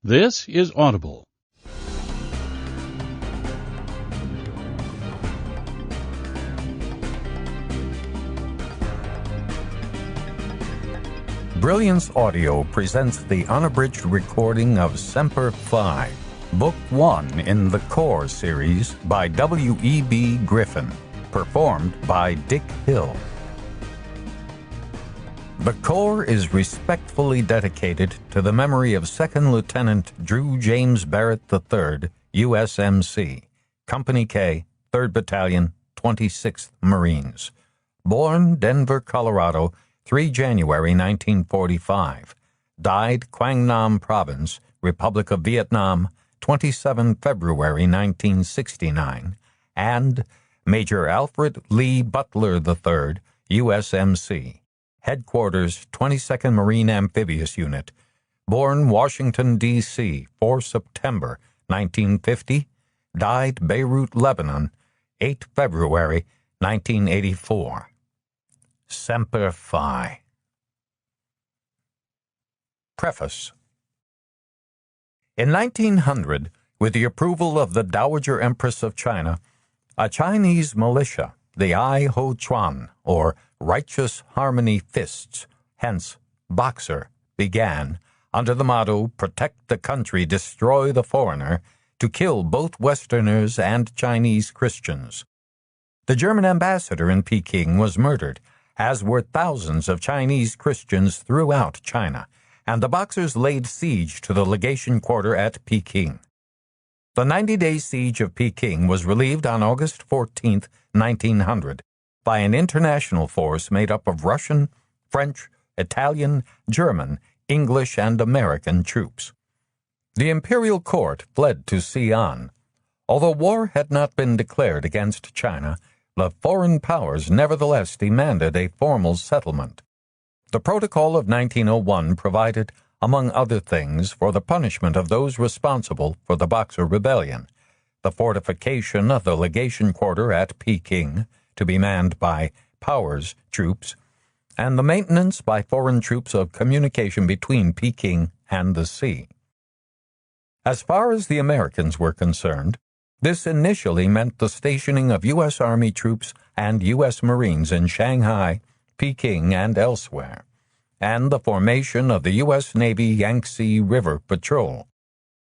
This is Audible. Brilliance Audio presents the unabridged recording of Semper Fi, Book 1 in the Core series by W.E.B. Griffin, performed by Dick Hill. The Core is respectfully dedicated to the memory of Second Lieutenant Drew James Barrett III, USMC, Company K, 3rd Battalion, 26th Marines. Born Denver, Colorado, 3 January 1945. Died Quang Nam Province, Republic of Vietnam, 27 February 1969. And Major Alfred Lee Butler III, USMC. Headquarters, 22nd Marine Amphibious Unit. Born Washington, D.C., 4 September 1950. Died Beirut, Lebanon, 8 February 1984. Semper Fi. Preface. In 1900, with the approval of the Dowager Empress of China, a Chinese militia, the Ai Ho Chuan, or Righteous Harmony Fists, hence Boxer, began, under the motto, Protect the Country, Destroy the Foreigner, to kill both Westerners and Chinese Christians. The German ambassador in Peking was murdered, as were thousands of Chinese Christians throughout China, and the Boxers laid siege to the legation quarter at Peking. The 90-day siege of Peking was relieved on August 14, 1900, by an international force made up of Russian, French, Italian, German, English, and American troops. The imperial court fled to Xi'an. Although war had not been declared against China, the foreign powers nevertheless demanded a formal settlement. The Protocol of 1901 provided, among other things, for the punishment of those responsible for the Boxer Rebellion, the fortification of the legation quarter at Peking, to be manned by Powers troops, and the maintenance by foreign troops of communication between Peking and the sea. As far as the Americans were concerned, this initially meant the stationing of U.S. Army troops and U.S. Marines in Shanghai, Peking, and elsewhere, and the formation of the U.S. Navy Yangtze River Patrol.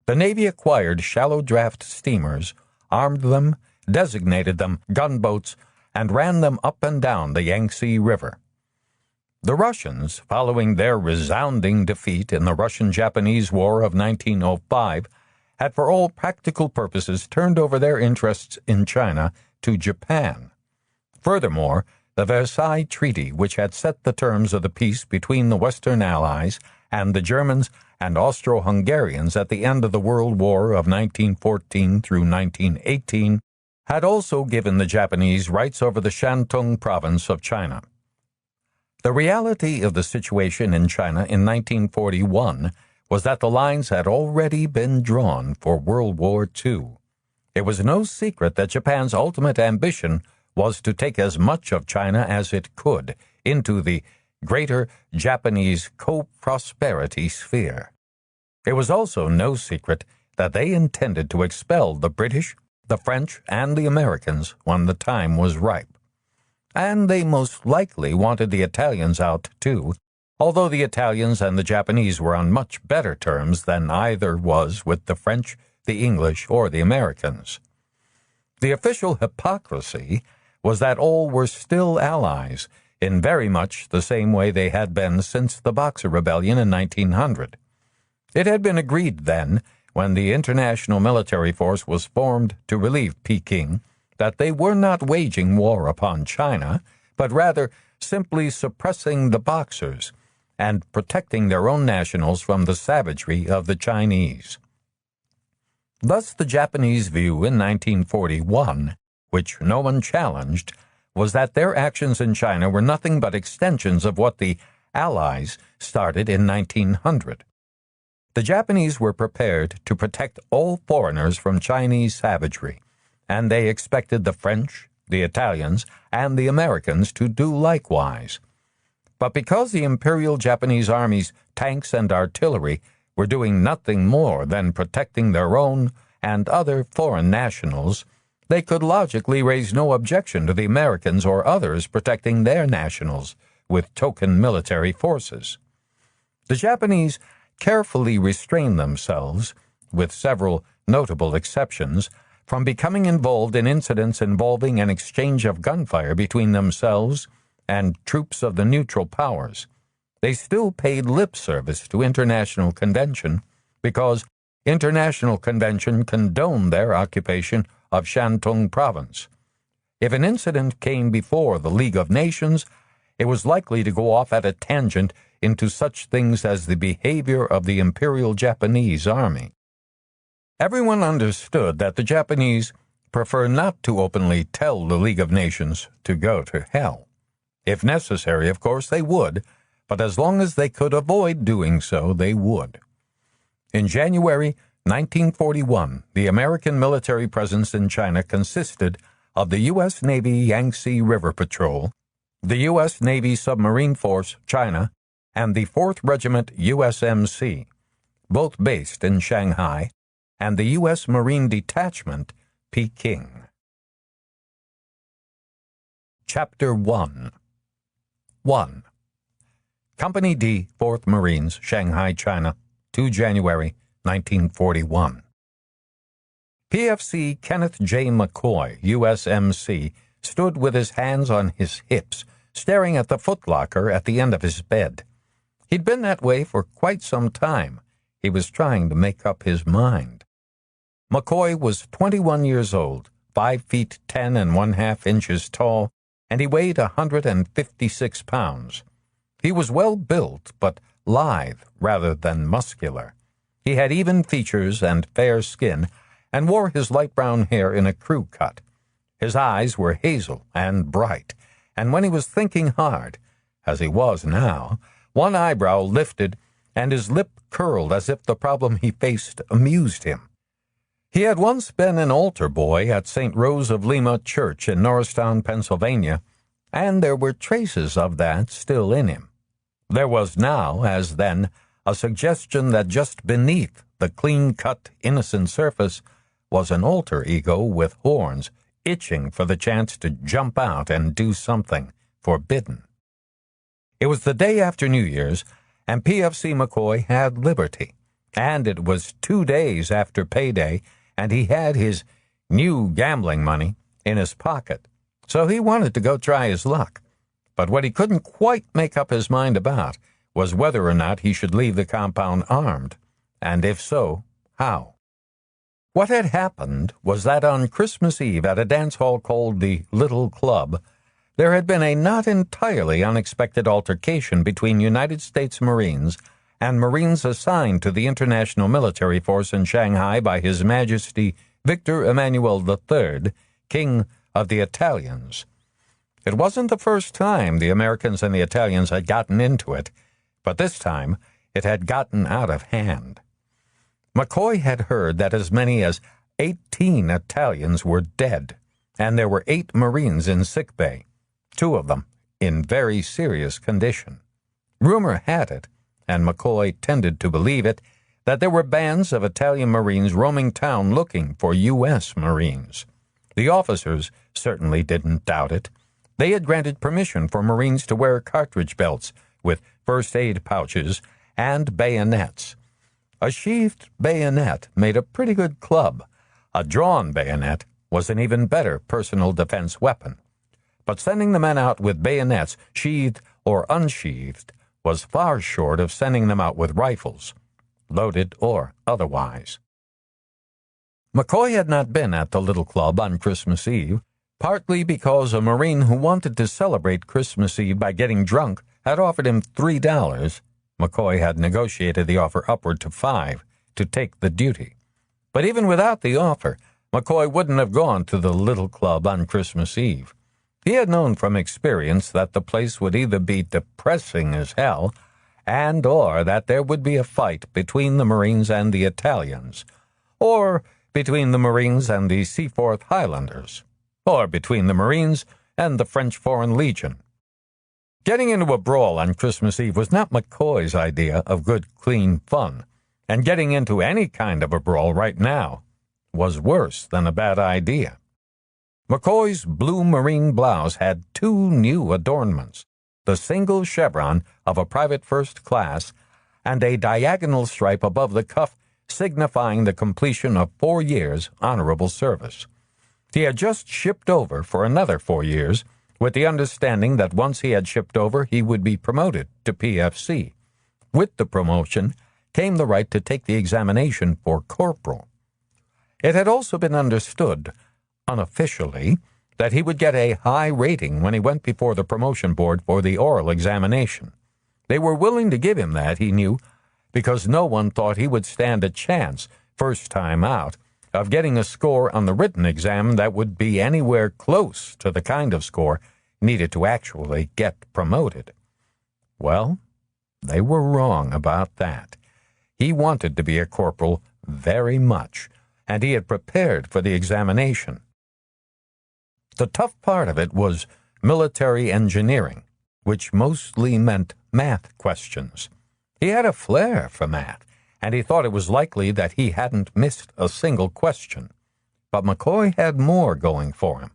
The Navy acquired shallow-draft steamers, armed them, designated them gunboats, and ran them up and down the Yangtze River. The Russians, following their resounding defeat in the Russian-Japanese War of 1905, had for all practical purposes turned over their interests in China to Japan. Furthermore, the Versailles Treaty, which had set the terms of the peace between the Western Allies and the Germans and Austro-Hungarians at the end of the World War of 1914 through 1918, had also given the Japanese rights over the Shantung province of China. The reality of the situation in China in 1941 was that the lines had already been drawn for World War II. It was no secret that Japan's ultimate ambition was to take as much of China as it could into the greater Japanese co-prosperity sphere. It was also no secret that they intended to expel the British, the French, and the Americans when the time was ripe. And they most likely wanted the Italians out too, although the Italians and the Japanese were on much better terms than either was with the French, the English, or the Americans. The official hypocrisy was that all were still allies, in very much the same way they had been since the Boxer Rebellion in 1900. It had been agreed then, when the international military force was formed to relieve Peking, that they were not waging war upon China, but rather simply suppressing the Boxers and protecting their own nationals from the savagery of the Chinese. Thus the Japanese view in 1941, which no one challenged, was that their actions in China were nothing but extensions of what the Allies started in 1900. The Japanese were prepared to protect all foreigners from Chinese savagery, and they expected the French, the Italians, and the Americans to do likewise. But because the Imperial Japanese Army's tanks and artillery were doing nothing more than protecting their own and other foreign nationals, they could logically raise no objection to the Americans or others protecting their nationals with token military forces. The Japanese carefully restrained themselves, with several notable exceptions, from becoming involved in incidents involving an exchange of gunfire between themselves and troops of the neutral powers. They still paid lip service to international convention because international convention condoned their occupation of Shantung province. If an incident came before the League of Nations, it was likely to go off at a tangent into such things as the behavior of the Imperial Japanese Army. Everyone understood that the Japanese prefer not to openly tell the League of Nations to go to hell. If necessary, of course, they would, but as long as they could avoid doing so, they would. In January 1941, the American military presence in China consisted of the U.S. Navy Yangtze River Patrol, the U.S. Navy Submarine Force, China, and the 4th Regiment USMC, both based in Shanghai, and the U.S. Marine Detachment, Peking. Chapter 1. 1. Company D, 4th Marines, Shanghai, China, 2 January 1941. PFC Kenneth J. McCoy, USMC, stood with his hands on his hips, staring at the footlocker at the end of his bed. He'd been that way for quite some time. He was trying to make up his mind. McCoy was 21 years old, 5 feet 10 1/2 inches tall, and he weighed 156 pounds. He was well built, but lithe rather than muscular. He had even features and fair skin, and wore his light brown hair in a crew cut. His eyes were hazel and bright, and when he was thinking hard, as he was now, one eyebrow lifted and his lip curled as if the problem he faced amused him. He had once been an altar boy at St. Rose of Lima Church in Norristown, Pennsylvania, and there were traces of that still in him. There was now, as then, a suggestion that just beneath the clean-cut, innocent surface was an alter ego with horns, itching for the chance to jump out and do something forbidden. It was the day after New Year's, and PFC McCoy had liberty, and it was 2 days after payday, and he had his new gambling money in his pocket, so he wanted to go try his luck. But what he couldn't quite make up his mind about was whether or not he should leave the compound armed, and if so, how. What had happened was that on Christmas Eve at a dance hall called the Little Club, there had been a not entirely unexpected altercation between United States Marines and Marines assigned to the International Military Force in Shanghai by His Majesty Victor Emmanuel III, King of the Italians. It wasn't the first time the Americans and the Italians had gotten into it, but this time it had gotten out of hand. McCoy had heard that as many as 18 Italians were dead, and there were 8 Marines in sickbay, 2 of them in very serious condition. Rumor had it, and McCoy tended to believe it, that there were bands of Italian Marines roaming town looking for U.S. Marines. The officers certainly didn't doubt it. They had granted permission for Marines to wear cartridge belts with first aid pouches and bayonets. A sheathed bayonet made a pretty good club. A drawn bayonet was an even better personal defense weapon. But sending the men out with bayonets, sheathed or unsheathed, was far short of sending them out with rifles, loaded or otherwise. McCoy had not been at the little club on Christmas Eve, partly because a Marine who wanted to celebrate Christmas Eve by getting drunk had offered him $3. McCoy had negotiated the offer upward to $5 to take the duty. But even without the offer, McCoy wouldn't have gone to the little club on Christmas Eve. He had known from experience that the place would either be depressing as hell, and or that there would be a fight between the Marines and the Italians, or between the Marines and the Seaforth Highlanders, or between the Marines and the French Foreign Legion. Getting into a brawl on Christmas Eve was not McCoy's idea of good, clean fun. and getting into any kind of a brawl right now was worse than a bad idea. McCoy's blue marine blouse had two new adornments, the single chevron of a private first class and a diagonal stripe above the cuff signifying the completion of 4 years' honorable service. He had just shipped over for another 4 years, with the understanding that once he had shipped over, he would be promoted to PFC. With the promotion came the right to take the examination for corporal. It had also been understood, unofficially, that he would get a high rating when he went before the promotion board for the oral examination. They were willing to give him that, he knew, because no one thought he would stand a chance, first time out, of getting a score on the written exam that would be anywhere close to the kind of score needed to actually get promoted. Well, they were wrong about that. He wanted to be a corporal very much, and he had prepared for the examination. The tough part of it was military engineering, which mostly meant math questions. He had a flair for math, and he thought it was likely that he hadn't missed a single question. But McCoy had more going for him.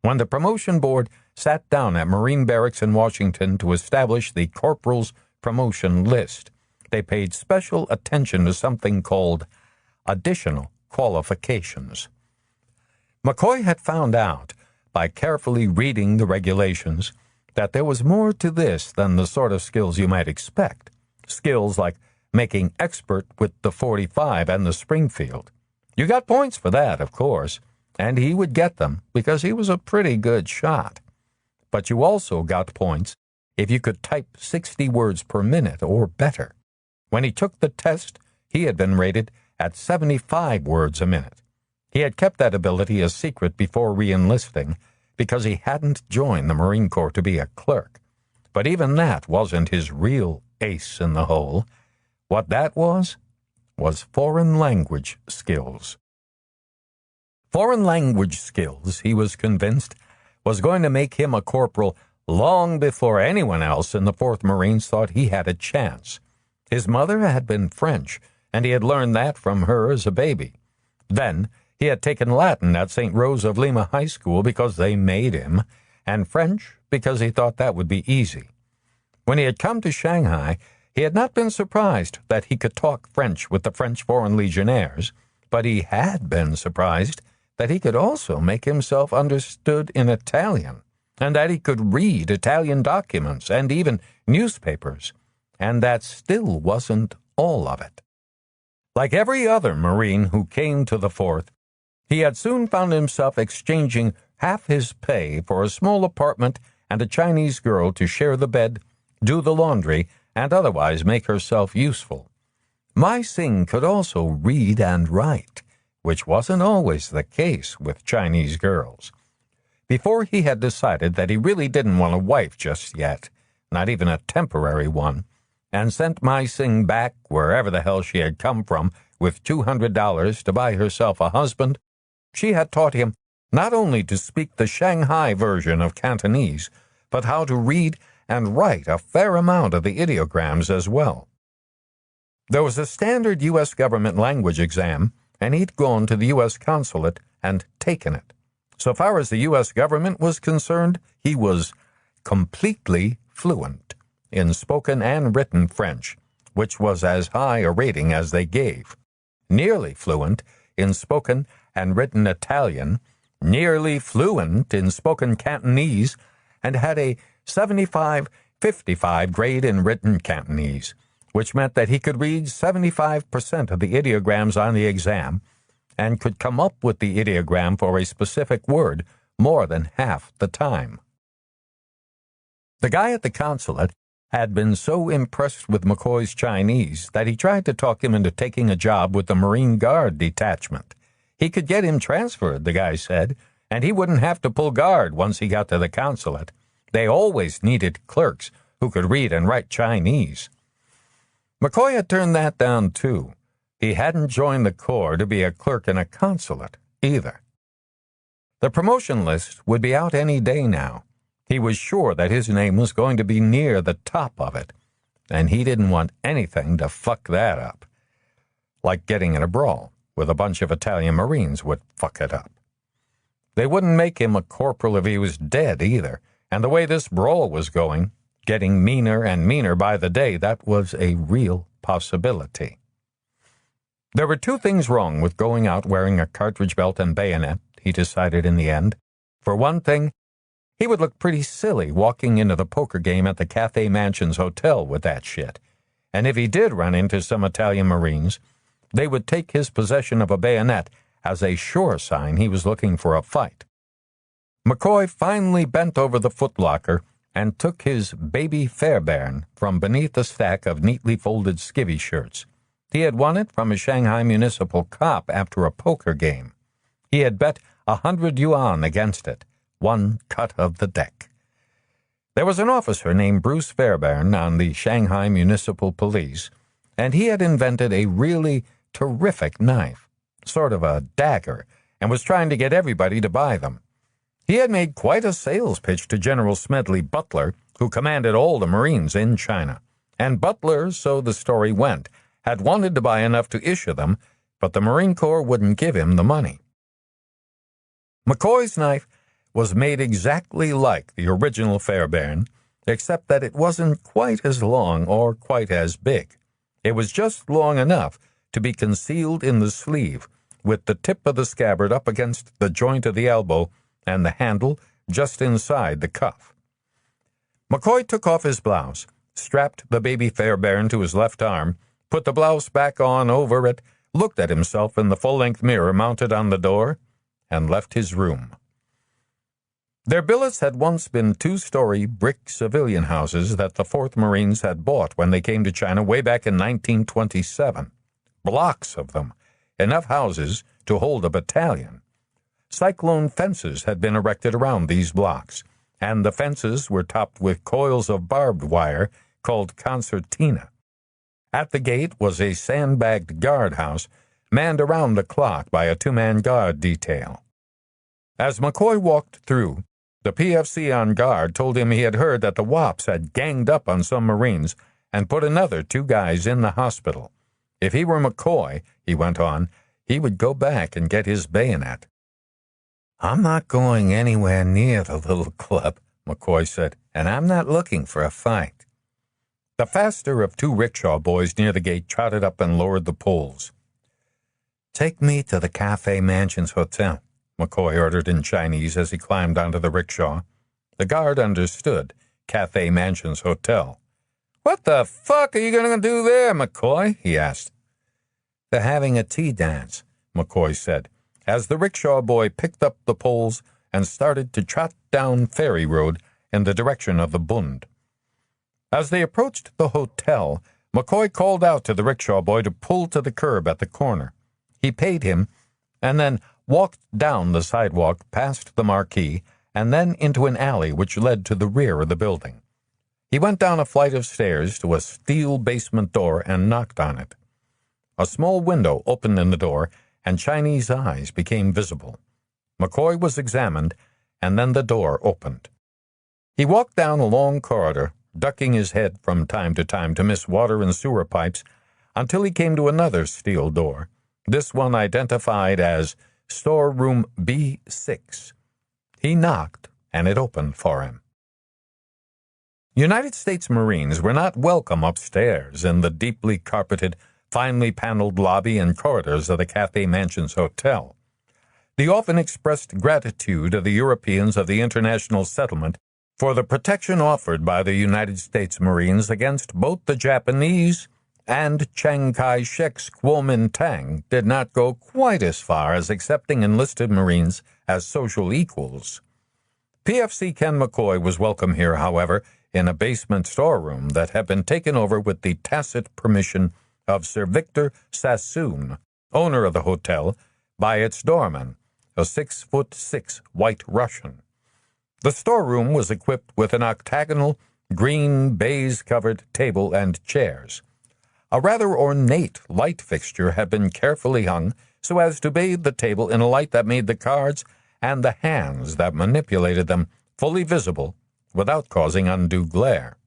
When the promotion board sat down at Marine Barracks in Washington to establish the corporal's promotion list, they paid special attention to something called additional qualifications. McCoy had found out, by carefully reading the regulations, that there was more to this than the sort of skills you might expect. Skills like making expert with the .45 and the Springfield. You got points for that, of course, and he would get them because he was a pretty good shot. But you also got points if you could type 60 words per minute or better. When he took the test, he had been rated at 75 words a minute. He had kept that ability a secret before re-enlisting because he hadn't joined the Marine Corps to be a clerk. But even that wasn't his real ace in the hole. What that was foreign language skills. Foreign language skills, he was convinced, was going to make him a corporal long before anyone else in the 4th Marines thought he had a chance. His mother had been French, and he had learned that from her as a baby. Then he had taken Latin at St. Rose of Lima High School because they made him, and French because he thought that would be easy. When he had come to Shanghai, he had not been surprised that he could talk French with the French Foreign Legionnaires, but he had been surprised that he could also make himself understood in Italian, and that he could read Italian documents and even newspapers, and that still wasn't all of it. Like every other Marine who came to the 4th, he had soon found himself exchanging half his pay for a small apartment and a Chinese girl to share the bed, do the laundry, and otherwise make herself useful. Mai Sing could also read and write, which wasn't always the case with Chinese girls. Before he had decided that he really didn't want a wife just yet, not even a temporary one, and sent Mai Sing back wherever the hell she had come from with $200 to buy herself a husband, she had taught him not only to speak the Shanghai version of Cantonese, but how to read and write a fair amount of the ideograms as well. There was a standard U.S. government language exam, and he'd gone to the U.S. consulate and taken it. So far as the U.S. government was concerned, he was completely fluent in spoken and written French, which was as high a rating as they gave, nearly fluent in spoken and written Italian, nearly fluent in spoken Cantonese, and had a 75-55 grade in written Cantonese, which meant that he could read 75% of the ideograms on the exam and could come up with the ideogram for a specific word more than half the time. The guy at the consulate had been so impressed with McCoy's Chinese that he tried to talk him into taking a job with the Marine Guard detachment. He could get him transferred, the guy said, and he wouldn't have to pull guard once he got to the consulate. They always needed clerks who could read and write Chinese. McCoy had turned that down, too. He hadn't joined the Corps to be a clerk in a consulate, either. The promotion list would be out any day now. He was sure that his name was going to be near the top of it, and he didn't want anything to fuck that up. like getting in a brawl with a bunch of Italian Marines would fuck it up. They wouldn't make him a corporal if he was dead either, and the way this brawl was going, getting meaner and meaner by the day, that was a real possibility. There were two things wrong with going out wearing a cartridge belt and bayonet, he decided in the end. For one thing, he would look pretty silly walking into the poker game at the Cathay Mansions Hotel with that shit. And if he did run into some Italian Marines, they would take his possession of a bayonet as a sure sign he was looking for a fight. McCoy finally bent over the footlocker and took his baby Fairbairn from beneath a stack of neatly folded skivvy shirts. He had won it from a Shanghai municipal cop after a poker game. He had bet 100 yuan against it, one cut of the deck. There was an officer named Bruce Fairbairn on the Shanghai Municipal Police, and he had invented a really terrific knife, sort of a dagger, and was trying to get everybody to buy them. He had made quite a sales pitch to General Smedley Butler, who commanded all the Marines in China. And Butler, so the story went, had wanted to buy enough to issue them, but the Marine Corps wouldn't give him the money. McCoy's knife was made exactly like the original Fairbairn, except that it wasn't quite as long or quite as big. It was just long enough to be concealed in the sleeve, with the tip of the scabbard up against the joint of the elbow and the handle just inside the cuff. McCoy took off his blouse, strapped the baby Fairbairn to his left arm, put the blouse back on over it, looked at himself in the full-length mirror mounted on the door, and left his room. Their billets had once been two-story brick civilian houses that the 4th Marines had bought when they came to China way back in 1927. Blocks of them, enough houses to hold a battalion. Cyclone fences had been erected around these blocks, and the fences were topped with coils of barbed wire called concertina. At the gate was a sandbagged guardhouse manned around the clock by a 2-man guard detail. As McCoy walked through, the PFC on guard told him he had heard that the WOPs had ganged up on some Marines and put another 2 guys in the hospital. If he were McCoy, he went on, he would go back and get his bayonet. "I'm not going anywhere near the little club," McCoy said, "and I'm not looking for a fight." The faster of 2 rickshaw boys near the gate trotted up and lowered the poles. "Take me to the Cathay Mansions Hotel," McCoy ordered in Chinese as he climbed onto the rickshaw. The guard understood. Cathay Mansions Hotel. "What the fuck are you going to do there, McCoy?" he asked. "They're having a tea dance," McCoy said, as the rickshaw boy picked up the poles and started to trot down Ferry Road in the direction of the Bund. As they approached the hotel, McCoy called out to the rickshaw boy to pull to the curb at the corner. He paid him, and then walked down the sidewalk past the marquee and then into an alley which led to the rear of the building. He went down a flight of stairs to a steel basement door and knocked on it. A small window opened in the door, and Chinese eyes became visible. McCoy was examined, and then the door opened. He walked down a long corridor, ducking his head from time to miss water and sewer pipes, until he came to another steel door, this one identified as Storeroom B6. He knocked, and it opened for him. United States Marines were not welcome upstairs in the deeply carpeted, finely paneled lobby and corridors of the Cathay Mansions Hotel. The often expressed gratitude of the Europeans of the international settlement for the protection offered by the United States Marines against both the Japanese and Chiang Kai-shek's Kuomintang did not go quite as far as accepting enlisted Marines as social equals. PFC Ken McCoy was welcome here, however, in a basement storeroom that had been taken over with the tacit permission of Sir Victor Sassoon, owner of the hotel, by its doorman, a 6'6" white Russian. The storeroom was equipped with an octagonal, green, baize-covered table and chairs. A rather ornate light fixture had been carefully hung so as to bathe the table in a light that made the cards and the hands that manipulated them fully visible without causing undue glare.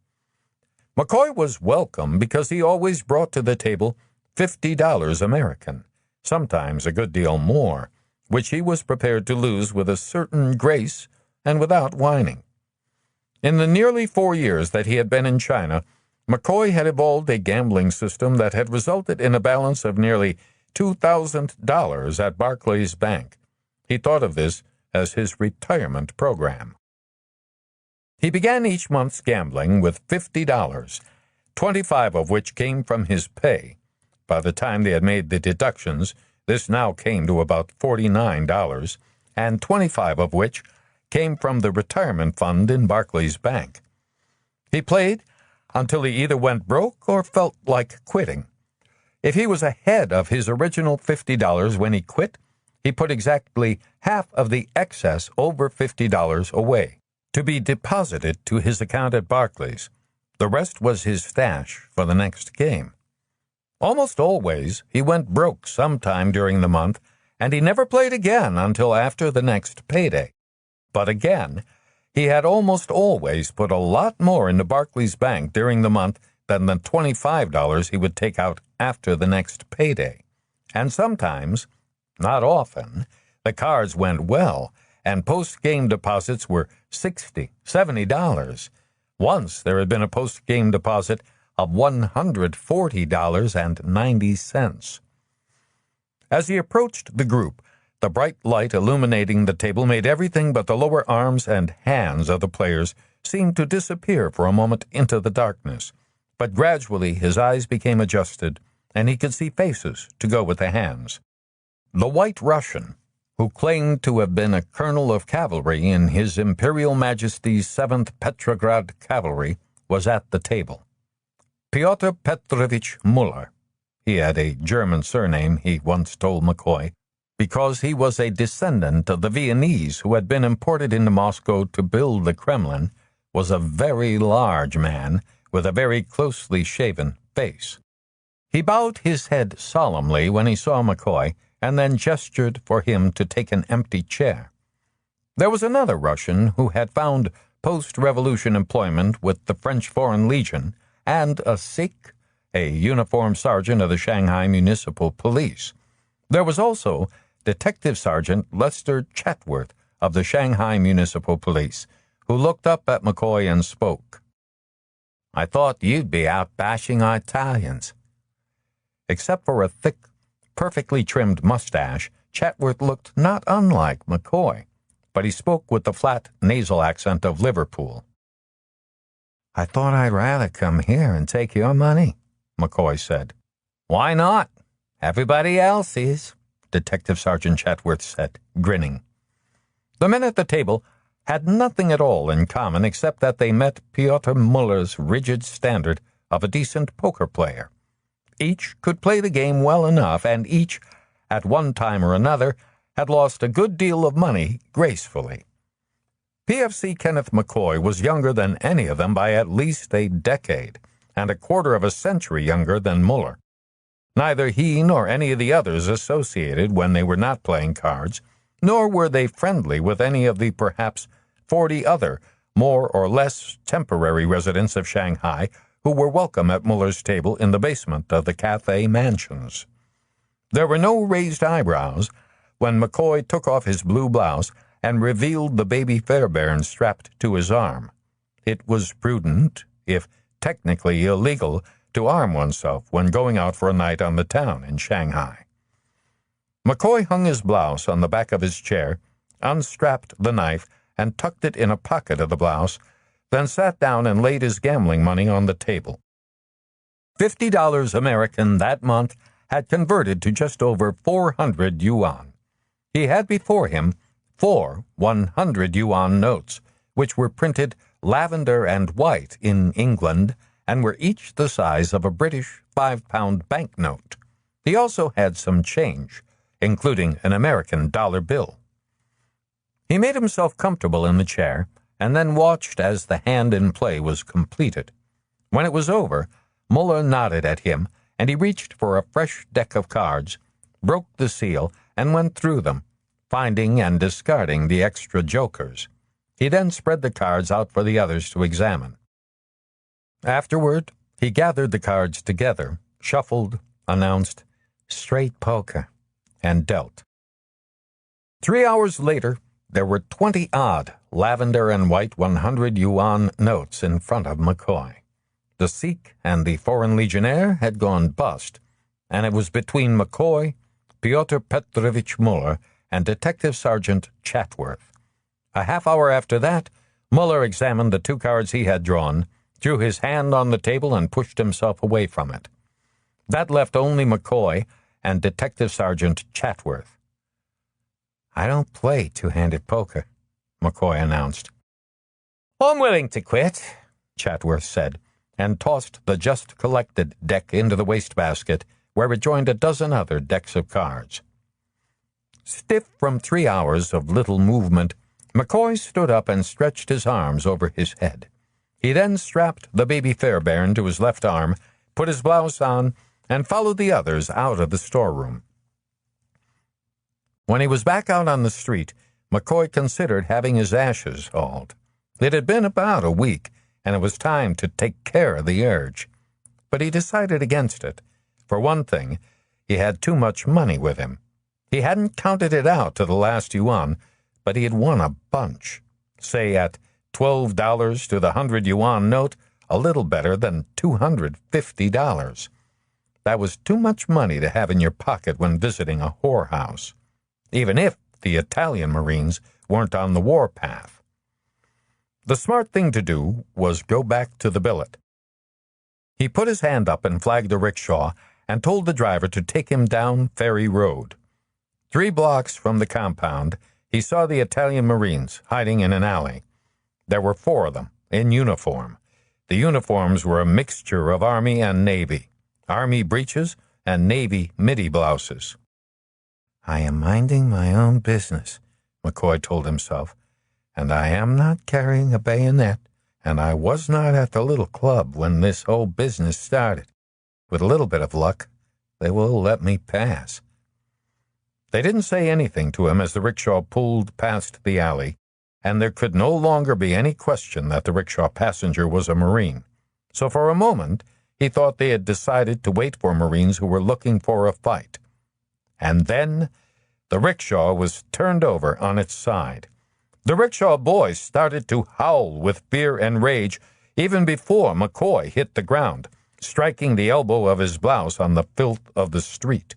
McCoy was welcome because he always brought to the table $50 American, sometimes a good deal more, which he was prepared to lose with a certain grace and without whining. In the nearly 4 years that he had been in China, McCoy had evolved a gambling system that had resulted in a balance of nearly $2,000 at Barclays Bank. He thought of this as his retirement program. He began each month's gambling with $50, 25 of which came from his pay. By the time they had made the deductions, this now came to about $49, and 25 of which came from the retirement fund in Barclays Bank. He played until he either went broke or felt like quitting. If he was ahead of his original $50 when he quit, he put exactly half of the excess over $50 away, to be deposited to his account at Barclays. The rest was his stash for the next game. Almost always, he went broke sometime during the month, and he never played again until after the next payday. But again, he had almost always put a lot more into Barclays Bank during the month than the $25 he would take out after the next payday. And sometimes, not often, the cards went well, and post-game deposits were $60, $70. Once there had been a post-game deposit of $140.90. As he approached the group, the bright light illuminating the table made everything but the lower arms and hands of the players seem to disappear for a moment into the darkness. But gradually his eyes became adjusted, and he could see faces to go with the hands. The White Russian, who claimed to have been a colonel of cavalry in His Imperial Majesty's 7th Petrograd Cavalry, was at the table. Pyotr Petrovich Muller. He had a German surname, he once told McCoy, because he was a descendant of the Viennese who had been imported into Moscow to build the Kremlin, was a very large man with a very closely shaven face. He bowed his head solemnly when he saw McCoy, and then gestured for him to take an empty chair. There was another Russian who had found post-revolution employment with the French Foreign Legion, and a Sikh, a uniformed sergeant of the Shanghai Municipal Police. There was also Detective Sergeant Lester Chetworth of the Shanghai Municipal Police, who looked up at McCoy and spoke. "I thought you'd be out bashing our Italians." Except for a thick, perfectly trimmed mustache, Chetworth looked not unlike McCoy, but he spoke with the flat nasal accent of Liverpool. "I thought I'd rather come here and take your money," McCoy said. "Why not? Everybody else is," Detective Sergeant Chetworth said, grinning. The men at the table had nothing at all in common except that they met Pyotr Muller's rigid standard of a decent poker player. Each could play the game well enough, and each, at one time or another, had lost a good deal of money gracefully. PFC Kenneth McCoy was younger than any of them by at least a decade, and a quarter of a century younger than Muller. Neither he nor any of the others associated when they were not playing cards, nor were they friendly with any of the perhaps 40 other, more or less temporary residents of Shanghai who were welcome at Muller's table in the basement of the Cathay Mansions. There were no raised eyebrows when McCoy took off his blue blouse and revealed the baby Fairbairn strapped to his arm. It was prudent, if technically illegal, to arm oneself when going out for a night on the town in Shanghai. McCoy hung his blouse on the back of his chair, unstrapped the knife, and tucked it in a pocket of the blouse, then sat down and laid his gambling money on the table. $50 American that month had converted to just over 400 yuan. He had before him 4 100-yuan notes, which were printed lavender and white in England and were each the size of a British 5-pound banknote. He also had some change, including an American dollar bill. He made himself comfortable in the chair and then watched as the hand in play was completed. When it was over, Muller nodded at him, and he reached for a fresh deck of cards, broke the seal, and went through them, finding and discarding the extra jokers. He then spread the cards out for the others to examine. Afterward, he gathered the cards together, shuffled, announced, "Straight poker," and dealt. 3 hours later, there were 20 odd lavender and white 100 yuan notes in front of McCoy. The Sikh and the foreign legionnaire had gone bust, and it was between McCoy, Pyotr Petrovich Muller, and Detective Sergeant Chatworth. A half-hour after that, Muller examined the 2 cards he had drawn, drew his hand on the table, and pushed himself away from it. That left only McCoy and Detective Sergeant Chatworth. "I don't play two-handed poker," McCoy announced. "I'm willing to quit," Chatworth said, and tossed the just-collected deck into the wastebasket, where it joined a dozen other decks of cards. Stiff from 3 hours of little movement, McCoy stood up and stretched his arms over his head. He then strapped the baby Fairbairn to his left arm, put his blouse on, and followed the others out of the storeroom. When he was back out on the street, McCoy considered having his ashes hauled. It had been about a week, and it was time to take care of the urge. But he decided against it. For one thing, he had too much money with him. He hadn't counted it out to the last yuan, but he had won a bunch. Say at $12 to the 100 yuan note, a little better than $250. That was too much money to have in your pocket when visiting a whorehouse, even if the Italian Marines weren't on the warpath. The smart thing to do was go back to the billet. He put his hand up and flagged a rickshaw and told the driver to take him down Ferry Road. 3 blocks from the compound, he saw the Italian Marines hiding in an alley. There were 4 of them, in uniform. The uniforms were a mixture of Army and Navy, Army breeches and Navy midi blouses. "I am minding my own business," McCoy told himself, "and I am not carrying a bayonet, and I was not at the little club when this whole business started. With a little bit of luck, they will let me pass." They didn't say anything to him as the rickshaw pulled past the alley, and there could no longer be any question that the rickshaw passenger was a Marine. So for a moment, he thought they had decided to wait for Marines who were looking for a fight. And then the rickshaw was turned over on its side. The rickshaw boys started to howl with fear and rage even before McCoy hit the ground, striking the elbow of his blouse on the filth of the street.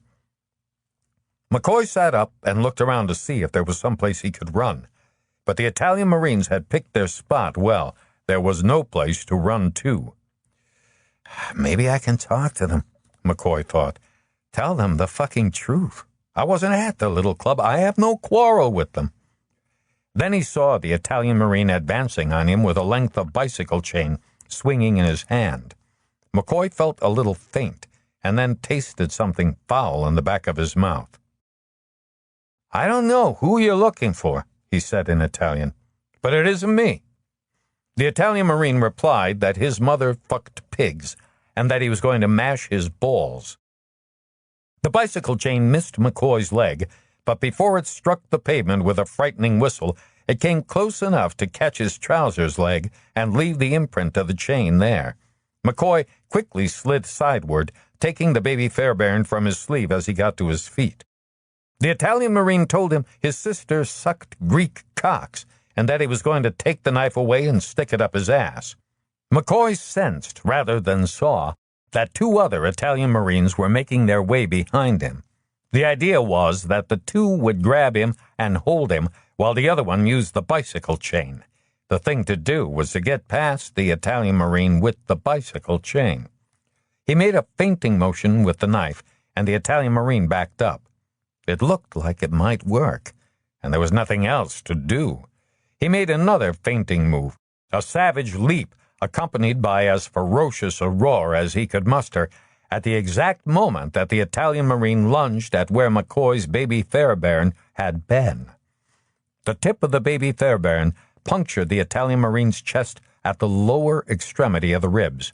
McCoy sat up and looked around to see if there was someplace he could run. But the Italian Marines had picked their spot well. There was no place to run to. "Maybe I can talk to them," McCoy thought. "Tell them the fucking truth. I wasn't at the little club. I have no quarrel with them." Then he saw the Italian Marine advancing on him with a length of bicycle chain swinging in his hand. McCoy felt a little faint and then tasted something foul in the back of his mouth. "I don't know who you're looking for," he said in Italian, "but it isn't me." The Italian Marine replied that his mother fucked pigs and that he was going to mash his balls. The bicycle chain missed McCoy's leg, but before it struck the pavement with a frightening whistle, it came close enough to catch his trousers leg and leave the imprint of the chain there. McCoy quickly slid sideward, taking the baby Fairbairn from his sleeve as he got to his feet. The Italian Marine told him his sister sucked Greek cocks and that he was going to take the knife away and stick it up his ass. McCoy sensed, rather than saw, that 2 other Italian Marines were making their way behind him. The idea was that the 2 would grab him and hold him while the other one used the bicycle chain. The thing to do was to get past the Italian Marine with the bicycle chain. He made a feinting motion with the knife, and the Italian Marine backed up. It looked like it might work, and there was nothing else to do. He made another feinting move, a savage leap accompanied by as ferocious a roar as he could muster, at the exact moment that the Italian Marine lunged at where McCoy's baby Fairbairn had been. The tip of the baby Fairbairn punctured the Italian Marine's chest at the lower extremity of the ribs.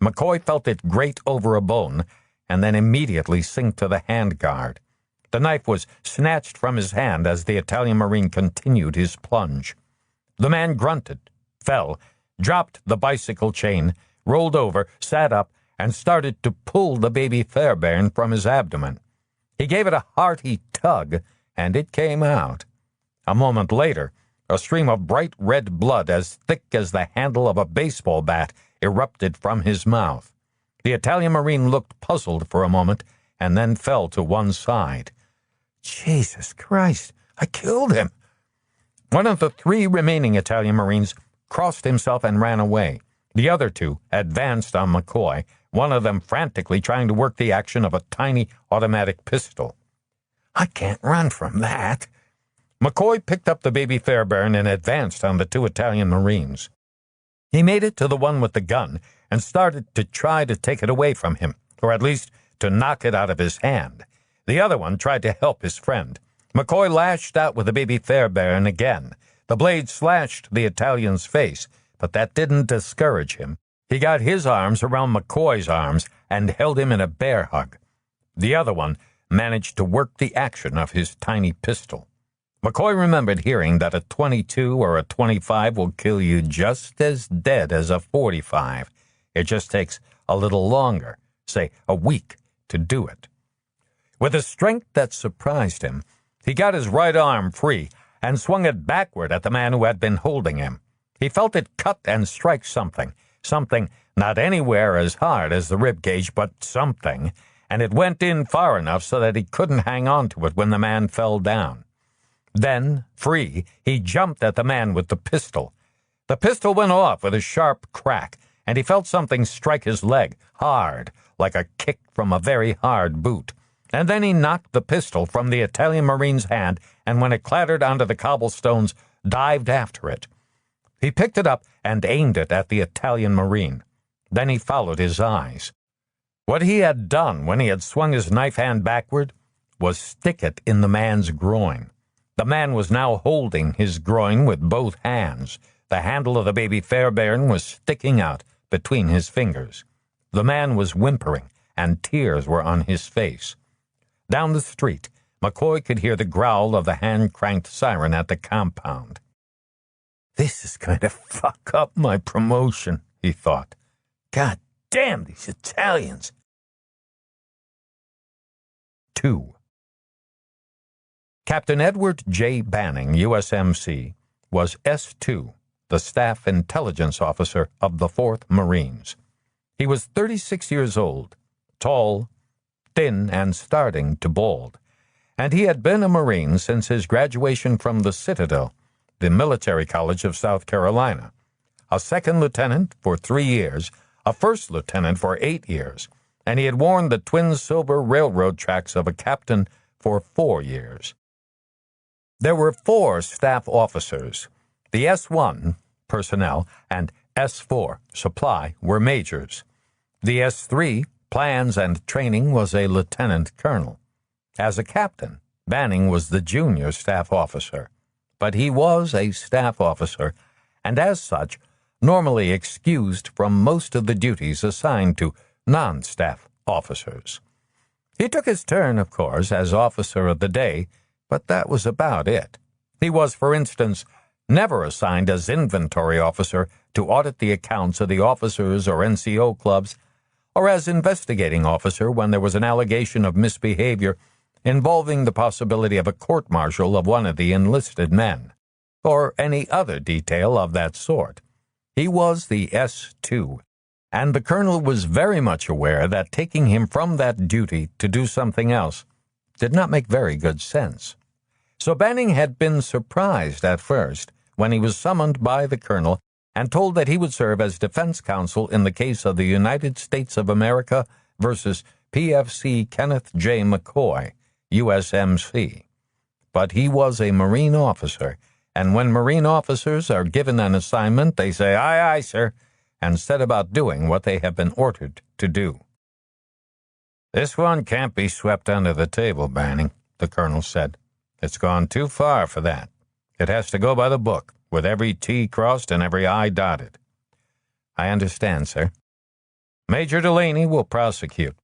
McCoy felt it grate over a bone and then immediately sink to the handguard. The knife was snatched from his hand as the Italian Marine continued his plunge. The man grunted, fell, dropped the bicycle chain, rolled over, sat up, and started to pull the baby Fairbairn from his abdomen. He gave it a hearty tug, and it came out. A moment later, a stream of bright red blood as thick as the handle of a baseball bat erupted from his mouth. The Italian Marine looked puzzled for a moment and then fell to one side. Jesus Christ, I killed him. One of the 3 remaining Italian Marines crossed himself and ran away. The other 2 advanced on McCoy, one of them frantically trying to work the action of a tiny automatic pistol. I can't run from that. McCoy picked up the baby Fairbairn and advanced on the 2 Italian Marines. He made it to the one with the gun and started to try to take it away from him, or at least to knock it out of his hand. The other one tried to help his friend. McCoy lashed out with the baby Fairbairn again. The blade slashed the Italian's face, but that didn't discourage him. He got his arms around McCoy's arms and held him in a bear hug. The other one managed to work the action of his tiny pistol. McCoy remembered hearing that a .22 or a .25 will kill you just as dead as a .45. It just takes a little longer, say a week, to do it. With a strength that surprised him, he got his right arm free and swung it backward at the man who had been holding him. He felt it cut and strike something not anywhere as hard as the rib cage, but something, and it went in far enough so that he couldn't hang on to it when the man fell down. Then, free, he jumped at the man with the pistol. The pistol went off with a sharp crack, and he felt something strike his leg, hard, like a kick from a very hard boot. And then he knocked the pistol from the Italian Marine's hand, and when it clattered onto the cobblestones, dived after it. He picked it up and aimed it at the Italian Marine. Then he followed his eyes. What he had done when he had swung his knife hand backward was stick it in the man's groin. The man was now holding his groin with both hands. The handle of the baby Fairbairn was sticking out between his fingers. The man was whimpering, and tears were on his face. Down the street, McCoy could hear the growl of the hand-cranked siren at the compound. This is going to fuck up my promotion, he thought. God damn these Italians. 2. Captain Edward J. Banning, USMC, was S2, the Staff Intelligence Officer of the 4th Marines. He was 36 years old, tall, thin, and starting to bald, and he had been a Marine since his graduation from the Citadel, the military college of South Carolina, a second lieutenant for 3 years, a first lieutenant for 8 years, and he had worn the twin silver railroad tracks of a captain for 4 years. There were 4 staff officers. The S1, personnel, and S4, supply, were majors. The S3, plans and training, was a lieutenant colonel. As a captain, Banning was the junior staff officer. But he was a staff officer, and as such, normally excused from most of the duties assigned to non-staff officers. He took his turn, of course, as officer of the day, but that was about it. He was, for instance, never assigned as inventory officer to audit the accounts of the officers or NCO clubs, or as investigating officer when there was an allegation of misbehavior involving the possibility of a court-martial of one of the enlisted men, or any other detail of that sort. He was the S2, and the colonel was very much aware that taking him from that duty to do something else did not make very good sense. So Banning had been surprised at first when he was summoned by the colonel and told that he would serve as defense counsel in the case of the United States of America versus PFC Kenneth J. McCoy, USMC. But he was a Marine officer, and when Marine officers are given an assignment, they say, "Aye, aye, sir," and set about doing what they have been ordered to do. "This one can't be swept under the table, Banning," the colonel said. "It's gone too far for that. It has to go by the book, with every T crossed and every I dotted." "I understand, sir." "Major Delaney will prosecute.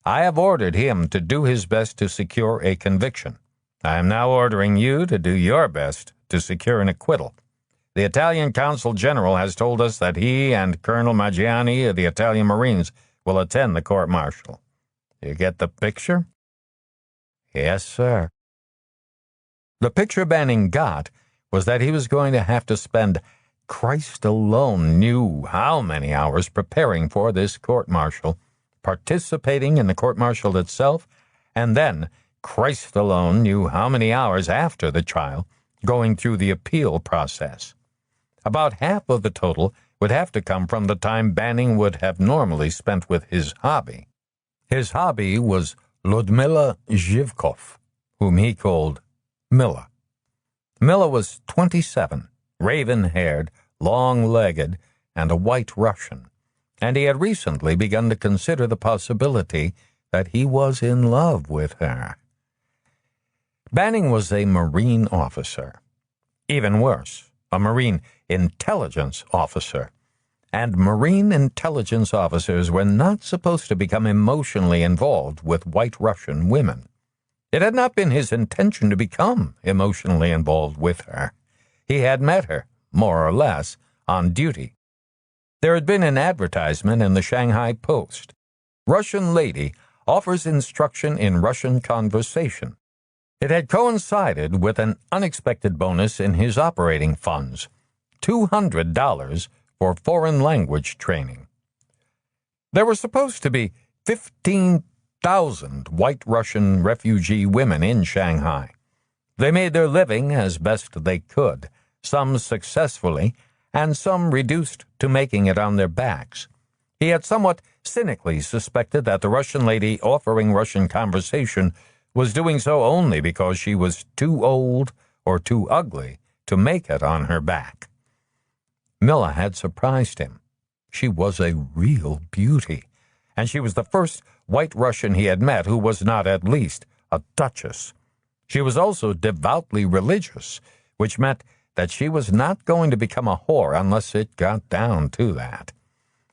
I have ordered him to do his best to secure a conviction. I am now ordering you to do your best to secure an acquittal. The Italian Consul General has told us that he and Colonel Maggiani of the Italian Marines will attend the court-martial. You get the picture? Yes, sir. The picture Banning got was that he was going to have to spend Christ alone knew how many hours preparing for this court-martial, participating in the court-martial itself, and then Christ alone knew how many hours after the trial going through the appeal process. About half of the total would have to come from the time Banning would have normally spent with his hobby. His hobby was Ludmila Zhivkov, whom he called Milla. Milla was 27, raven-haired, long-legged, and a white Russian, and he had recently begun to consider the possibility that he was in love with her. Banning was a Marine officer. Even worse, a Marine intelligence officer. And Marine intelligence officers were not supposed to become emotionally involved with white Russian women. It had not been his intention to become emotionally involved with her. He had met her, more or less, on duty. There had been an advertisement in the Shanghai Post. Russian lady offers instruction in Russian conversation. It had coincided with an unexpected bonus in his operating funds, $200 for foreign language training. There were supposed to be 15,000 white Russian refugee women in Shanghai. They made their living as best they could, some successfully, and some reduced to making it on their backs. He had somewhat cynically suspected that the Russian lady offering Russian conversation was doing so only because she was too old or too ugly to make it on her back. Milla had surprised him. She was a real beauty, and she was the first white Russian he had met who was not at least a duchess. She was also devoutly religious, which meant that she was not going to become a whore unless it got down to that.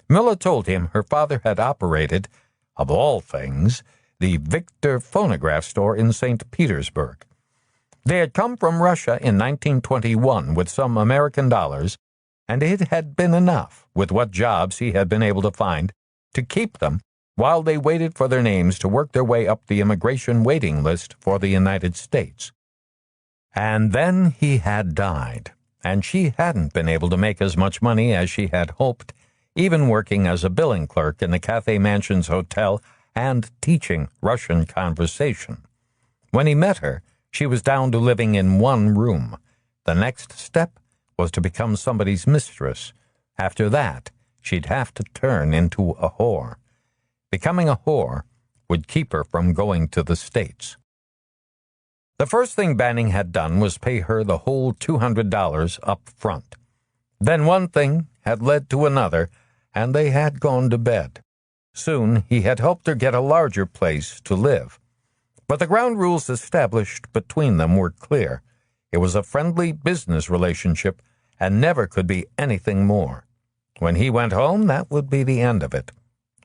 Milla told him her father had operated, of all things, the Victor phonograph store in St. Petersburg. They had come from Russia in 1921 with some American dollars, and it had been enough, with what jobs he had been able to find, to keep them while they waited for their names to work their way up the immigration waiting list for the United States. And then he had died, and she hadn't been able to make as much money as she had hoped, even working as a billing clerk in the Cathay Mansions Hotel and teaching Russian conversation. When he met her, she was down to living in one room. The next step was to become somebody's mistress. After that, she'd have to turn into a whore. Becoming a whore would keep her from going to the States. The first thing Banning had done was pay her the whole $200 up front. Then one thing had led to another, and they had gone to bed. Soon he had helped her get a larger place to live. But the ground rules established between them were clear. It was a friendly business relationship and never could be anything more. When he went home, that would be the end of it.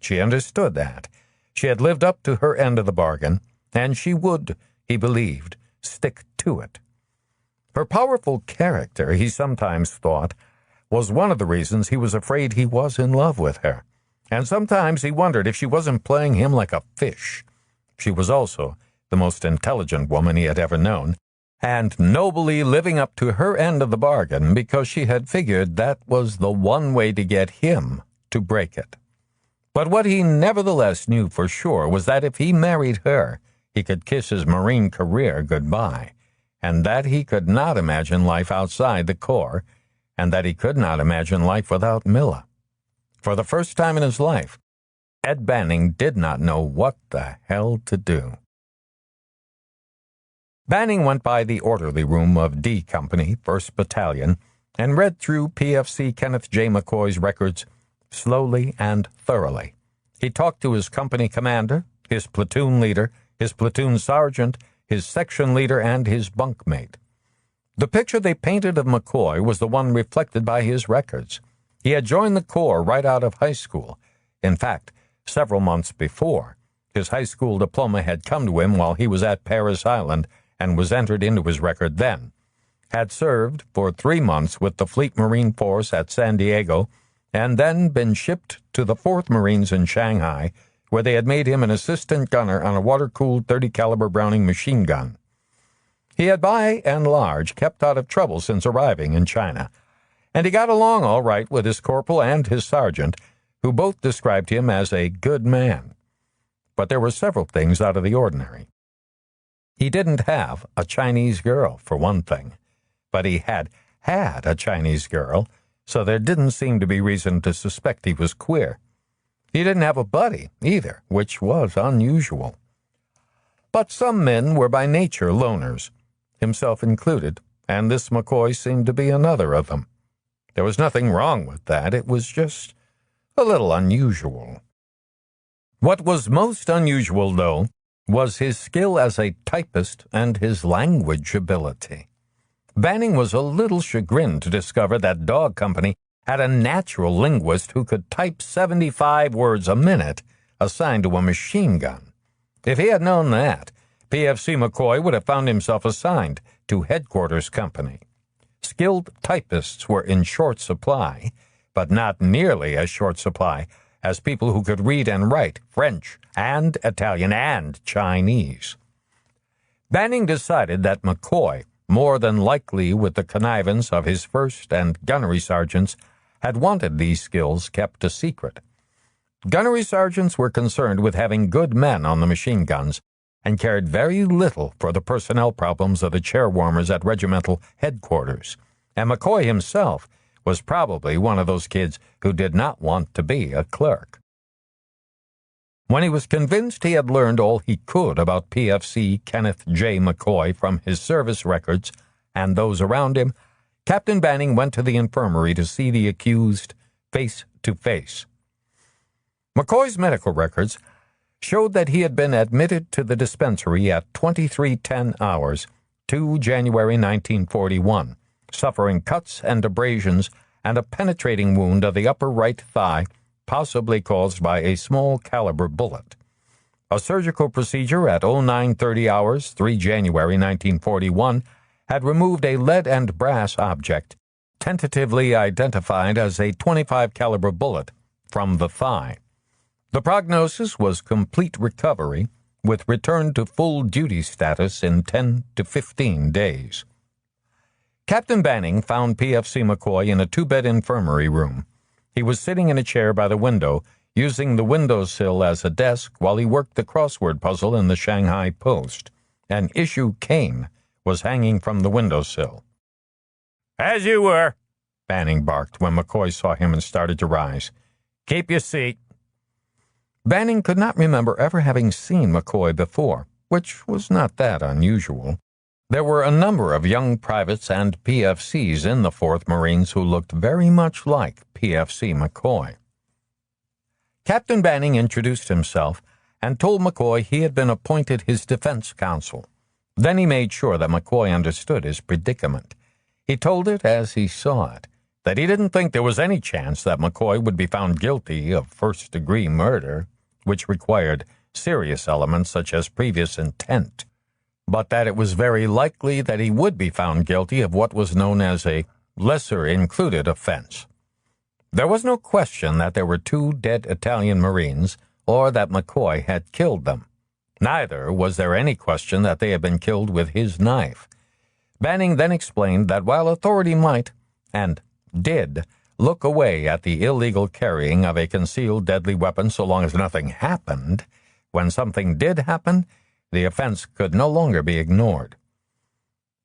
She understood that. She had lived up to her end of the bargain, and she would, he believed, stick to it. Her powerful character, he sometimes thought, was one of the reasons he was afraid he was in love with her, and sometimes he wondered if she wasn't playing him like a fish. She was also the most intelligent woman he had ever known, and nobly living up to her end of the bargain because she had figured that was the one way to get him to break it. But what he nevertheless knew for sure was that if he married her, he could kiss his Marine career goodbye, and that he could not imagine life outside the Corps, and that he could not imagine life without Milla. For the first time in his life, Ed Banning did not know what the hell to do. Banning went by the orderly room of D Company, 1st Battalion, and read through PFC Kenneth J. McCoy's records slowly and thoroughly. He talked to his company commander, his platoon leader, his platoon sergeant, his section leader, and his bunkmate. The picture they painted of McCoy was the one reflected by his records. He had joined the Corps right out of high school. In fact, several months before, his high school diploma had come to him while he was at Paris Island and was entered into his record then. Had served for 3 months with the Fleet Marine Force at San Diego and then been shipped to the 4th Marines in Shanghai, where they had made him an assistant gunner on a water-cooled 30 caliber Browning machine gun. He had by and large kept out of trouble since arriving in China, and he got along all right with his corporal and his sergeant, who both described him as a good man. But there were several things out of the ordinary. He didn't have a Chinese girl, for one thing, but he had a Chinese girl, so there didn't seem to be reason to suspect he was queer. He didn't have a buddy, either, which was unusual. But some men were by nature loners, himself included, and this McCoy seemed to be another of them. There was nothing wrong with that. It was just a little unusual. What was most unusual, though, was his skill as a typist and his language ability. Banning was a little chagrined to discover that Dog Company had a natural linguist who could type 75 words a minute assigned to a machine gun. If he had known that, PFC McCoy would have found himself assigned to Headquarters Company. Skilled typists were in short supply, but not nearly as short supply as people who could read and write French and Italian and Chinese. Banning decided that McCoy, more than likely with the connivance of his first and gunnery sergeants, had wanted these skills kept a secret. Gunnery sergeants were concerned with having good men on the machine guns and cared very little for the personnel problems of the chairwarmers at regimental headquarters, and McCoy himself was probably one of those kids who did not want to be a clerk. When he was convinced he had learned all he could about PFC Kenneth J. McCoy from his service records and those around him, Captain Banning went to the infirmary to see the accused face to face. McCoy's medical records showed that he had been admitted to the dispensary at 23:10 hours, 2 January 1941, suffering cuts and abrasions and a penetrating wound of the upper right thigh, possibly caused by a small caliber bullet. A surgical procedure at 09:30 hours, 3 January 1941, had removed a lead and brass object, tentatively identified as a .25 caliber bullet, from the thigh. The prognosis was complete recovery, with return to full duty status in 10 to 15 days. Captain Banning found PFC McCoy in a 2-bed infirmary room. He was sitting in a chair by the window, using the windowsill as a desk while he worked the crossword puzzle in the Shanghai Post. An issue cane was hanging from the windowsill. "As you were," Banning barked when McCoy saw him and started to rise. "Keep your seat." Banning could not remember ever having seen McCoy before, which was not that unusual. There were a number of young privates and PFCs in the 4th Marines who looked very much like PFC McCoy. Captain Banning introduced himself and told McCoy he had been appointed his defense counsel. Then he made sure that McCoy understood his predicament. He told it as he saw it, that he didn't think there was any chance that McCoy would be found guilty of first-degree murder, which required serious elements such as previous intent, but that it was very likely that he would be found guilty of what was known as a lesser-included offense. There was no question that there were 2 dead Italian Marines, or that McCoy had killed them. Neither was there any question that they had been killed with his knife. Banning then explained that while authority might, and did, look away at the illegal carrying of a concealed deadly weapon so long as nothing happened, when something did happen, the offense could no longer be ignored.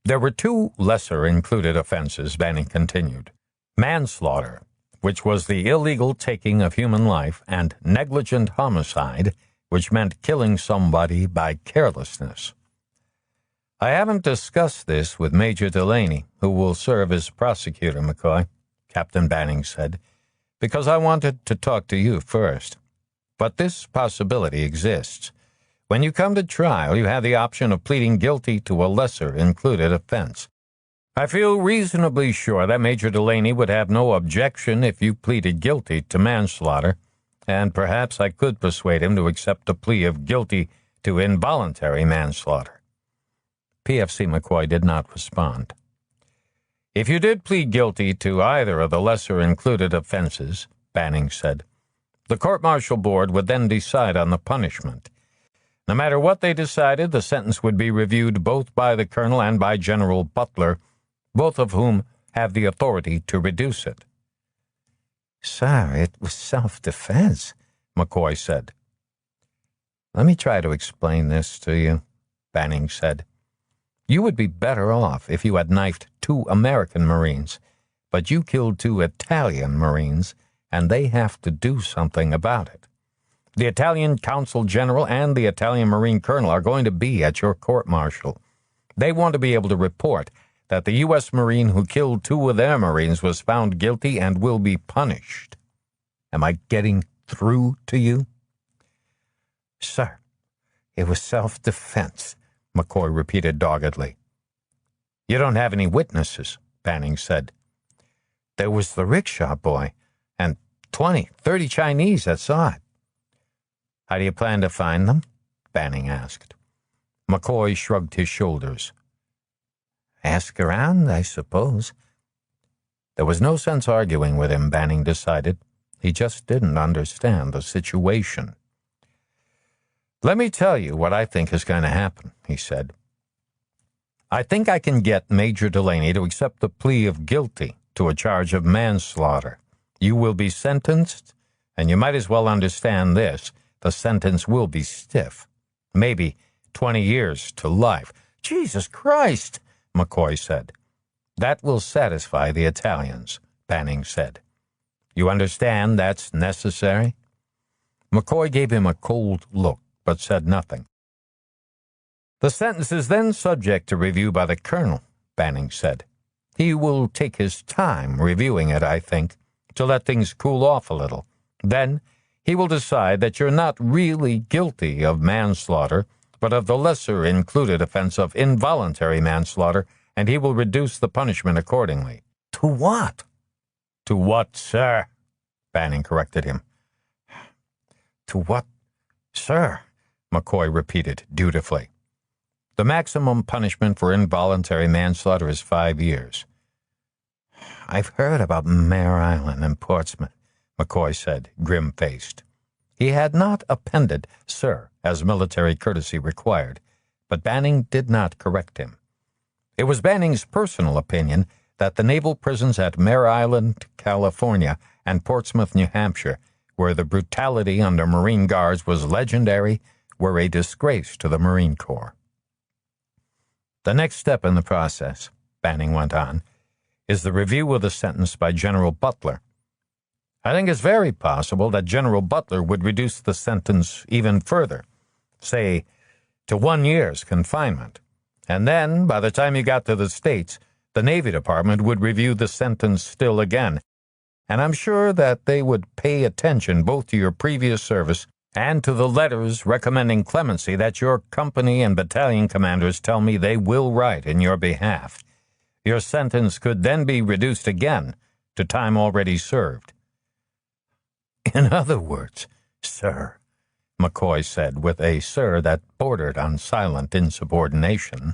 There were 2 lesser-included offenses, Banning continued: manslaughter, which was the illegal taking of human life, and negligent homicide, which meant killing somebody by carelessness. "I haven't discussed this with Major Delaney, who will serve as prosecutor, McCoy," Captain Banning said, "because I wanted to talk to you first. But this possibility exists. When you come to trial, you have the option of pleading guilty to a lesser-included offense. I feel reasonably sure that Major Delaney would have no objection if you pleaded guilty to manslaughter, and perhaps I could persuade him to accept a plea of guilty to involuntary manslaughter." PFC McCoy did not respond. "If you did plead guilty to either of the lesser-included offenses, Banning said. The court-martial board would then decide on the punishment. No matter what they decided, the sentence would be reviewed both by the colonel and by General Butler, both of whom have the authority to reduce it. Sir, it was self-defense, McCoy said. Let me try to explain this to you, Banning said. You would be better off if you had knifed 2 American Marines, but you killed 2 Italian Marines, and they have to do something about it. The Italian Consul General and the Italian Marine Colonel are going to be at your court-martial. They want to be able to report that the U.S. Marine who killed 2 of their Marines was found guilty and will be punished. Am I getting through to you? Sir, it was self-defense, McCoy repeated doggedly. You don't have any witnesses, Banning said. There was the rickshaw boy, and 30 Chinese that saw it. How do you plan to find them? Banning asked. McCoy shrugged his shoulders. Ask around, I suppose. There was no sense arguing with him, Banning decided. He just didn't understand the situation. Let me tell you what I think is going to happen, he said. I think I can get Major Delaney to accept the plea of guilty to a charge of manslaughter. You will be sentenced, and you might as well understand this. The sentence will be stiff. Maybe 20 years to life. Jesus Christ, McCoy said. That will satisfy the Italians, Banning said. You understand that's necessary? McCoy gave him a cold look, but said nothing. The sentence is then subject to review by the colonel, Banning said. He will take his time reviewing it, I think, to let things cool off a little. Then he will decide that you're not really guilty of manslaughter, but of the lesser included offense of involuntary manslaughter, and he will reduce the punishment accordingly. To what? To what, sir? Banning corrected him. To what, sir? McCoy repeated dutifully. The maximum punishment for involuntary manslaughter is 5 years. I've heard about Mare Island and Portsmouth, McCoy said, grim-faced. He had not appended sir as military courtesy required, but Banning did not correct him. It was Banning's personal opinion that the naval prisons at Mare Island, California, and Portsmouth, New Hampshire, where the brutality under Marine guards was legendary, were a disgrace to the Marine Corps. The next step in the process, Banning went on, is the review of the sentence by General Butler. I think it's very possible that General Butler would reduce the sentence even further, say, to 1 year's confinement. And then, by the time you got to the States, the Navy Department would review the sentence still again, and I'm sure that they would pay attention both to your previous service and to the letters recommending clemency that your company and battalion commanders tell me they will write in your behalf. Your sentence could then be reduced again to time already served. In other words, sir, McCoy said with a sir that bordered on silent insubordination,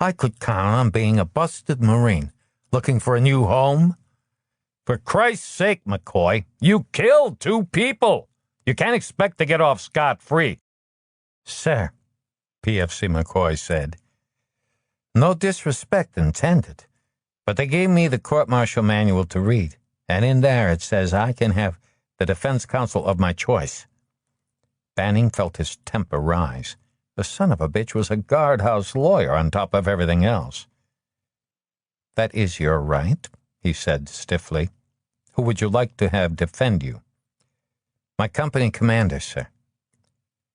I could count on being a busted Marine looking for a new home? For Christ's sake, McCoy, you killed 2 people. You can't expect to get off scot-free. Sir, PFC McCoy said, no disrespect intended, but they gave me the court-martial manual to read, and in there it says I can have the defense counsel of my choice. Banning felt his temper rise. The son of a bitch was a guardhouse lawyer on top of everything else. That is your right, he said stiffly. Who would you like to have defend you? My company commander, sir.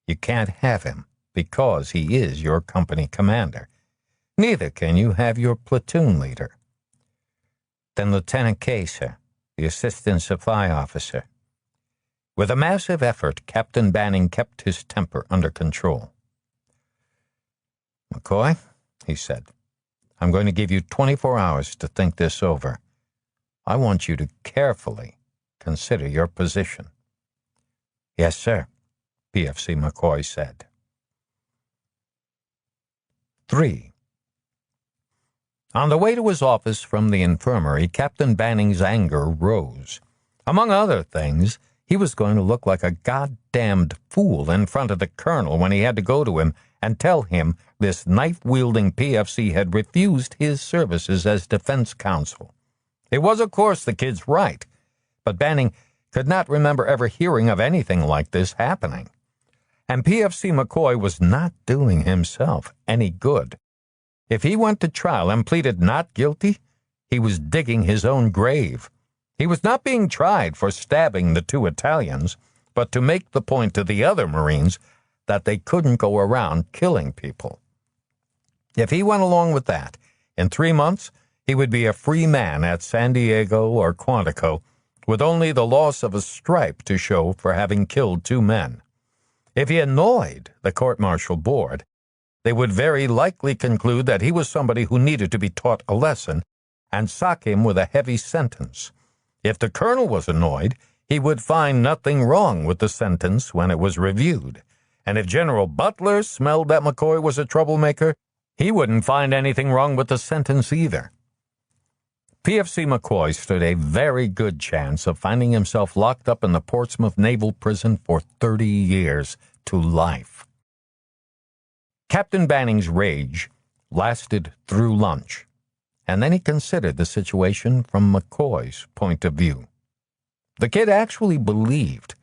You can't have him because he is your company commander. Neither can you have your platoon leader. Then Lieutenant K, sir, the assistant supply officer. With a massive effort, Captain Banning kept his temper under control. McCoy, he said, I'm going to give you 24 hours to think this over. I want you to carefully consider your position. Yes, sir, PFC McCoy said. 3. On the way to his office from the infirmary, Captain Banning's anger rose. Among other things, he was going to look like a goddamned fool in front of the colonel when he had to go to him and tell him this knife-wielding PFC had refused his services as defense counsel. It was, of course, the kid's right, but Banning could not remember ever hearing of anything like this happening. And PFC McCoy was not doing himself any good. If he went to trial and pleaded not guilty, he was digging his own grave. He was not being tried for stabbing the two Italians, but to make the point to the other Marines that they couldn't go around killing people. If he went along with that, in 3 months, he would be a free man at San Diego or Quantico, with only the loss of a stripe to show for having killed 2 men. If he annoyed the court-martial board, they would very likely conclude that he was somebody who needed to be taught a lesson and sock him with a heavy sentence. If the colonel was annoyed, he would find nothing wrong with the sentence when it was reviewed. And if General Butler smelled that McCoy was a troublemaker, he wouldn't find anything wrong with the sentence either. PFC McCoy stood a very good chance of finding himself locked up in the Portsmouth Naval Prison for 30 years to life. Captain Banning's rage lasted through lunch, and then he considered the situation from McCoy's point of view. The kid actually believed,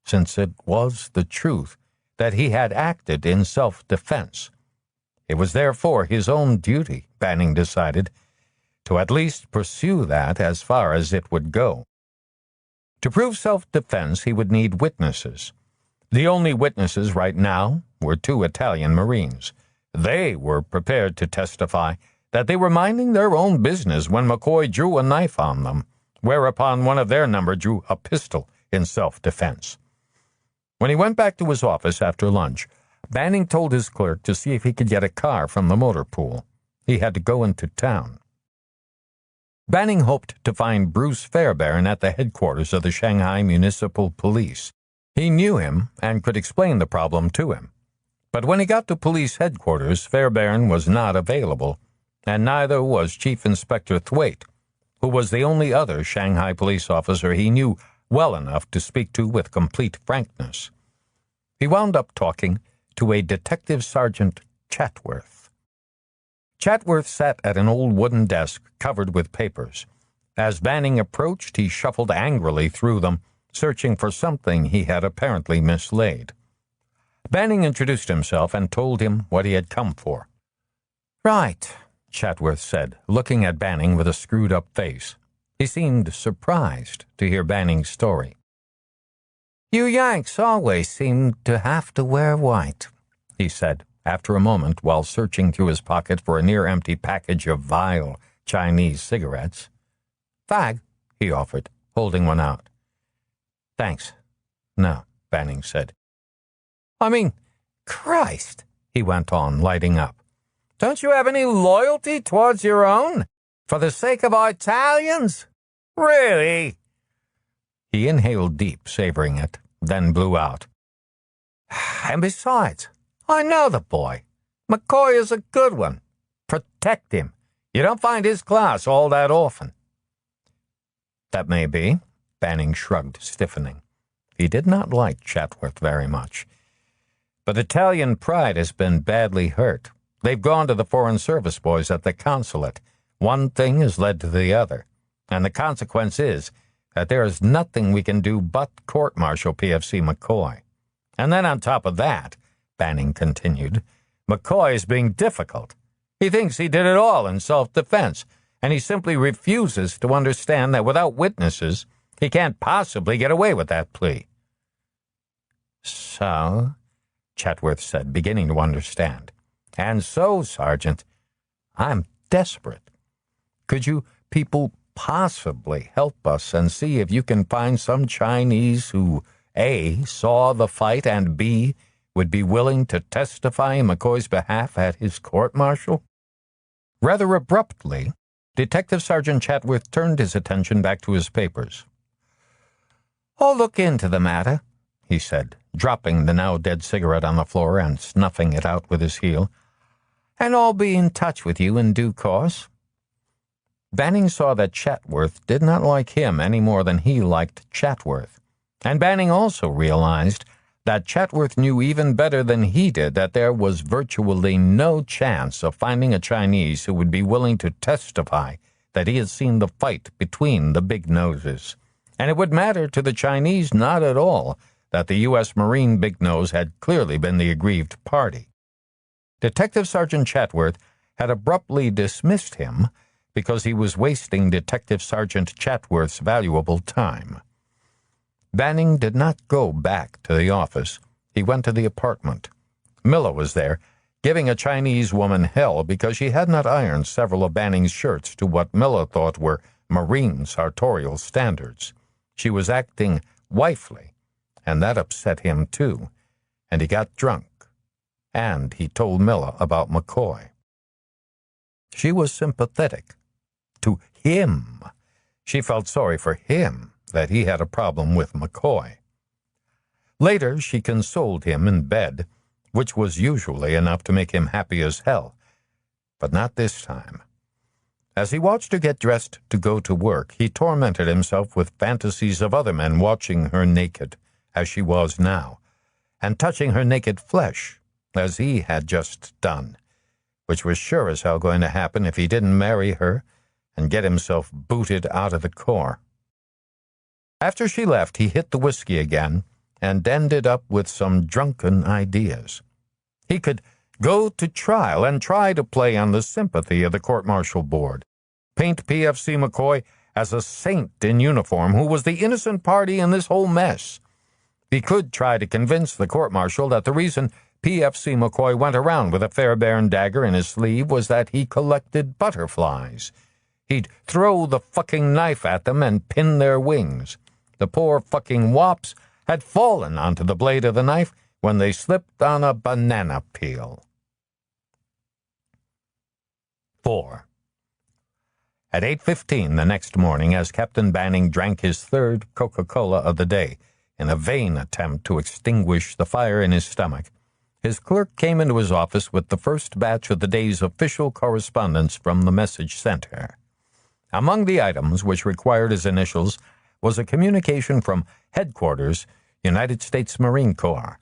since it was the truth, that he had acted in self-defense. It was therefore his own duty, Banning decided, to at least pursue that as far as it would go. To prove self-defense, he would need witnesses. The only witnesses right now were 2 Italian Marines. They were prepared to testify that they were minding their own business when McCoy drew a knife on them, whereupon one of their number drew a pistol in self-defense. When he went back to his office after lunch, Banning told his clerk to see if he could get a car from the motor pool. He had to go into town. Banning hoped to find Bruce Fairbairn at the headquarters of the Shanghai Municipal Police. He knew him and could explain the problem to him. But when he got to police headquarters, Fairbairn was not available, and neither was Chief Inspector Thwaite, who was the only other Shanghai police officer he knew well enough to speak to with complete frankness. He wound up talking to a Detective Sergeant Chatworth. Chatworth sat at an old wooden desk covered with papers. As Banning approached, he shuffled angrily through them, searching for something he had apparently mislaid. Banning introduced himself and told him what he had come for. "Right," Chatworth said, looking at Banning with a screwed-up face. He seemed surprised to hear Banning's story. "You Yanks always seem to have to wear white," he said, after a moment while searching through his pocket for a near-empty package of vile Chinese cigarettes. "Fag," he offered, holding one out. "Thanks. No," Banning said. "I mean, Christ," he went on, lighting up. "Don't you have any loyalty towards your own? For the sake of our Italians? Really?" He inhaled deep, savoring it, then blew out. "And besides, I know the boy. McCoy is a good one. Protect him. You don't find his class all that often." "That may be," Banning shrugged, stiffening. He did not like Chatworth very much. But Italian pride has been badly hurt. They've gone to the Foreign Service boys at the consulate. One thing has led to the other, and the consequence is that there is nothing we can do but court-martial PFC McCoy. And then on top of that, Banning continued, McCoy is being difficult. He thinks he did it all in self-defense, and he simply refuses to understand that without witnesses, he can't possibly get away with that plea. "So," Chatworth said, beginning to understand. "And so, Sergeant, I'm desperate. Could you people possibly help us and see if you can find some Chinese who, A, saw the fight, and B, would be willing to testify in McCoy's behalf at his court-martial?" Rather abruptly, Detective Sergeant Chatworth turned his attention back to his papers. "I'll look into the matter," he said, dropping the now-dead cigarette on the floor and snuffing it out with his heel, "and I'll be in touch with you in due course." Banning saw that Chatworth did not like him any more than he liked Chatworth, and Banning also realized that Chatworth knew even better than he did that there was virtually no chance of finding a Chinese who would be willing to testify that he had seen the fight between the big noses. And it would matter to the Chinese not at all that the U.S. Marine Big Nose had clearly been the aggrieved party. Detective Sergeant Chatworth had abruptly dismissed him because he was wasting Detective Sergeant Chatworth's valuable time. Banning did not go back to the office. He went to the apartment. Miller was there, giving a Chinese woman hell because she had not ironed several of Banning's shirts to what Miller thought were Marine sartorial standards. She was acting wifely, and that upset him too, and he got drunk, and he told Miller about McCoy. She was sympathetic to him. She felt sorry for him that he had a problem with McCoy. Later, she consoled him in bed, which was usually enough to make him happy as hell, but not this time. As he watched her get dressed to go to work, he tormented himself with fantasies of other men watching her naked, as she was now, and touching her naked flesh, as he had just done, which was sure as hell going to happen if he didn't marry her and get himself booted out of the Corps. After she left, he hit the whiskey again and ended up with some drunken ideas. He could go to trial and try to play on the sympathy of the court-martial board, paint PFC McCoy as a saint in uniform who was the innocent party in this whole mess. He could try to convince the court-martial that the reason PFC McCoy went around with a Fairbairn dagger in his sleeve was that he collected butterflies. He'd throw the fucking knife at them and pin their wings. The poor fucking wops had fallen onto the blade of the knife when they slipped on a banana peel. 4. At 8:15 the next morning, as Captain Banning drank his third Coca-Cola of the day in a vain attempt to extinguish the fire in his stomach, his clerk came into his office with the first batch of the day's official correspondence from the message center. Among the items which required his initials was a communication from Headquarters, United States Marine Corps.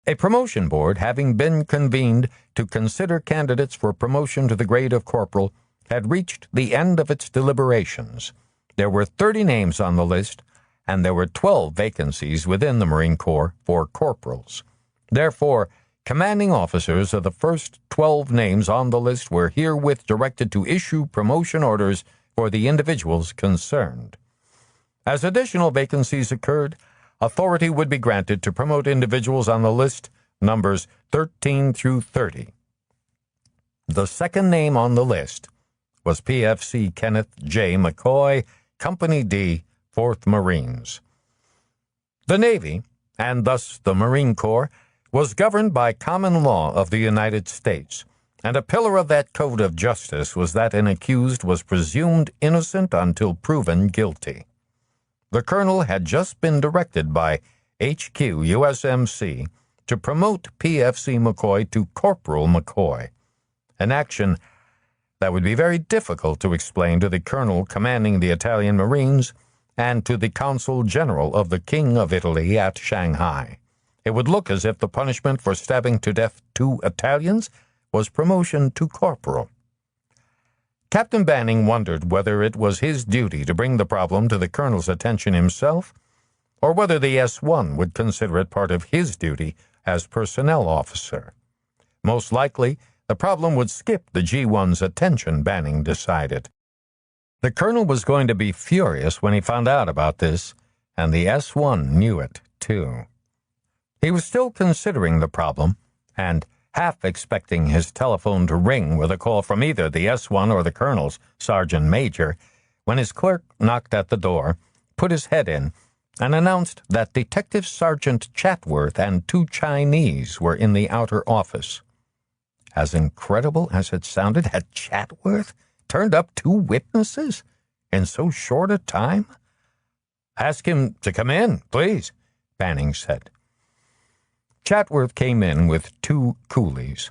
A promotion board, having been convened to consider candidates for promotion to the grade of corporal, had reached the end of its deliberations. There were 30 names on the list, and there were 12 vacancies within the Marine Corps for corporals. Therefore, commanding officers of the first 12 names on the list were herewith directed to issue promotion orders for the individuals concerned. As additional vacancies occurred, authority would be granted to promote individuals on the list, numbers 13 through 30. The second name on the list was PFC Kenneth J. McCoy, Company D, 4th Marines. The Navy, and thus the Marine Corps, was governed by common law of the United States, and a pillar of that code of justice was that an accused was presumed innocent until proven guilty. The colonel had just been directed by HQ USMC to promote PFC McCoy to Corporal McCoy, an action that would be very difficult to explain to the colonel commanding the Italian Marines and to the Consul General of the King of Italy at Shanghai. It would look as if the punishment for stabbing to death 2 Italians was promotion to corporal. Captain Banning wondered whether it was his duty to bring the problem to the colonel's attention himself, or whether the S1 would consider it part of his duty as personnel officer. Most likely, the problem would skip the G1's attention, Banning decided. The colonel was going to be furious when he found out about this, and the S1 knew it, too. He was still considering the problem, and half expecting his telephone to ring with a call from either the S1 or the colonel's sergeant major, when his clerk knocked at the door, put his head in, and announced that Detective Sergeant Chatworth and 2 Chinese were in the outer office. As incredible as it sounded, had Chatworth turned up 2 witnesses in so short a time? "Ask him to come in, please," Banning said. Chatworth came in with 2 coolies.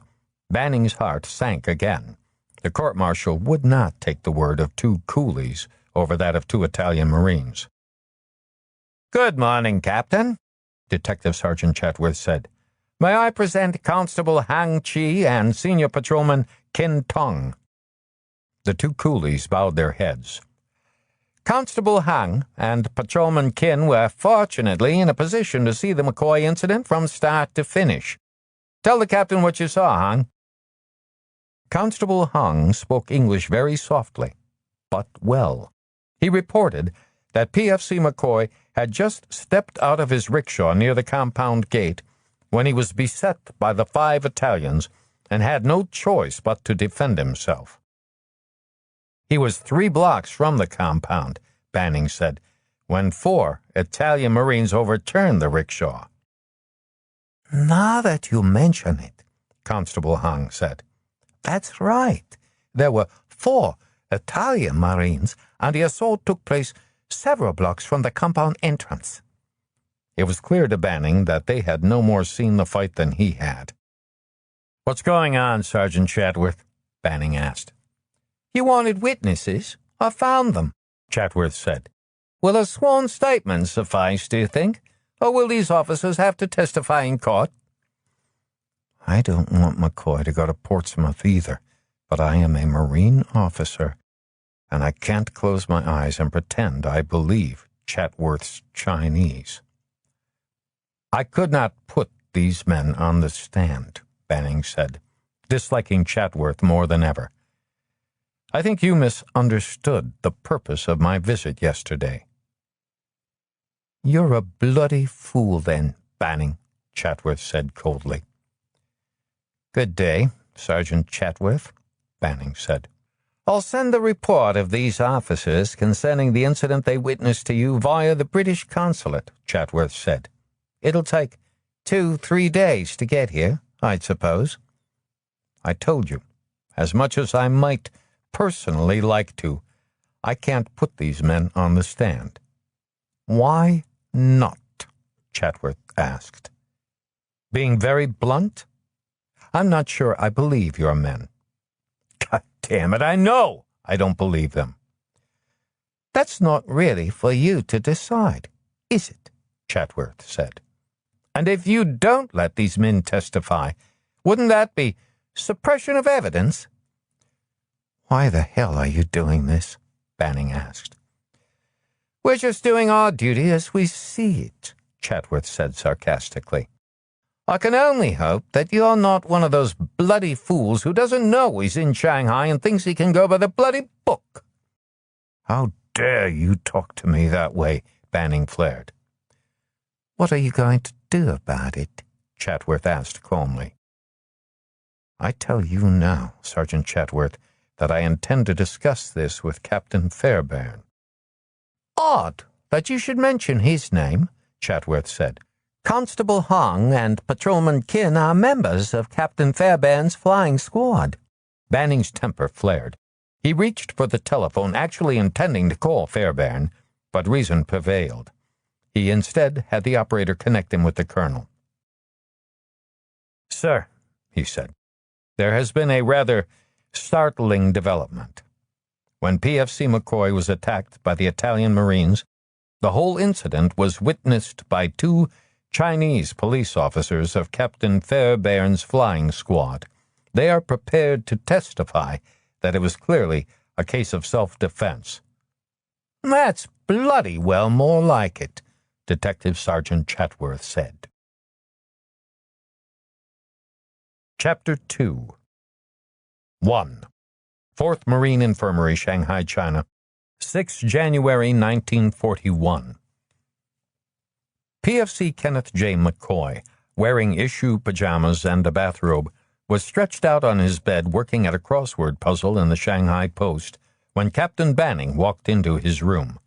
Banning's heart sank again. The court-martial would not take the word of two coolies over that of two Italian Marines. "Good morning, Captain," Detective Sergeant Chetworth said. "May I present Constable Hang Chi and Senior Patrolman Kin Tong?" The two coolies bowed their heads. Constable Hang and Patrolman Kin were fortunately in a position to see the McCoy incident from start to finish. "Tell the captain what you saw, Hang." Constable Hang spoke English very softly, but well. He reported that PFC McCoy had just stepped out of his rickshaw near the compound gate when he was beset by the 5 Italians and had no choice but to defend himself. He was 3 blocks from the compound, Banning said, when 4 Italian Marines overturned the rickshaw. "Now that you mention it," Constable Hang said, "that's right. There were 4 Italian Marines, and the assault took place several blocks from the compound entrance." It was clear to Banning that they had no more seen the fight than he had. "What's going on, Sergeant Chetworth?" Banning asked. "You wanted witnesses. I found them," Chetworth said. "Will a sworn statement suffice, do you think? Or will these officers have to testify in court?" "I don't want McCoy to go to Portsmouth either, but I am a Marine officer, and I can't close my eyes and pretend I believe Chetworth's Chinese." "I could not put these men on the stand," Banning said, disliking Chetworth more than ever. "I think you misunderstood the purpose of my visit yesterday." "You're a bloody fool, then, Banning," Chetworth said coldly. "Good day, Sergeant Chetworth," Banning said. "I'll send the report of these officers concerning the incident they witnessed to you via the British consulate," Chetworth said. "It'll take 2-3 days to get here, I'd suppose." "I told you, as much as I might personally like to, I can't put these men on the stand." "Why not?" Chetworth asked. "Being very blunt, I'm not sure I believe your men." "God damn it, I know I don't believe them." "That's not really for you to decide, is it?" Chetworth said. "And if you don't let these men testify, wouldn't that be suppression of evidence?" "Why the hell are you doing this?" Banning asked. "We're just doing our duty as we see it," Chetworth said sarcastically. "I can only hope that you're not one of those bloody fools who doesn't know he's in Shanghai and thinks he can go by the bloody book." "How dare you talk to me that way?" Banning flared. "What are you going to do about it?" Chetworth asked calmly. "I tell you now, Sergeant Chetworth, that I intend to discuss this with Captain Fairbairn." "Odd that you should mention his name," Chetworth said. "Constable Hong and Patrolman Kin are members of Captain Fairbairn's flying squad." Banning's temper flared. He reached for the telephone, actually intending to call Fairbairn, but reason prevailed. He instead had the operator connect him with the colonel. "Sir," he said, "there has been a rather startling development. When PFC McCoy was attacked by the Italian Marines, the whole incident was witnessed by 2 Chinese police officers of Captain Fairbairn's flying squad. They are prepared to testify that it was clearly a case of self-defense." "That's bloody well more like it," Detective Sergeant Chetworth said. Chapter 2 1. 4th Marine Infirmary, Shanghai, China, 6 January 1941. PFC Kenneth J. McCoy, wearing issue pajamas and a bathrobe, was stretched out on his bed working at a crossword puzzle in the Shanghai Post when Captain Banning walked into his room.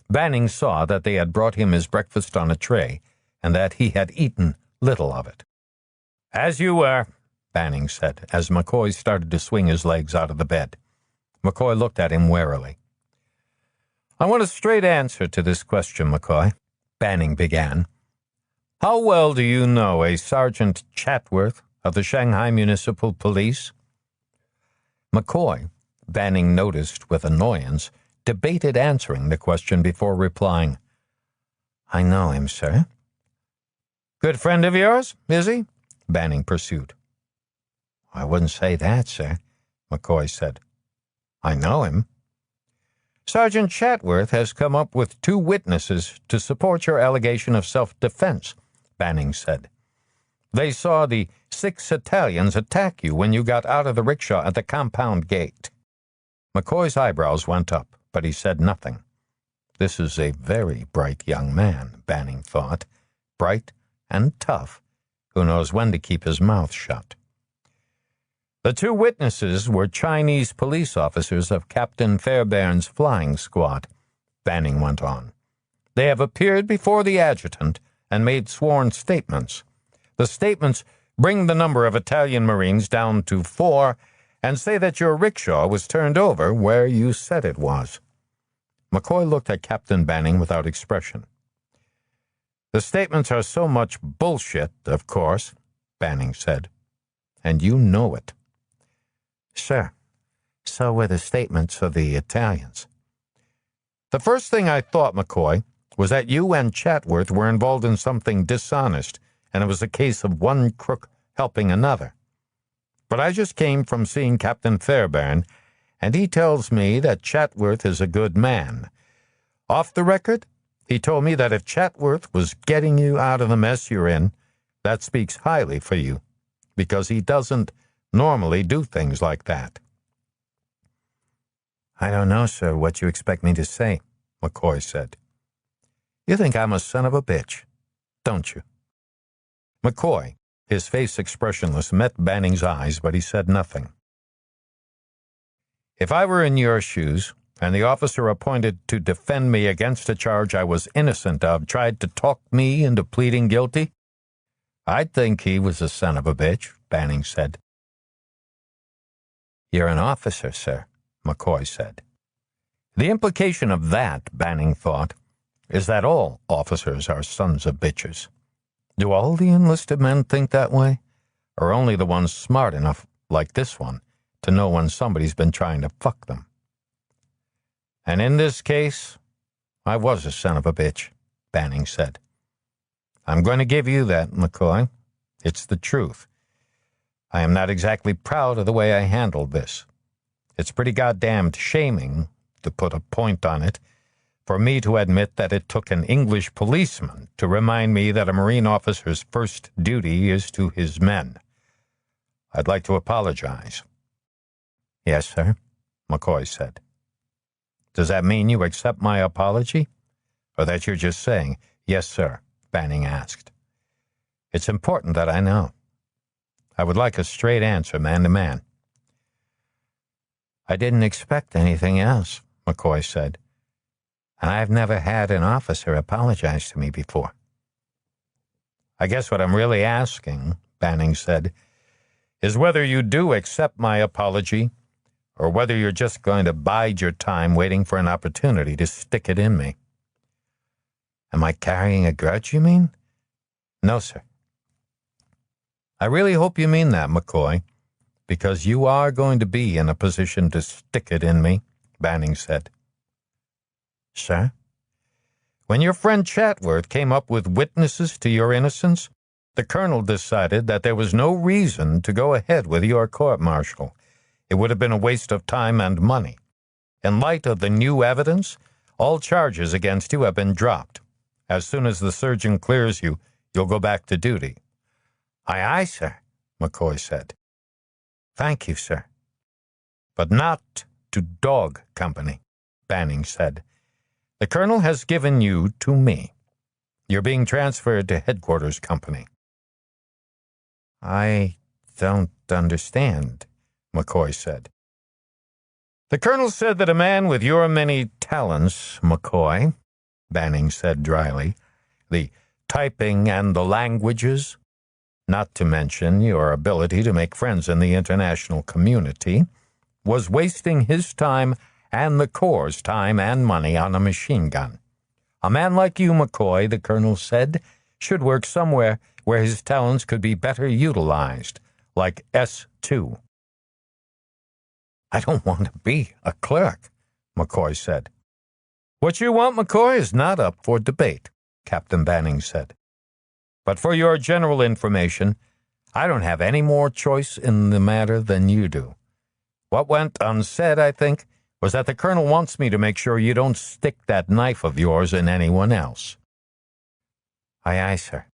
Banning saw that they had brought him his breakfast on a tray and that he had eaten little of it. "As you were," Banning said, as McCoy started to swing his legs out of the bed. McCoy looked at him warily. "I want a straight answer to this question, McCoy," Banning began. "How well do you know a Sergeant Chetworth of the Shanghai Municipal Police?" McCoy, Banning noticed with annoyance, debated answering the question before replying. "I know him, sir." "Good friend of yours, is he?" Banning pursued. "I wouldn't say that, sir," McCoy said. "I know him." "Sergeant Chatworth has come up with 2 witnesses to support your allegation of self-defense," Banning said. "They saw the 6 Italians attack you when you got out of the rickshaw at the compound gate." McCoy's eyebrows went up, but he said nothing. This is a very bright young man, Banning thought. Bright and tough, who knows when to keep his mouth shut. "The 2 witnesses were Chinese police officers of Captain Fairbairn's flying squad," Banning went on. "They have appeared before the adjutant and made sworn statements. The statements bring the number of Italian Marines down to 4 and say that your rickshaw was turned over where you said it was." McCoy looked at Captain Banning without expression. "The statements are so much bullshit, of course," Banning said, "and you know it." "Sir, so were the statements of the Italians." "The first thing I thought, McCoy, was that you and Chatworth were involved in something dishonest, and it was a case of one crook helping another. But I just came from seeing Captain Fairbairn, and he tells me that Chatworth is a good man. Off the record, he told me that if Chatworth was getting you out of the mess you're in, that speaks highly for you, because he doesn't normally do things like that." "I don't know, sir, what you expect me to say," McCoy said. "You think I'm a son of a bitch, don't you?" McCoy, his face expressionless, met Banning's eyes, but he said nothing. "If I were in your shoes, and the officer appointed to defend me against a charge I was innocent of tried to talk me into pleading guilty, I'd think he was a son of a bitch," Banning said. "You're an officer, sir," McCoy said. The implication of that, Banning thought, is that all officers are sons of bitches. Do all the enlisted men think that way? Or only the ones smart enough, like this one, to know when somebody's been trying to fuck them? "And in this case, I was a son of a bitch," Banning said. "I'm going to give you that, McCoy. It's the truth. I am not exactly proud of the way I handled this. It's pretty goddamn shaming, to put a point on it, for me to admit that it took an English policeman to remind me that a Marine officer's first duty is to his men. I'd like to apologize." "Yes, sir," McCoy said. "Does that mean you accept my apology? Or that you're just saying, 'Yes, sir'?" Banning asked. "It's important that I know. I would like a straight answer, man to man." "I didn't expect anything else," McCoy said. "And I've never had an officer apologize to me before." "I guess what I'm really asking," Banning said, "is whether you do accept my apology, or whether you're just going to bide your time waiting for an opportunity to stick it in me." "Am I carrying a grudge, you mean?" "No, sir." "I really hope you mean that, McCoy, because you are going to be in a position to stick it in me," Banning said. "Sir?" "When your friend Chatworth came up with witnesses to your innocence, the colonel decided that there was no reason to go ahead with your court-martial. It would have been a waste of time and money. In light of the new evidence, all charges against you have been dropped. As soon as the surgeon clears you, you'll go back to duty." "Aye, aye, sir," McCoy said. "Thank you, sir." "But not to Dog Company," Banning said. "The colonel has given you to me. You're being transferred to Headquarters Company." "I don't understand," McCoy said. "The colonel said that a man with your many talents, McCoy," Banning said dryly, "the typing and the languages, not to mention your ability to make friends in the international community, was wasting his time and the Corps' time and money on a machine gun. A man like you, McCoy, the colonel said, should work somewhere where his talents could be better utilized, like S2. I don't want to be a clerk, McCoy said. What you want, McCoy, is not up for debate, Captain Banning said. But for your general information, I don't have any more choice in the matter than you do. What went unsaid, I think, was that the Colonel wants me to make sure you don't stick that knife of yours in anyone else. Aye, sir.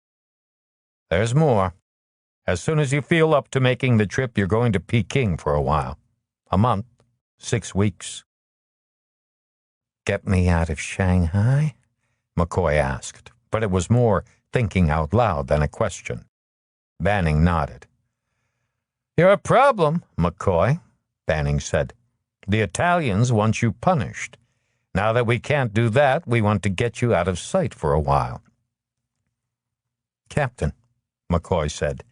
There's more. As soon as you feel up to making the trip, you're going to Peking for a while. A month, 6 weeks. Get me out of Shanghai? McCoy asked, but it was more thinking out loud than a question. Banning nodded. You're a problem, McCoy, Banning said. The Italians want you punished. Now that we can't do that, we want to get you out of sight for a while. Captain, McCoy said,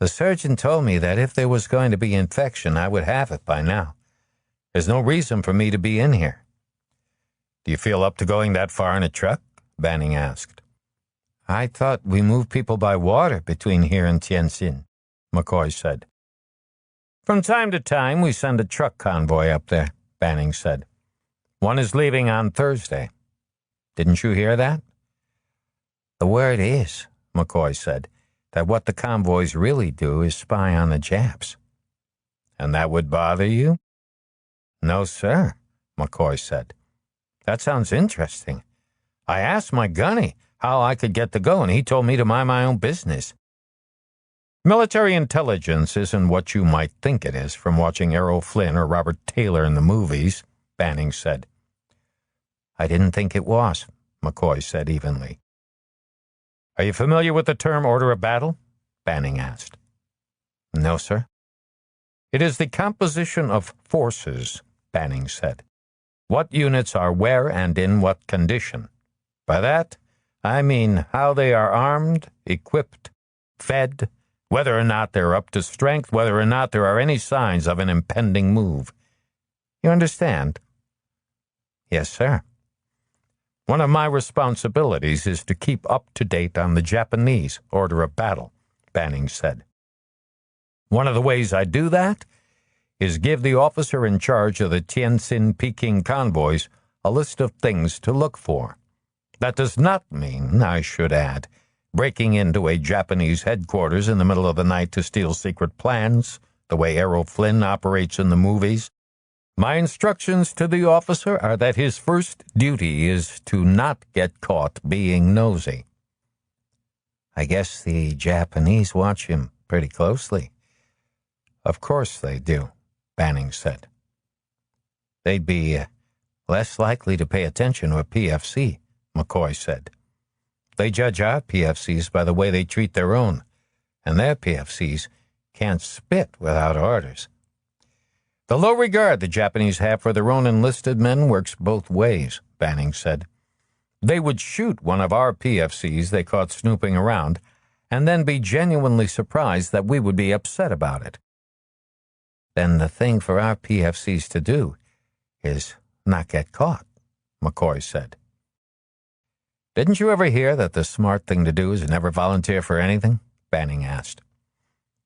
the surgeon told me that if there was going to be infection, I would have it by now. There's no reason for me to be in here. Do you feel up to going that far in a truck? Banning asked. I thought we moved people by water between here and Tientsin, McCoy said. From time to time, we send a truck convoy up there, Banning said. One is leaving on Thursday. Didn't you hear that? The word is, McCoy said, that what the convoys really do is spy on the Japs. And that would bother you? No, sir, McCoy said. That sounds interesting. I asked my gunny how I could get to go, and he told me to mind my own business. Military intelligence isn't what you might think it is from watching Errol Flynn or Robert Taylor in the movies, Banning said. I didn't think it was, McCoy said evenly. Are you familiar with the term order of battle? Banning asked. No, sir. It is the composition of forces, Banning said. What units are where and in what condition. By that, I mean how they are armed, equipped, fed, whether or not they're up to strength, whether or not there are any signs of an impending move. You understand? Yes, sir. One of my responsibilities is to keep up to date on the Japanese order of battle, Banning said. One of the ways I do that is give the officer in charge of the Tientsin-Peking convoys a list of things to look for. That does not mean, I should add, breaking into a Japanese headquarters in the middle of the night to steal secret plans, the way Errol Flynn operates in the movies. My instructions to the officer are that his first duty is to not get caught being nosy. I guess the Japanese watch him pretty closely. Of course they do, Banning said. They'd be less likely to pay attention to a PFC, McCoy said. They judge our PFCs by the way they treat their own, and their PFCs can't spit without orders. The low regard the Japanese have for their own enlisted men works both ways, Banning said. They would shoot one of our PFCs they caught snooping around, and then be genuinely surprised that we would be upset about it. Then the thing for our PFCs to do is not get caught, McCoy said. Didn't you ever hear that the smart thing to do is never volunteer for anything? Banning asked.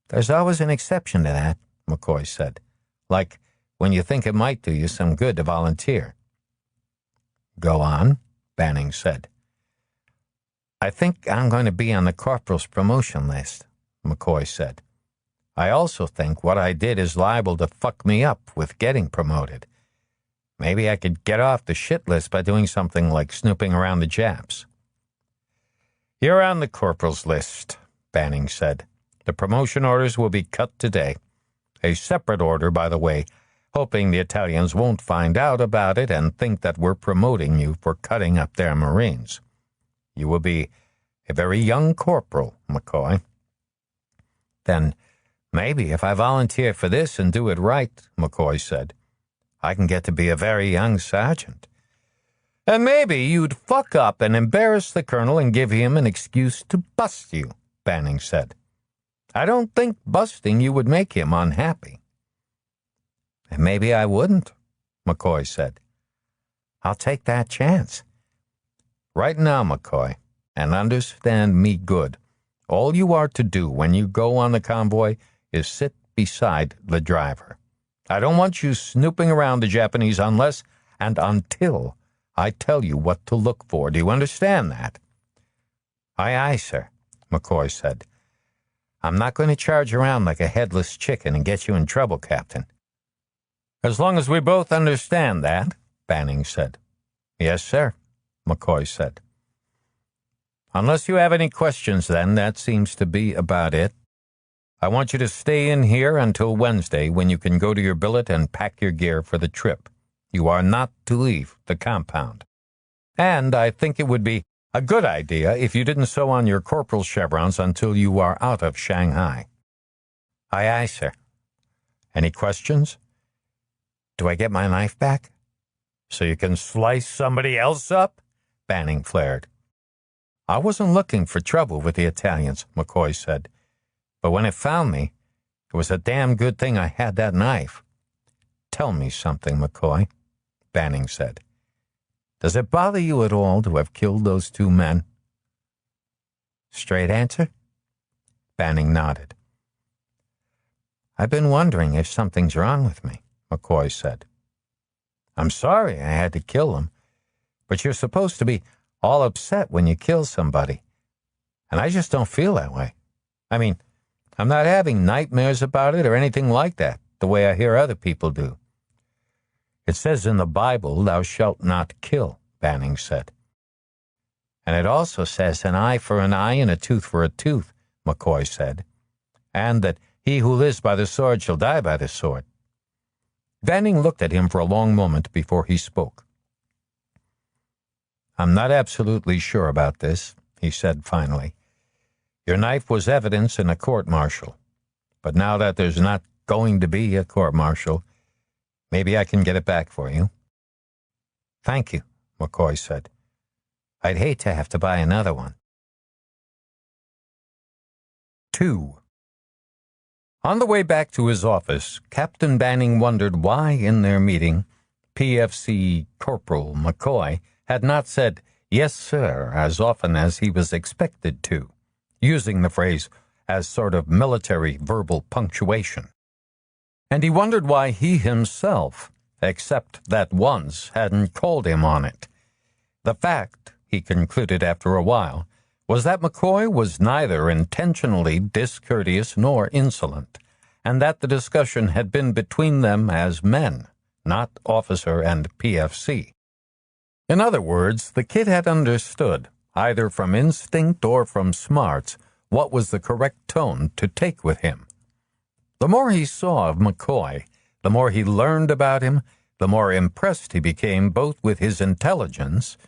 There's always an exception to that, McCoy said. Like when you think it might do you some good to volunteer. Go on, Banning said. I think I'm going to be on the corporal's promotion list, McCoy said. I also think what I did is liable to fuck me up with getting promoted. Maybe I could get off the shit list by doing something like snooping around the Japs. You're on the corporal's list, Banning said. The promotion orders will be cut today. A separate order, by the way, hoping the Italians won't find out about it and think that we're promoting you for cutting up their Marines. You will be a very young corporal, McCoy. Then maybe if I volunteer for this and do it right, McCoy said, I can get to be a very young sergeant. And maybe you'd fuck up and embarrass the colonel and give him an excuse to bust you, Banning said. I don't think busting you would make him unhappy. And maybe I wouldn't, McCoy said. I'll take that chance. Right now, McCoy, and understand me good, all you are to do when you go on the convoy is sit beside the driver. I don't want you snooping around the Japanese unless and until I tell you what to look for. Do you understand that?" "Aye, aye, sir," McCoy said. "I'm not going to charge around like a headless chicken and get you in trouble, Captain." "As long as we both understand that," Banning said. "Yes, sir," McCoy said. "Unless you have any questions, then, that seems to be about it. I want you to stay in here until Wednesday, when you can go to your billet and pack your gear for the trip. You are not to leave the compound. And I think it would be a good idea if you didn't sew on your corporal chevrons until you are out of Shanghai." "Aye, aye, sir." "Any questions?" "Do I get my knife back?" "So you can slice somebody else up?" Banning flared. "I wasn't looking for trouble with the Italians," McCoy said. "But when it found me, it was a damn good thing I had that knife." "Tell me something, McCoy," Banning said. "Does it bother you at all to have killed those two men?" "Straight answer?" Banning nodded. "I've been wondering if something's wrong with me," McCoy said. "I'm sorry I had to kill them, but you're supposed to be all upset when you kill somebody, and I just don't feel that way. I mean, I'm not having nightmares about it or anything like that, the way I hear other people do." "It says in the Bible, 'Thou shalt not kill,'" Banning said. "And it also says an eye for an eye and a tooth for a tooth," McCoy said, "and that he who lives by the sword shall die by the sword." Banning looked at him for a long moment before he spoke. "I'm not absolutely sure about this," he said finally. "Your knife was evidence in a court-martial, but now that there's not going to be a court-martial, maybe I can get it back for you." "Thank you," McCoy said. "I'd hate to have to buy another one." 2. On the way back to his office, Captain Banning wondered why, in their meeting, PFC Corporal McCoy had not said, "Yes, sir," as often as he was expected to, using the phrase as sort of military verbal punctuation. And he wondered why he himself, except that once, hadn't called him on it. The fact, he concluded after a while, was that McCoy was neither intentionally discourteous nor insolent, and that the discussion had been between them as men, not officer and PFC. In other words, the kid had understood, either from instinct or from smarts, what was the correct tone to take with him. The more he saw of McCoy, the more he learned about him, the more impressed he became both with his intelligence —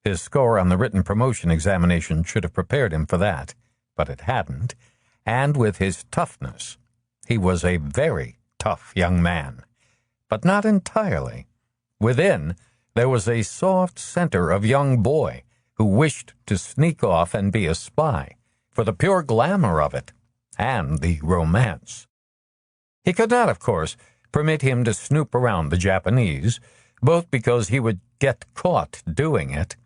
his score on the written promotion examination should have prepared him for that, but it hadn't — and with his toughness. He was a very tough young man, but not entirely. Within, there was a soft center of young boy who wished to sneak off and be a spy, for the pure glamour of it, and the romance. He could not, of course, permit him to snoop around the Japanese, both because he would get caught doing it,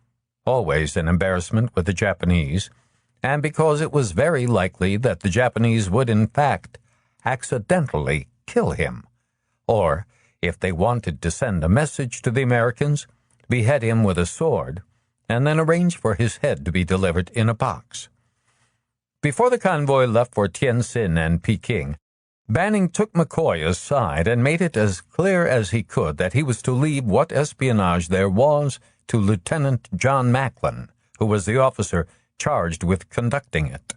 always an embarrassment with the Japanese, and because it was very likely that the Japanese would, in fact, accidentally kill him, or, if they wanted to send a message to the Americans, behead him with a sword, and then arrange for his head to be delivered in a box. Before the convoy left for Tientsin and Peking, Banning took McCoy aside and made it as clear as he could that he was to leave what espionage there was to Lieutenant John Macklin, who was the officer charged with conducting it.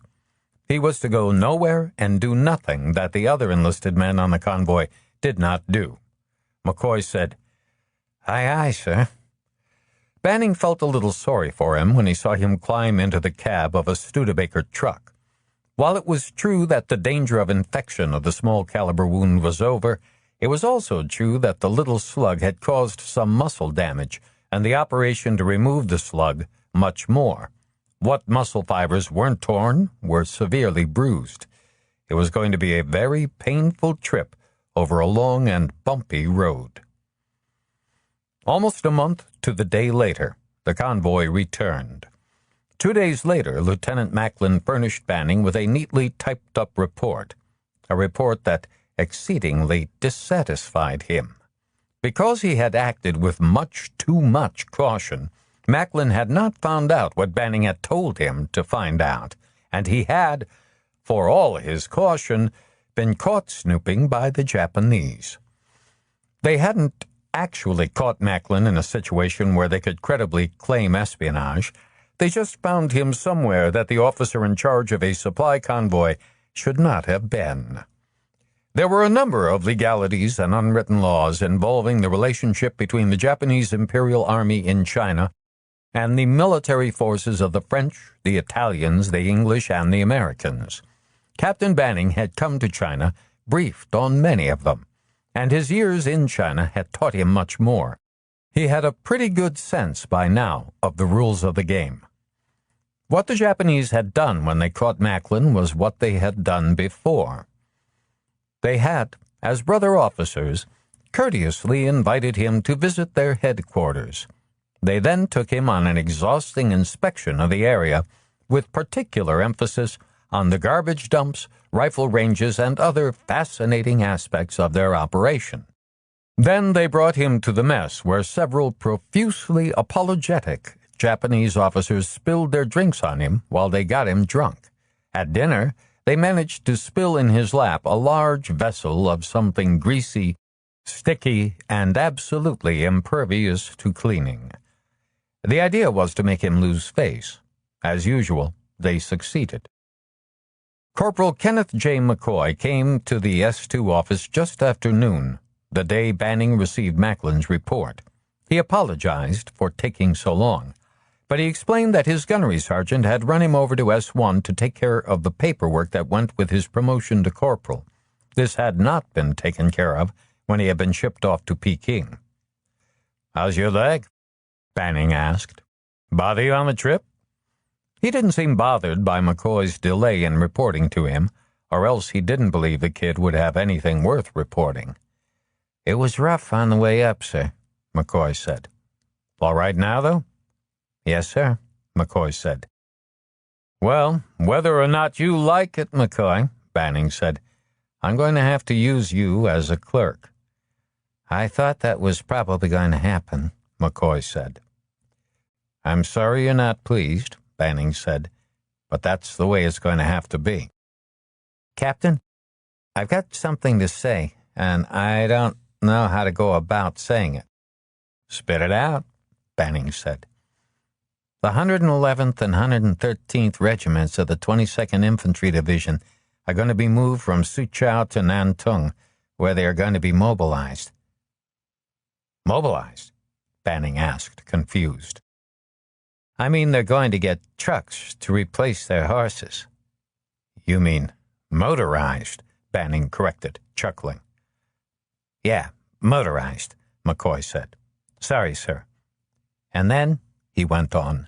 He was to go nowhere and do nothing that the other enlisted men on the convoy did not do. McCoy said, "Aye, aye, sir." Banning felt a little sorry for him when he saw him climb into the cab of a Studebaker truck. While it was true that the danger of infection of the small-caliber wound was over, it was also true that the little slug had caused some muscle damage, and the operation to remove the slug much more. What muscle fibers weren't torn were severely bruised. It was going to be a very painful trip over a long and bumpy road. Almost a month to the day later, the convoy returned. 2 days later, Lieutenant Macklin furnished Banning with a neatly typed-up report, a report that exceedingly dissatisfied him. Because he had acted with much too much caution, Macklin had not found out what Banning had told him to find out, and he had, for all his caution, been caught snooping by the Japanese. They hadn't actually caught Macklin in a situation where they could credibly claim espionage. They just found him somewhere that the officer in charge of a supply convoy should not have been. There were a number of legalities and unwritten laws involving the relationship between the Japanese Imperial Army in China and the military forces of the French, the Italians, the English, and the Americans. Captain Banning had come to China, briefed on many of them, and his years in China had taught him much more. He had a pretty good sense by now of the rules of the game. What the Japanese had done when they caught Macklin was what they had done before. They had, as brother officers, courteously invited him to visit their headquarters. They then took him on an exhausting inspection of the area, with particular emphasis on the garbage dumps, rifle ranges, and other fascinating aspects of their operation. Then they brought him to the mess, where several profusely apologetic Japanese officers spilled their drinks on him while they got him drunk. At dinner, they managed to spill in his lap a large vessel of something greasy, sticky, and absolutely impervious to cleaning. The idea was to make him lose face. As usual, they succeeded. Corporal Kenneth J. McCoy came to the S2 office just after noon, the day Banning received Macklin's report. He apologized for taking so long, but he explained that his gunnery sergeant had run him over to S1 to take care of the paperwork that went with his promotion to corporal. This had not been taken care of when he had been shipped off to Peking. "How's your leg?" Banning asked. "Bother you on the trip?" He didn't seem bothered by McCoy's delay in reporting to him, or else he didn't believe the kid would have anything worth reporting. "It was rough on the way up, sir," McCoy said. "All right now, though?" "Yes, sir," McCoy said. "Well, whether or not you like it, McCoy," Banning said, "I'm going to have to use you as a clerk." "I thought that was probably going to happen," McCoy said. "I'm sorry you're not pleased," Banning said, "but that's the way it's going to have to be." "Captain, I've got something to say, and I don't know how to go about saying it." "Spit it out," Banning said. "The 111th and 113th Regiments of the 22nd Infantry Division are going to be moved from Suzhou to Nantung, where they are going to be mobilized." "Mobilized?" Banning asked, confused. "I mean they're going to get trucks to replace their horses." "You mean motorized," Banning corrected, chuckling. "Yeah, motorized," McCoy said. "Sorry, sir." "And then," he went on,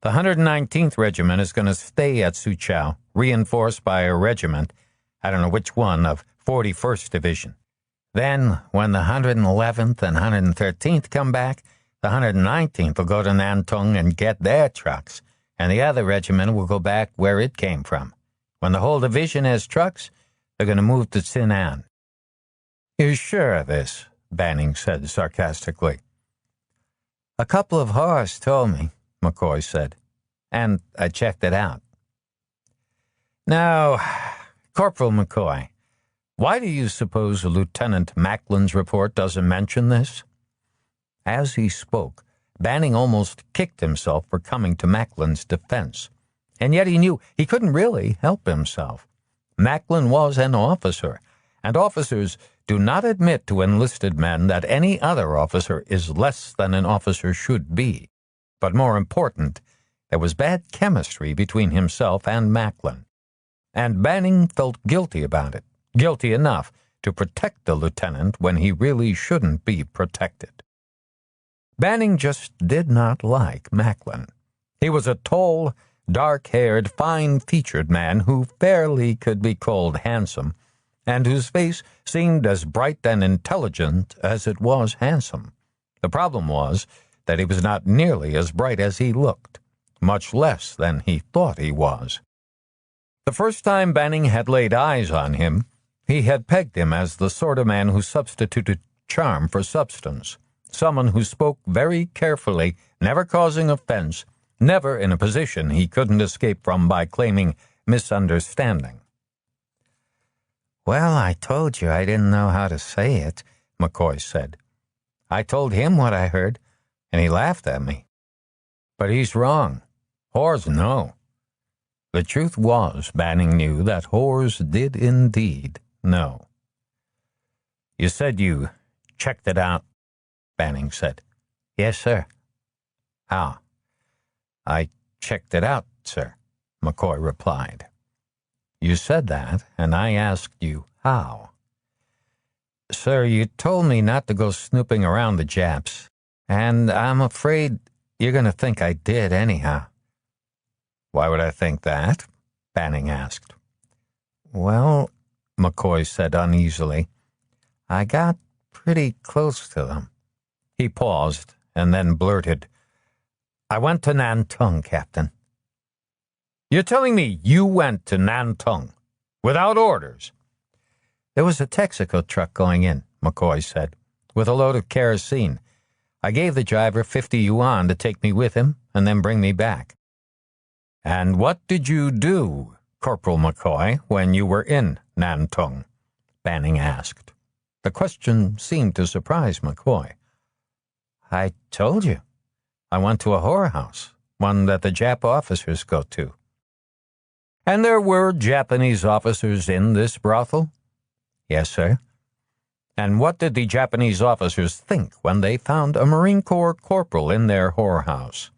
"the 119th Regiment is going to stay at Suzhou, reinforced by a regiment, I don't know which one, of 41st Division. Then, when the 111th and 113th come back, the 119th will go to Nantung and get their trucks, and the other regiment will go back where it came from. When the whole division has trucks, they're going to move to Sinan." "You're sure of this?" Banning said sarcastically. "A couple of horse told me," McCoy said, "and I checked it out." "Now, Corporal McCoy, why do you suppose Lieutenant Macklin's report doesn't mention this?" As he spoke, Banning almost kicked himself for coming to Macklin's defense, and yet he knew he couldn't really help himself. Macklin was an officer, and officers do not admit to enlisted men that any other officer is less than an officer should be. But more important, there was bad chemistry between himself and Macklin, and Banning felt guilty about it, guilty enough to protect the lieutenant when he really shouldn't be protected. Banning just did not like Macklin. He was a tall, dark-haired, fine-featured man who fairly could be called handsome, and whose face seemed as bright and intelligent as it was handsome. The problem was that he was not nearly as bright as he looked, much less than he thought he was. The first time Banning had laid eyes on him, He had pegged him as the sort of man who substituted charm for substance, someone who spoke very carefully, never causing offense, never in a position he couldn't escape from by claiming misunderstanding. Well, I told you I didn't know how to say it, McCoy said. I told him what I heard, and he laughed at me. But he's wrong. Whores know. The truth was, Banning knew that whores did indeed know. You said you checked it out, Banning said. Yes, sir. How? I checked it out, sir, McCoy replied. You said that, and I asked you how. Sir, you told me not to go snooping around the Japs, and I'm afraid you're going to think I did anyhow. Why would I think that? Banning asked. Well, McCoy said uneasily, I got pretty close to them. He paused and then blurted, I went to Nantung, Captain. You're telling me you went to Nantung without orders? There was a Texaco truck going in, McCoy said, with a load of kerosene. I gave the driver 50 yuan to take me with him and then bring me back. And what did you do, Corporal McCoy, when you were in Nantung? Banning asked. The question seemed to surprise McCoy. I told you. I went to a whorehouse, one that the Jap officers go to. And there were Japanese officers in this brothel? Yes, sir. And what did the Japanese officers think when they found a Marine Corps corporal in their whorehouse?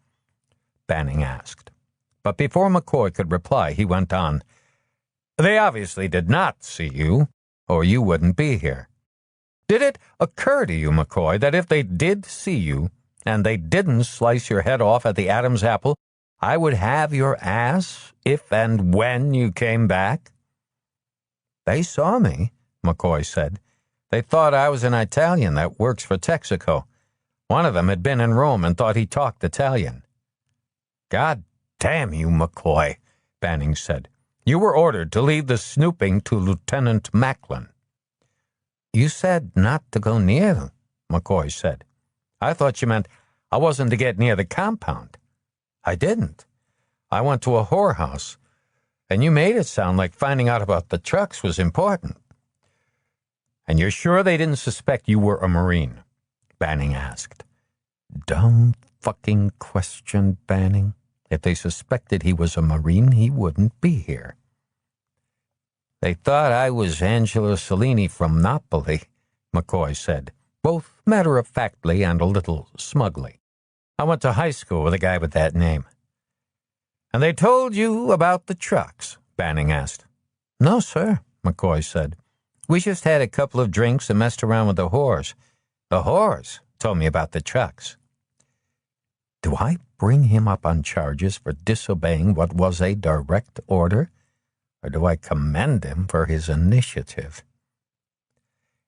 Banning asked. But before McCoy could reply, he went on. They obviously did not see you, or you wouldn't be here. Did it occur to you, McCoy, that if they did see you, and they didn't slice your head off at the Adam's apple, I would have your ass if and when you came back? They saw me, McCoy said. They thought I was an Italian that works for Texaco. One of them had been in Rome and thought he talked Italian. God damn you, McCoy, Banning said. You were ordered to leave the snooping to Lieutenant Macklin. You said not to go near them, McCoy said. I thought you meant I wasn't to get near the compound. I didn't. I went to a whorehouse, and you made it sound like finding out about the trucks was important. And you're sure they didn't suspect you were a Marine? Banning asked. Dumb fucking question, Banning. If they suspected he was a Marine, he wouldn't be here. They thought I was Angelo Cellini from Napoli, McCoy said, both matter-of-factly and a little smugly. I went to high school with a guy with that name. And they told you about the trucks? Banning asked. No, sir, McCoy said. We just had a couple of drinks and messed around with the whores. The whores told me about the trucks. Do I bring him up on charges for disobeying what was a direct order, or do I commend him for his initiative?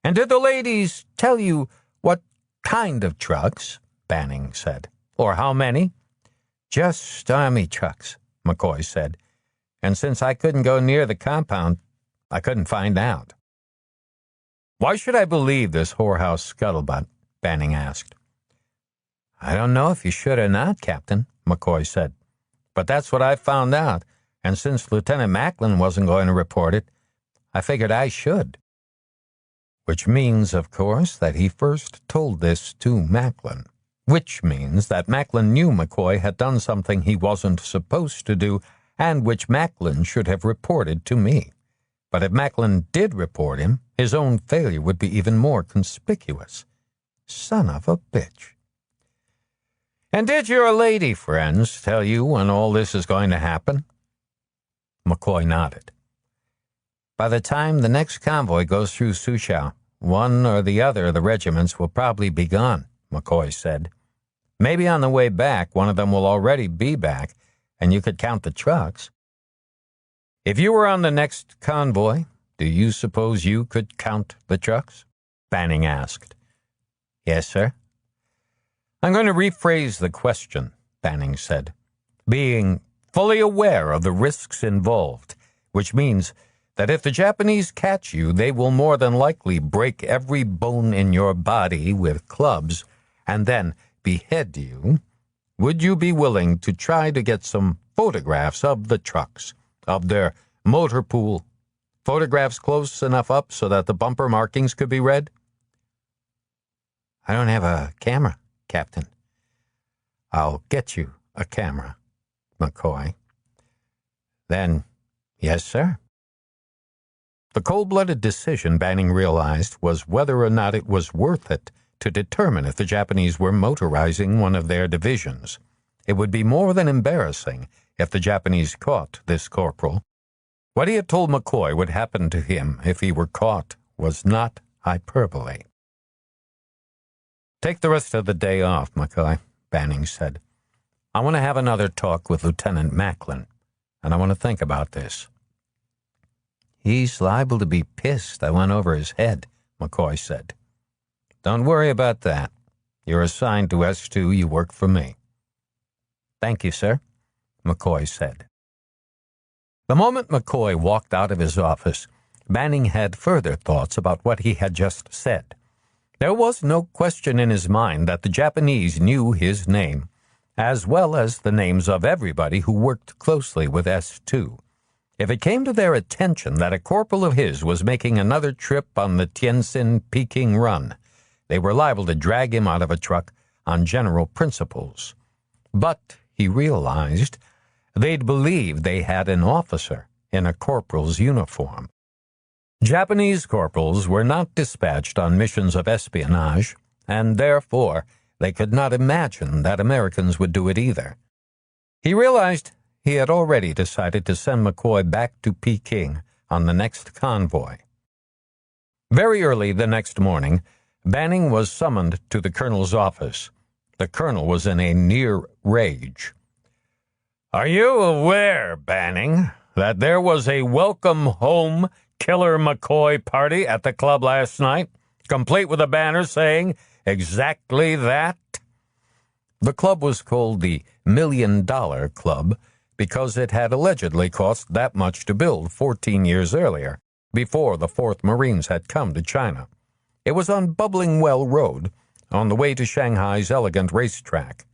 And did the ladies tell you what kind of trucks? Banning said. Or how many? Just army trucks, McCoy said. And since I couldn't go near the compound, I couldn't find out. Why should I believe this whorehouse scuttlebutt? Banning asked. I don't know if you should or not, Captain, McCoy said. But that's what I found out, and since Lieutenant Macklin wasn't going to report it, I figured I should. Which means, of course, that he first told this to Macklin. Which means that Macklin knew McCoy had done something he wasn't supposed to do, and which Macklin should have reported to me. But if Macklin did report him, his own failure would be even more conspicuous. Son of a bitch. And did your lady friends tell you when all this is going to happen? McCoy nodded. By the time the next convoy goes through Suzhou, one or the other of the regiments will probably be gone, McCoy said. Maybe on the way back, one of them will already be back, and you could count the trucks. If you were on the next convoy, do you suppose you could count the trucks? Banning asked. Yes, sir. I'm going to rephrase the question, Banning said. Being fully aware of the risks involved, which means that if the Japanese catch you, they will more than likely break every bone in your body with clubs and then behead you, would you be willing to try to get some photographs of the trucks, of their motor pool, photographs close enough up so that the bumper markings could be read? I don't have a camera, Captain. I'll get you a camera, McCoy. Then, yes, sir. The cold-blooded decision, Banning realized, was whether or not it was worth it to determine if the Japanese were motorizing one of their divisions. It would be more than embarrassing if the Japanese caught this corporal. What he had told McCoy would happen to him if he were caught was not hyperbole. Take the rest of the day off, McCoy, Banning said. I want to have another talk with Lieutenant Macklin, and I want to think about this. He's liable to be pissed I went over his head, McCoy said. Don't worry about that. You're assigned to S2. You work for me. Thank you, sir, McCoy said. The moment McCoy walked out of his office, Banning had further thoughts about what he had just said. There was no question in his mind that the Japanese knew his name, as well as the names of everybody who worked closely with S2. If it came to their attention that a corporal of his was making another trip on the Tientsin-Peking run, they were liable to drag him out of a truck on general principles. But, he realized, they'd believe they had an officer in a corporal's uniform. Japanese corporals were not dispatched on missions of espionage, and therefore they could not imagine that Americans would do it either. He realized he had already decided to send McCoy back to Peking on the next convoy. Very early the next morning, Banning was summoned to the colonel's office. The colonel was in a near rage. Are you aware, Banning, that there was a welcome home Killer McCoy party at the club last night, complete with a banner saying exactly that? The club was called the $1 Million Club because it had allegedly cost that much to build 14 years earlier, before the 4th Marines had come to China. It was on Bubbling Well Road, on the way to Shanghai's elegant racetrack.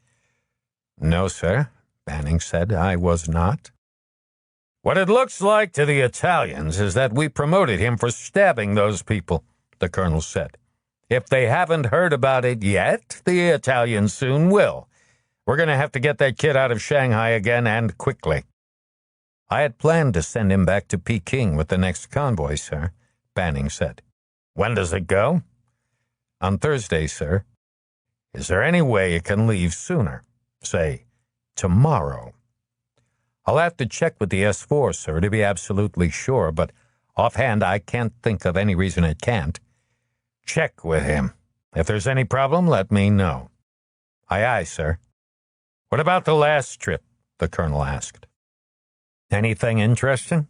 No, sir, Banning said, I was not. What it looks like to the Italians is that we promoted him for stabbing those people, the colonel said. If they haven't heard about it yet, the Italians soon will. We're going to have to get that kid out of Shanghai again, and quickly. I had planned to send him back to Peking with the next convoy, sir, Banning said. When does it go? On Thursday, sir. Is there any way it can leave sooner? Say, tomorrow. I'll have to check with the S4, sir, to be absolutely sure, but offhand I can't think of any reason it can't. Check with him. If there's any problem, let me know. Aye, aye, sir. What about the last trip? The colonel asked. Anything interesting?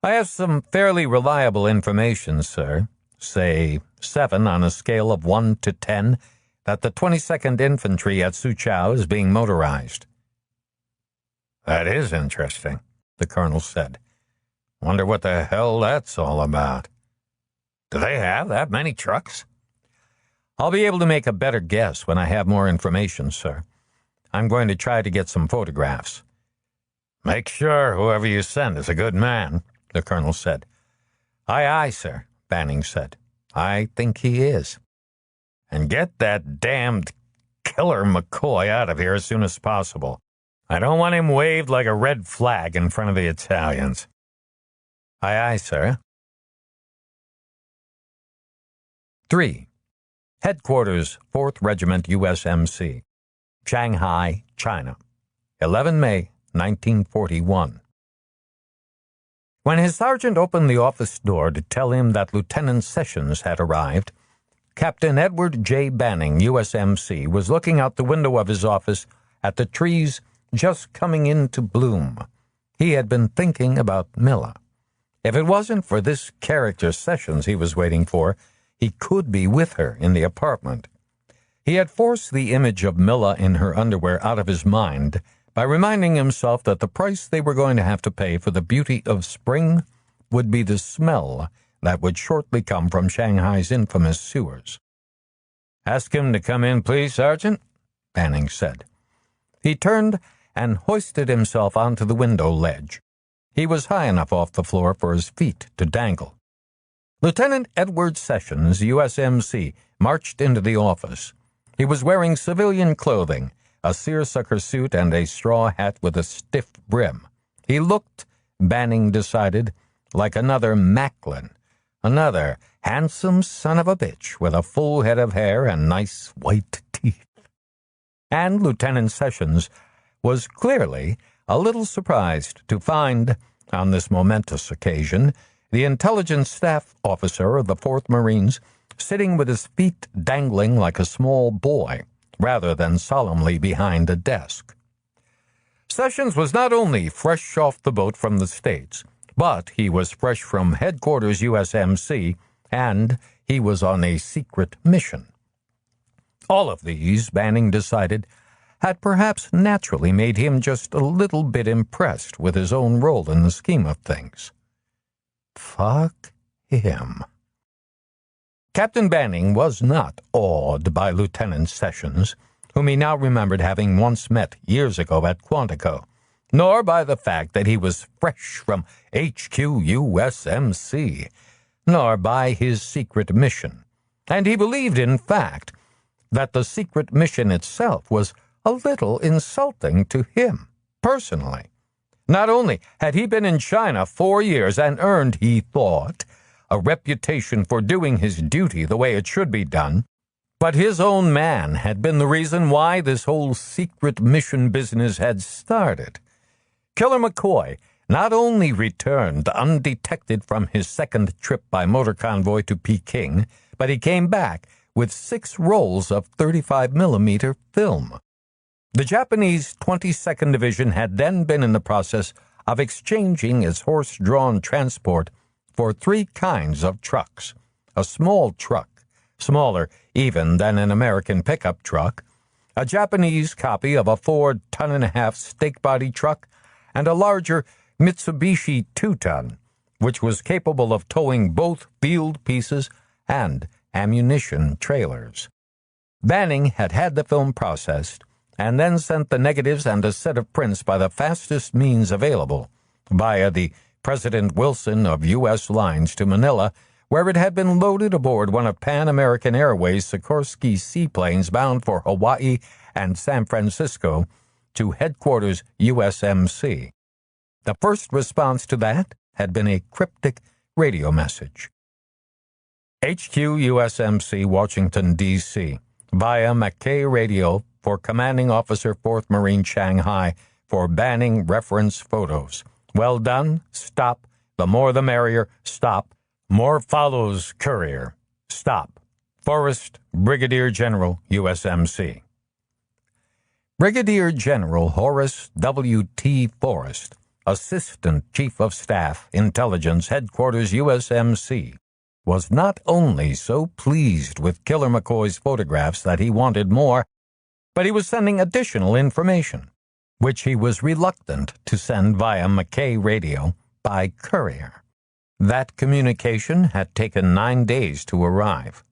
I have some fairly reliable information, sir. Say 7 on a scale of 1 to 10, that the 22nd Infantry at Suchow is being motorized. That is interesting, the colonel said. Wonder what the hell that's all about. Do they have that many trucks? I'll be able to make a better guess when I have more information, sir. I'm going to try to get some photographs. Make sure whoever you send is a good man, the colonel said. Aye, aye, sir, Banning said. I think he is. And get that damned Killer McCoy out of here as soon as possible. I don't want him waved like a red flag in front of the Italians. Aye, aye, sir. 3. Headquarters, 4th Regiment USMC, Shanghai, China, 11 May, 1941. When his sergeant opened the office door to tell him that Lieutenant Sessions had arrived, Captain Edward J. Banning, USMC, was looking out the window of his office at the trees just coming into bloom. He had been thinking about Milla. If it wasn't for this character Sessions he was waiting for, he could be with her in the apartment. He had forced the image of Milla in her underwear out of his mind by reminding himself that the price they were going to have to pay for the beauty of spring would be the smell that would shortly come from Shanghai's infamous sewers. "Ask him to come in, please, Sergeant," Banning said. He turned and hoisted himself onto the window ledge. He was high enough off the floor for his feet to dangle. Lieutenant Edward Sessions, USMC, marched into the office. He was wearing civilian clothing, a seersucker suit and a straw hat with a stiff brim. He looked, Banning decided, like another Macklin, another handsome son of a bitch with a full head of hair and nice white teeth. And Lieutenant Sessions was clearly a little surprised to find, on this momentous occasion, the intelligence staff officer of the 4th Marines sitting with his feet dangling like a small boy, rather than solemnly behind a desk. Sessions was not only fresh off the boat from the States, but he was fresh from headquarters USMC, and he was on a secret mission. All of these, Banning decided, had perhaps naturally made him just a little bit impressed with his own role in the scheme of things. Fuck him. Captain Banning was not awed by Lieutenant Sessions, whom he now remembered having once met years ago at Quantico, nor by the fact that he was fresh from HQ USMC, nor by his secret mission. And he believed, in fact, that the secret mission itself was a little insulting to him, personally. Not only had he been in China 4 years and earned, he thought, a reputation for doing his duty the way it should be done, but his own man had been the reason why this whole secret mission business had started. Killer McCoy not only returned undetected from his second trip by motor convoy to Peking, but he came back with 6 rolls of 35mm film. The Japanese 22nd Division had then been in the process of exchanging its horse-drawn transport for 3 kinds of trucks: a small truck, smaller even than an American pickup truck, a Japanese copy of a Ford 1.5-ton stake-body truck, and a larger Mitsubishi 2-ton, which was capable of towing both field pieces and ammunition trailers. Banning had had the film processed and then sent the negatives and a set of prints by the fastest means available, via the President Wilson of U.S. Lines to Manila, where it had been loaded aboard one of Pan American Airways' Sikorsky seaplanes bound for Hawaii and San Francisco to headquarters USMC. The first response to that had been a cryptic radio message. HQ USMC, Washington, D.C., via McKay Radio for Commanding Officer 4th Marine Shanghai for Banning reference photos. Well done. Stop. The more the merrier. Stop. More follows. Courier. Stop. Forrest, Brigadier General, USMC. Brigadier General Horace W.T. Forrest, Assistant Chief of Staff, Intelligence, Headquarters, USMC, was not only so pleased with Killer McCoy's photographs that he wanted more, but he was sending additional information, which he was reluctant to send via McKay Radio by courier. That communication had taken 9 days to arrive.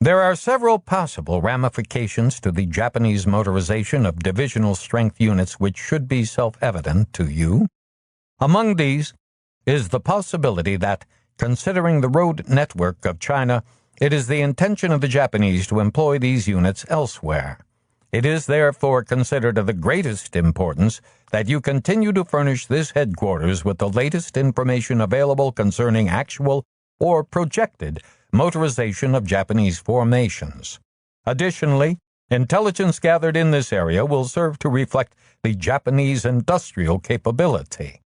There are several possible ramifications to the Japanese motorization of divisional strength units which should be self-evident to you. Among these is the possibility that, considering the road network of China, it is the intention of the Japanese to employ these units elsewhere. It is therefore considered of the greatest importance that you continue to furnish this headquarters with the latest information available concerning actual or projected motorization of Japanese formations. Additionally, intelligence gathered in this area will serve to reflect the Japanese industrial capability.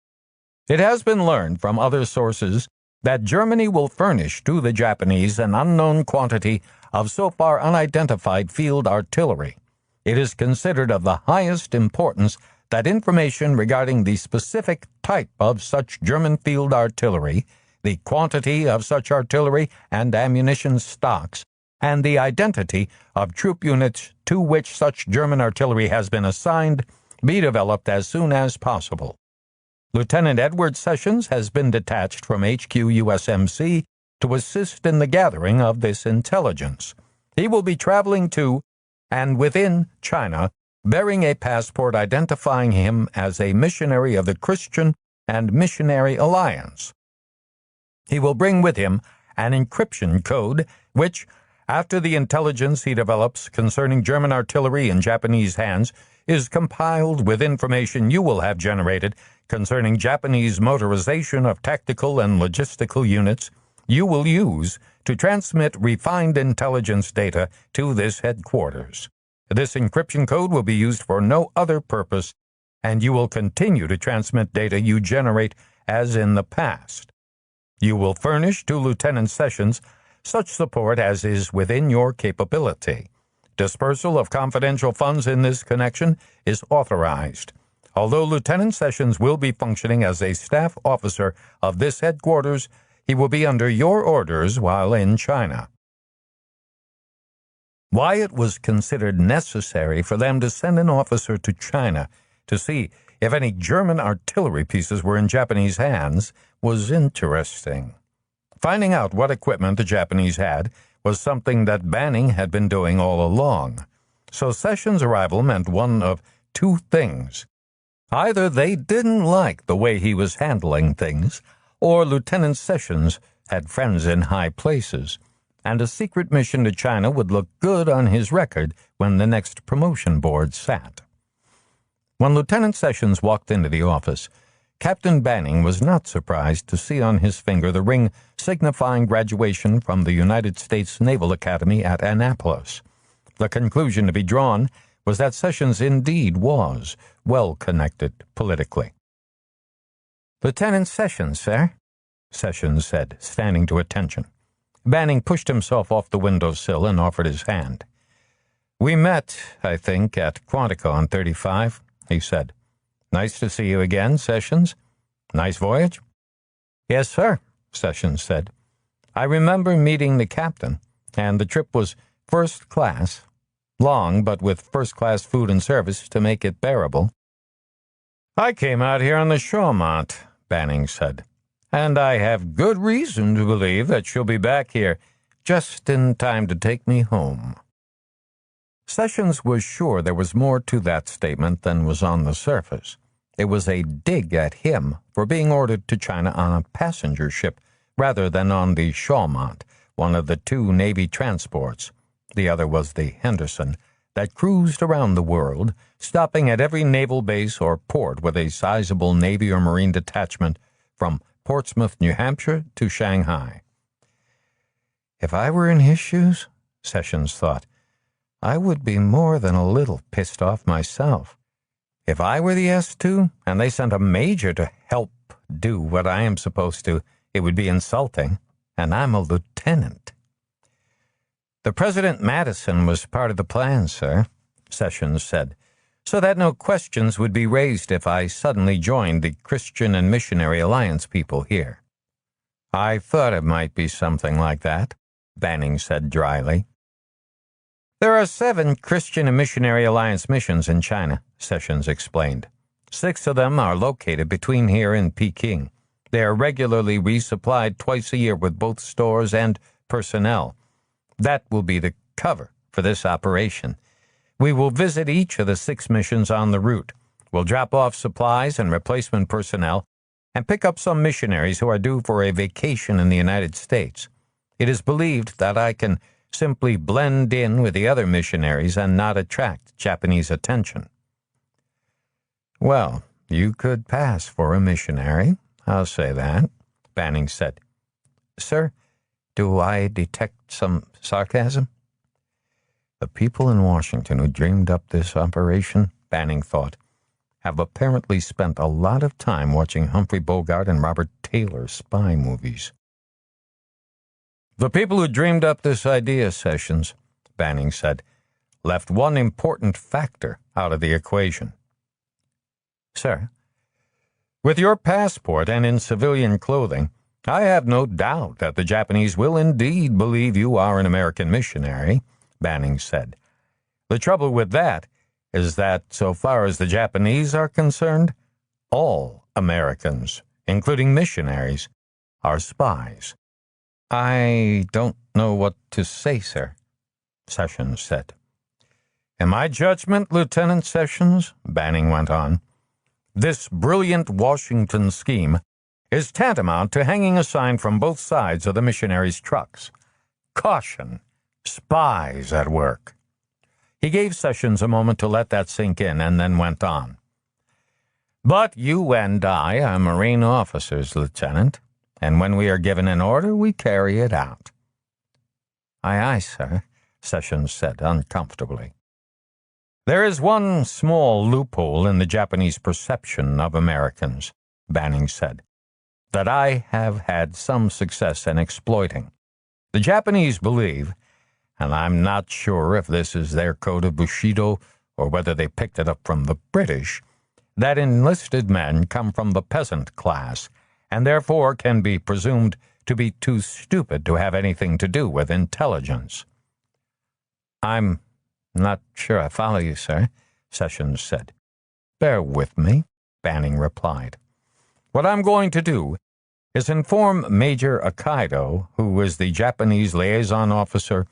It has been learned from other sources that Germany will furnish to the Japanese an unknown quantity of so far unidentified field artillery. It is considered of the highest importance that information regarding the specific type of such German field artillery, the quantity of such artillery and ammunition stocks, and the identity of troop units to which such German artillery has been assigned be developed as soon as possible. Lieutenant Edward Sessions has been detached from HQ USMC to assist in the gathering of this intelligence. He will be traveling to and within China, bearing a passport identifying him as a missionary of the Christian and Missionary Alliance. He will bring with him an encryption code which, after the intelligence he develops concerning German artillery in Japanese hands is compiled with information you will have generated concerning Japanese motorization of tactical and logistical units, you will use to transmit refined intelligence data to this headquarters. This encryption code will be used for no other purpose, and you will continue to transmit data you generate as in the past. You will furnish to Lieutenant Sessions such support as is within your capability. Dispersal of confidential funds in this connection is authorized. Although Lieutenant Sessions will be functioning as a staff officer of this headquarters, he will be under your orders while in China. Why it was considered necessary for them to send an officer to China to see if any German artillery pieces were in Japanese hands was interesting. Finding out what equipment the Japanese had was something that Banning had been doing all along. So Sessions' arrival meant one of two things. Either they didn't like the way he was handling things, or Lieutenant Sessions had friends in high places, and a secret mission to China would look good on his record when the next promotion board sat. When Lieutenant Sessions walked into the office, Captain Banning was not surprised to see on his finger the ring signifying graduation from the United States Naval Academy at Annapolis. The conclusion to be drawn was that Sessions indeed was well connected politically. "Lieutenant Sessions, sir," Sessions said, standing to attention. Banning pushed himself off the windowsill and offered his hand. "We met, I think, at Quantico on 35, he said. "Nice to see you again, Sessions. Nice voyage?" "Yes, sir," Sessions said. "I remember meeting the captain, and the trip was first class. Long, but with first-class food and service to make it bearable." "I came out here on the Shawmont," Banning said, "and I have good reason to believe that she'll be back here just in time to take me home." Sessions was sure there was more to that statement than was on the surface. It was a dig at him for being ordered to China on a passenger ship rather than on the Shawmont, one of the two Navy transports. The other was the Henderson, that cruised around the world, stopping at every naval base or port with a sizable Navy or Marine detachment from Portsmouth, New Hampshire to Shanghai. If I were in his shoes, Sessions thought, I would be more than a little pissed off myself. If I were the S2 and they sent a major to help do what I am supposed to, it would be insulting, and I'm a lieutenant. "The President Madison was part of the plan, sir," Sessions said, "so that no questions would be raised if I suddenly joined the Christian and Missionary Alliance people here." "I thought it might be something like that," Banning said dryly. "There are 7 Christian and Missionary Alliance missions in China," Sessions explained. 6 of them are located between here and Peking. They are regularly resupplied twice a year with both stores and personnel. That will be the cover for this operation. We will visit each of the 6 missions on the route. We'll drop off supplies and replacement personnel and pick up some missionaries who are due for a vacation in the United States. It is believed that I can simply blend in with the other missionaries and not attract Japanese attention." "Well, you could pass for a missionary, I'll say that," Banning said. "Sir, do I detect some sarcasm?" The people in Washington who dreamed up this operation, Banning thought, have apparently spent a lot of time watching Humphrey Bogart and Robert Taylor spy movies. "The people who dreamed up this idea, Sessions," Banning said, "left one important factor out of the equation." "Sir?" "With your passport and in civilian clothing, I have no doubt that the Japanese will indeed believe you are an American missionary," Banning said. "The trouble with that is that, so far as the Japanese are concerned, all Americans, including missionaries, are spies. I don't know what to say, sir, Sessions said. In my judgment, Lieutenant Sessions, Banning went on, this brilliant Washington scheme is tantamount to hanging a sign from both sides of the missionaries' trucks. Caution, spies at work. He gave Sessions a moment to let that sink in and then went on. But you and I are Marine officers, Lieutenant, and when we are given an order, we carry it out. Aye, aye, sir, Sessions said uncomfortably. There is one small loophole in the Japanese perception of Americans, Banning said, that I have had some success in exploiting. The Japanese believe, and I'm not sure if this is their code of Bushido or whether they picked it up from the British, that enlisted men come from the peasant class and therefore can be presumed to be too stupid to have anything to do with intelligence. I'm not sure I follow you, sir, Sessions said. Bear with me, Banning replied. What I'm going to do is inform Major Akaido, who is the Japanese liaison officer,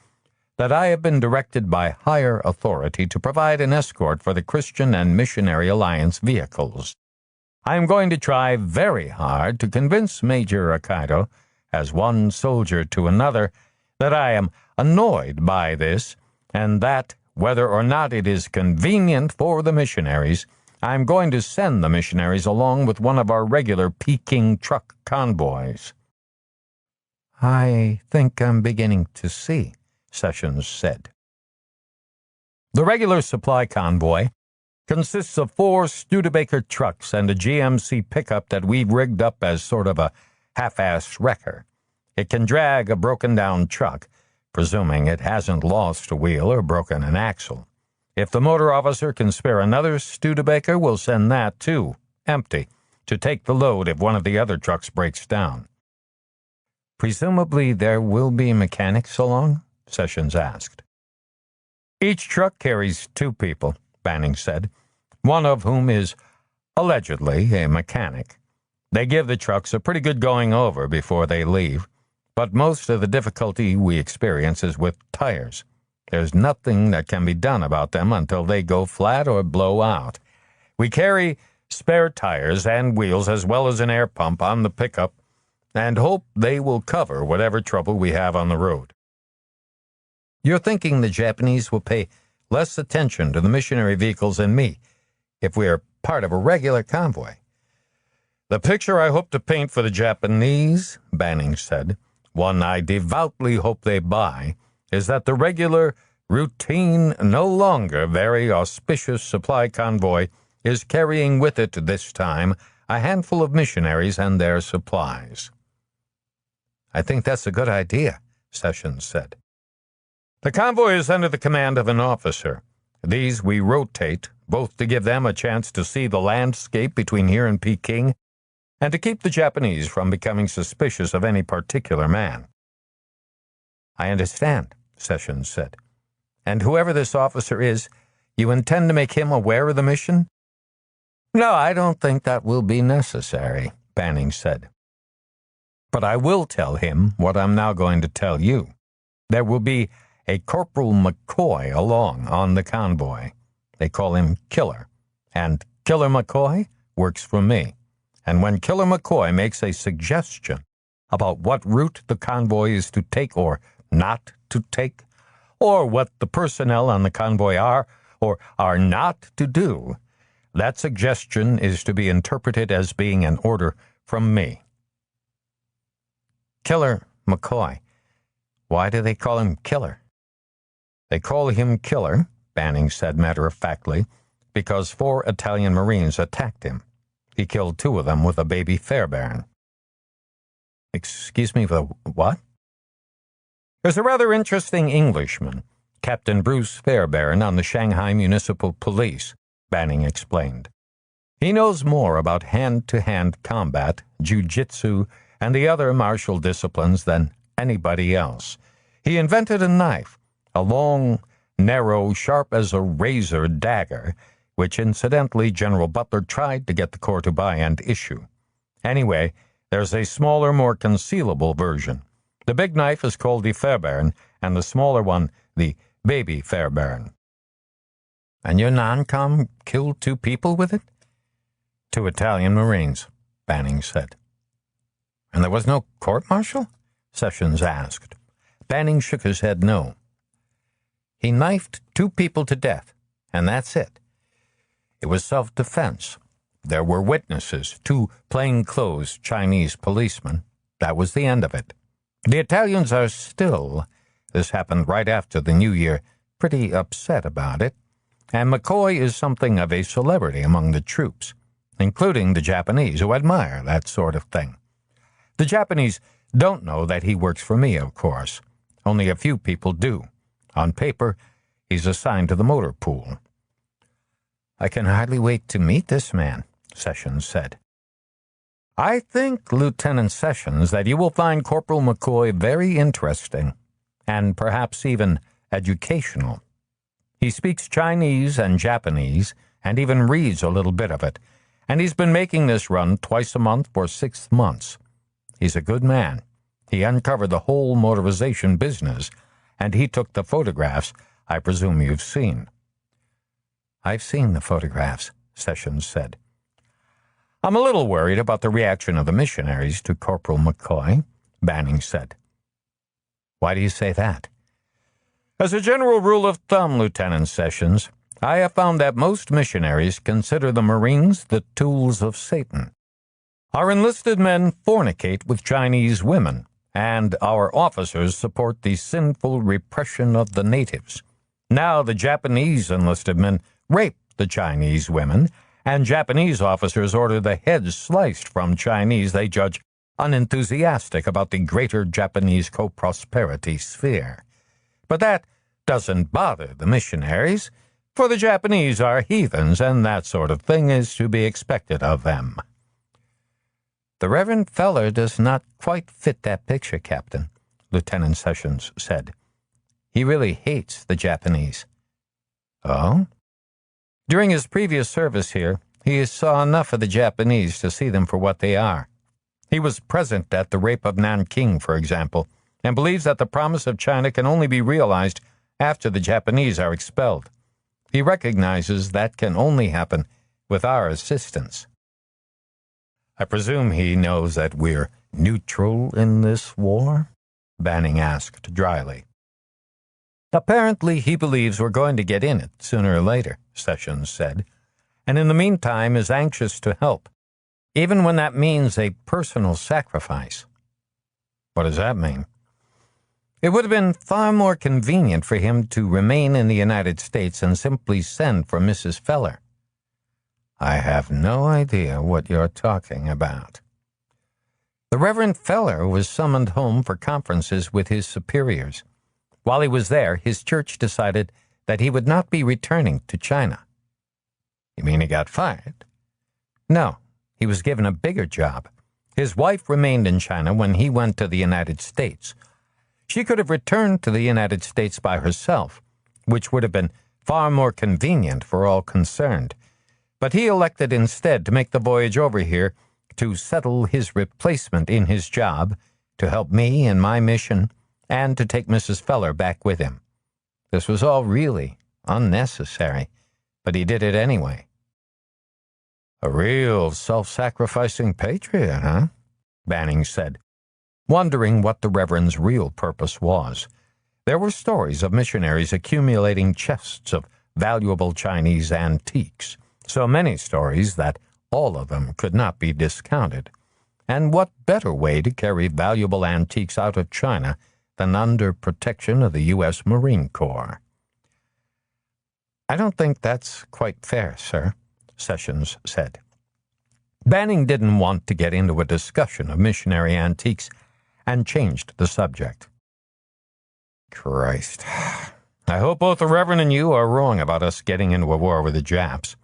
that I have been directed by higher authority to provide an escort for the Christian and Missionary Alliance vehicles. I am going to try very hard to convince Major Akaido, as one soldier to another, that I am annoyed by this, and that, whether or not it is convenient for the missionaries, I am going to send the missionaries along with one of our regular Peking truck convoys. I think I'm beginning to see, Sessions said. The regular supply convoy consists of 4 Studebaker trucks and a GMC pickup that we've rigged up as sort of a half-assed wrecker. It can drag a broken-down truck, presuming it hasn't lost a wheel or broken an axle. If the motor officer can spare another Studebaker, we'll send that, too, empty, to take the load if one of the other trucks breaks down. Presumably there will be mechanics along? Sessions asked. Each truck carries 2 people, Banning said, one of whom is allegedly a mechanic. They give the trucks a pretty good going over before they leave, but most of the difficulty we experience is with tires. There's nothing that can be done about them until they go flat or blow out. We carry spare tires and wheels as well as an air pump on the pickup and hope they will cover whatever trouble we have on the road. You're thinking the Japanese will pay less attention to the missionary vehicles than me if we are part of a regular convoy? The picture I hope to paint for the Japanese, Banning said, one I devoutly hope they buy, is that the regular, routine, no longer very auspicious supply convoy is carrying with it this time a handful of missionaries and their supplies. I think that's a good idea, Sessions said. The convoy is under the command of an officer. These we rotate, both to give them a chance to see the landscape between here and Peking, and to keep the Japanese from becoming suspicious of any particular man. I understand, Sessions said. And whoever this officer is, you intend to make him aware of the mission? No, I don't think that will be necessary, Banning said. But I will tell him what I'm now going to tell you. There will be a Corporal McCoy along on the convoy. They call him Killer, and Killer McCoy works for me. And when Killer McCoy makes a suggestion about what route the convoy is to take or not to take, or what the personnel on the convoy are or are not to do, that suggestion is to be interpreted as being an order from me. Killer McCoy. Why do they call him Killer? They call him Killer, Banning said matter-of-factly, because 4 Italian Marines attacked him. He killed 2 of them with a baby Fairbairn. Excuse me, the what? There's a rather interesting Englishman, Captain Bruce Fairbairn, on the Shanghai Municipal Police, Banning explained. He knows more about hand-to-hand combat, jiu-jitsu, and the other martial disciplines than anybody else. He invented a knife, a long, narrow, sharp as a razor dagger, which incidentally General Butler tried to get the Corps to buy and issue. Anyway, there's a smaller, more concealable version. The big knife is called the Fairbairn, and the smaller one, the baby Fairbairn. And your non-com killed 2 people with it? 2 Italian Marines, Banning said. And there was no court-martial? Sessions asked. Banning shook his head no. He knifed 2 people to death, and that's it. It was self-defense. There were witnesses, 2 plainclothes Chinese policemen. That was the end of it. The Italians are still, this happened right after the New Year, pretty upset about it, and McCoy is something of a celebrity among the troops, including the Japanese, who admire that sort of thing. The Japanese don't know that he works for me, of course. Only a few people do. On paper, he's assigned to the motor pool. I can hardly wait to meet this man, Sessions said. I think, Lieutenant Sessions, that you will find Corporal McCoy very interesting, and perhaps even educational. He speaks Chinese and Japanese, and even reads a little bit of it, and he's been making this run twice a month for 6 months. He's a good man. He uncovered the whole motorization business, and he took the photographs I presume you've seen. I've seen the photographs, Sessions said. I'm a little worried about the reaction of the missionaries to Corporal McCoy, Banning said. Why do you say that? As a general rule of thumb, Lieutenant Sessions, I have found that most missionaries consider the Marines the tools of Satan. Our enlisted men fornicate with Chinese women, and our officers support the sinful repression of the natives. Now the Japanese enlisted men rape the Chinese women, and Japanese officers order the heads sliced from Chinese they judge unenthusiastic about the greater Japanese co-prosperity sphere. But that doesn't bother the missionaries, for the Japanese are heathens, and that sort of thing is to be expected of them. The Reverend Feller does not quite fit that picture, Captain, Lieutenant Sessions said. He really hates the Japanese. Oh? During his previous service here, he saw enough of the Japanese to see them for what they are. He was present at the rape of Nanking, for example, and believes that the promise of China can only be realized after the Japanese are expelled. He recognizes that can only happen with our assistance. I presume he knows that we're neutral in this war? Banning asked dryly. Apparently he believes we're going to get in it sooner or later, Sessions said, and in the meantime is anxious to help, even when that means a personal sacrifice. What does that mean? It would have been far more convenient for him to remain in the United States and simply send for Mrs. Feller. I have no idea what you're talking about. The Reverend Feller was summoned home for conferences with his superiors. While he was there, his church decided that he would not be returning to China. You mean he got fired? No, he was given a bigger job. His wife remained in China when he went to the United States. She could have returned to the United States by herself, which would have been far more convenient for all concerned. But he elected instead to make the voyage over here to settle his replacement in his job, to help me in my mission, and to take Mrs. Feller back with him. This was all really unnecessary, but he did it anyway. A real self-sacrificing patriot, huh? Banning said, wondering what the Reverend's real purpose was. There were stories of missionaries accumulating chests of valuable Chinese antiques, so many stories that all of them could not be discounted. And what better way to carry valuable antiques out of China than under protection of the U.S. Marine Corps? I don't think that's quite fair, sir, Sessions said. Banning didn't want to get into a discussion of missionary antiques and changed the subject. Christ. I hope both the Reverend and you are wrong about us getting into a war with the Japs.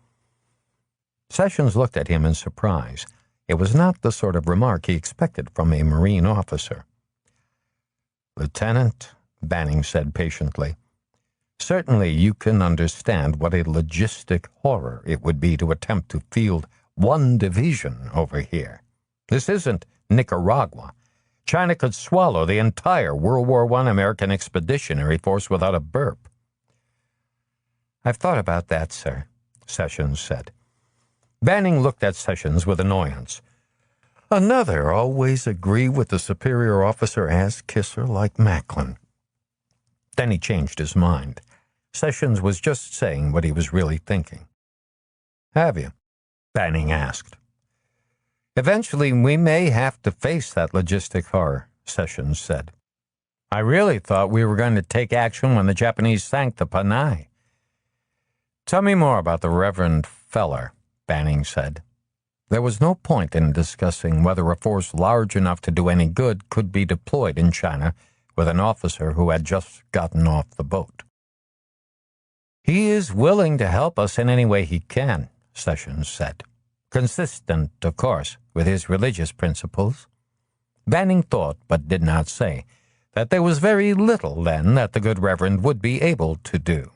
Sessions looked at him in surprise. It was not the sort of remark he expected from a Marine officer. Lieutenant, Banning said patiently, Certainly you can understand what a logistic horror it would be to attempt to field one division over here. This isn't Nicaragua. China could swallow the entire World War I American Expeditionary Force without a burp. I've thought about that, sir, Sessions said. Banning looked at Sessions with annoyance. Another always agree with the superior officer ass-kisser like Macklin. Then he changed his mind. Sessions was just saying what he was really thinking. Have you? Banning asked. Eventually, we may have to face that logistic horror, Sessions said. I really thought we were going to take action when the Japanese sank the Panay. Tell me more about the Reverend Feller, Banning said. There was no point in discussing whether a force large enough to do any good could be deployed in China with an officer who had just gotten off the boat. He is willing to help us in any way he can, Sessions said. Consistent, of course, with his religious principles. Banning thought, but did not say, that there was very little, then, that the good Reverend would be able to do.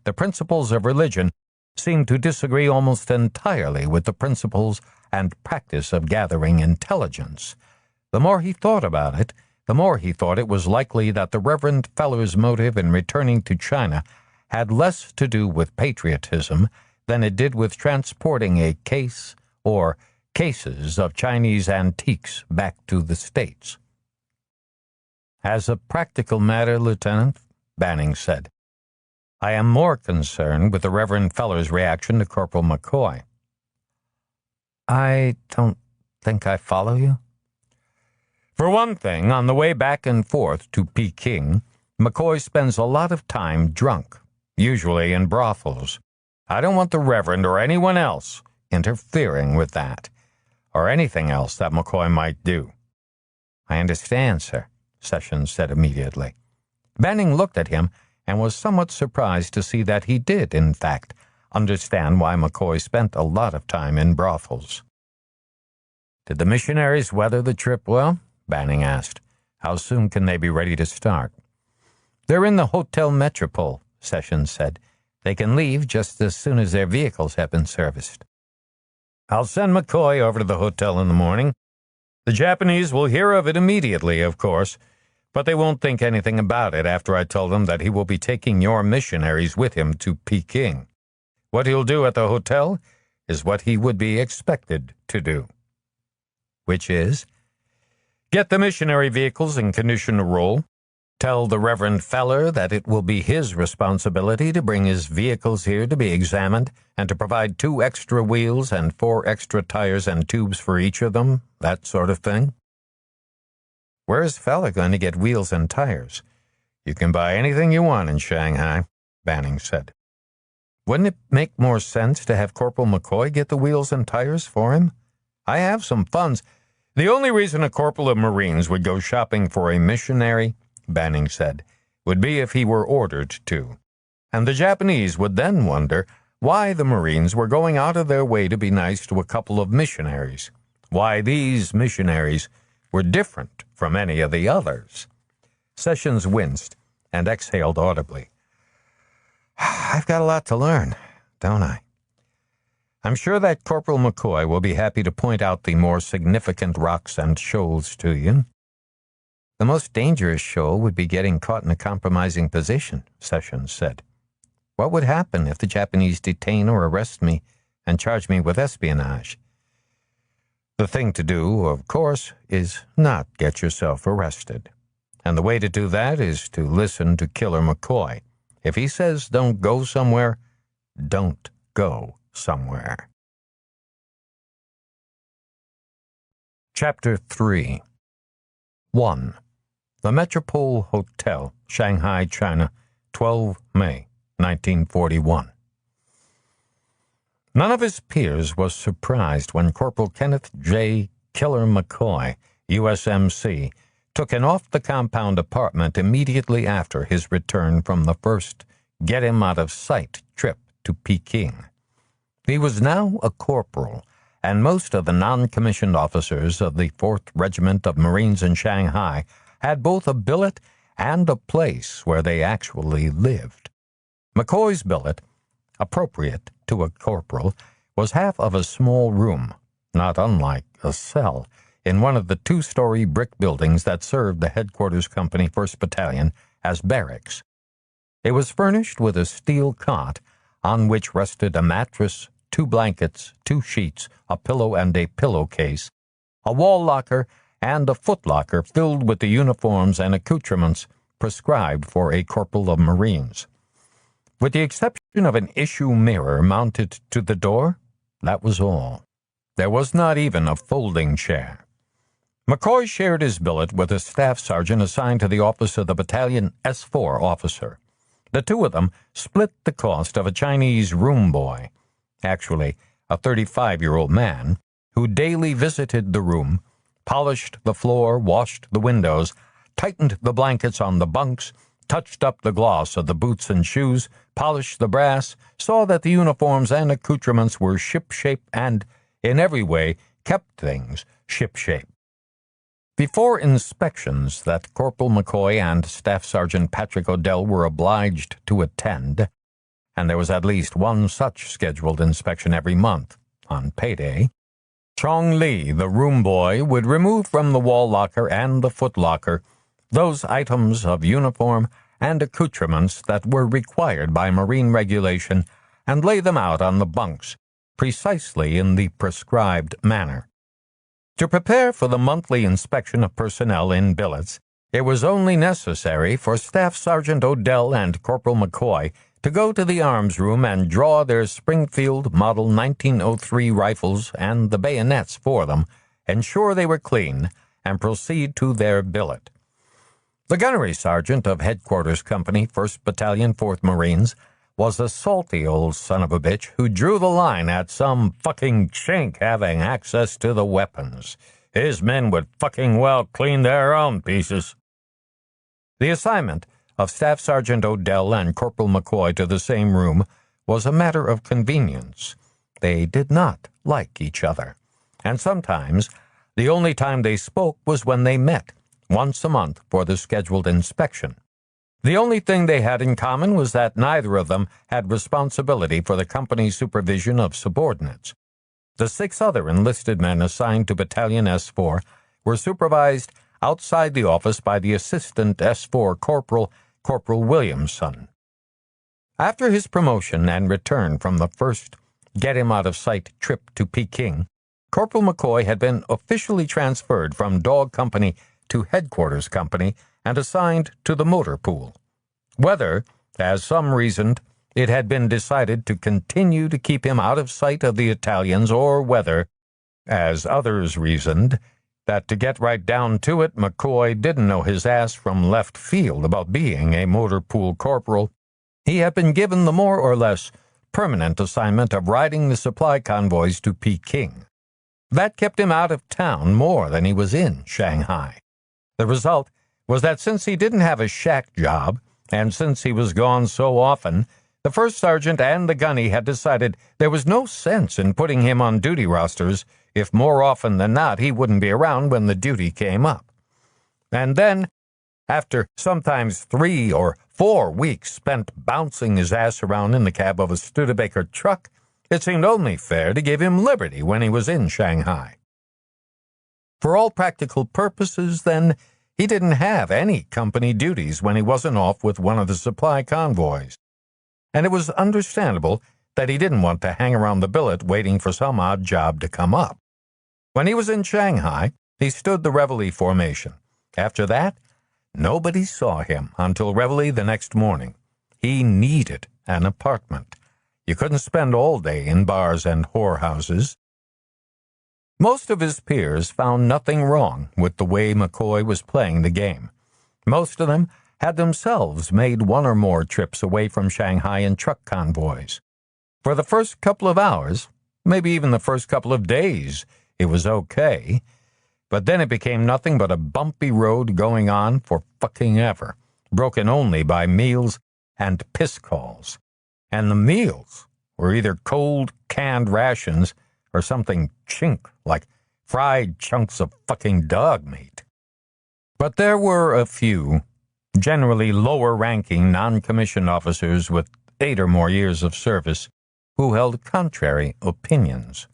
The principles of religion seemed to disagree almost entirely with the principles and practice of gathering intelligence. The more he thought about it, the more he thought it was likely that the Reverend Feller's motive in returning to China had less to do with patriotism than it did with transporting a case or cases of Chinese antiques back to the States. As a practical matter, Lieutenant, Banning said, I am more concerned with the Reverend Feller's reaction to Corporal McCoy. I don't think I follow you. For one thing, on the way back and forth to Peking, McCoy spends a lot of time drunk, usually in brothels. I don't want the Reverend or anyone else interfering with that, or anything else that McCoy might do. I understand, sir, Sessions said immediately. Banning looked at him and was somewhat surprised to see that he did, in fact, understand why McCoy spent a lot of time in brothels. Did the missionaries weather the trip well? Banning asked. How soon can they be ready to start? They're in the Hotel Metropole, Sessions said. They can leave just as soon as their vehicles have been serviced. I'll send McCoy over to the hotel in the morning. The Japanese will hear of it immediately, of course, but they won't think anything about it after I tell them that he will be taking your missionaries with him to Peking. What he'll do at the hotel is what he would be expected to do. Which is? Get the missionary vehicles in condition to roll. Tell the Reverend Feller that it will be his responsibility to bring his vehicles here to be examined and to provide 2 extra wheels and 4 extra tires and tubes for each of them, that sort of thing. Where's Feller going to get wheels and tires? You can buy anything you want in Shanghai, Banning said. Wouldn't it make more sense to have Corporal McCoy get the wheels and tires for him? I have some funds. The only reason a corporal of Marines would go shopping for a missionary, Banning said, would be if he were ordered to. And the Japanese would then wonder why the Marines were going out of their way to be nice to a couple of missionaries, why these missionaries were different from any of the others. Sessions winced and exhaled audibly. I've got a lot to learn, don't I? I'm sure that Corporal McCoy will be happy to point out the more significant rocks and shoals to you. The most dangerous shoal would be getting caught in a compromising position, Sessions said. What would happen if the Japanese detain or arrest me and charge me with espionage? The thing to do, of course, is not get yourself arrested. And the way to do that is to listen to Killer McCoy. If he says don't go somewhere, don't go somewhere. Chapter 3 1. The Metropole Hotel, Shanghai, China, 12 May, 1941. None of his peers was surprised when Corporal Kenneth J. Killer McCoy, USMC, took an off-the-compound apartment immediately after his return from the first get-him-out-of-sight trip to Peking. He was now a corporal, and most of the non-commissioned officers of the 4th Regiment of Marines in Shanghai had both a billet and a place where they actually lived. McCoy's billet, appropriate to a corporal, was half of a small room, not unlike a cell, in one of the two-story brick buildings that served the Headquarters Company 1st Battalion as barracks. It was furnished with a steel cot on which rested a mattress, 2 blankets, 2 sheets, a pillow and a pillowcase, a wall locker, and a footlocker filled with the uniforms and accoutrements prescribed for a corporal of Marines. With the exception of an issue mirror mounted to the door, that was all. There was not even a folding chair. McCoy shared his billet with a staff sergeant assigned to the office of the battalion S4 officer. The two of them split the cost of a Chinese room boy, actually a 35-year-old man, who daily visited the room, polished the floor, washed the windows, tightened the blankets on the bunks, touched up the gloss of the boots and shoes, polished the brass, saw that the uniforms and accoutrements were ship-shape, and, in every way, kept things ship-shape. Before inspections that Corporal McCoy and Staff Sergeant Patrick Odell were obliged to attend, and there was at least one such scheduled inspection every month, on payday, Chong Li, the room boy, would remove from the wall locker and the foot locker those items of uniform and accoutrements that were required by Marine regulation and lay them out on the bunks, precisely in the prescribed manner. To prepare for the monthly inspection of personnel in billets, it was only necessary for Staff Sergeant Odell and Corporal McCoy to go to the arms room and draw their Springfield Model 1903 rifles and the bayonets for them, ensure they were clean, and proceed to their billet. The gunnery sergeant of Headquarters Company, 1st Battalion, 4th Marines, was a salty old son of a bitch who drew the line at some fucking chink having access to the weapons. His men would fucking well clean their own pieces. The assignment of Staff Sergeant Odell and Corporal McCoy to the same room was a matter of convenience. They did not like each other, and sometimes the only time they spoke was when they met, once a month for the scheduled inspection. The only thing they had in common was that neither of them had responsibility for the company's supervision of subordinates. The 6 other enlisted men assigned to Battalion S4 were supervised outside the office by the assistant S4 corporal, Corporal Williamson. After his promotion and return from the first get-him-out-of-sight trip to Peking, Corporal McCoy had been officially transferred from Dog Company to Headquarters Company and assigned to the motor pool. Whether, as some reasoned, it had been decided to continue to keep him out of sight of the Italians, or whether, as others reasoned, that to get right down to it, McCoy didn't know his ass from left field about being a motor pool corporal, he had been given the more or less permanent assignment of riding the supply convoys to Peking. That kept him out of town more than he was in Shanghai. The result was that since he didn't have a shack job, and since he was gone so often, the first sergeant and the gunny had decided there was no sense in putting him on duty rosters if more often than not he wouldn't be around when the duty came up. And then, after sometimes 3 or 4 weeks spent bouncing his ass around in the cab of a Studebaker truck, it seemed only fair to give him liberty when he was in Shanghai. For all practical purposes, then, he didn't have any company duties when he wasn't off with one of the supply convoys, and it was understandable that he didn't want to hang around the billet waiting for some odd job to come up. When he was in Shanghai, he stood the reveille formation. After that, nobody saw him until reveille the next morning. He needed an apartment. You couldn't spend all day in bars and whorehouses. Most of his peers found nothing wrong with the way McCoy was playing the game. Most of them had themselves made 1 or more trips away from Shanghai in truck convoys. For the first couple of hours, maybe even the first couple of days, it was okay, but then it became nothing but a bumpy road going on for fucking ever, broken only by meals and piss calls. And the meals were either cold, canned rations or something chink like fried chunks of fucking dog meat. But there were a few, generally lower-ranking non-commissioned officers with 8 or more years of service who held contrary opinions.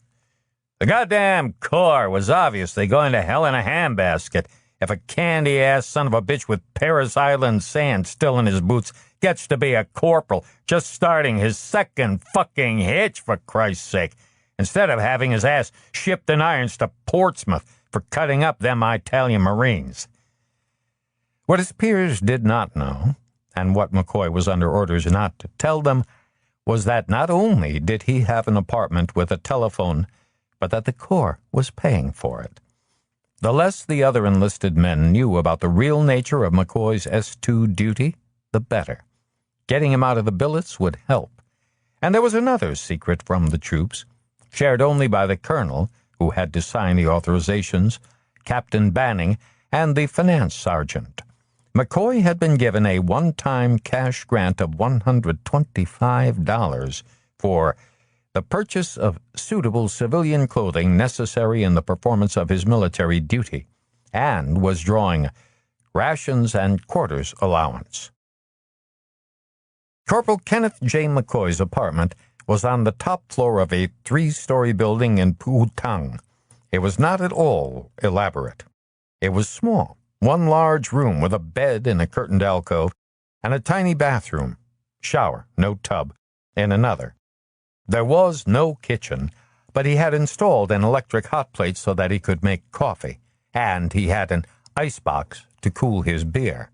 The goddamn Corps was obviously going to hell in a handbasket if a candy-ass son of a bitch with Paris Island sand still in his boots gets to be a corporal just starting his second fucking hitch, for Christ's sake, instead of having his ass shipped in irons to Portsmouth for cutting up them Italian Marines. What his peers did not know, and what McCoy was under orders not to tell them, was that not only did he have an apartment with a telephone, but that the Corps was paying for it. The less the other enlisted men knew about the real nature of McCoy's S2 duty, the better. Getting him out of the billets would help. And there was another secret from the troops, shared only by the colonel, who had to sign the authorizations, Captain Banning, and the finance sergeant. McCoy had been given a one-time cash grant of $125 for the purchase of suitable civilian clothing necessary in the performance of his military duty, and was drawing rations and quarters allowance. Corporal Kenneth J. McCoy's apartment was on the top floor of a 3-story building in Putang. It was not at all elaborate. It was small, one large room with a bed in a curtained alcove and a tiny bathroom, shower, no tub, in another. There was no kitchen, but he had installed an electric hot plate so that he could make coffee, and he had an icebox to cool his beer.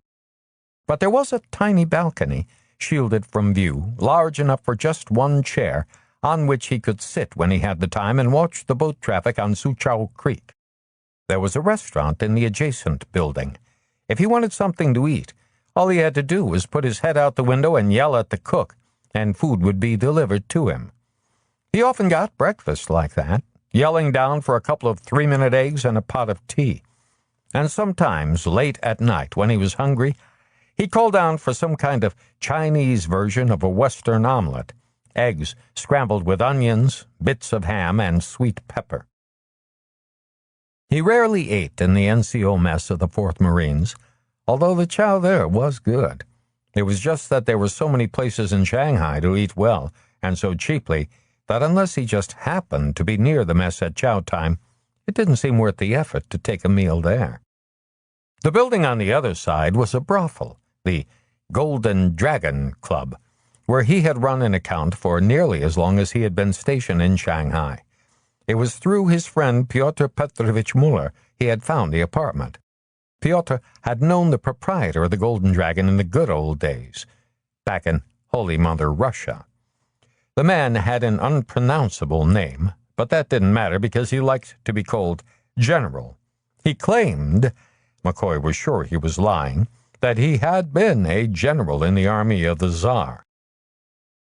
But there was a tiny balcony, shielded from view, large enough for just one chair, on which he could sit when he had the time and watch the boat traffic on Suchow Creek. There was a restaurant in the adjacent building. If he wanted something to eat, all he had to do was put his head out the window and yell at the cook, and food would be delivered to him. He often got breakfast like that, yelling down for a couple of 3-minute eggs and a pot of tea. And sometimes, late at night, when he was hungry, he called down for some kind of Chinese version of a Western omelet, eggs scrambled with onions, bits of ham, and sweet pepper. He rarely ate in the NCO mess of the 4th Marines, although the chow there was good. It was just that there were so many places in Shanghai to eat well, and so cheaply, that unless he just happened to be near the mess at chow time, it didn't seem worth the effort to take a meal there. The building on the other side was a brothel, the Golden Dragon Club, where he had run an account for nearly as long as he had been stationed in Shanghai. It was through his friend Pyotr Petrovich Muller he had found the apartment. Pyotr had known the proprietor of the Golden Dragon in the good old days, back in Holy Mother Russia. The man had an unpronounceable name, but that didn't matter because he liked to be called General. He claimed, McCoy was sure he was lying, that he had been a general in the army of the Tsar.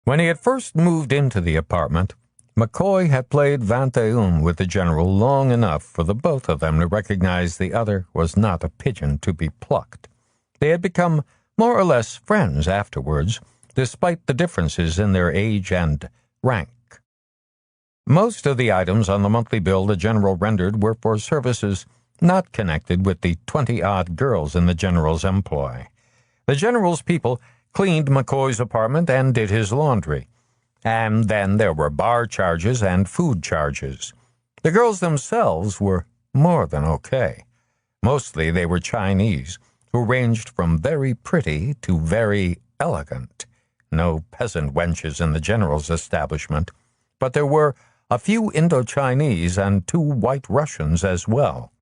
When he had first moved into the apartment, McCoy had played 21 with the general long enough for the both of them to recognize the other was not a pigeon to be plucked. They had become more or less friends afterwards, despite the differences in their age and rank. Most of the items on the monthly bill the general rendered were for services not connected with the 20-odd girls in the general's employ. The general's people cleaned McCoy's apartment and did his laundry. And then there were bar charges and food charges. The girls themselves were more than okay. Mostly they were Chinese, who ranged from very pretty to very elegant. No peasant wenches in the general's establishment, but there were a few Indo-Chinese and 2 white Russians as well.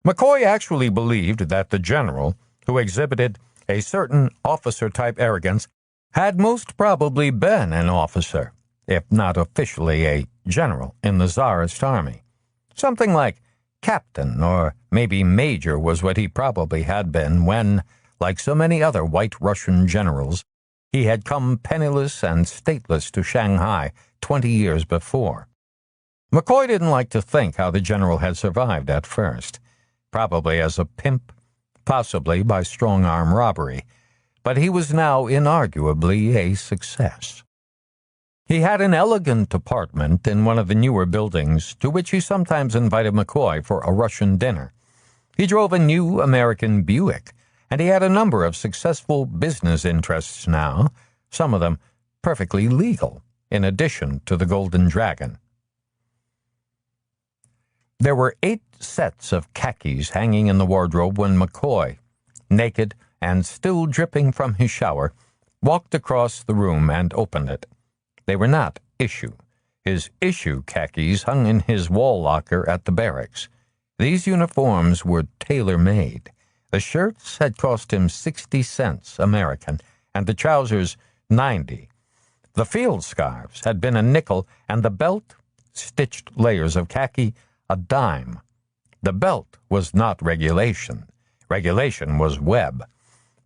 McCoy actually believed that the general, who exhibited a certain officer-type arrogance, had most probably been an officer, if not officially a general in the Tsarist army. Something like captain or maybe major was what he probably had been when, like so many other white Russian generals, he had come penniless and stateless to Shanghai 20 years before. McCoy didn't like to think how the general had survived at first, probably as a pimp, possibly by strong-arm robbery, but he was now inarguably a success. He had an elegant apartment in one of the newer buildings, to which he sometimes invited McCoy for a Russian dinner. He drove a new American Buick, and he had a number of successful business interests now, some of them perfectly legal, in addition to the Golden Dragon. There were 8 sets of khakis hanging in the wardrobe when McCoy, naked and still dripping from his shower, walked across the room and opened it. They were not issue. His issue khakis hung in his wall locker at the barracks. These uniforms were tailor-made. The shirts had cost him 60 cents American, and the trousers 90. The field scarves had been a nickel, and the belt, stitched layers of khaki, a dime. The belt was not regulation. Regulation was W.E.B.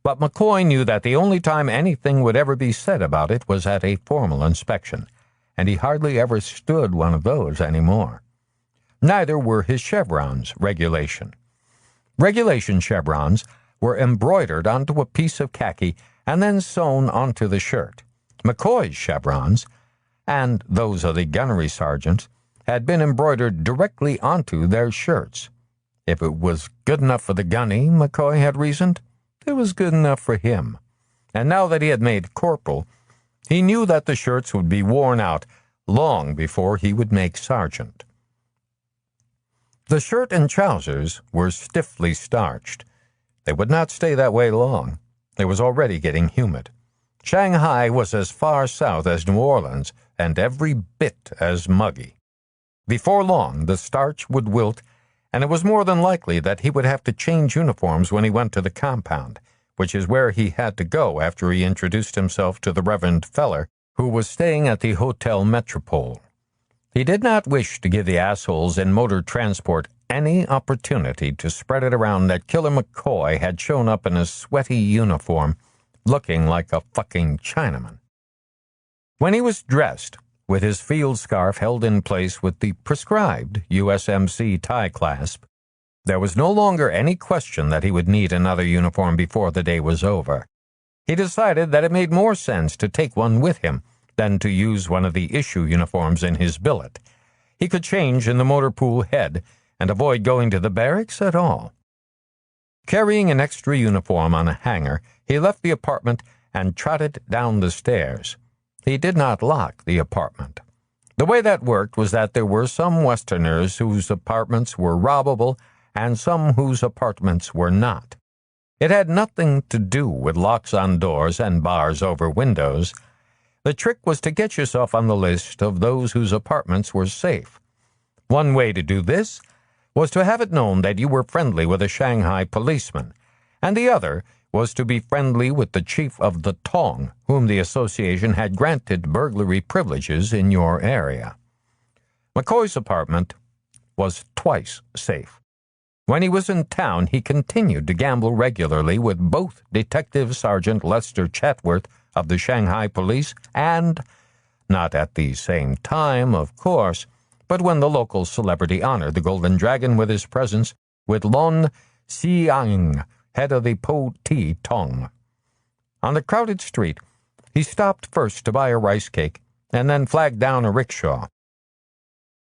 But McCoy knew that the only time anything would ever be said about it was at a formal inspection, and he hardly ever stood one of those anymore. Neither were his chevrons regulation. Regulation chevrons were embroidered onto a piece of khaki and then sewn onto the shirt. McCoy's chevrons, and those of the gunnery sergeants, had been embroidered directly onto their shirts. If it was good enough for the gunny, McCoy had reasoned, it was good enough for him. And now that he had made corporal, he knew that the shirts would be worn out long before he would make sergeant. The shirt and trousers were stiffly starched. They would not stay that way long. It was already getting humid. Shanghai was as far south as New Orleans, and every bit as muggy. Before long, the starch would wilt, and it was more than likely that he would have to change uniforms when he went to the compound, which is where he had to go after he introduced himself to the Reverend Feller, who was staying at the Hotel Metropole. He did not wish to give the assholes in motor transport any opportunity to spread it around that Killer McCoy had shown up in a sweaty uniform, looking like a fucking Chinaman. When he was dressed, with his field scarf held in place with the prescribed USMC tie clasp, there was no longer any question that he would need another uniform before the day was over. He decided that it made more sense to take one with him than to use one of the issue uniforms in his billet. He could change in the motor pool head and avoid going to the barracks at all. Carrying an extra uniform on a hanger, he left the apartment and trotted down the stairs. He did not lock the apartment. The way that worked was that there were some Westerners whose apartments were robbable and some whose apartments were not. It had nothing to do with locks on doors and bars over windows. The trick was to get yourself on the list of those whose apartments were safe. One way to do this was to have it known that you were friendly with a Shanghai policeman, and the other was to be friendly with the chief of the Tong, whom the association had granted burglary privileges in your area. McCoy's apartment was twice safe. When he was in town, he continued to gamble regularly with both Detective Sergeant Lester Chatworth of the Shanghai Police and, not at the same time, of course, but when the local celebrity honored the Golden Dragon with his presence, with Lon Xiang, head of the Po Ti Tong. On the crowded street, he stopped first to buy a rice cake and then flagged down a rickshaw.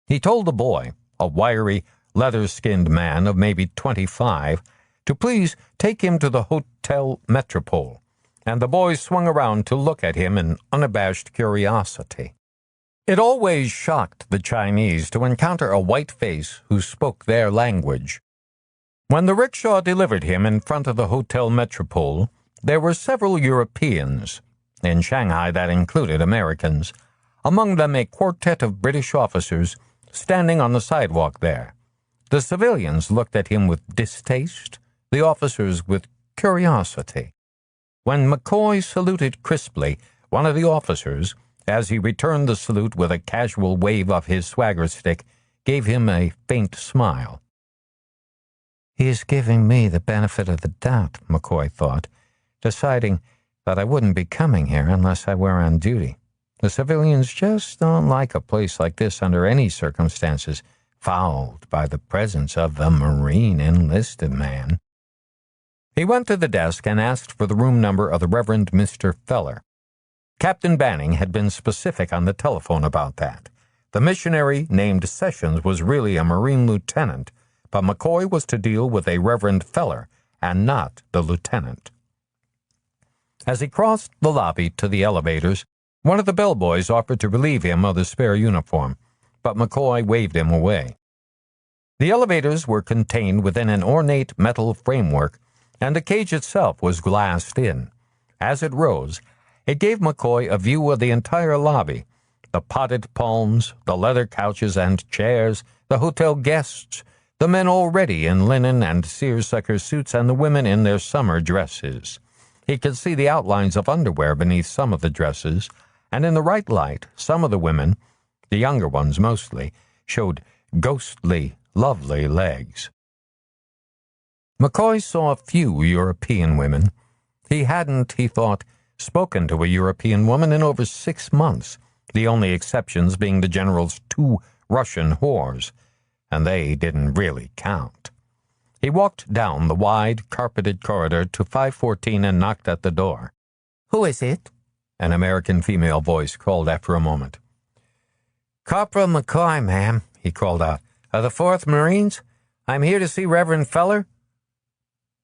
He told the boy, a wiry, leather-skinned man of maybe 25, to please take him to the Hotel Metropole, and the boy swung around to look at him in unabashed curiosity. It always shocked the Chinese to encounter a white face who spoke their language. When the rickshaw delivered him in front of the Hotel Metropole, there were several Europeans. In Shanghai, that included Americans. Among them a quartet of British officers standing on the sidewalk there. The civilians looked at him with distaste, the officers with curiosity. When McCoy saluted crisply, one of the officers, as he returned the salute with a casual wave of his swagger stick, gave him a faint smile. He is giving me the benefit of the doubt, McCoy thought, deciding that I wouldn't be coming here unless I were on duty. The civilians just don't like a place like this under any circumstances, fouled by the presence of the Marine enlisted man. He went to the desk and asked for the room number of the Reverend Mr. Feller. Captain Banning had been specific on the telephone about that. The missionary named Sessions was really a Marine lieutenant, but McCoy was to deal with a Reverend Feller and not the lieutenant. As he crossed the lobby to the elevators, one of the bellboys offered to relieve him of the spare uniform, but McCoy waved him away. The elevators were contained within an ornate metal framework, and the cage itself was glassed in. As it rose, it gave McCoy a view of the entire lobby, the potted palms, the leather couches and chairs, the hotel guests, the men already in linen and seersucker suits, and the women in their summer dresses. He could see the outlines of underwear beneath some of the dresses, and in the right light, some of the women, the younger ones mostly, showed ghostly, lovely legs. McCoy saw a few European women. He hadn't, he thought, spoken to a European woman in over 6 months, the only exceptions being the General's 2 Russian whores, and they didn't really count. He walked down the wide, carpeted corridor to 514 and knocked at the door. "Who is it?" an American female voice called after a moment. "Corporal McCoy, ma'am," he called out. "Of the 4th Marines? I'm here to see Reverend Feller."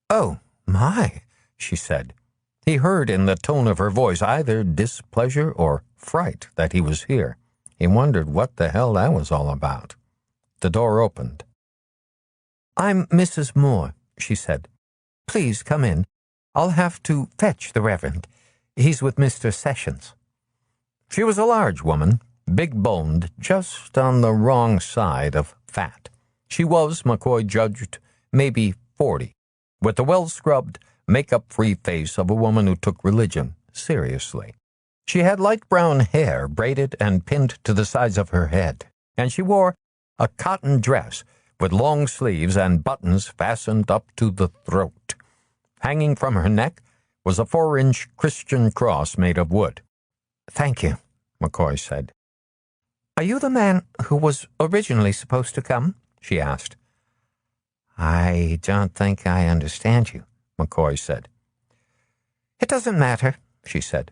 "Oh, my," she said. He heard in the tone of her voice either displeasure or fright that he was here. He wondered what the hell that was all about. The door opened. "I'm Mrs. Moore," she said. "Please come in. I'll have to fetch the Reverend. He's with Mr. Sessions." She was a large woman, big-boned, just on the wrong side of fat. She was, McCoy judged, maybe 40, with the well-scrubbed, makeup-free face of a woman who took religion seriously. She had light brown hair braided and pinned to the sides of her head, and she wore a cotton dress with long sleeves and buttons fastened up to the throat. Hanging from her neck was a 4-inch Christian cross made of wood. "Thank you," McCoy said. "Are you the man who was originally supposed to come?" she asked. "I don't think I understand you," McCoy said. "It doesn't matter," she said.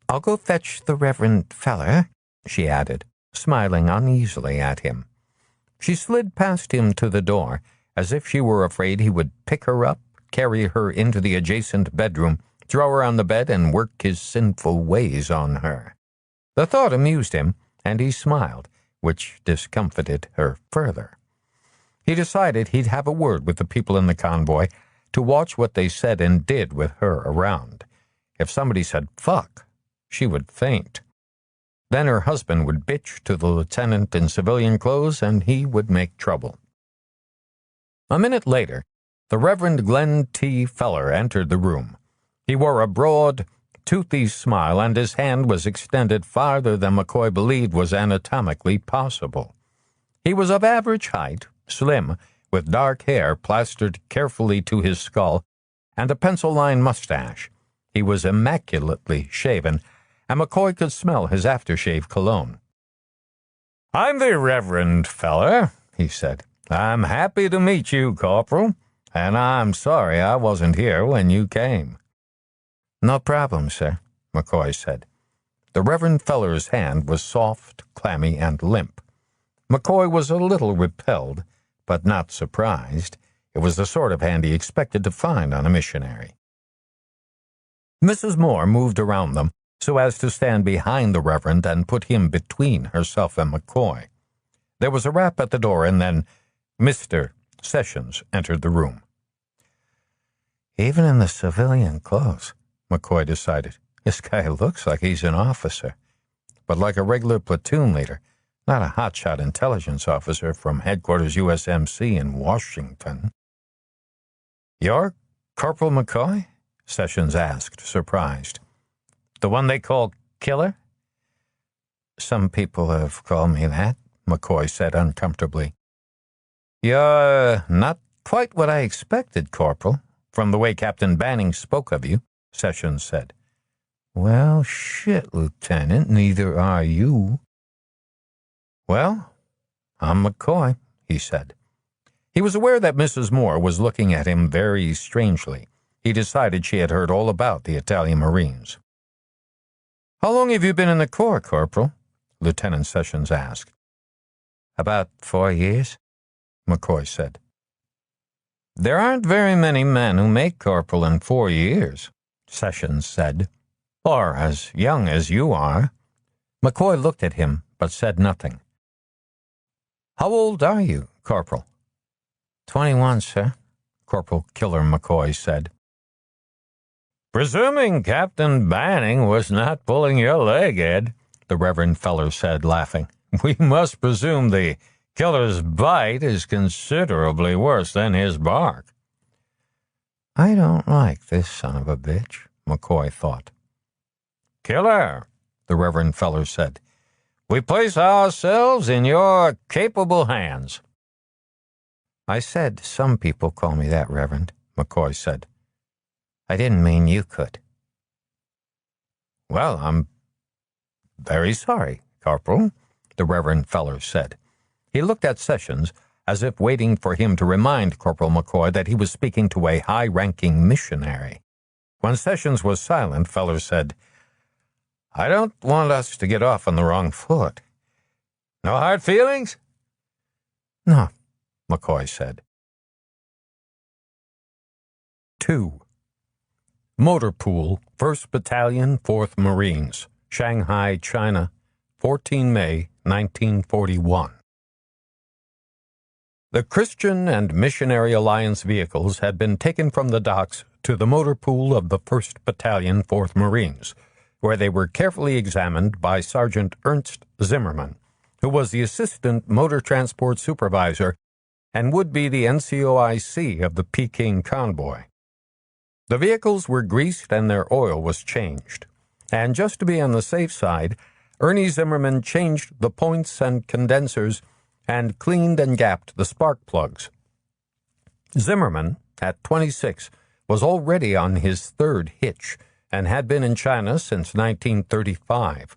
"I'll go fetch the Reverend Feller," she added, smiling uneasily at him. She slid past him to the door, as if she were afraid he would pick her up, carry her into the adjacent bedroom, throw her on the bed, and work his sinful ways on her. The thought amused him, and he smiled, which discomfited her further. He decided he'd have a word with the people in the convoy to watch what they said and did with her around. If somebody said "fuck," she would faint. Then her husband would bitch to the lieutenant in civilian clothes, and he would make trouble. A minute later, the Reverend Glenn T. Feller entered the room. He wore a broad, toothy smile, and his hand was extended farther than McCoy believed was anatomically possible. He was of average height, slim, with dark hair plastered carefully to his skull, and a pencil-line mustache. He was immaculately shaven, and McCoy could smell his aftershave cologne. "I'm the Reverend Feller," he said. "I'm happy to meet you, Corporal, and I'm sorry I wasn't here when you came." "No problem, sir," McCoy said. The Reverend Feller's hand was soft, clammy, and limp. McCoy was a little repelled, but not surprised. It was the sort of hand he expected to find on a missionary. Mrs. Moore moved around them so as to stand behind the Reverend and put him between herself and McCoy. There was a rap at the door, and then Mr. Sessions entered the room. "Even in the civilian clothes," McCoy decided, "this guy looks like he's an officer, but like a regular platoon leader, not a hotshot intelligence officer from headquarters USMC in Washington." "You're Corporal McCoy?" Sessions asked, surprised. "The one they call Killer?" "Some people have called me that," McCoy said uncomfortably. "You're not quite what I expected, Corporal, from the way Captain Banning spoke of you," Sessions said. "Well, shit, Lieutenant, neither are you." "Well, I'm McCoy," he said. He was aware that Mrs. Moore was looking at him very strangely. He decided she had heard all about the Italian Marines. "How long have you been in the Corps, Corporal?" Lieutenant Sessions asked. "About 4 years," McCoy said. "There aren't very many men who make corporal in 4 years," Sessions said. Or as young as you are. McCoy looked at him, but said nothing. How old are you, Corporal? 21, sir, Corporal Killer McCoy said. Presuming Captain Banning was not pulling your leg, Ed, the Reverend Feller said, laughing. We must presume the killer's bite is considerably worse than his bark. I don't like this son of a bitch, McCoy thought. Killer, the Reverend Feller said, we place ourselves in your capable hands. I said some people call me that, Reverend, McCoy said. I didn't mean you could. Well, I'm very sorry, Corporal, the Reverend Feller said. He looked at Sessions as if waiting for him to remind Corporal McCoy that he was speaking to a high-ranking missionary. When Sessions was silent, Feller said, I don't want us to get off on the wrong foot. No hard feelings? No, McCoy said. 2. Motor Pool, 1st Battalion, 4th Marines, Shanghai, China, 14 May, 1941. The Christian and Missionary Alliance vehicles had been taken from the docks to the motor pool of the 1st Battalion, 4th Marines, where they were carefully examined by Sergeant Ernst Zimmerman, who was the Assistant Motor Transport Supervisor and would be the NCOIC of the Peking convoy. The vehicles were greased and their oil was changed, and just to be on the safe side, Ernie Zimmerman changed the points and condensers and cleaned and gapped the spark plugs. Zimmerman, at 26, was already on his 3rd hitch and had been in China since 1935.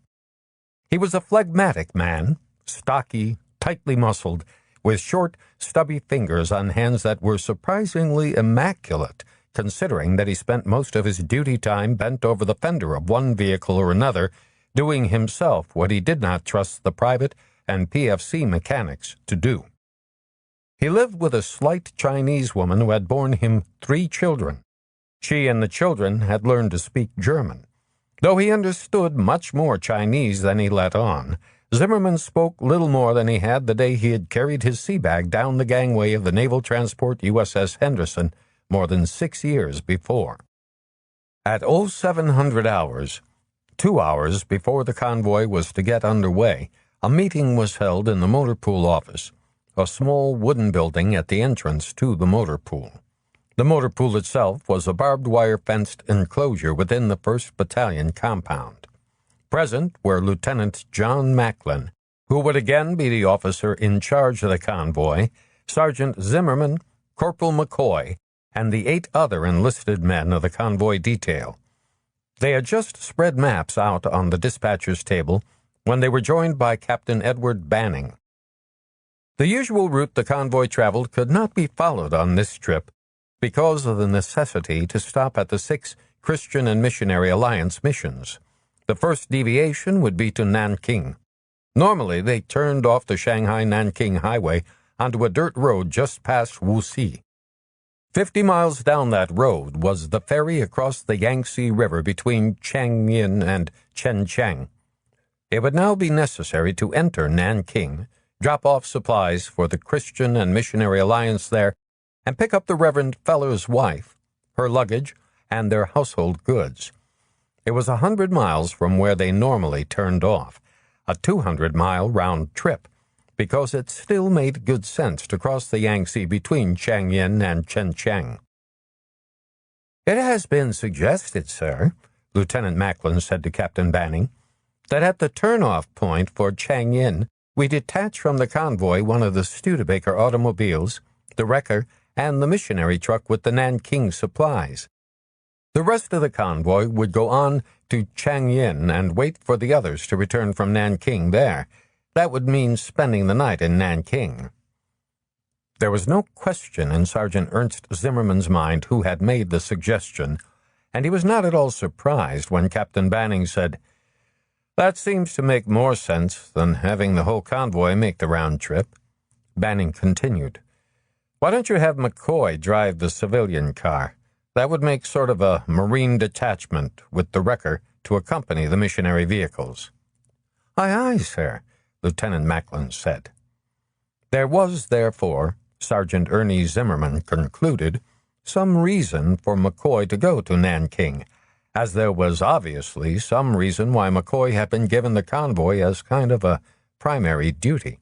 He was a phlegmatic man, stocky, tightly muscled, with short, stubby fingers on hands that were surprisingly immaculate, considering that he spent most of his duty time bent over the fender of one vehicle or another, doing himself what he did not trust the private and PFC mechanics to do. He lived with a slight Chinese woman who had borne him 3 children. She and the children had learned to speak German. Though he understood much more Chinese than he let on, Zimmerman spoke little more than he had the day he had carried his sea bag down the gangway of the naval transport USS Henderson more than 6 years before. At 0700 hours, 2 hours before the convoy was to get underway, a meeting was held in the motor pool office, a small wooden building at the entrance to the motor pool. The motor pool itself was a barbed wire fenced enclosure within the 1st Battalion compound. Present were Lieutenant John Macklin, who would again be the officer in charge of the convoy, Sergeant Zimmerman, Corporal McCoy, and the 8 other enlisted men of the convoy detail. They had just spread maps out on the dispatcher's table when they were joined by Captain Edward Banning. The usual route the convoy traveled could not be followed on this trip because of the necessity to stop at the 6 Christian and Missionary Alliance missions. The first deviation would be to Nanking. Normally, they turned off the Shanghai-Nanking Highway onto a dirt road just past Wuxi. 50 miles down that road was the ferry across the Yangtze River between Changyin and Chencheng. It would now be necessary to enter Nanking, drop off supplies for the Christian and Missionary Alliance there, and pick up the Reverend Feller's wife, her luggage, and their household goods. It was 100 miles from where they normally turned off, a 200-mile round trip, because it still made good sense to cross the Yangtze between Changyin and Chencheng. It has been suggested, sir, Lieutenant Macklin said to Captain Banning, that at the turn-off point for Changyin, we detach from the convoy one of the Studebaker automobiles, the wrecker, and the missionary truck with the Nanking supplies. The rest of the convoy would go on to Changyin and wait for the others to return from Nanking there. That would mean spending the night in Nanking. There was no question in Sergeant Ernst Zimmerman's mind who had made the suggestion, and he was not at all surprised when Captain Banning said, "That seems to make more sense than having the whole convoy make the round trip." Banning continued, "Why don't you have McCoy drive the civilian car? That would make sort of a Marine detachment with the wrecker to accompany the missionary vehicles. Aye, aye, sir, Lieutenant Macklin said. There was, therefore, Sergeant Ernie Zimmerman concluded, some reason for McCoy to go to Nanking, as there was obviously some reason why McCoy had been given the convoy as kind of a primary duty.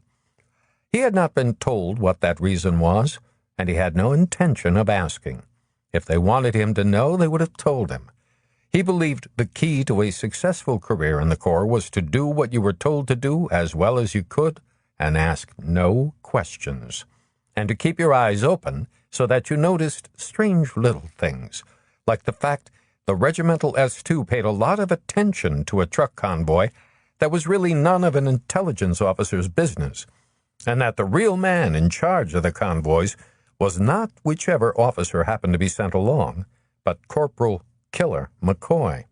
He had not been told what that reason was, and he had no intention of asking. If they wanted him to know, they would have told him. He believed the key to a successful career in the Corps was to do what you were told to do as well as you could and ask no questions, and to keep your eyes open so that you noticed strange little things, like the fact the regimental S2 paid a lot of attention to a truck convoy that was really none of an intelligence officer's business, and that the real man in charge of the convoys was not whichever officer happened to be sent along, but Corporal Killer McCoy.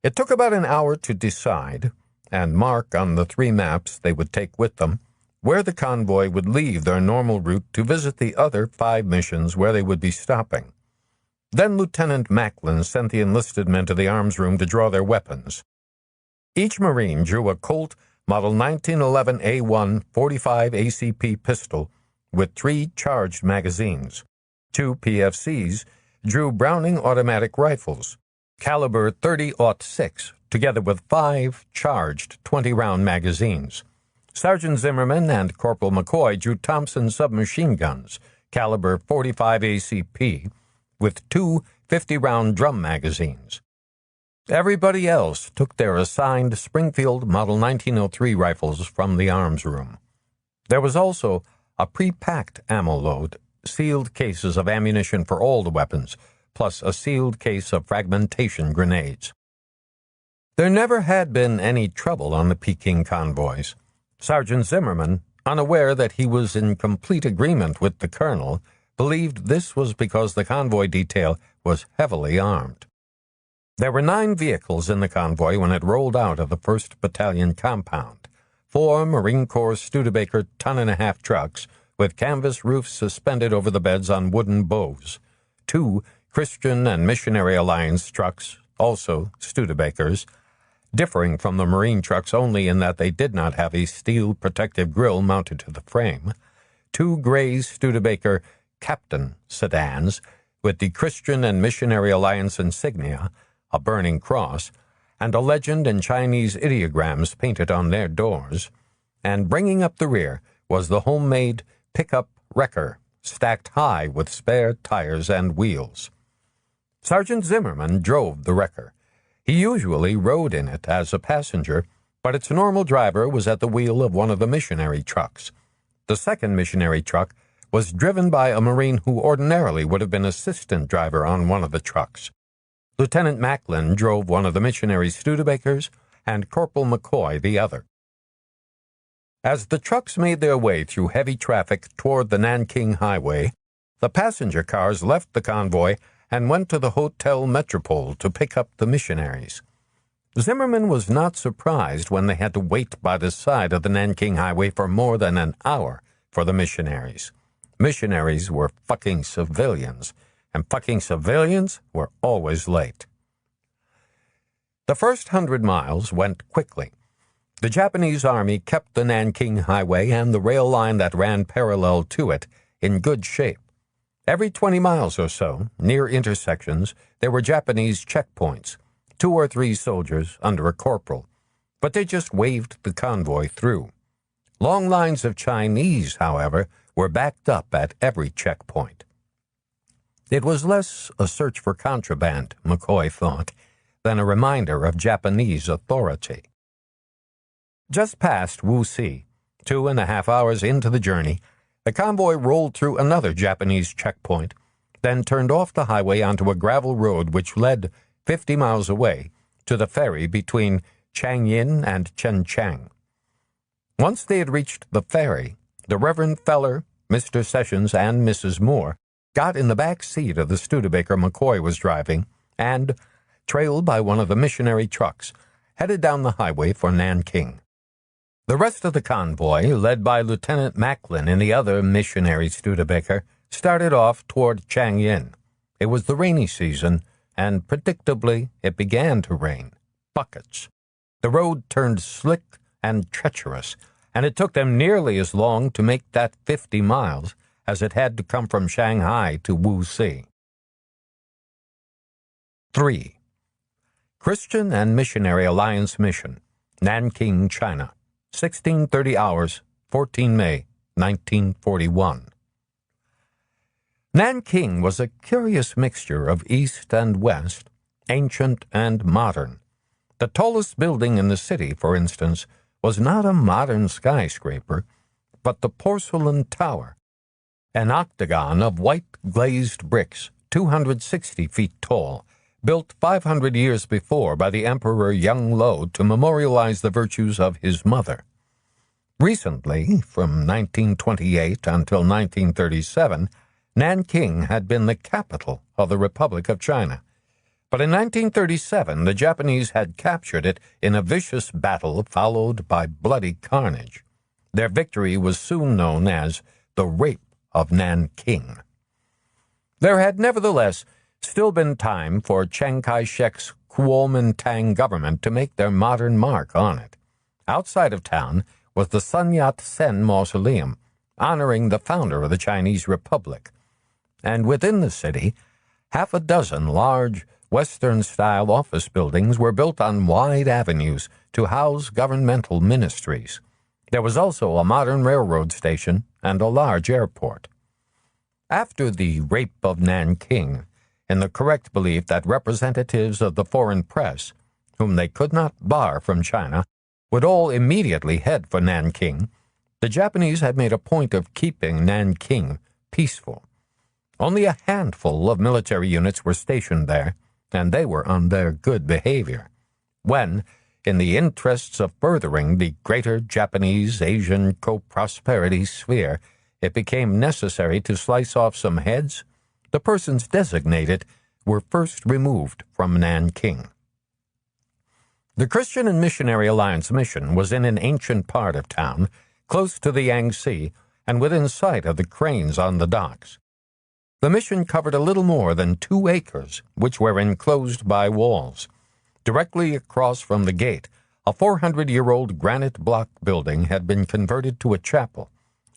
It took about an hour to decide, and mark on the 3 maps they would take with them, where the convoy would leave their normal route to visit the other 5 missions where they would be stopping. Then Lieutenant Macklin sent the enlisted men to the arms room to draw their weapons. Each Marine drew a Colt Model 1911 A1 45 ACP pistol with 3 charged magazines. 2 PFCs drew Browning automatic rifles, caliber .30-06, together with 5 charged 20-round magazines. Sergeant Zimmerman and Corporal McCoy drew Thompson submachine guns, caliber .45 ACP, with 2 50-round drum magazines. Everybody else took their assigned Springfield Model 1903 rifles from the arms room. There was also a pre-packed ammo load, sealed cases of ammunition for all the weapons, plus a sealed case of fragmentation grenades. There never had been any trouble on the Peking convoys. Sergeant Zimmerman, unaware that he was in complete agreement with the colonel, believed this was because the convoy detail was heavily armed. There were 9 vehicles in the convoy when it rolled out of the 1st Battalion compound. 4 Marine Corps Studebaker 1.5-ton trucks with canvas roofs suspended over the beds on wooden bows. 2 Christian and Missionary Alliance trucks, also Studebakers, differing from the Marine trucks only in that they did not have a steel protective grille mounted to the frame. 2 gray Studebaker Captain sedans with the Christian and Missionary Alliance insignia, a burning cross, and a legend in Chinese ideograms painted on their doors, and bringing up the rear was the homemade pickup wrecker, stacked high with spare tires and wheels. Sergeant Zimmerman drove the wrecker. He usually rode in it as a passenger, but its normal driver was at the wheel of one of the missionary trucks. The second missionary truck was driven by a Marine who ordinarily would have been assistant driver on one of the trucks. Lieutenant Macklin drove one of the missionary Studebakers, and Corporal McCoy the other. As the trucks made their way through heavy traffic toward the Nanking Highway, the passenger cars left the convoy and went to the Hotel Metropole to pick up the missionaries. Zimmerman was not surprised when they had to wait by the side of the Nanking Highway for more than an hour for the missionaries. Missionaries were fucking civilians, and fucking civilians were always late. The first 100 miles went quickly. The Japanese Army kept the Nanking Highway and the rail line that ran parallel to it in good shape. Every 20 miles or so, near intersections, there were Japanese checkpoints, 2 or 3 soldiers under a corporal, but they just waved the convoy through. Long lines of Chinese, however, were backed up at every checkpoint. It was less a search for contraband, McCoy thought, than a reminder of Japanese authority. Just past Wuxi, 2.5 hours into the journey, the convoy rolled through another Japanese checkpoint, then turned off the highway onto a gravel road which led 50 miles away to the ferry between Changyin and Chenchang. Once they had reached the ferry, the Reverend Feller, Mr. Sessions, and Mrs. Moore got in the back seat of the Studebaker McCoy was driving and, trailed by one of the missionary trucks, headed down the highway for Nanking. The rest of the convoy, led by Lieutenant Macklin in the other missionary Studebaker, started off toward Changyin. It was the rainy season, and predictably it began to rain. Buckets. The road turned slick and treacherous, and it took them nearly as long to make that 50 miles as it had to come from Shanghai to Wuxi. 3. Christian and Missionary Alliance Mission, Nanking, China, 1630 hours, 14 May, 1941. Nanking was a curious mixture of East and West, ancient and modern. The tallest building in the city, for instance, was not a modern skyscraper, but the Porcelain Tower, an octagon of white glazed bricks, 260 feet tall, built 500 years before by the Emperor Yongle to memorialize the virtues of his mother. Recently, from 1928 until 1937, Nanking had been the capital of the Republic of China. But in 1937, the Japanese had captured it in a vicious battle followed by bloody carnage. Their victory was soon known as the Rape of Nanking. There had nevertheless still been time for Chiang Kai-shek's Kuomintang government to make their modern mark on it. Outside of town was the Sun Yat-sen Mausoleum, honoring the founder of the Chinese Republic. And within the city, half a dozen large Western-style office buildings were built on wide avenues to house governmental ministries. There was also a modern railroad station and a large airport. After the Rape of Nanking, in the correct belief that representatives of the foreign press, whom they could not bar from China, would all immediately head for Nanking, the Japanese had made a point of keeping Nanking peaceful. Only a handful of military units were stationed there, and they were on their good behavior. When, in the interests of furthering the greater Japanese-Asian co-prosperity sphere, it became necessary to slice off some heads, the persons designated were first removed from Nanking. The Christian and Missionary Alliance mission was in an ancient part of town, close to the Yangtze and within sight of the cranes on the docks. The mission covered a little more than 2 acres, which were enclosed by walls. Directly across from the gate, a 400-year-old granite block building had been converted to a chapel.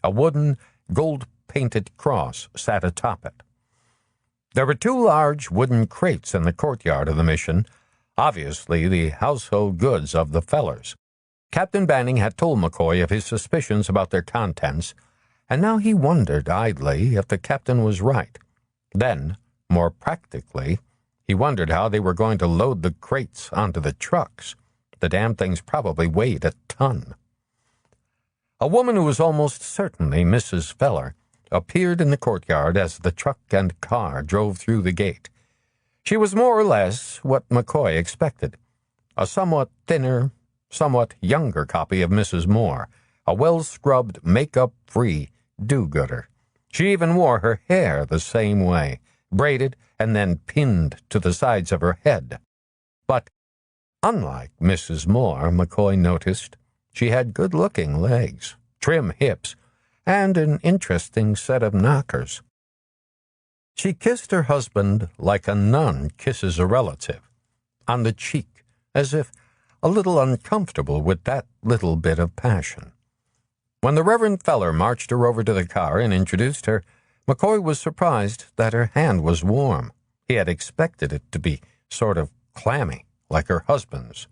A wooden, gold-painted cross sat atop it. There were 2 large wooden crates in the courtyard of the mission, obviously the household goods of the Fellers. Captain Banning had told McCoy of his suspicions about their contents, and now he wondered idly if the captain was right. Then, more practically, he wondered how they were going to load the crates onto the trucks. The damn things probably weighed a ton. A woman who was almost certainly Mrs. Feller appeared in the courtyard as the truck and car drove through the gate. She was more or less what McCoy expected, a somewhat thinner, somewhat younger copy of Mrs. Moore, a well-scrubbed, makeup-free do-gooder. She even wore her hair the same way, braided and then pinned to the sides of her head. But, unlike Mrs. Moore, McCoy noticed, she had good-looking legs, trim hips, and an interesting set of knockers. She kissed her husband like a nun kisses a relative, on the cheek, as if a little uncomfortable with that little bit of passion. When the Reverend Feller marched her over to the car and introduced her, McCoy was surprised that her hand was warm. He had expected it to be sort of clammy, like her husband's.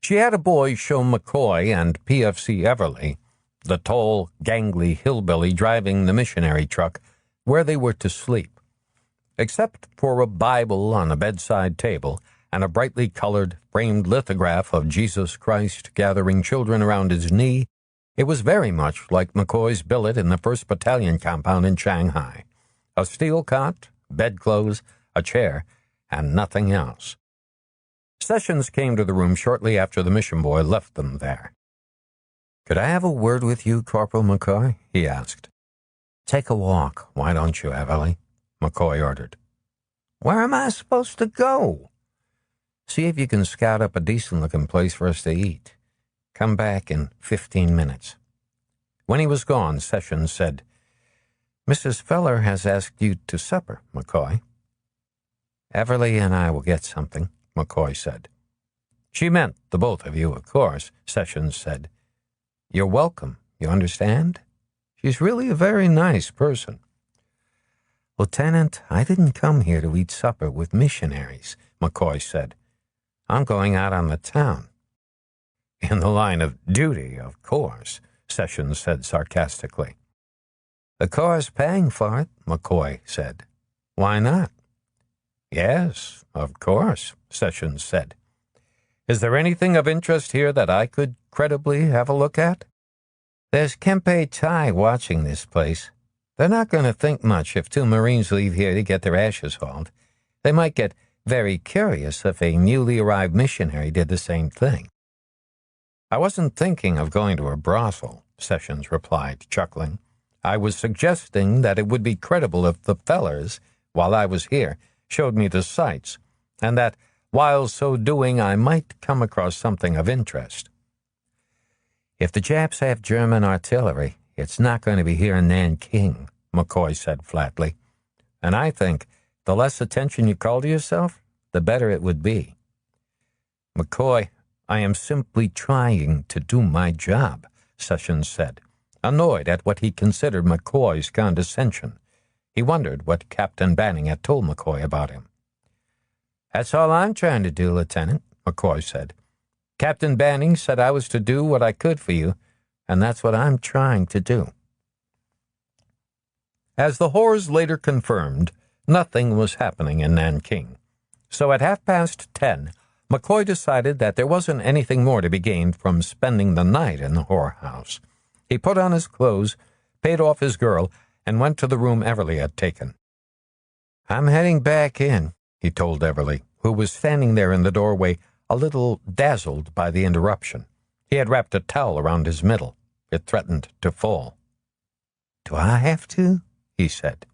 She had a boy show McCoy and PFC Everly, the tall, gangly hillbilly driving the missionary truck, where they were to sleep. Except for a Bible on a bedside table and a brightly colored, framed lithograph of Jesus Christ gathering children around his knee, it was very much like McCoy's billet in the 1st Battalion compound in Shanghai. A steel cot, bedclothes, a chair, and nothing else. Sessions came to the room shortly after the mission boy left them there. "Could I have a word with you, Corporal McCoy?" he asked. "Take a walk, why don't you, Everly?" McCoy ordered. "Where am I supposed to go?" "See if you can scout up a decent-looking place for us to eat. Come back in 15 minutes. When he was gone, Sessions said, "Mrs. Feller has asked you to supper, McCoy." Everly and I will get something, McCoy said. She meant the both of you, of course, Sessions said. You're welcome, you understand? She's really a very nice person. Lieutenant, I didn't come here to eat supper with missionaries, McCoy said. I'm going out on the town. In the line of duty, of course, Sessions said sarcastically. The Corps paying for it, McCoy said. Why not? Yes, of course, Sessions said. Is there anything of interest here that I could credibly have a look at? There's Kempe Tai watching this place. They're not going to think much if 2 Marines leave here to get their ashes hauled. They might get very curious if a newly arrived missionary did the same thing. I wasn't thinking of going to a brothel, Sessions replied, chuckling. I was suggesting that it would be credible if the fellers, while I was here, showed me the sights, and that, while so doing, I might come across something of interest. If the Japs have German artillery, it's not going to be here in Nanking, McCoy said flatly. And I think the less attention you call to yourself, the better it would be. McCoy, I am simply trying to do my job, Sessions said, annoyed at what he considered McCoy's condescension. He wondered what Captain Banning had told McCoy about him. That's all I'm trying to do, Lieutenant, McCoy said. Captain Banning said I was to do what I could for you, and that's what I'm trying to do. As the whores later confirmed, nothing was happening in Nanking. So at 10:30, McCoy decided that there wasn't anything more to be gained from spending the night in the whorehouse. He put on his clothes, paid off his girl, and went to the room Everly had taken. I'm heading back in, he told Everly, who was standing there in the doorway, a little dazzled by the interruption. He had wrapped a towel around his middle. It threatened to fall. Do I have to? He said.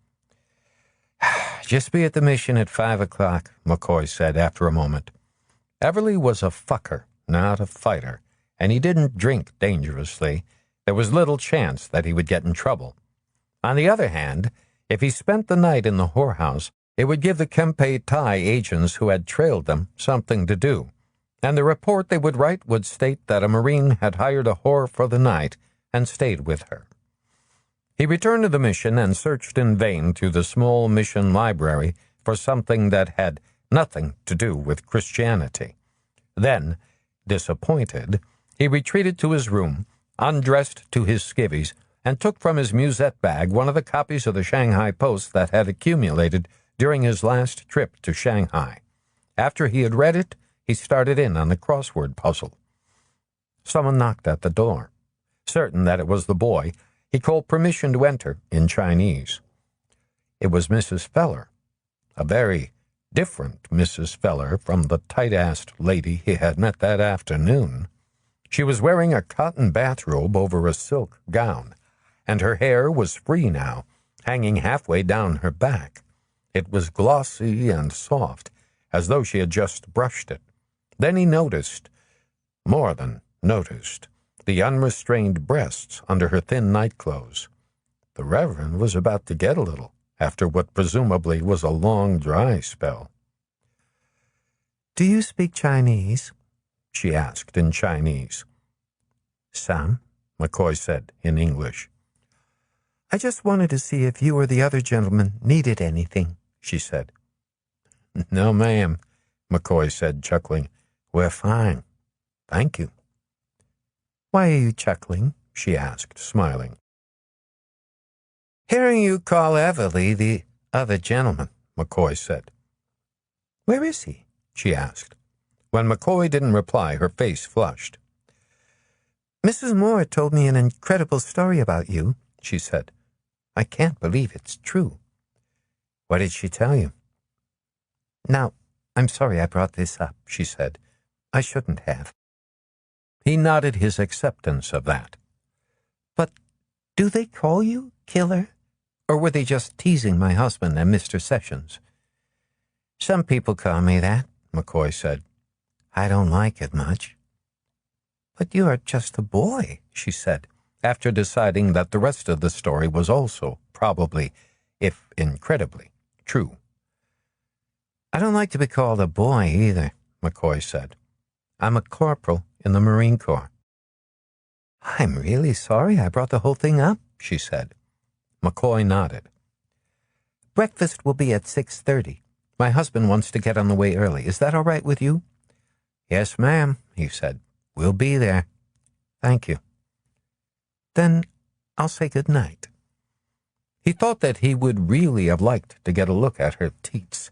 Just be at the mission at 5 o'clock, McCoy said after a moment. Everly was a fucker, not a fighter, and he didn't drink dangerously. There was little chance that he would get in trouble. On the other hand, if he spent the night in the whorehouse, it would give the Kempe Tai agents who had trailed them something to do, and the report they would write would state that a Marine had hired a whore for the night and stayed with her. He returned to the mission and searched in vain through the small mission library for something that had nothing to do with Christianity. Then, disappointed, he retreated to his room, undressed to his skivvies, and took from his musette bag one of the copies of the Shanghai Post that had accumulated during his last trip to Shanghai. After he had read it, he started in on the crossword puzzle. Someone knocked at the door. Certain that it was the boy, he called permission to enter in Chinese. It was Mrs. Feller, a very different Mrs. Feller from the tight-assed lady he had met that afternoon. She was wearing a cotton bathrobe over a silk gown, and her hair was free now, hanging halfway down her back. It was glossy and soft, as though she had just brushed it. Then he noticed, more than noticed, the unrestrained breasts under her thin nightclothes. The Reverend was about to get a little, after what presumably was a long dry spell. Do you speak Chinese? She asked in Chinese. Some, McCoy said in English. I just wanted to see if you or the other gentleman needed anything, she said. No, ma'am, McCoy said, chuckling. We're fine. Thank you. Why are you chuckling? She asked, smiling. Hearing you call Everly the other gentleman, McCoy said. Where is he? She asked. When McCoy didn't reply, her face flushed. Mrs. Moore told me an incredible story about you, she said. I can't believe it's true. What did she tell you? Now, I'm sorry I brought this up, she said. I shouldn't have. He nodded his acceptance of that. But do they call you Killer? Or were they just teasing my husband and Mr. Sessions? Some people call me that, McCoy said. I don't like it much. But you are just a boy, she said, after deciding that the rest of the story was also probably, if incredibly, true. I don't like to be called a boy either, McCoy said. I'm a corporal in the Marine Corps. I'm really sorry I brought the whole thing up, she said. McCoy nodded. Breakfast will be at 6:30. My husband wants to get on the way early. Is that all right with you? Yes, ma'am, he said. We'll be there. Thank you. Then I'll say good night. He thought that he would really have liked to get a look at her teats.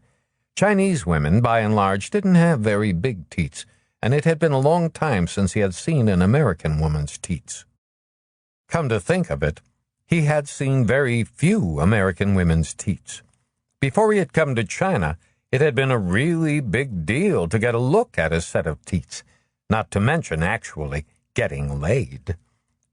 Chinese women, by and large, didn't have very big teats, and it had been a long time since he had seen an American woman's teats. Come to think of it, he had seen very few American women's teats. Before he had come to China, it had been a really big deal to get a look at a set of teats, not to mention actually getting laid.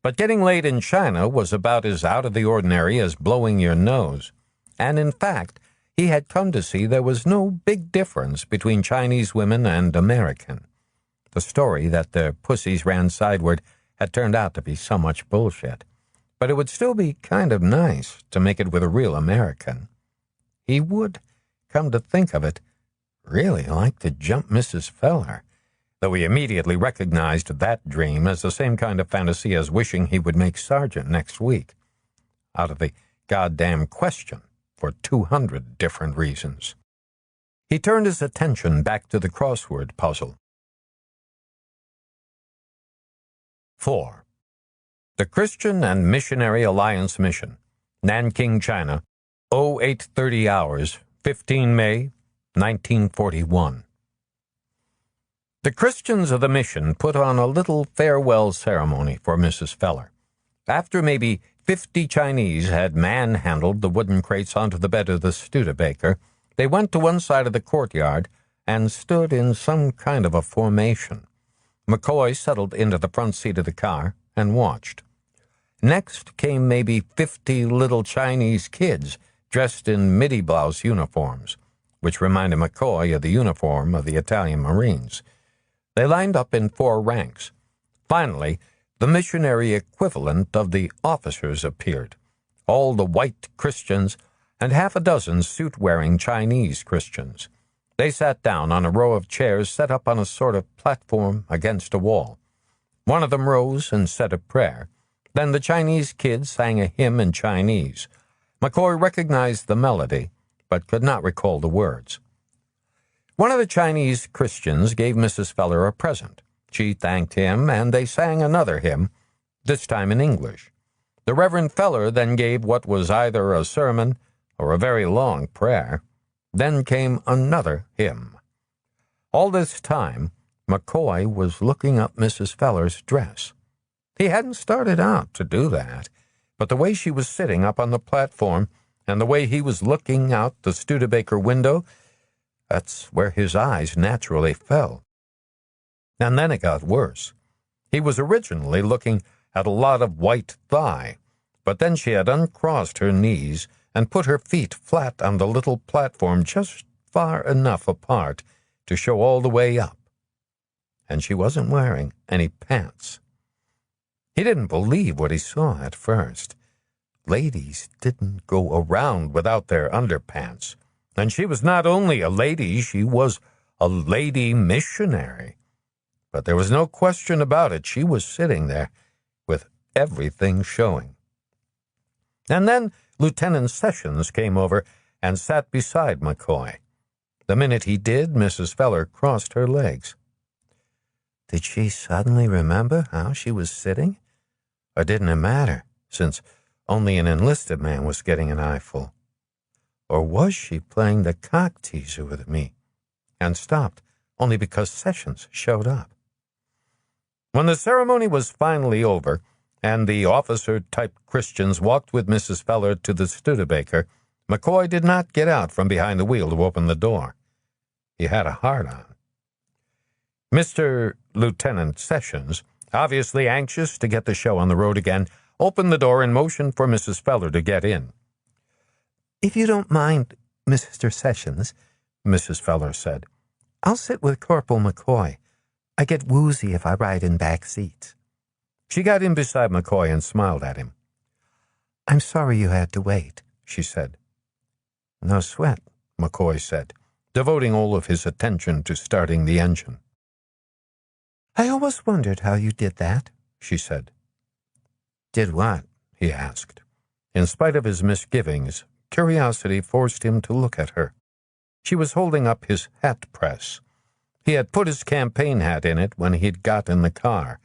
But getting laid in China was about as out of the ordinary as blowing your nose. And in fact, he had come to see there was no big difference between Chinese women and American. The story that their pussies ran sideward had turned out to be so much bullshit. But it would still be kind of nice to make it with a real American. He would, come to think of it, really like to jump Mrs. Feller, though he immediately recognized that dream as the same kind of fantasy as wishing he would make sergeant next week. Out of the goddamn question, for 200 different reasons. He turned his attention back to the crossword puzzle. 4. The Christian and Missionary Alliance Mission, Nanking, China, 0830 hours, 15 May, 1941. The Christians of the mission put on a little farewell ceremony for Mrs. Feller. After maybe 50 Chinese had manhandled the wooden crates onto the bed of the Studebaker, they went to one side of the courtyard and stood in some kind of a formation. McCoy settled into the front seat of the car and watched. Next came maybe 50 little Chinese kids dressed in midi-blouse uniforms, which reminded McCoy of the uniform of the Italian Marines. They lined up in 4 ranks. Finally, the missionary equivalent of the officers appeared, all the white Christians and half a dozen suit-wearing Chinese Christians. They sat down on a row of chairs set up on a sort of platform against a wall. One of them rose and said a prayer. Then the Chinese kid sang a hymn in Chinese. McCoy recognized the melody, but could not recall the words. One of the Chinese Christians gave Mrs. Feller a present. She thanked him, and they sang another hymn, this time in English. The Reverend Feller then gave what was either a sermon or a very long prayer. Then came another hymn. All this time, McCoy was looking up Mrs. Feller's dress. He hadn't started out to do that, but the way she was sitting up on the platform and the way he was looking out the Studebaker window, that's where his eyes naturally fell. And then it got worse. He was originally looking at a lot of white thigh, but then she had uncrossed her knees and put her feet flat on the little platform just far enough apart to show all the way up. And she wasn't wearing any pants. He didn't believe what he saw at first. Ladies didn't go around without their underpants. And she was not only a lady, she was a lady missionary. But there was no question about it. She was sitting there with everything showing. And then Lieutenant Sessions came over and sat beside McCoy. The minute he did, Mrs. Feller crossed her legs. Did she suddenly remember how she was sitting? Or didn't it matter, since only an enlisted man was getting an eyeful? Or was she playing the cock teaser with me and stopped only because Sessions showed up? When the ceremony was finally over and the officer-type Christians walked with Mrs. Feller to the Studebaker, McCoy did not get out from behind the wheel to open the door. He had a hard-on. Mr. Lieutenant Sessions, obviously anxious to get the show on the road again, opened the door and motioned for Mrs. Feller to get in. "If you don't mind, Mr. Sessions," Mrs. Feller said, "I'll sit with Corporal McCoy. I get woozy if I ride in back seats." She got in beside McCoy and smiled at him. "I'm sorry you had to wait," she said. "No sweat," McCoy said. devoting all of his attention to starting the engine. "I always wondered how you did that," she said. "Did what?" he asked. In spite of his misgivings, curiosity forced him to look at her. She was holding up his hat press. He had put his campaign hat in it when he'd got in the car.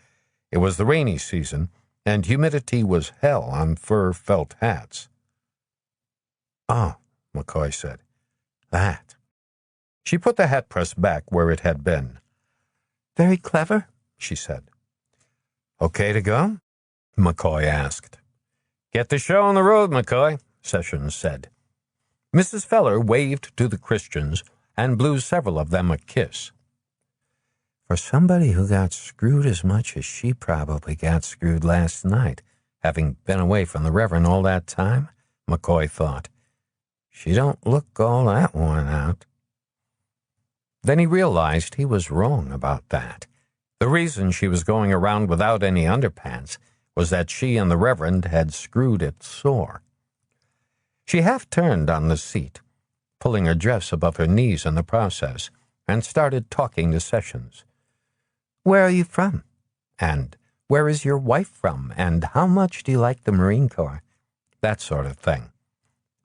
It was the rainy season, and humidity was hell on fur felt hats. "Oh," McCoy said. "That." She put the hat press back where it had been. "Very clever," she said. "Okay to go?" McCoy asked. "Get the show on the road, McCoy," Sessions said. Mrs. Feller waved to the Christians and blew several of them a kiss. For somebody who got screwed as much as she probably got screwed last night, having been away from the Reverend all that time, McCoy thought, she don't look all that worn out. Then he realized he was wrong about that. The reason she was going around without any underpants was that she and the Reverend had screwed it sore. She half-turned on the seat, pulling her dress above her knees in the process, and started talking to Sessions. "Where are you from? And where is your wife from? And how much do you like the Marine Corps?" That sort of thing.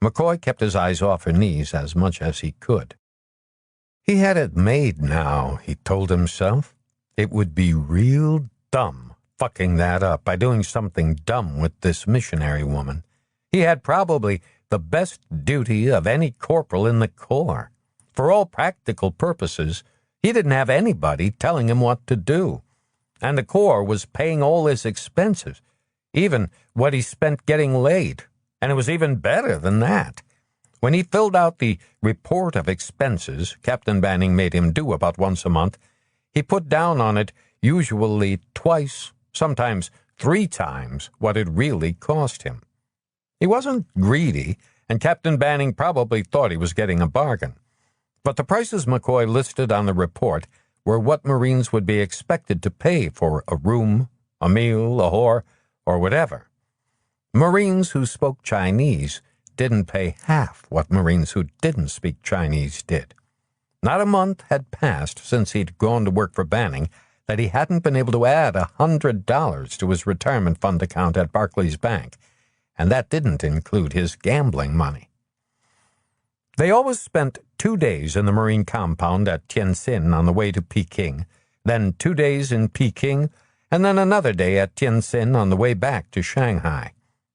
McCoy kept his eyes off her knees as much as he could. He had it made now, he told himself. It would be real dumb fucking that up by doing something dumb with this missionary woman. He had probably the best duty of any corporal in the Corps. For all practical purposes, he didn't have anybody telling him what to do. And the Corps was paying all his expenses, even what he spent getting laid. And it was even better than that. When he filled out the report of expenses Captain Banning made him do about once a month, he put down on it usually twice, sometimes 3 times what it really cost him. He wasn't greedy, and Captain Banning probably thought he was getting a bargain. But the prices McCoy listed on the report were what Marines would be expected to pay for a room, a meal, a whore, or whatever. Marines who spoke Chinese didn't pay half what Marines who didn't speak Chinese did. Not a month had passed since he'd gone to work for Banning that he hadn't been able to add $100 to his retirement fund account at Barclays Bank, and that didn't include his gambling money. They always spent 2 days in the Marine compound at Tientsin on the way to Peking, then 2 days in Peking, and then another day at Tientsin on the way back to Shanghai.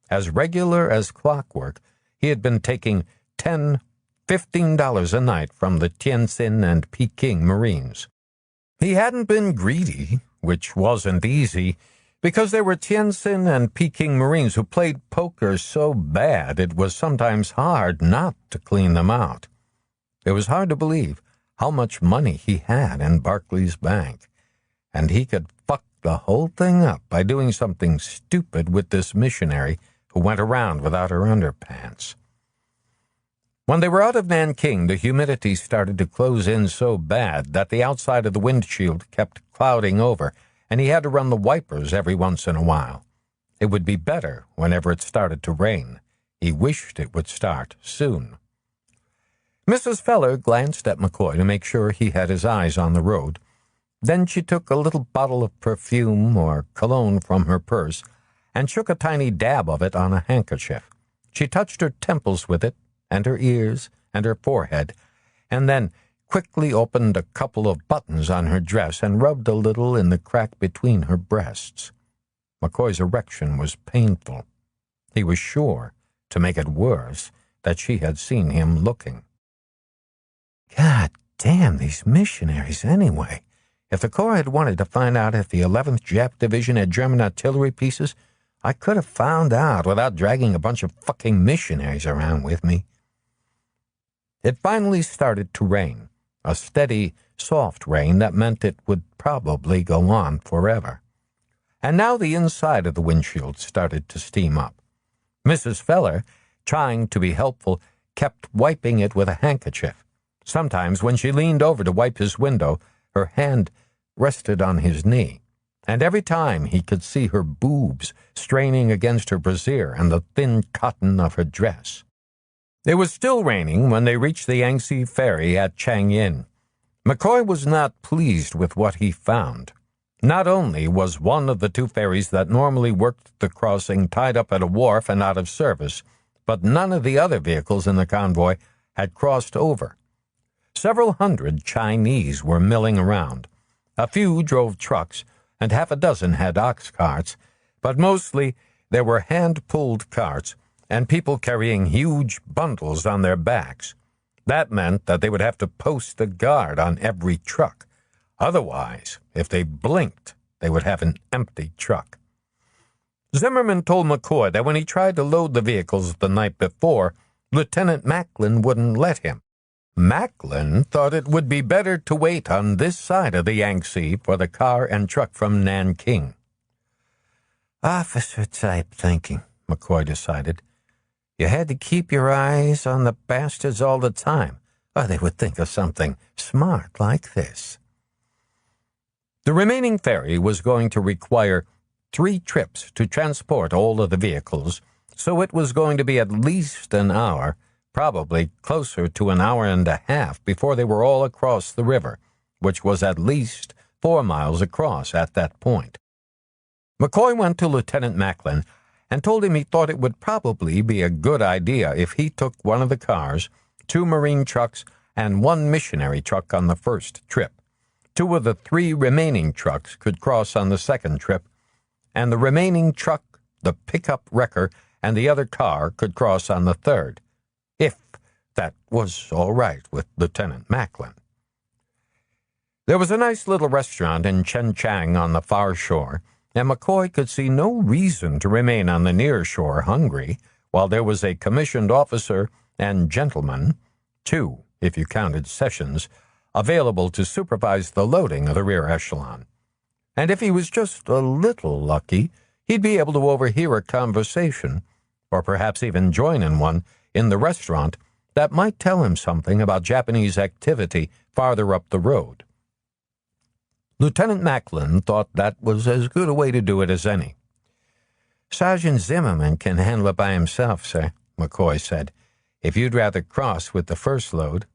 As regular as clockwork, he had been taking $10, $15 a night from the Tientsin and Peking Marines. He hadn't been greedy, which wasn't easy, because there were Tientsin and Peking Marines who played poker so bad it was sometimes hard not to clean them out. It was hard to believe how much money he had in Barclays Bank, and he could fuck the whole thing up by doing something stupid with this missionary who went around without her underpants. When they were out of Nanking, the humidity started to close in so bad that the outside of the windshield kept clouding over, and he had to run the wipers every once in a while. It would be better whenever it started to rain. He wished it would start soon. Mrs. Feller glanced at McCoy to make sure he had his eyes on the road. Then she took a little bottle of perfume or cologne from her purse and shook a tiny dab of it on a handkerchief. She touched her temples with it, and her ears, and her forehead, and then quickly opened a couple of buttons on her dress and rubbed a little in the crack between her breasts. McCoy's erection was painful. He was sure, to make it worse, that she had seen him looking. God damn these missionaries anyway. If the Corps had wanted to find out if the 11th Jap Division had German artillery pieces, I could have found out without dragging a bunch of fucking missionaries around with me. It finally started to rain, a steady, soft rain that meant it would probably go on forever. And now the inside of the windshield started to steam up. Mrs. Feller, trying to be helpful, kept wiping it with a handkerchief. Sometimes when she leaned over to wipe his window, her hand rested on his knee, and every time he could see her boobs straining against her brassiere and the thin cotton of her dress. It was still raining when they reached the Yangtze ferry at Changyin. McCoy was not pleased with what he found. Not only was one of the two ferries that normally worked the crossing tied up at a wharf and out of service, but none of the other vehicles in the convoy had crossed over. Several hundred Chinese were milling around. A few drove trucks, and half a dozen had ox carts, but mostly there were hand-pulled carts and people carrying huge bundles on their backs. That meant that they would have to post a guard on every truck. Otherwise, if they blinked, they would have an empty truck. Zimmerman told McCoy that when he tried to load the vehicles the night before, Lieutenant Macklin wouldn't let him. Macklin thought it would be better to wait on this side of the Yangtze for the car and truck from Nanking. Officer-type thinking, McCoy decided. You had to keep your eyes on the bastards all the time, or they would think of something smart like this. The remaining ferry was going to require 3 trips to transport all of the vehicles, so it was going to be at least an hour, probably closer to an hour and a half before they were all across the river, which was at least 4 miles across at that point. McCoy went to Lieutenant Macklin and told him he thought it would probably be a good idea if he took one of the cars, 2 marine trucks, and 1 missionary truck on the first trip. 2 of the 3 remaining trucks could cross on the second trip, and the remaining truck, the pickup wrecker, and the other car could cross on the third, if that was all right with Lieutenant Macklin. There was a nice little restaurant in Chenchang on the far shore, and McCoy could see no reason to remain on the near shore hungry, while there was a commissioned officer and gentleman, 2, if you counted Sessions, available to supervise the loading of the rear echelon. And if he was just a little lucky, he'd be able to overhear a conversation, or perhaps even join in one, in the restaurant that might tell him something about Japanese activity farther up the road. Lieutenant Macklin thought that was as good a way to do it as any. Sergeant Zimmerman can handle it by himself, sir, McCoy said, if you'd rather cross with the first load.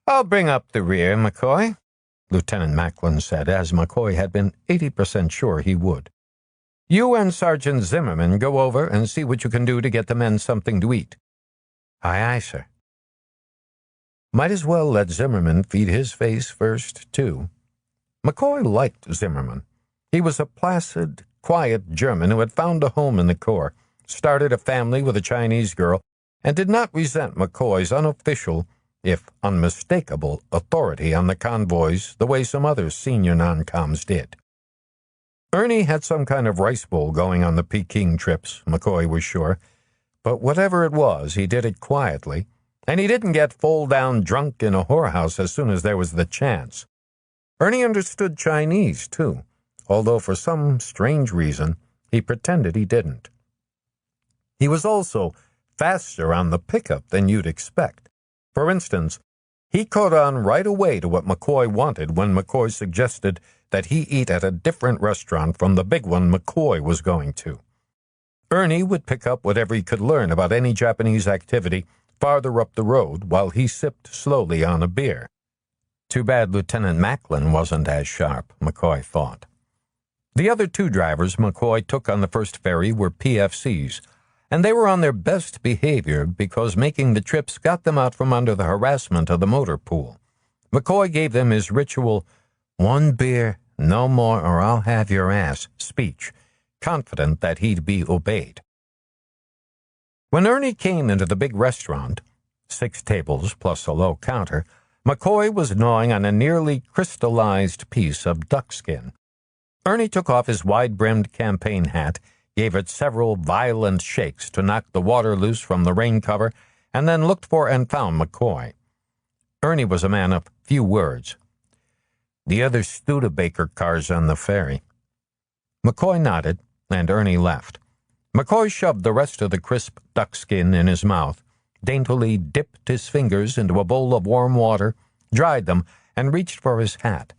I'll bring up the rear, McCoy, Lieutenant Macklin said, as McCoy had been 80% sure he would. You and Sergeant Zimmerman go over and see what you can do to get the men something to eat. Aye, aye, sir. Might as well let Zimmerman feed his face first, too. McCoy liked Zimmerman. He was a placid, quiet German who had found a home in the Corps, started a family with a Chinese girl, and did not resent McCoy's unofficial, if unmistakable, authority on the convoys the way some other senior non-coms did. Ernie had some kind of rice bowl going on the Peking trips, McCoy was sure, but whatever it was, he did it quietly, and he didn't get full-down drunk in a whorehouse as soon as there was the chance. Ernie understood Chinese, too, although for some strange reason he pretended he didn't. He was also faster on the pickup than you'd expect. For instance, he caught on right away to what McCoy wanted when McCoy suggested that he eat at a different restaurant from the big one McCoy was going to. Ernie would pick up whatever he could learn about any Japanese activity farther up the road while he sipped slowly on a beer. Too bad Lieutenant Macklin wasn't as sharp, McCoy thought. The other 2 drivers McCoy took on the first ferry were PFCs, and they were on their best behavior because making the trips got them out from under the harassment of the motor pool. McCoy gave them his ritual, 1 beer, no more, or I'll have your ass speech, confident that he'd be obeyed. When Ernie came into the big restaurant, 6 tables plus a low counter, McCoy was gnawing on a nearly crystallized piece of duck skin. Ernie took off his wide-brimmed campaign hat, gave it several violent shakes to knock the water loose from the rain cover, and then looked for and found McCoy. Ernie was a man of few words. The other Studebaker car's on the ferry. McCoy nodded, and Ernie left. McCoy shoved the rest of the crisp duck skin in his mouth, daintily dipped his fingers into a bowl of warm water, dried them, and reached for his hat.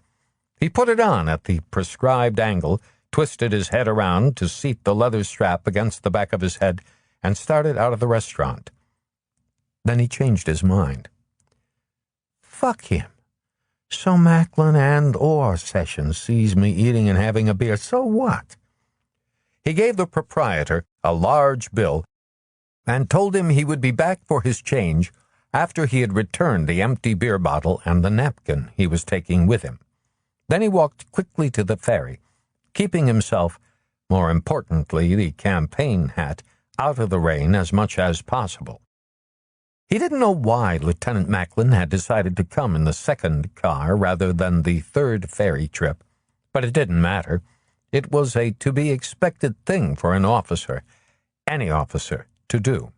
He put it on at the prescribed angle, twisted his head around to seat the leather strap against the back of his head, and started out of the restaurant. Then he changed his mind. Fuck him. So Macklin and/or Sessions sees me eating and having a beer, so what? He gave the proprietor a large bill and told him he would be back for his change after he had returned the empty beer bottle and the napkin he was taking with him. Then he walked quickly to the ferry, keeping himself, more importantly the campaign hat, out of the rain as much as possible. He didn't know why Lieutenant Macklin had decided to come in the second car rather than the third ferry trip, but it didn't matter. It was a to-be-expected thing for an officer, any officer, to do.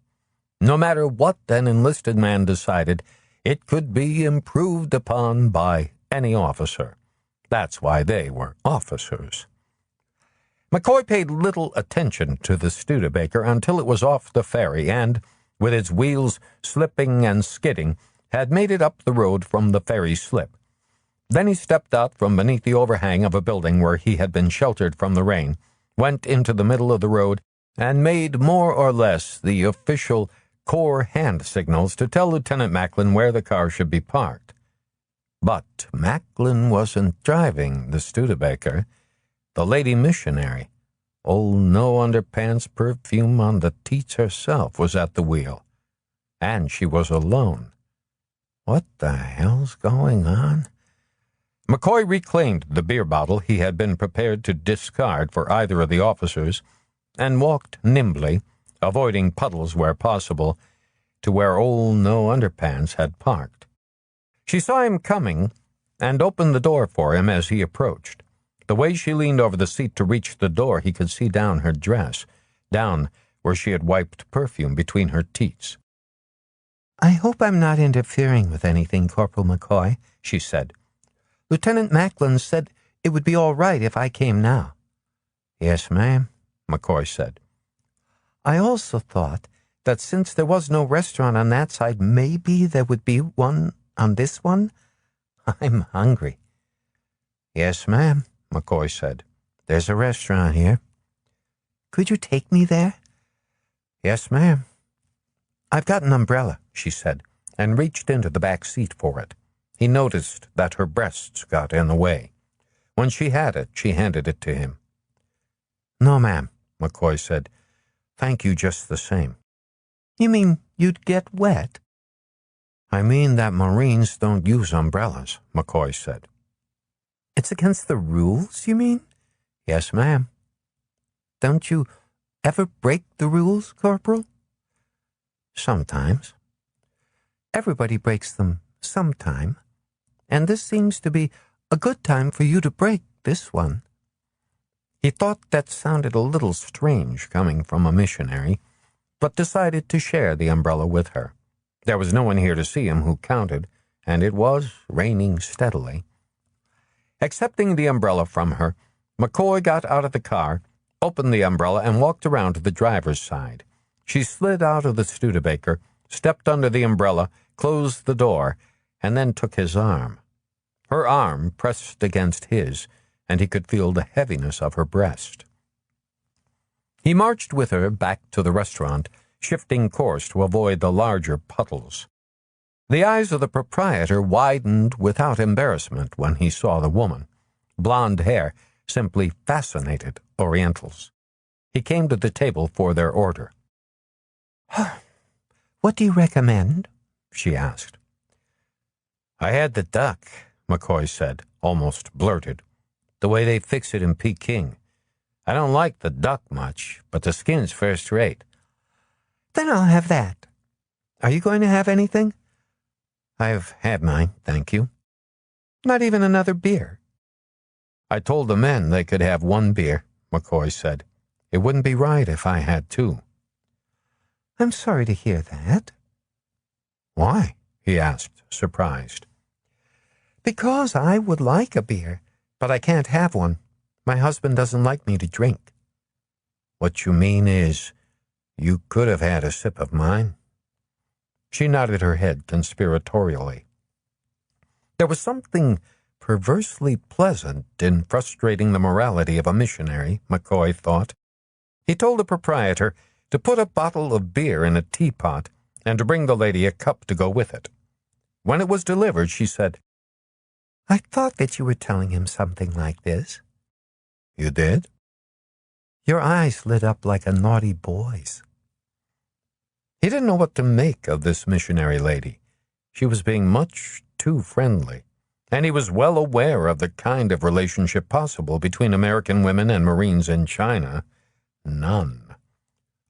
No matter what an enlisted man decided, it could be improved upon by any officer. That's why they were officers. McCoy paid little attention to the Studebaker until it was off the ferry and, with its wheels slipping and skidding, had made it up the road from the ferry slip. Then he stepped out from beneath the overhang of a building where he had been sheltered from the rain, went into the middle of the road, and made more or less the official Corps hand signals to tell Lieutenant Macklin where the car should be parked. But Macklin wasn't driving the Studebaker. The lady missionary, old no-underpants perfume on the teats herself, was at the wheel. And she was alone. What the hell's going on? McCoy reclaimed the beer bottle he had been prepared to discard for either of the officers and walked nimbly, avoiding puddles where possible, to where old no-underpants had parked. She saw him coming and opened the door for him as he approached. The way she leaned over the seat to reach the door, he could see down her dress, down where she had wiped perfume between her teats. "I hope I'm not interfering with anything, Corporal McCoy," she said. "Lieutenant Macklin said it would be all right if I came now." "Yes, ma'am," McCoy said. "I also thought that since there was no restaurant on that side, maybe there would be one on this one. I'm hungry." "Yes, ma'am," McCoy said. "There's a restaurant here." "Could you take me there?" "Yes, ma'am." "I've got an umbrella," she said, and reached into the back seat for it. He noticed that her breasts got in the way. When she had it, she handed it to him. "No, ma'am," McCoy said. "Thank you just the same." "You mean you'd get wet?" "I mean that Marines don't use umbrellas," McCoy said. "It's against the rules, you mean?" "Yes, ma'am." "Don't you ever break the rules, Corporal?" "Sometimes." "Everybody breaks them sometime, and this seems to be a good time for you to break this one." He thought that sounded a little strange coming from a missionary, but decided to share the umbrella with her. There was no one here to see him who counted, and it was raining steadily. Accepting the umbrella from her, McCoy got out of the car, opened the umbrella, and walked around to the driver's side. She slid out of the Studebaker, stepped under the umbrella, closed the door, and then took his arm. Her arm pressed against his, and he could feel the heaviness of her breast. He marched with her back to the restaurant, shifting course to avoid the larger puddles. The eyes of the proprietor widened without embarrassment when he saw the woman. Blonde hair simply fascinated Orientals. He came to the table for their order. "What do you recommend?" she asked. "I had the duck," McCoy said, almost blurted. "The way they fix it in Peking. I don't like the duck much, but the skin's first rate." "Then I'll have that. Are you going to have anything?" "I've had mine, thank you." "Not even another beer?" "I told the men they could have one beer," McCoy said. "It wouldn't be right if I had two." "I'm sorry to hear that." "Why?" he asked, surprised. "Because I would like a beer, but I can't have one. My husband doesn't like me to drink." "What you mean is, you could have had a sip of mine?" She nodded her head conspiratorially. There was something perversely pleasant in frustrating the morality of a missionary, McCoy thought. He told the proprietor to put a bottle of beer in a teapot and to bring the lady a cup to go with it. When it was delivered, she said, "I thought that you were telling him something like this." "You did?" Your eyes lit up like a naughty boy's. He didn't know what to make of this missionary lady. She was being much too friendly, and he was well aware of the kind of relationship possible between American women and Marines in China. None.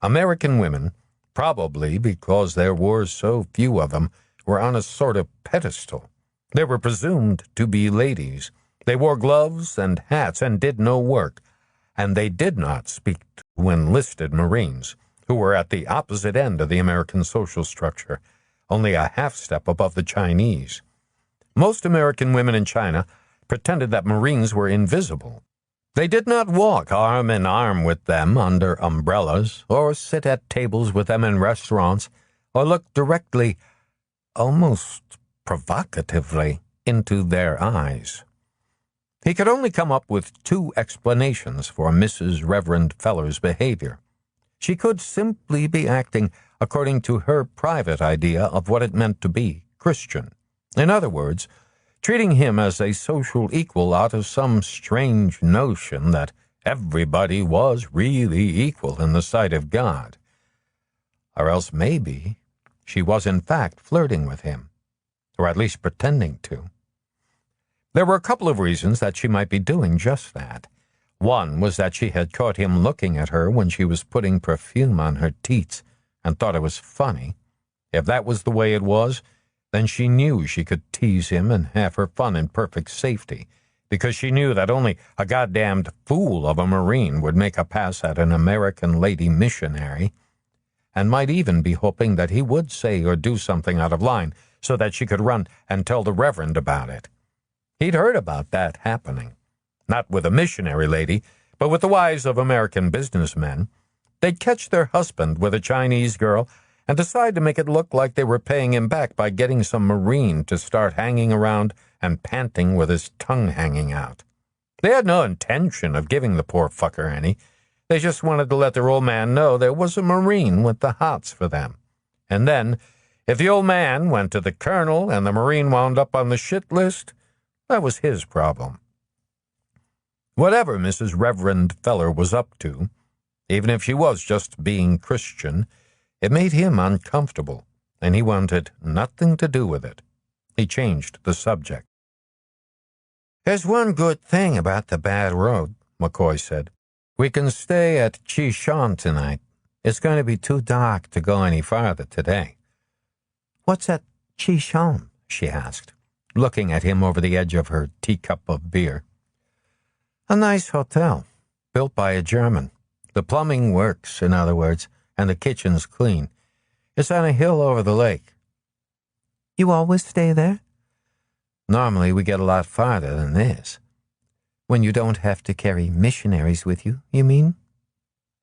American women, probably because there were so few of them, were on a sort of pedestal. They were presumed to be ladies. They wore gloves and hats and did no work, and they did not speak to enlisted Marines, who were at the opposite end of the American social structure, only a half step above the Chinese. Most American women in China pretended that Marines were invisible. They did not walk arm in arm with them under umbrellas, or sit at tables with them in restaurants, or look directly, almost provocatively, into their eyes. He could only come up with two explanations for Mrs. Reverend Feller's behavior. She could simply be acting according to her private idea of what it meant to be Christian. In other words, treating him as a social equal out of some strange notion that everybody was really equal in the sight of God. Or else maybe she was in fact flirting with him, or at least pretending to. There were a couple of reasons that she might be doing just that. One was that she had caught him looking at her when she was putting perfume on her teats and thought it was funny. If that was the way it was, then she knew she could tease him and have her fun in perfect safety, because she knew that only a goddamned fool of a Marine would make a pass at an American lady missionary, and might even be hoping that he would say or do something out of line so that she could run and tell the Reverend about it. He'd heard about that happening. Not with a missionary lady, but with the wives of American businessmen. They'd catch their husband with a Chinese girl and decide to make it look like they were paying him back by getting some Marine to start hanging around and panting with his tongue hanging out. They had no intention of giving the poor fucker any. They just wanted to let their old man know there was a Marine with the hots for them. And then, if the old man went to the colonel and the Marine wound up on the shit list, that was his problem. Whatever Mrs. Reverend Feller was up to, even if she was just being Christian, it made him uncomfortable, and he wanted nothing to do with it. He changed the subject. "There's one good thing about the bad road," McCoy said. "We can stay at Chishan tonight. It's going to be too dark to go any farther today." "What's at Chishan?" she asked, looking at him over the edge of her teacup of beer. "A nice hotel, built by a German. The plumbing works, in other words, and the kitchen's clean. It's on a hill over the lake." "You always stay there?" "Normally we get a lot farther than this." "When you don't have to carry missionaries with you, you mean?"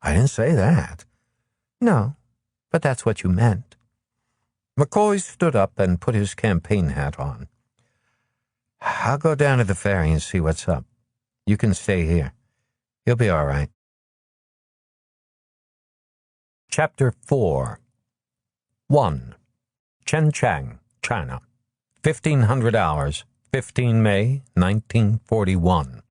"I didn't say that." "No, but that's what you meant." McCoy stood up and put his campaign hat on. "I'll go down to the ferry and see what's up. You can stay here. You'll be all right." Chapter 4 1. Chenchang, China, 1500 hours, 15 May, 1941.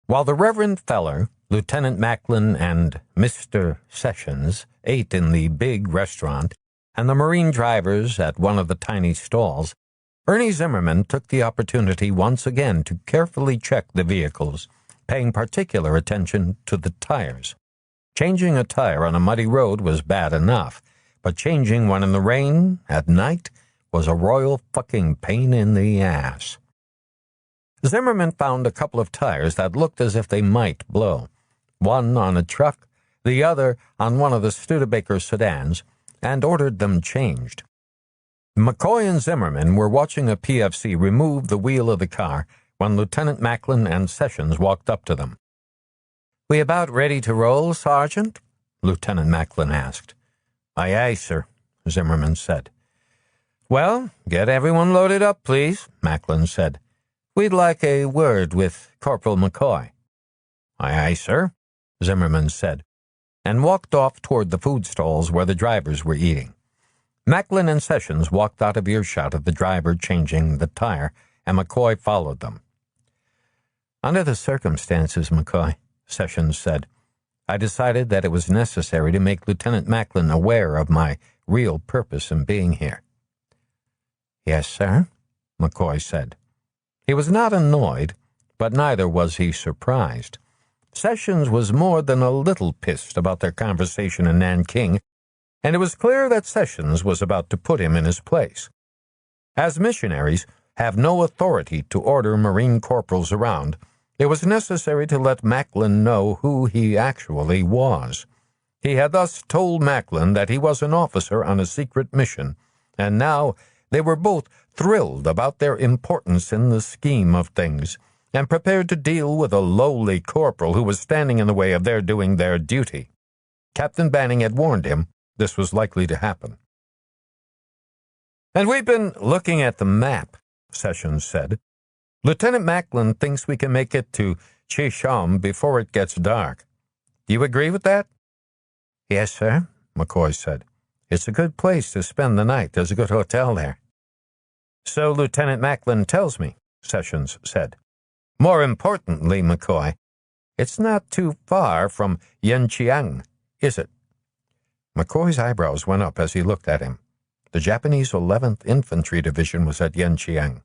While the Reverend Feller, Lieutenant Macklin, and Mr. Sessions ate in the big restaurant, and the Marine drivers at one of the tiny stalls, Ernie Zimmerman took the opportunity once again to carefully check the vehicles, paying particular attention to the tires. Changing a tire on a muddy road was bad enough, but changing one in the rain at night was a royal fucking pain in the ass. Zimmerman found a couple of tires that looked as if they might blow, one on a truck, the other on one of the Studebaker sedans, and ordered them changed. McCoy and Zimmerman were watching a PFC remove the wheel of the car when Lieutenant Macklin and Sessions walked up to them. "We about ready to roll, Sergeant?" Lieutenant Macklin asked. "Aye, aye, sir," Zimmerman said. "Well, get everyone loaded up, please," Macklin said. "We'd like a word with Corporal McCoy." "Aye, aye, sir," Zimmerman said. and walked off toward the food stalls where the drivers were eating. Macklin and Sessions walked out of earshot of the driver changing the tire, and McCoy followed them. "Under the circumstances, McCoy," Sessions said, "I decided that it was necessary to make Lieutenant Macklin aware of my real purpose in being here." "Yes, sir," McCoy said. He was not annoyed, but neither was he surprised. Sessions was more than a little pissed about their conversation in Nanking, and it was clear that Sessions was about to put him in his place. As missionaries have no authority to order Marine corporals around, it was necessary to let Macklin know who he actually was. He had thus told Macklin that he was an officer on a secret mission, and now they were both thrilled about their importance in the scheme of things, and prepared to deal with a lowly corporal who was standing in the way of their doing their duty. Captain Banning had warned him this was likely to happen. "And we've been looking at the map," Sessions said. "Lieutenant Macklin thinks we can make it to Chisham before it gets dark. Do you agree with that?" "Yes, sir," McCoy said. "It's a good place to spend the night. There's a good hotel there." "So Lieutenant Macklin tells me," Sessions said. "More importantly, McCoy, it's not too far from Yanqiang, is it?" McCoy's eyebrows went up as he looked at him. The Japanese 11th Infantry Division was at Yanqiang.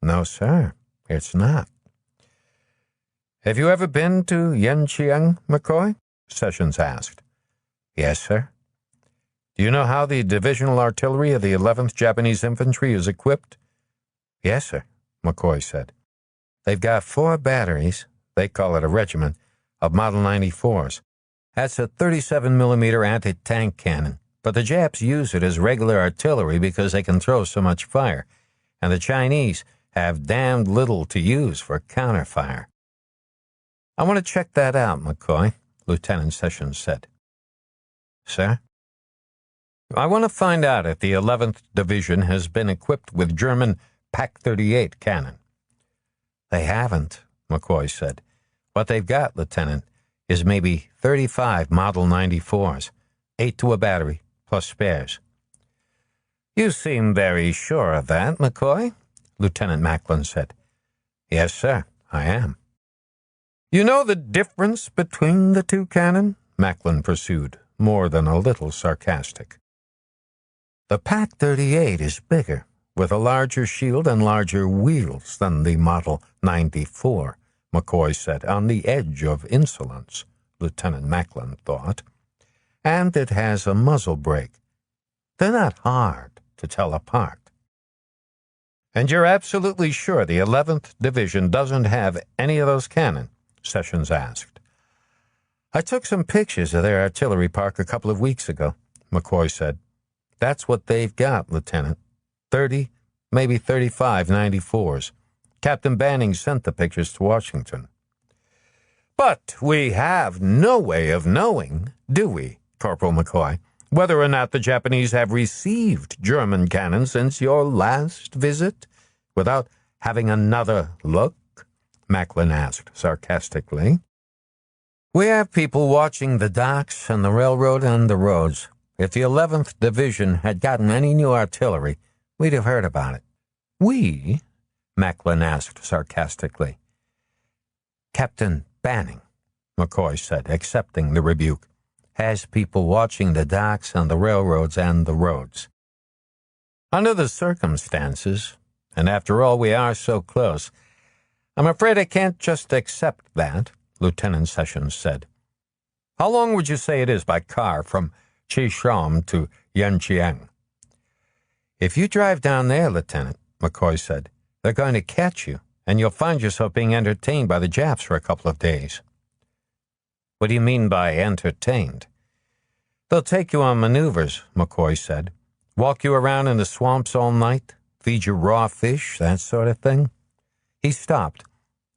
"No, sir, it's not." "Have you ever been to Yanqiang, McCoy?" Sessions asked. "Yes, sir." "Do you know how the divisional artillery of the 11th Japanese Infantry is equipped?" "Yes, sir," McCoy said. "They've got 4 batteries, they call it a regiment, of Model 94s. That's a 37mm anti-tank cannon, but the Japs use it as regular artillery because they can throw so much fire, and the Chinese have damned little to use for counterfire." "I want to check that out, McCoy," Lieutenant Sessions said. "Sir?" "I want to find out if the 11th Division has been equipped with German PaK-38 cannon." "They haven't," McCoy said. "What they've got, Lieutenant, is maybe 35 Model 94s, 8 to a battery, plus spares." "You seem very sure of that, McCoy," Lieutenant Macklin said. "Yes, sir, I am." "You know the difference between the 2 cannon?" Macklin pursued, more than a little sarcastic. "The PaK-38 is bigger, with a larger shield and larger wheels than the Model 94, McCoy said, on the edge of insolence, Lieutenant Macklin thought. "And it has a muzzle brake. They're not hard to tell apart." "And you're absolutely sure the 11th Division doesn't have any of those cannon?" Sessions asked. "I took some pictures of their artillery park a couple of weeks ago," McCoy said. "That's what they've got, Lieutenant. 30, maybe 35 94s. Captain Banning sent the pictures to Washington." "But we have no way of knowing, do we, Corporal McCoy, whether or not the Japanese have received German cannon since your last visit, without having another look?" Macklin asked sarcastically. "We have people watching the docks and the railroad and the roads. If the 11th Division had gotten any new artillery, we'd have heard about it." "We?" Macklin asked sarcastically. "Captain Banning," McCoy said, accepting the rebuke, "has people watching the docks and the railroads and the roads." "Under the circumstances, and after all we are so close, I'm afraid I can't just accept that," Lieutenant Sessions said. "How long would you say it is by car from Chisham to Yanqiang?" "If you drive down there, Lieutenant," McCoy said, "they're going to catch you, and you'll find yourself being entertained by the Japs for a couple of days." "What do you mean by entertained?" "They'll take you on maneuvers," McCoy said. "Walk you around in the swamps all night, feed you raw fish, that sort of thing." He stopped,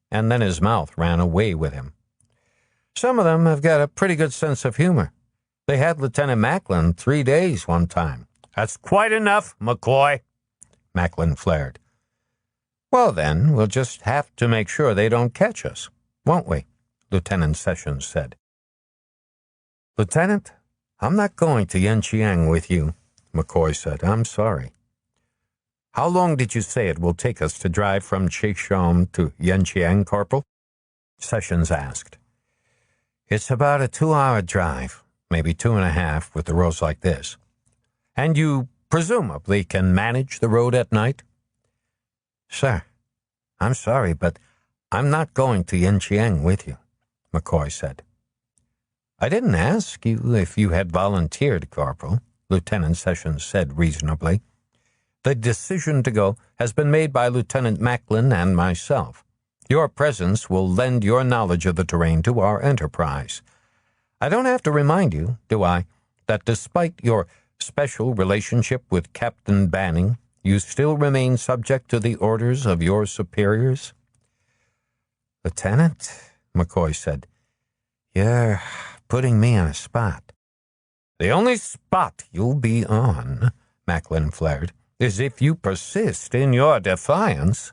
and then his mouth ran away with him. "Some of them have got a pretty good sense of humor. They had Lieutenant Macklin 3 days one time." "That's quite enough, McCoy," Macklin flared. "Well, then, we'll just have to make sure they don't catch us, won't we?" Lieutenant Sessions said. Lieutenant, I'm not going to Yanqiang with you, McCoy said. I'm sorry. How long did you say it will take us to drive from Cheishan to Yanqiang, Corporal? Sessions asked. It's about a 2-hour drive, maybe 2.5 with the roads like this. And you presumably can manage the road at night? Sir, I'm sorry, but I'm not going to Yanqiang with you, McCoy said. I didn't ask you if you had volunteered, Corporal, Lieutenant Sessions said reasonably. The decision to go has been made by Lieutenant Macklin and myself. Your presence will lend your knowledge of the terrain to our enterprise. I don't have to remind you, do I, that despite your special relationship with Captain Banning, you still remain subject to the orders of your superiors? Lieutenant, McCoy said, you're putting me on a spot. The only spot you'll be on, Macklin flared, is if you persist in your defiance.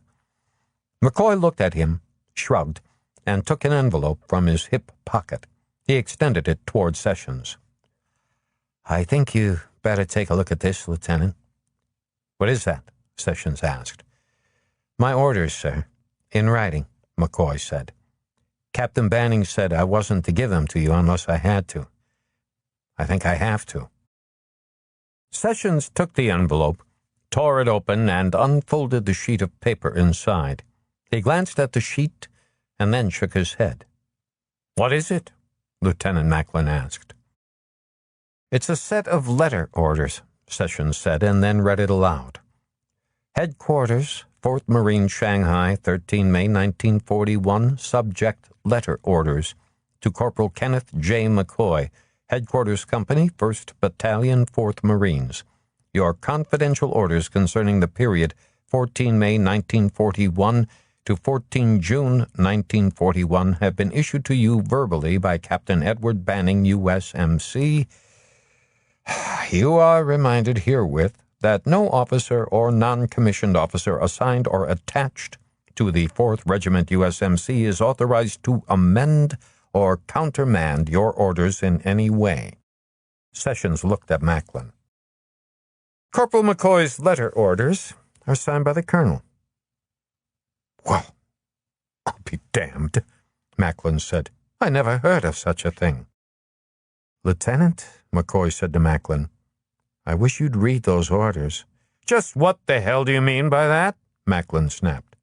McCoy looked at him, shrugged, and took an envelope from his hip pocket. He extended it toward Sessions. I think you better take a look at this, Lieutenant. What is that? Sessions asked. My orders, sir. In writing, McCoy said. Captain Banning said I wasn't to give them to you unless I had to. I think I have to. Sessions took the envelope, tore it open, and unfolded the sheet of paper inside. He glanced at the sheet and then shook his head. What is it? Lieutenant Macklin asked. It's a set of letter orders, Sessions said, and then read it aloud. Headquarters, 4th Marine, Shanghai, 13 May 1941, subject letter orders to Corporal Kenneth J. McCoy, Headquarters Company, 1st Battalion, 4th Marines. Your confidential orders concerning the period 14 May 1941 to 14 June 1941 have been issued to you verbally by Captain Edward Banning, USMC. You are reminded herewith that no officer or non-commissioned officer assigned or attached to the 4th Regiment USMC is authorized to amend or countermand your orders in any way. Sessions looked at Macklin. Corporal McCoy's letter orders are signed by the Colonel. Well, I'll be damned, Macklin said. I never heard of such a thing. Lieutenant, McCoy said to Macklin, I wish you'd read those orders. Just what the hell do you mean by that? Macklin snapped.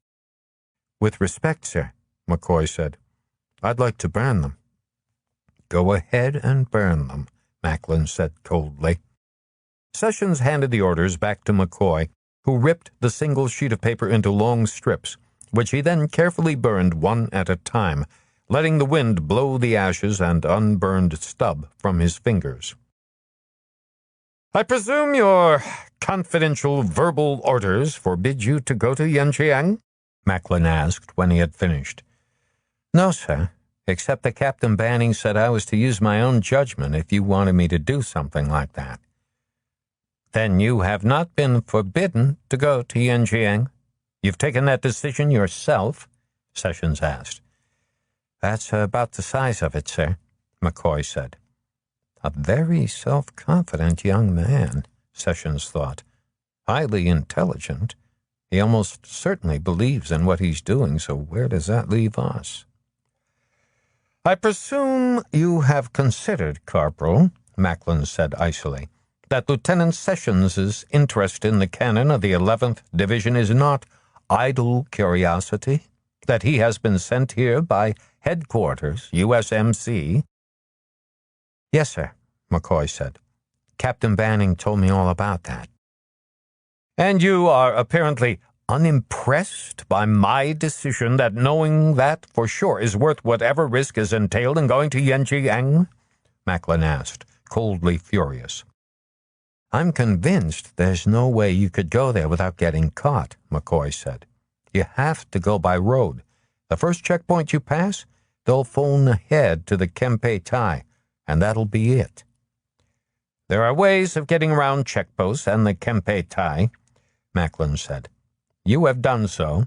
With respect, sir, McCoy said, I'd like to burn them. Go ahead and burn them, Macklin said coldly. Sessions handed the orders back to McCoy, who ripped the single sheet of paper into long strips, which he then carefully burned one at a time, letting the wind blow the ashes and unburned stub from his fingers. I presume your confidential verbal orders forbid you to go to Yanqiang? Macklin asked when he had finished. No, sir, except that Captain Banning said I was to use my own judgment if you wanted me to do something like that. Then you have not been forbidden to go to Yanqiang? You've taken that decision yourself? Sessions asked. That's about the size of it, sir, McCoy said. A very self-confident young man, Sessions thought. Highly intelligent. He almost certainly believes in what he's doing, so where does that leave us? I presume you have considered, Corporal, Macklin said icily, that Lieutenant Sessions' interest in the cannon of the 11th Division is not idle curiosity, that he has been sent here by Headquarters, USMC. Yes, sir, McCoy said. Captain Banning told me all about that. And you are apparently unimpressed by my decision that knowing that for sure is worth whatever risk is entailed in going to Yanqiang? Macklin asked, coldly furious. I'm convinced there's no way you could go there without getting caught, McCoy said. You have to go by road. The first checkpoint you pass, they'll phone ahead to the Kempe Tai, and that'll be it. There are ways of getting around checkposts and the Kempe Tai, Macklin said. You have done so.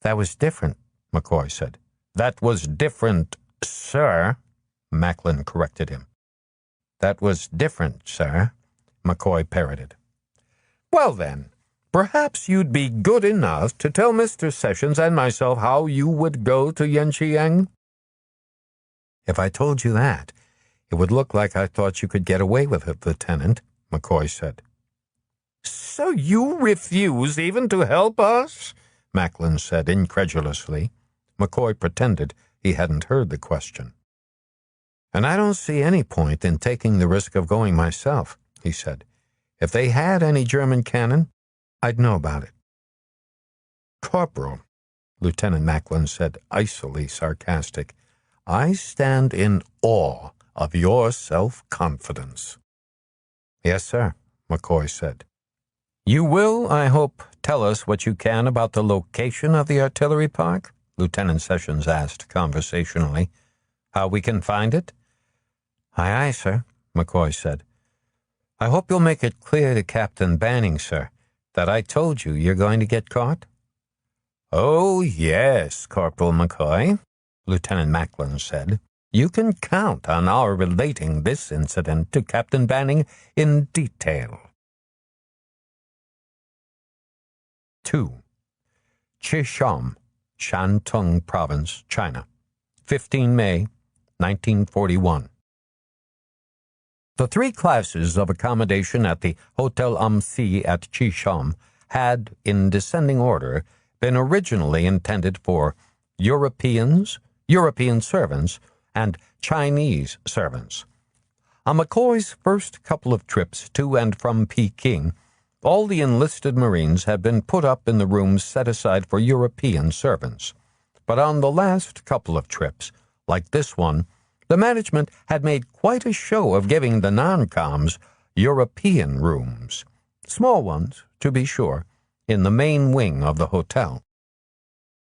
That was different, McCoy said. That was different, sir, Macklin corrected him. That was different, sir, McCoy parroted. Well, then, perhaps you'd be good enough to tell Mr. Sessions and myself how you would go to Yenchiang? If I told you that, it would look like I thought you could get away with it, Lieutenant, McCoy said. So you refuse even to help us? Macklin said incredulously. McCoy pretended he hadn't heard the question. And I don't see any point in taking the risk of going myself, he said. If they had any German cannon, I'd know about it. Corporal, Lieutenant Macklin said, icily sarcastic, I stand in awe of your self-confidence. Yes, sir, McCoy said. You will, I hope, tell us what you can about the location of the artillery park? Lieutenant Sessions asked conversationally. How we can find it? Aye, aye, sir, McCoy said. I hope you'll make it clear to Captain Banning, sir, that I told you you're going to get caught. Oh, yes, Corporal McCoy, Lieutenant Macklin said. You can count on our relating this incident to Captain Banning in detail. 2. Qisham, Shantung Province, China, 15 May, 1941. The 3 classes of accommodation at the Hotel Amsi at Qisham had, in descending order, been originally intended for Europeans, European servants, and Chinese servants. On McCoy's first couple of trips to and from Peking, all the enlisted Marines had been put up in the rooms set aside for European servants. But on the last couple of trips, like this one, the management had made quite a show of giving the non-coms European rooms. Small ones, to be sure, in the main wing of the hotel.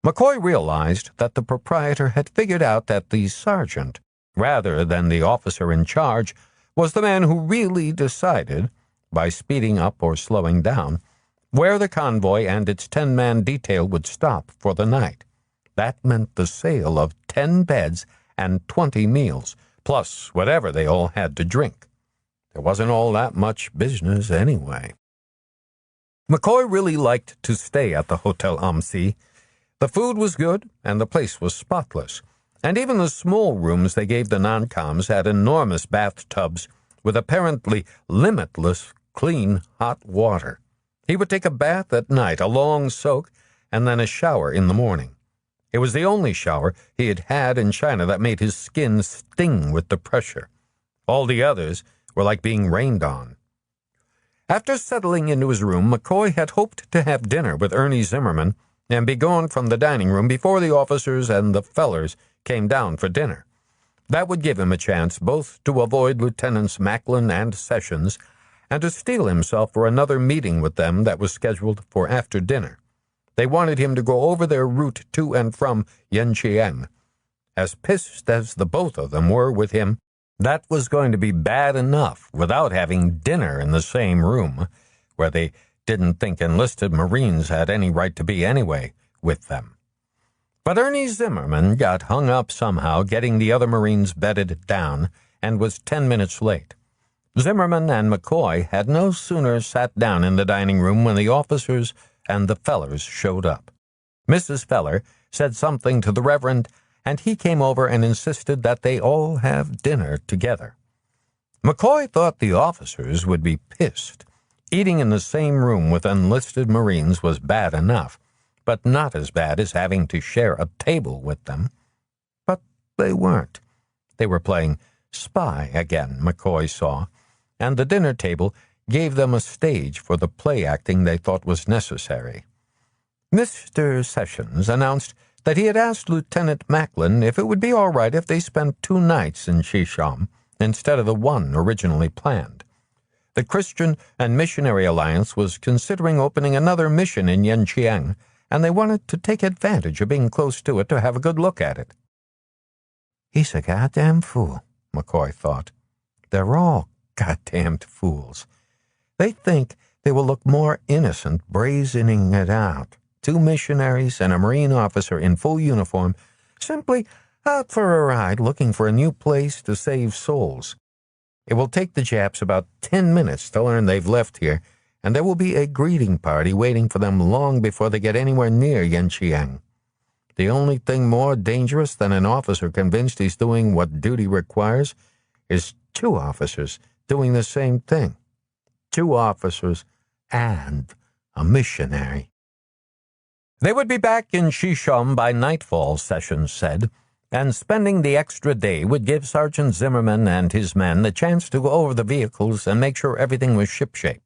McCoy realized that the proprietor had figured out that the sergeant, rather than the officer in charge, was the man who really decided, by speeding up or slowing down, where the convoy and its 10-man detail would stop for the night. That meant the sale of 10 beds and 20 meals, plus whatever they all had to drink. There wasn't all that much business anyway. McCoy really liked to stay at the Hotel Amsi. The food was good, and the place was spotless, and even the small rooms they gave the non-coms had enormous bathtubs with apparently limitless clean hot water. He would take a bath at night, a long soak, and then a shower in the morning. It was the only shower he had had in China that made his skin sting with the pressure. All the others were like being rained on. After settling into his room, McCoy had hoped to have dinner with Ernie Zimmerman and be gone from the dining room before the officers and the fellers came down for dinner. That would give him a chance both to avoid Lieutenants Macklin and Sessions and to steel himself for another meeting with them that was scheduled for after dinner. They wanted him to go over their route to and from Yenchiang. As pissed as the both of them were with him, that was going to be bad enough without having dinner in the same room, where they didn't think enlisted Marines had any right to be anyway, with them. But Ernie Zimmerman got hung up somehow getting the other Marines bedded down and was 10 minutes late. Zimmerman and McCoy had no sooner sat down in the dining room when the officers and the fellers showed up. Mrs. Feller said something to the Reverend, and he came over and insisted that they all have dinner together. McCoy thought the officers would be pissed. Eating in the same room with enlisted Marines was bad enough, but not as bad as having to share a table with them. But they weren't. They were playing spy again, McCoy saw, and the dinner table gave them a stage for the play acting they thought was necessary. Mr. Sessions announced that he had asked Lieutenant Macklin if it would be all right if they spent 2 nights in Qisham instead of the 1 originally planned. The Christian and Missionary Alliance was considering opening another mission in Yenchiang, and they wanted to take advantage of being close to it to have a good look at it. He's a goddamn fool, McCoy thought. They're all goddamned fools. They think they will look more innocent brazening it out. 2 missionaries and a Marine officer in full uniform simply Out for a ride, looking for a new place to save souls. It will take the Japs about 10 minutes to learn they've left here, and there will be a greeting party waiting for them long before they get anywhere near Yanqiang. The only thing more dangerous than an officer convinced he's doing what duty requires is 2 officers doing the same thing. 2 officers and a missionary. They would be back in Shisham by nightfall, Sessions said, and spending the extra day would give Sergeant Zimmerman and his men the chance to go over the vehicles and make sure everything was shipshape.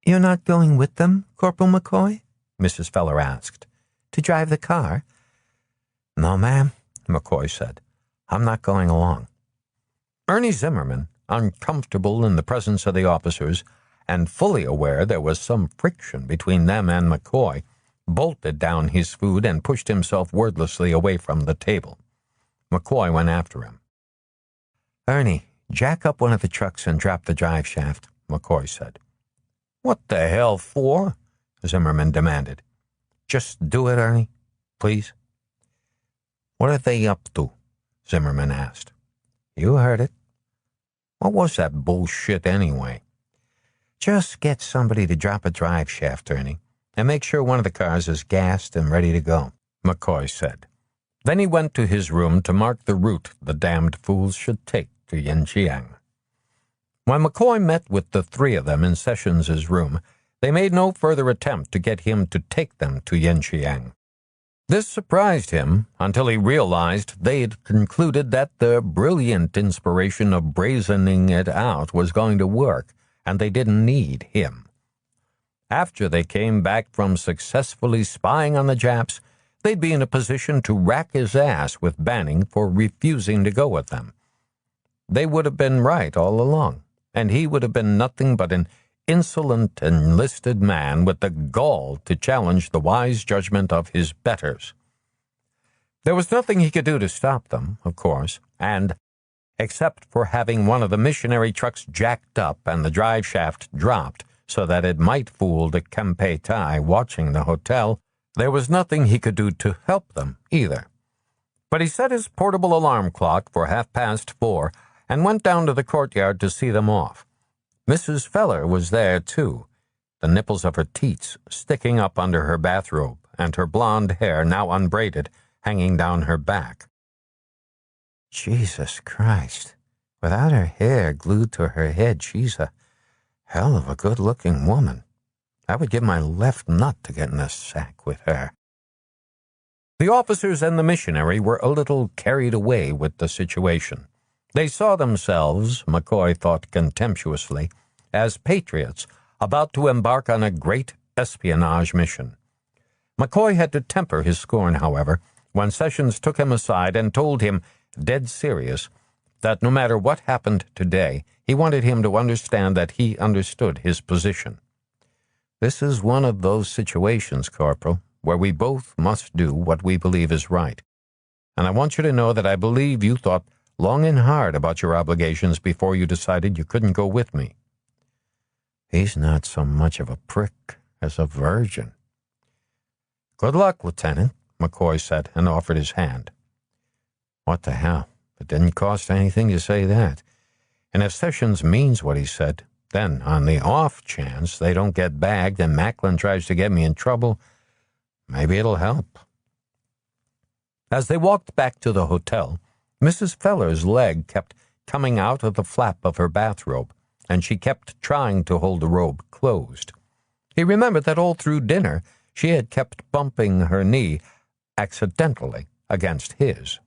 "You're not going with them, Corporal McCoy?" Mrs. Feller asked. "To drive the car?" "No, ma'am," McCoy said. "I'm not going along." Ernie Zimmerman, uncomfortable in the presence of the officers and fully aware there was some friction between them and McCoy, bolted down his food and pushed himself wordlessly away from the table. McCoy went after him. "Ernie, jack up one of the trucks and drop the drive shaft," McCoy said. "What the hell for?" Zimmerman demanded. "Just do it, Ernie, please." "What are they up to?" Zimmerman asked. "You heard it." "What was that bullshit anyway?" "Just get somebody to drop a drive shaft, Ernie, and make sure one of the cars is gassed and ready to go," McCoy said. Then he went to his room to mark the route the damned fools should take to Yanqiang. When McCoy met with the 3 of them in Sessions's room, they made no further attempt to get him to take them to Yanqiang. This surprised him until he realized they'd concluded that the brilliant inspiration of brazening it out was going to work, and they didn't need him. After they came back from successfully spying on the Japs, they'd be in a position to rack his ass with Banning for refusing to go with them. They would have been right all along, and he would have been nothing but an insolent enlisted man with the gall to challenge the wise judgment of his betters. There was nothing he could do to stop them, of course, and, except for having one of the missionary trucks jacked up and the drive shaft dropped so that it might fool the Kempe Tai watching the hotel, there was nothing he could do to help them either. But he set his portable alarm clock for 4:30 and went down to the courtyard to see them off. Mrs. Feller was there, too, the nipples of her teats sticking up under her bathrobe and her blonde hair, now unbraided, hanging down her back. Jesus Christ, without her hair glued to her head, she's a hell of a good-looking woman. I would give my left nut to get in a sack with her. The officers and the missionary were a little carried away with the situation. They saw themselves, McCoy thought contemptuously, as patriots about to embark on a great espionage mission. McCoy had to temper his scorn, however, when Sessions took him aside and told him, dead serious, that no matter what happened today, he wanted him to understand that he understood his position. "This is one of those situations, Corporal, where we both must do what we believe is right. And I want you to know that I believe you thought long and hard about your obligations before you decided you couldn't go with me." "He's not so much of a prick as a virgin." "Good luck, Lieutenant," McCoy said and offered his hand. What the hell? It didn't cost anything to say that. And if Sessions means what he said, then on the off chance they don't get bagged and Macklin tries to get me in trouble, maybe it'll help. As they walked back to the hotel, Mrs. Feller's leg kept coming out of the flap of her bathrobe, and she kept trying to hold the robe closed. He remembered that all through dinner she had kept bumping her knee accidentally against his.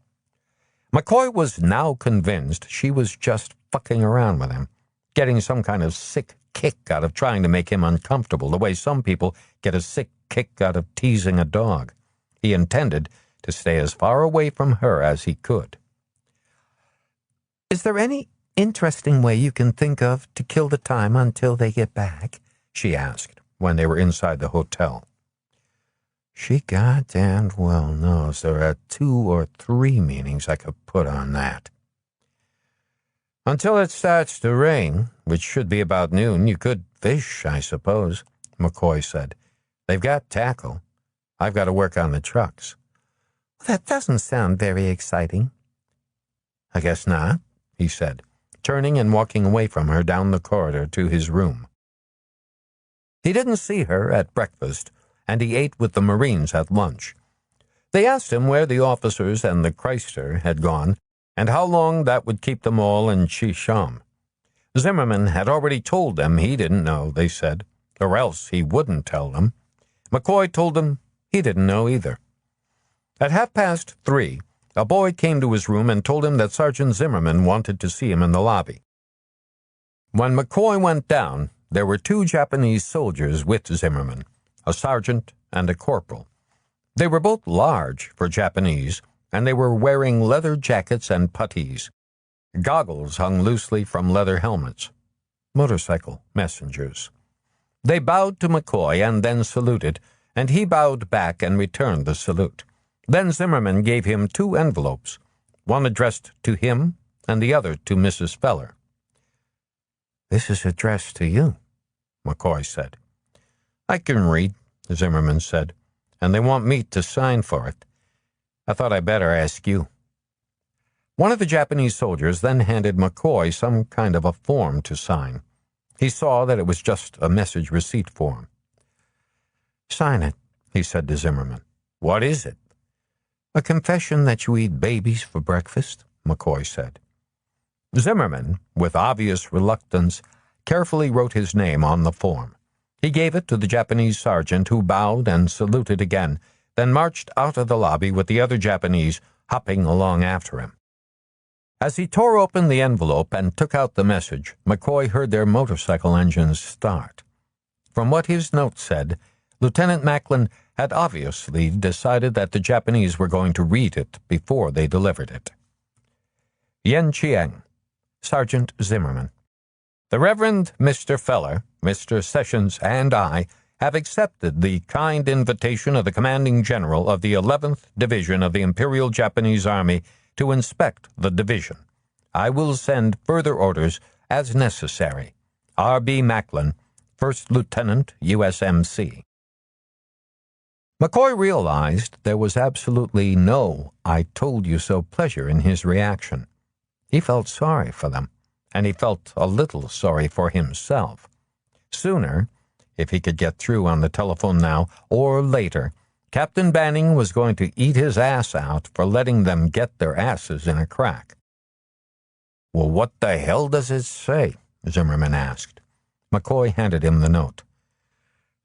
McCoy was now convinced she was just fucking around with him, getting some kind of sick kick out of trying to make him uncomfortable, the way some people get a sick kick out of teasing a dog. He intended to stay as far away from her as he could. "Is there any interesting way you can think of to kill the time until they get back?" she asked when they were inside the hotel. She goddamn well knows there are 2 or 3 meanings I could put on that. "Until it starts to rain, which should be about noon, you could fish, I suppose," McCoy said. "They've got tackle. I've got to work on the trucks." That doesn't sound very exciting. I guess not, he said, turning and walking away from her down the corridor to his room. He didn't see her at breakfast, and he ate with the Marines at lunch. They asked him where the officers and the Chrysler had gone, and how long that would keep them all in Shisham. Zimmerman had already told them he didn't know, they said, or else he wouldn't tell them. McCoy told them he didn't know either. At 3:30, a boy came to his room and told him that Sergeant Zimmerman wanted to see him in the lobby. When McCoy went down, there were 2 Japanese soldiers with Zimmerman, a sergeant and a corporal. They were both large for Japanese, and they were wearing leather jackets and puttees. Goggles hung loosely from leather helmets. Motorcycle messengers. They bowed to McCoy and then saluted, and he bowed back and returned the salute. Then Zimmerman gave him 2 envelopes, one addressed to him and the other to Mrs. Feller. "This is addressed to you," McCoy said. "I can read," Zimmerman said, "and they want me to sign for it. I thought I'd better ask you." One of the Japanese soldiers then handed McCoy some kind of a form to sign. He saw that it was just a message receipt form. "Sign it," he said to Zimmerman. "What is it?" "A confession that you eat babies for breakfast," McCoy said. Zimmerman, with obvious reluctance, carefully wrote his name on the form. He gave it to the Japanese sergeant, who bowed and saluted again, then marched out of the lobby with the other Japanese hopping along after him. As he tore open the envelope and took out the message, McCoy heard their motorcycle engines start. From what his note said, Lieutenant Macklin had obviously decided that the Japanese were going to read it before they delivered it. Yen Chiang, Sergeant Zimmerman. The Reverend Mr. Feller, Mr. Sessions, and I have accepted the kind invitation of the commanding general of the 11th Division of the Imperial Japanese Army to inspect the division. I will send further orders as necessary. R.B. Macklin, 1st Lieutenant, USMC. McCoy realized there was absolutely no "I told you so" pleasure in his reaction. He felt sorry for them, and he felt a little sorry for himself. Sooner, if he could get through on the telephone now, or later, Captain Banning was going to eat his ass out for letting them get their asses in a crack. "Well, what the hell does it say?" Zimmerman asked. McCoy handed him the note.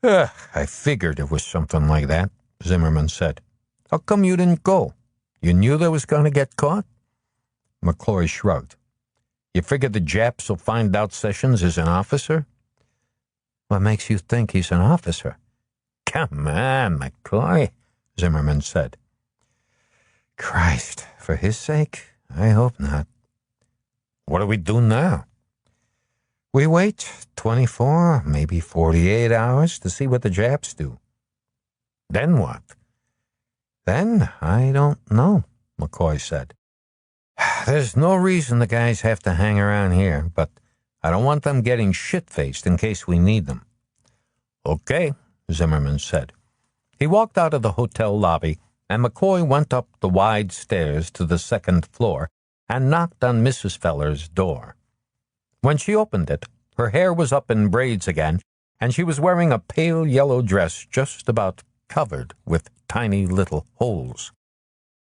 I figured it was something like that," Zimmerman said. "How come you didn't go? You knew they was going to get caught?" McCoy shrugged. "You figure the Japs will find out Sessions is an officer?" "What makes you think he's an officer?" "Come on, McCoy," Zimmerman said. "Christ, for his sake, I hope not." "What do we do now?" "We wait 24, maybe 48 hours to see what the Japs do." "Then what?" "Then I don't know," McCoy said. "There's no reason the guys have to hang around here, but I don't want them getting shit-faced in case we need them." "Okay," Zimmerman said. He walked out of the hotel lobby, and McCoy went up the wide stairs to the 2nd floor and knocked on Mrs. Feller's door. When she opened it, her hair was up in braids again, and she was wearing a pale yellow dress just about covered with tiny little holes.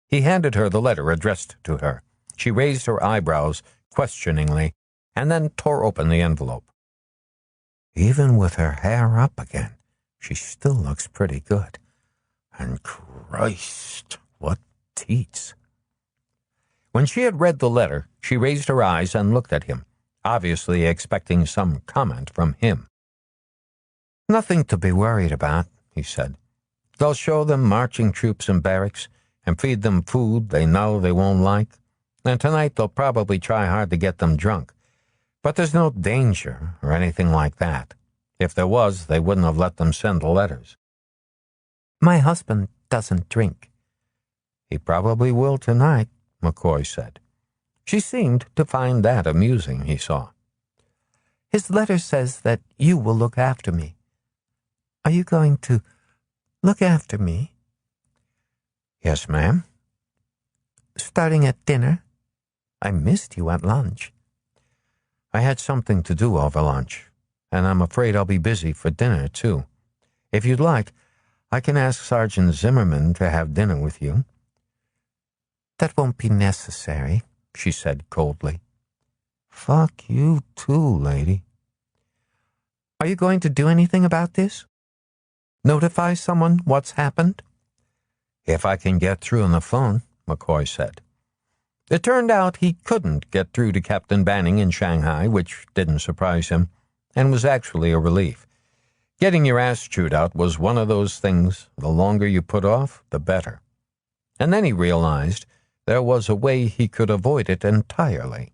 He handed her the letter addressed to her. She raised her eyebrows questioningly and then tore open the envelope. "Even with her hair up again, she still looks pretty good. And Christ, what teats." When she had read the letter, she raised her eyes and looked at him, obviously expecting some comment from him. "Nothing to be worried about," he said. "They'll show them marching troops in barracks and feed them food they know they won't like, and tonight they'll probably try hard to get them drunk. But there's no danger or anything like that. If there was, they wouldn't have let them send the letters." "My husband doesn't drink." "He probably will tonight," McCoy said. She seemed to find that amusing, he saw. "His letter says that you will look after me. Are you going to look after me?" "Yes, ma'am," Starting at dinner? I missed you at lunch. I had something to do over lunch, and I'm afraid I'll be busy for dinner, too. If you'd like, I can ask Sergeant Zimmerman to have dinner with you. That won't be necessary, she said coldly. Fuck you too, lady. Are you going to do anything about this? Notify someone what's happened? If I can get through on the phone, McCoy said. It turned out he couldn't get through to Captain Banning in Shanghai, which didn't surprise him, and was actually a relief. Getting your ass chewed out was one of those things the longer you put off, the better. And then he realized there was a way he could avoid it entirely.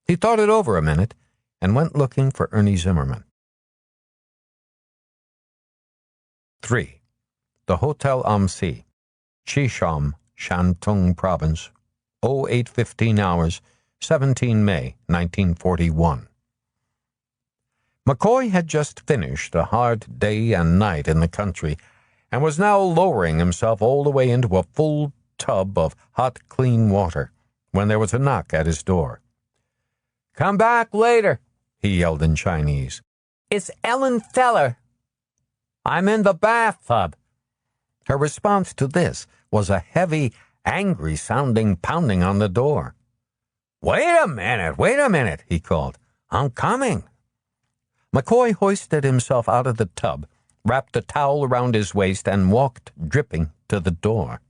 He thought it over a minute and went looking for Ernie Zimmerman. 3. The Hotel Am See, Shisham, Shantung Province, 0815 hours, 17 May, 1941. McCoy had just finished a hard day and night in the country and was now lowering himself all the way into a full tub of hot, clean water when there was a knock at his door. "Come back later," he yelled in Chinese. "It's Ellen Feller. I'm in the bathtub." Her response to this was a heavy, angry-sounding pounding on the door. Wait a minute, he called. "I'm coming." McCoy hoisted himself out of the tub, wrapped a towel around his waist, and walked dripping to the door.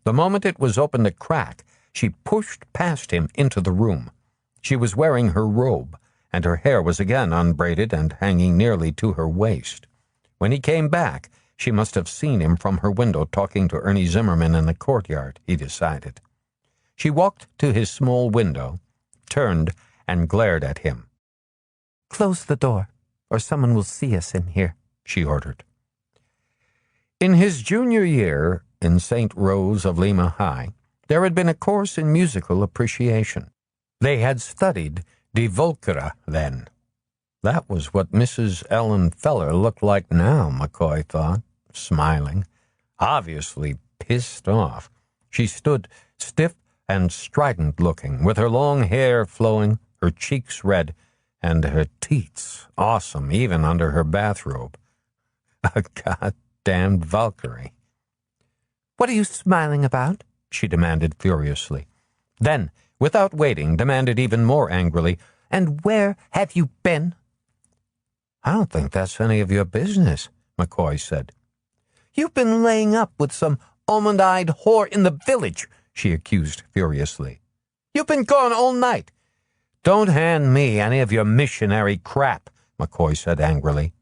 The moment it was opened a crack, she pushed past him into the room. She was wearing her robe, and her hair was again unbraided and hanging nearly to her waist. When he came back, she must have seen him from her window talking to Ernie Zimmerman in the courtyard, he decided. She walked to his small window, turned, and glared at him. "Close the door, or someone will see us in here," she ordered. In his junior year in St. Rose of Lima High, there had been a course in musical appreciation. They had studied Die Volkere then. That was what Mrs. Ellen Feller looked like now, McCoy thought, smiling, obviously pissed off. She stood stiff and strident-looking, with her long hair flowing, her cheeks red, and her teats awesome even under her bathrobe. A goddamned Valkyrie. "What are you smiling about?" she demanded furiously. Then, without waiting, demanded even more angrily, "And where have you been?" "I don't think that's any of your business," McCoy said. "You've been laying up with some almond-eyed whore in the village," she accused furiously. "You've been gone all night." "Don't hand me any of your missionary crap," McCoy said angrily.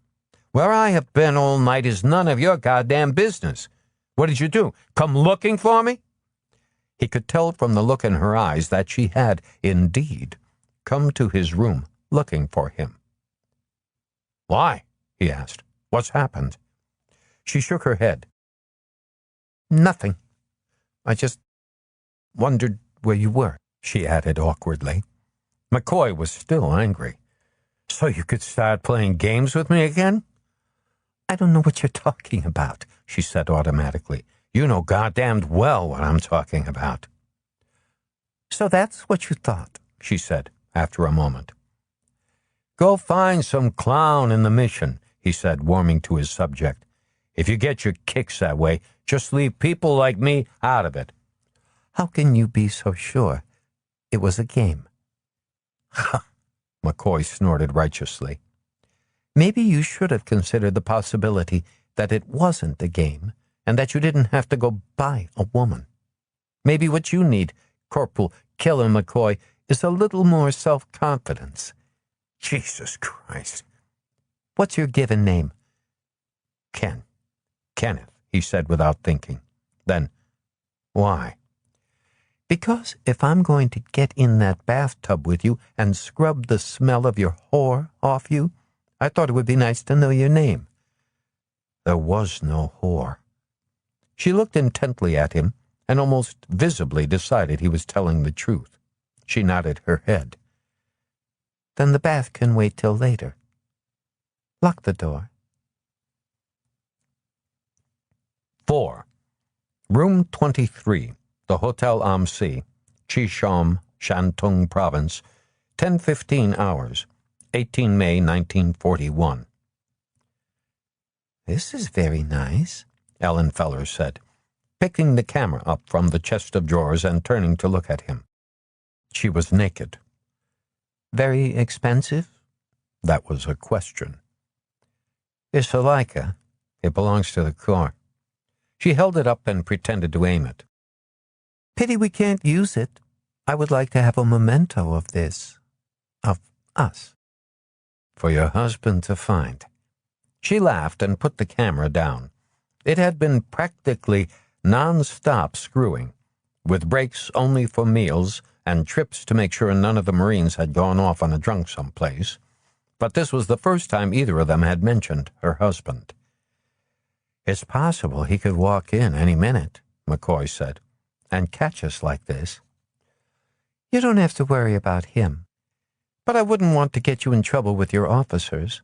"Where I have been all night is none of your goddamn business. What did you do? Come looking for me?" He could tell from the look in her eyes that she had, indeed, come to his room looking for him. "Why?" he asked. "What's happened?" She shook her head. "Nothing. I just wondered where you were," she added awkwardly. McCoy was still angry. "So you could start playing games with me again?" "I don't know what you're talking about," she said automatically. "You know goddamned well what I'm talking about." "So that's what you thought," she said after a moment. "Go find some clown in the mission," he said, warming to his subject. "If you get your kicks that way, just leave people like me out of it." "How can you be so sure it was a game?" McCoy snorted righteously. "Maybe you should have considered the possibility that it wasn't a game and that you didn't have to go buy a woman. Maybe what you need, Corporal Killer McCoy, is a little more self-confidence." "Jesus Christ." "What's your given name?" Kenneth, he said without thinking. Then, "Why?" "Because if I'm going to get in that bathtub with you and scrub the smell of your whore off you, I thought it would be nice to know your name." "There was no whore." She looked intently at him and almost visibly decided he was telling the truth. She nodded her head. "Then the bath can wait till later. Lock the door." 4. Room 23, the Hotel Am See, Chisham, Shantung Province, 10:15 hours, 18 May 1941. This is very nice, Ellen Feller said, picking the camera up from the chest of drawers and turning to look at him. She was naked. Very expensive? That was a question. It's a Leica. It belongs to the Corps. She held it up and pretended to aim it. Pity we can't use it. I would like to have a memento of this. Of us. For your husband to find. She laughed and put the camera down. It had been practically non-stop screwing, with breaks only for meals and trips to make sure none of the Marines had gone off on a drunk someplace. But this was the first time either of them had mentioned her husband. It's possible he could walk in any minute, McCoy said, and catch us like this. You don't have to worry about him. But I wouldn't want to get you in trouble with your officers.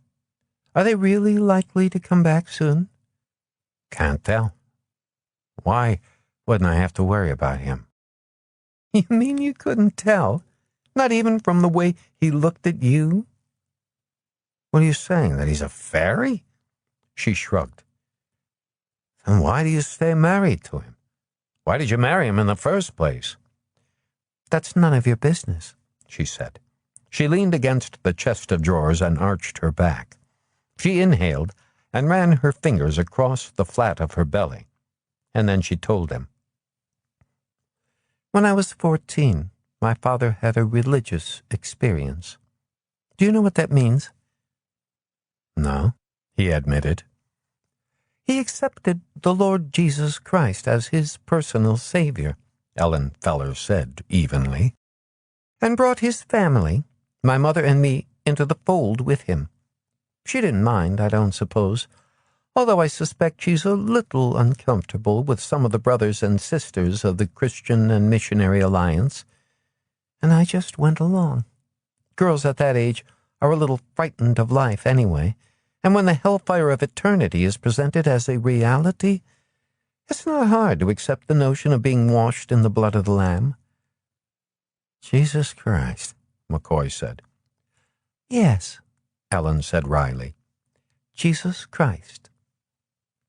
Are they really likely to come back soon? Can't tell. Why wouldn't I have to worry about him? You mean you couldn't tell? Not even from the way he looked at you? What are you saying, that he's a fairy? She shrugged. Then why do you stay married to him? Why did you marry him in the first place? That's none of your business, she said. She leaned against the chest of drawers and arched her back. She inhaled and ran her fingers across the flat of her belly. And then she told him. When I was 14, my father had a religious experience. Do you know what that means? No, he admitted. He accepted the Lord Jesus Christ as his personal savior, Ellen Feller said evenly, and brought his family, my mother and me, into the fold with him. She didn't mind, I don't suppose, although I suspect she's a little uncomfortable with some of the brothers and sisters of the Christian and Missionary Alliance, and I just went along. Girls at that age are a little frightened of life anyway, and when the hellfire of eternity is presented as a reality, it's not hard to accept the notion of being washed in the blood of the Lamb. Jesus Christ, McCoy said. Yes, Ellen said wryly. Jesus Christ.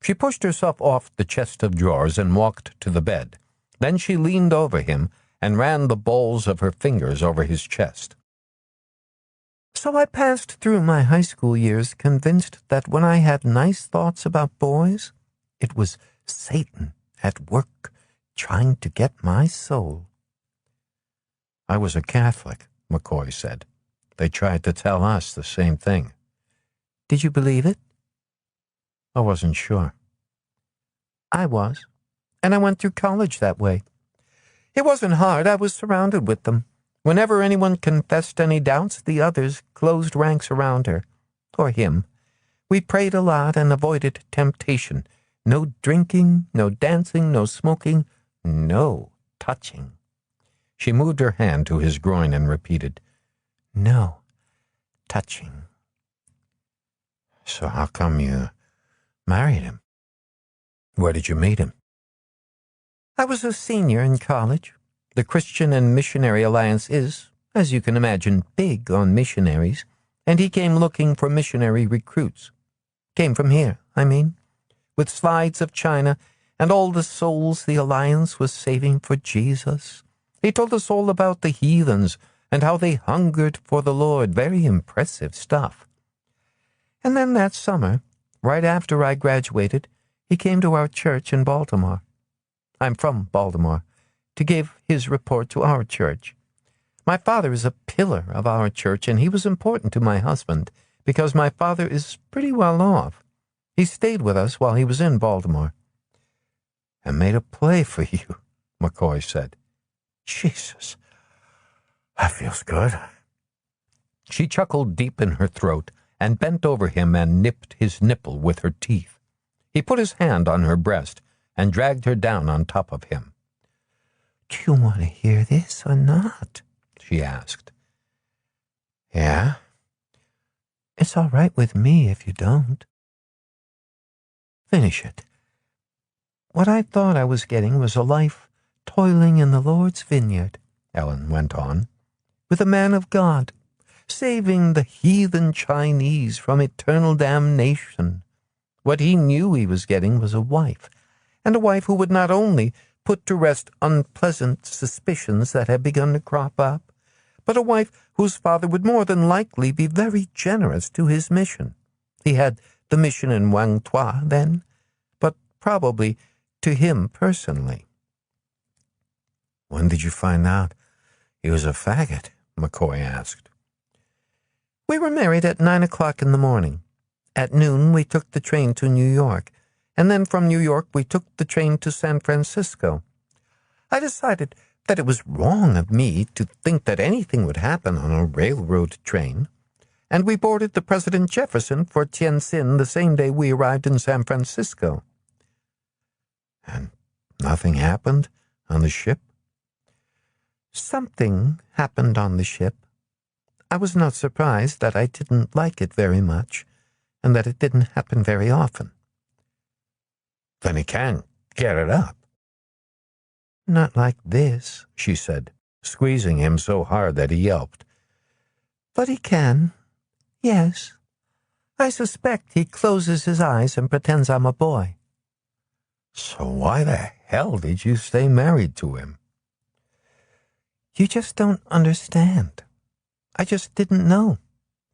She pushed herself off the chest of drawers and walked to the bed. Then she leaned over him and ran the balls of her fingers over his chest. So I passed through my high school years convinced that when I had nice thoughts about boys, it was Satan at work trying to get my soul. I was a Catholic, McCoy said. They tried to tell us the same thing. Did you believe it? I wasn't sure. I was, and I went through college that way. It wasn't hard. I was surrounded with them. Whenever anyone confessed any doubts, the others closed ranks around her, or him. We prayed a lot and avoided temptation. No drinking, no dancing, no smoking, no touching. She moved her hand to his groin and repeated, No touching. So how come you married him? Where did you meet him? I was a senior in college. The Christian and Missionary Alliance is, as you can imagine, big on missionaries, and he came looking for missionary recruits. Came from here, I mean, with slides of China and all the souls the Alliance was saving for Jesus. He told us all about the heathens and how they hungered for the Lord. Very impressive stuff. And then that summer, right after I graduated, he came to our church in Baltimore. I'm from Baltimore, to give his report to our church. My father is a pillar of our church, and he was important to my husband because my father is pretty well off. He stayed with us while he was in Baltimore. And made a play for you, McCoy said. Jesus, that feels good. She chuckled deep in her throat and bent over him and nipped his nipple with her teeth. He put his hand on her breast and dragged her down on top of him. Do you want to hear this or not? She asked. Yeah? It's all right with me if you don't. Finish it. What I thought I was getting was a life toiling in the Lord's vineyard, Ellen went on, with a man of God, saving the heathen Chinese from eternal damnation. What he knew he was getting was a wife, and a wife who would not only put to rest unpleasant suspicions that had begun to crop up, but a wife whose father would more than likely be very generous to his mission. He had the mission in Wang Tua then, but probably to him personally. "When did you find out he was a faggot?" McCoy asked. "We were married at 9 o'clock in the morning. At noon we took the train to New York, and then from New York we took the train to San Francisco. I decided that it was wrong of me to think that anything would happen on a railroad train, and we boarded the President Jefferson for Tientsin the same day we arrived in San Francisco." "And nothing happened on the ship?" "Something happened on the ship. I was not surprised that I didn't like it very much, and that it didn't happen very often." "Then he can get it up." "Not like this," she said, squeezing him so hard that he yelped. "But he can. Yes. I suspect he closes his eyes and pretends I'm a boy." "So why the hell did you stay married to him?" "You just don't understand. I just didn't know.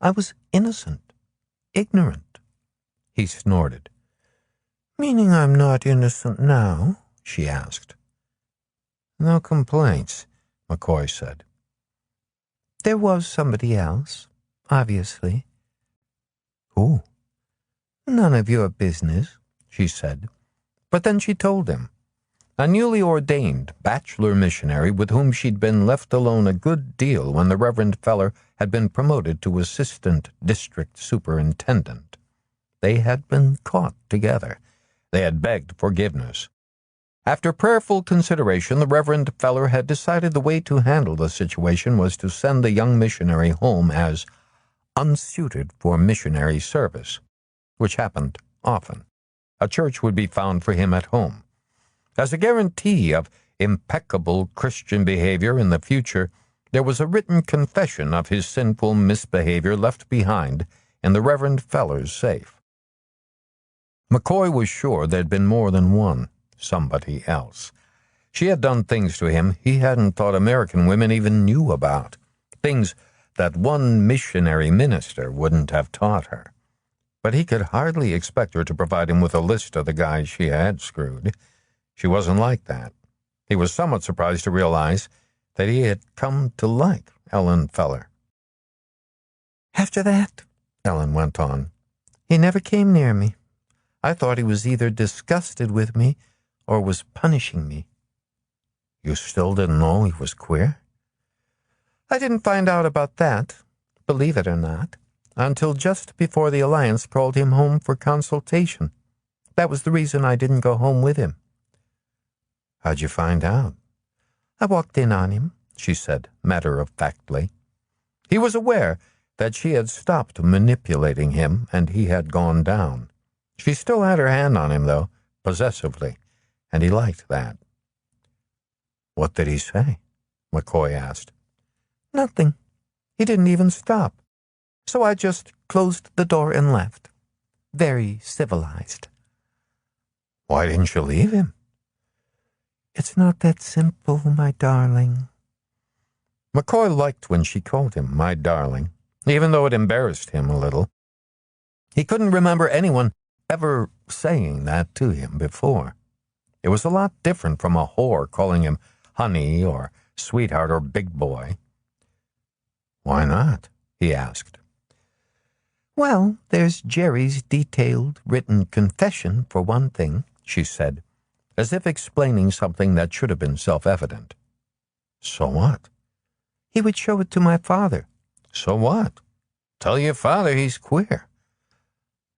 I was innocent, ignorant." He snorted. "Meaning I'm not innocent now?" she asked. "No complaints," McCoy said. "There was somebody else, obviously." "Who?" "None of your business," she said. But then she told him. A newly ordained bachelor missionary with whom she'd been left alone a good deal when the Reverend Feller had been promoted to assistant district superintendent. They had been caught together. They had begged forgiveness. After prayerful consideration, the Reverend Feller had decided the way to handle the situation was to send the young missionary home as unsuited for missionary service, which happened often. A church would be found for him at home. As a guarantee of impeccable Christian behavior in the future, there was a written confession of his sinful misbehavior left behind in the Reverend Feller's safe. McCoy was sure there'd been more than one, somebody else. She had done things to him he hadn't thought American women even knew about, things that one missionary minister wouldn't have taught her. But he could hardly expect her to provide him with a list of the guys she had screwed. She wasn't like that. He was somewhat surprised to realize that he had come to like Ellen Feller. "After that," Ellen went on, "he never came near me. I thought he was either disgusted with me or was punishing me." "You still didn't know he was queer?" "I didn't find out about that, believe it or not, until just before the Alliance called him home for consultation. That was the reason I didn't go home with him." "How'd you find out?" "I walked in on him," she said, matter-of-factly. He was aware that she had stopped manipulating him and he had gone down. She still had her hand on him, though, possessively, and he liked that. "What did he say?" McCoy asked. "Nothing. He didn't even stop. So I just closed the door and left. Very civilized." "Why didn't you leave him?" "It's not that simple, my darling." McCoy liked when she called him my darling, even though it embarrassed him a little. He couldn't remember anyone ever saying that to him before. It was a lot different from a whore calling him honey or sweetheart or big boy. "Why not?" he asked. "Well, there's Jerry's detailed written confession, for one thing," she said, as if explaining something that should have been self-evident. "So what?" "He would show it to my father." "So what? Tell your father he's queer."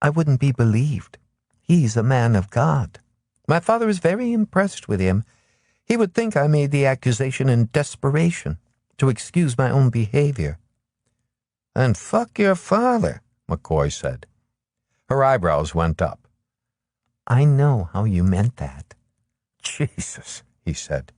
"I wouldn't be believed. He's a man of God. My father is very impressed with him. He would think I made the accusation in desperation, to excuse my own behavior." "And fuck your father," McCoy said. Her eyebrows went up. "I know how you meant that." "Jesus," he said.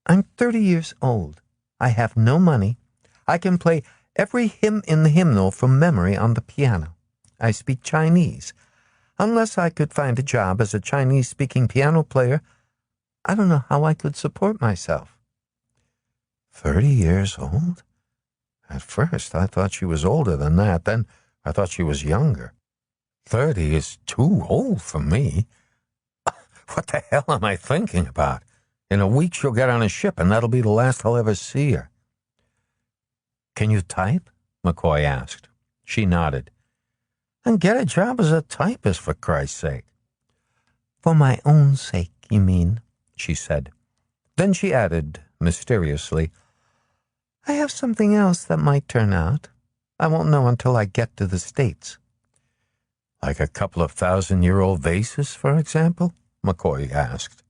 I'm 30 years old. I have no money. I can play every hymn in the hymnal from memory on the piano. I speak Chinese. Unless I could find a job as a Chinese-speaking piano player, I don't know how I could support myself." 30 years old? At first, I thought she was older than that. Then I thought she was younger. 30 is too old for me. What the hell am I thinking about? In a week, she'll get on a ship, and that'll be the last I'll ever see her. "Can you type?" McCoy asked. She nodded. "Then get a job as a typist, for Christ's sake." "For my own sake, you mean?" she said. Then she added, mysteriously, "I have something else that might turn out. I won't know until I get to the States." "Like a couple of 1,000-year-old vases, for example?" McCoy asked.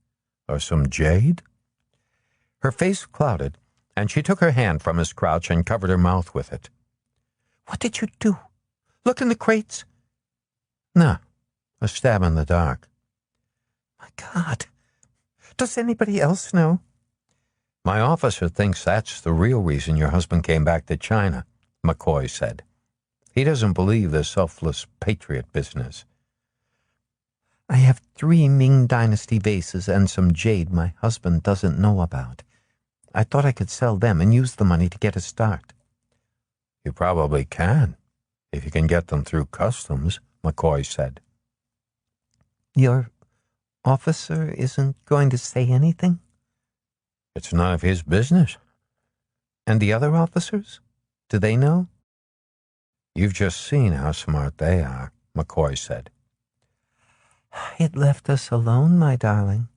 "Or some jade?" Her face clouded, and she took her hand from his crouch and covered her mouth with it. "What did you do? Look in the crates?" "No, a stab in the dark." "My God, does anybody else know?" "My officer thinks that's the real reason your husband came back to China," McCoy said. "He doesn't believe the selfless patriot business." "I have 3 Ming Dynasty vases and some jade my husband doesn't know about. I thought I could sell them and use the money to get a start." "You probably can, if you can get them through customs," McCoy said. "Your officer isn't going to say anything?" "It's none of his business." "And the other officers? Do they know?" "You've just seen how smart they are," McCoy said. "It left us alone, my darling."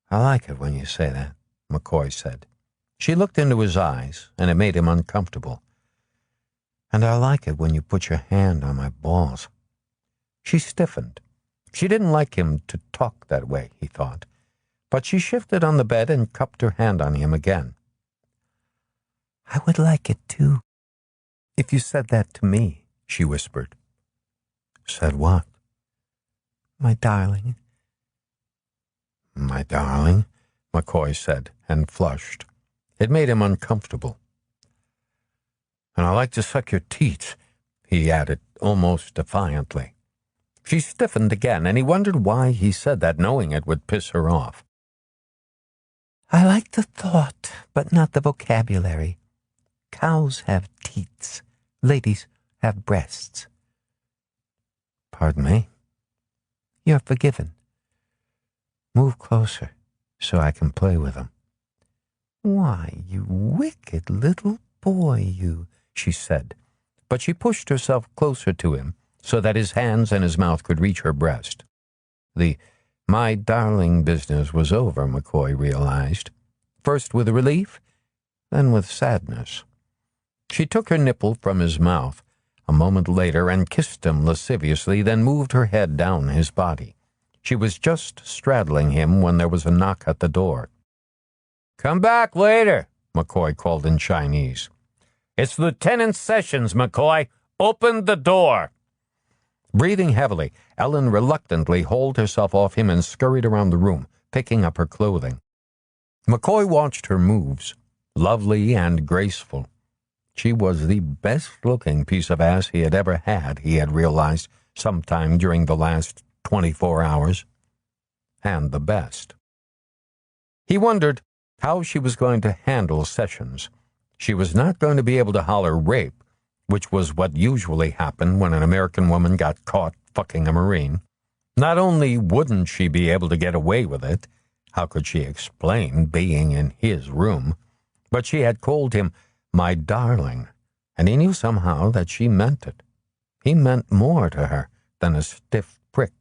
"I like it when you say that," McCoy said. She looked into his eyes, and it made him uncomfortable. "And I like it when you put your hand on my balls." She stiffened. She didn't like him to talk that way, he thought. But she shifted on the bed and cupped her hand on him again. "I would like it, too, if you said that to me," she whispered. "Said what?" "My darling." "My darling," McCoy said, and flushed. It made him uncomfortable. "And I like to suck your teats," he added, almost defiantly. She stiffened again, and he wondered why he said that, knowing it would piss her off. "I like the thought, but not the vocabulary. Cows have teats. Ladies have breasts." "Pardon me?" "You're forgiven." "Move closer, so I can play with them." "Why, you wicked little boy, you," she said. But she pushed herself closer to him, so that his hands and his mouth could reach her breast. The "my darling" business was over, McCoy realized. First with relief, then with sadness. She took her nipple from his mouth a moment later and kissed him lasciviously, then moved her head down his body. She was just straddling him when there was a knock at the door. "Come back later," McCoy called in Chinese. "It's Lieutenant Sessions, McCoy. Open the door." Breathing heavily, Ellen reluctantly hauled herself off him and scurried around the room, picking up her clothing. McCoy watched her moves, lovely and graceful. She was the best-looking piece of ass he had ever had, he had realized sometime during the last 24 hours. And the best. He wondered how she was going to handle Sessions. She was not going to be able to holler rape, which was what usually happened when an American woman got caught fucking a Marine. Not only wouldn't she be able to get away with it, how could she explain being in his room, but she had called him my darling, and he knew somehow that she meant it. He meant more to her than a stiff prick.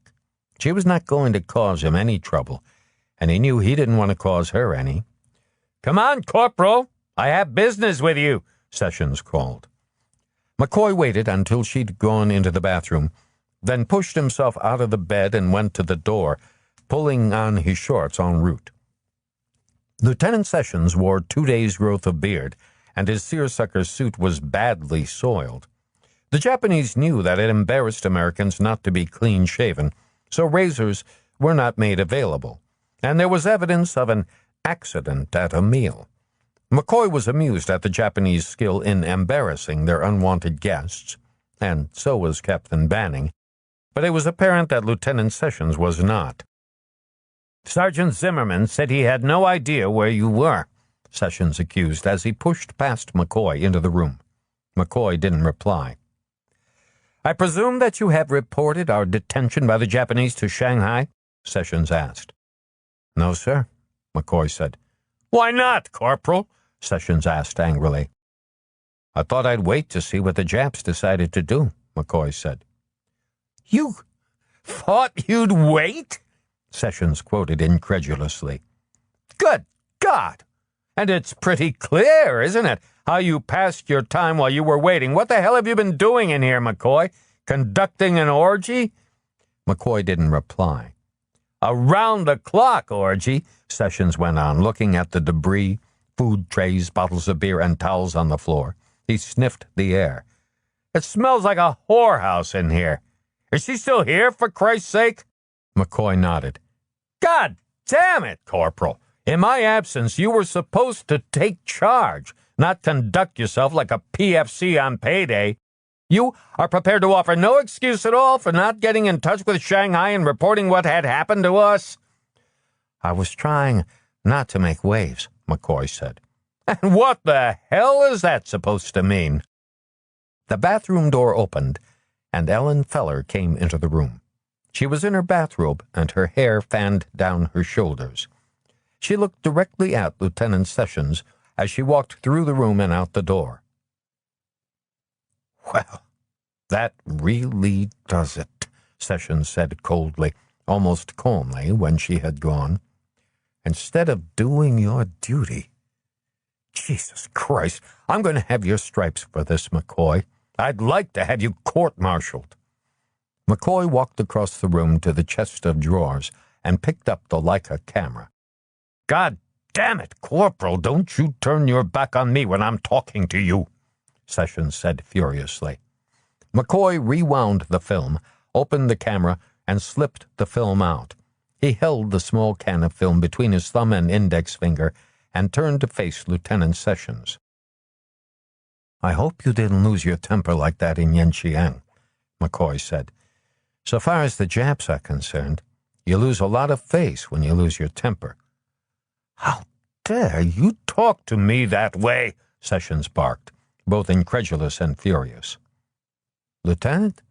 She was not going to cause him any trouble, and he knew he didn't want to cause her any. "Come on, Corporal, I have business with you," Sessions called. McCoy waited until she'd gone into the bathroom, then pushed himself out of the bed and went to the door, pulling on his shorts en route. Lieutenant Sessions wore 2 days' growth of beard, and his seersucker suit was badly soiled. The Japanese knew that it embarrassed Americans not to be clean-shaven, so razors were not made available, and there was evidence of an accident at a meal. McCoy was amused at the Japanese skill in embarrassing their unwanted guests, and so was Captain Banning, but it was apparent that Lieutenant Sessions was not. "Sergeant Zimmerman said he had no idea where you were," Sessions accused as he pushed past McCoy into the room. McCoy didn't reply. "I presume that you have reported our detention by the Japanese to Shanghai?" Sessions asked. "No, sir," McCoy said. "Why not, Corporal?" Sessions asked angrily. "I thought I'd wait to see what the Japs decided to do," McCoy said. "You thought you'd wait?" Sessions quoted incredulously. "Good God! And it's pretty clear, isn't it, how you passed your time while you were waiting. What the hell have you been doing in here, McCoy? Conducting an orgy?" McCoy didn't reply. "A round-the-clock orgy," Sessions went on, looking at the debris, food trays, bottles of beer, and towels on the floor. He sniffed the air. "It smells like a whorehouse in here. Is she still here, for Christ's sake?" McCoy nodded. "God damn it, Corporal! In my absence, you were supposed to take charge, not conduct yourself like a PFC on payday. You are prepared to offer no excuse at all for not getting in touch with Shanghai and reporting what had happened to us?" "I was trying not to make waves," McCoy said. "And what the hell is that supposed to mean?" The bathroom door opened, and Ellen Feller came into the room. She was in her bathrobe, and her hair fanned down her shoulders. She looked directly at Lieutenant Sessions as she walked through the room and out the door. "Well, that really does it," Sessions said coldly, almost calmly, when she had gone. "Instead of doing your duty. Jesus Christ, I'm going to have your stripes for this, McCoy. I'd like to have you court-martialed." McCoy walked across the room to the chest of drawers and picked up the Leica camera. "God damn it, Corporal, don't you turn your back on me when I'm talking to you," Sessions said furiously. McCoy rewound the film, opened the camera, and slipped the film out. He held the small can of film between his thumb and index finger and turned to face Lieutenant Sessions. "I hope you didn't lose your temper like that in Yanqiang," McCoy said. "So far as the Japs are concerned, you lose a lot of face when you lose your temper." "How dare you talk to me that way?" Sessions barked, both incredulous and furious. "Lieutenant,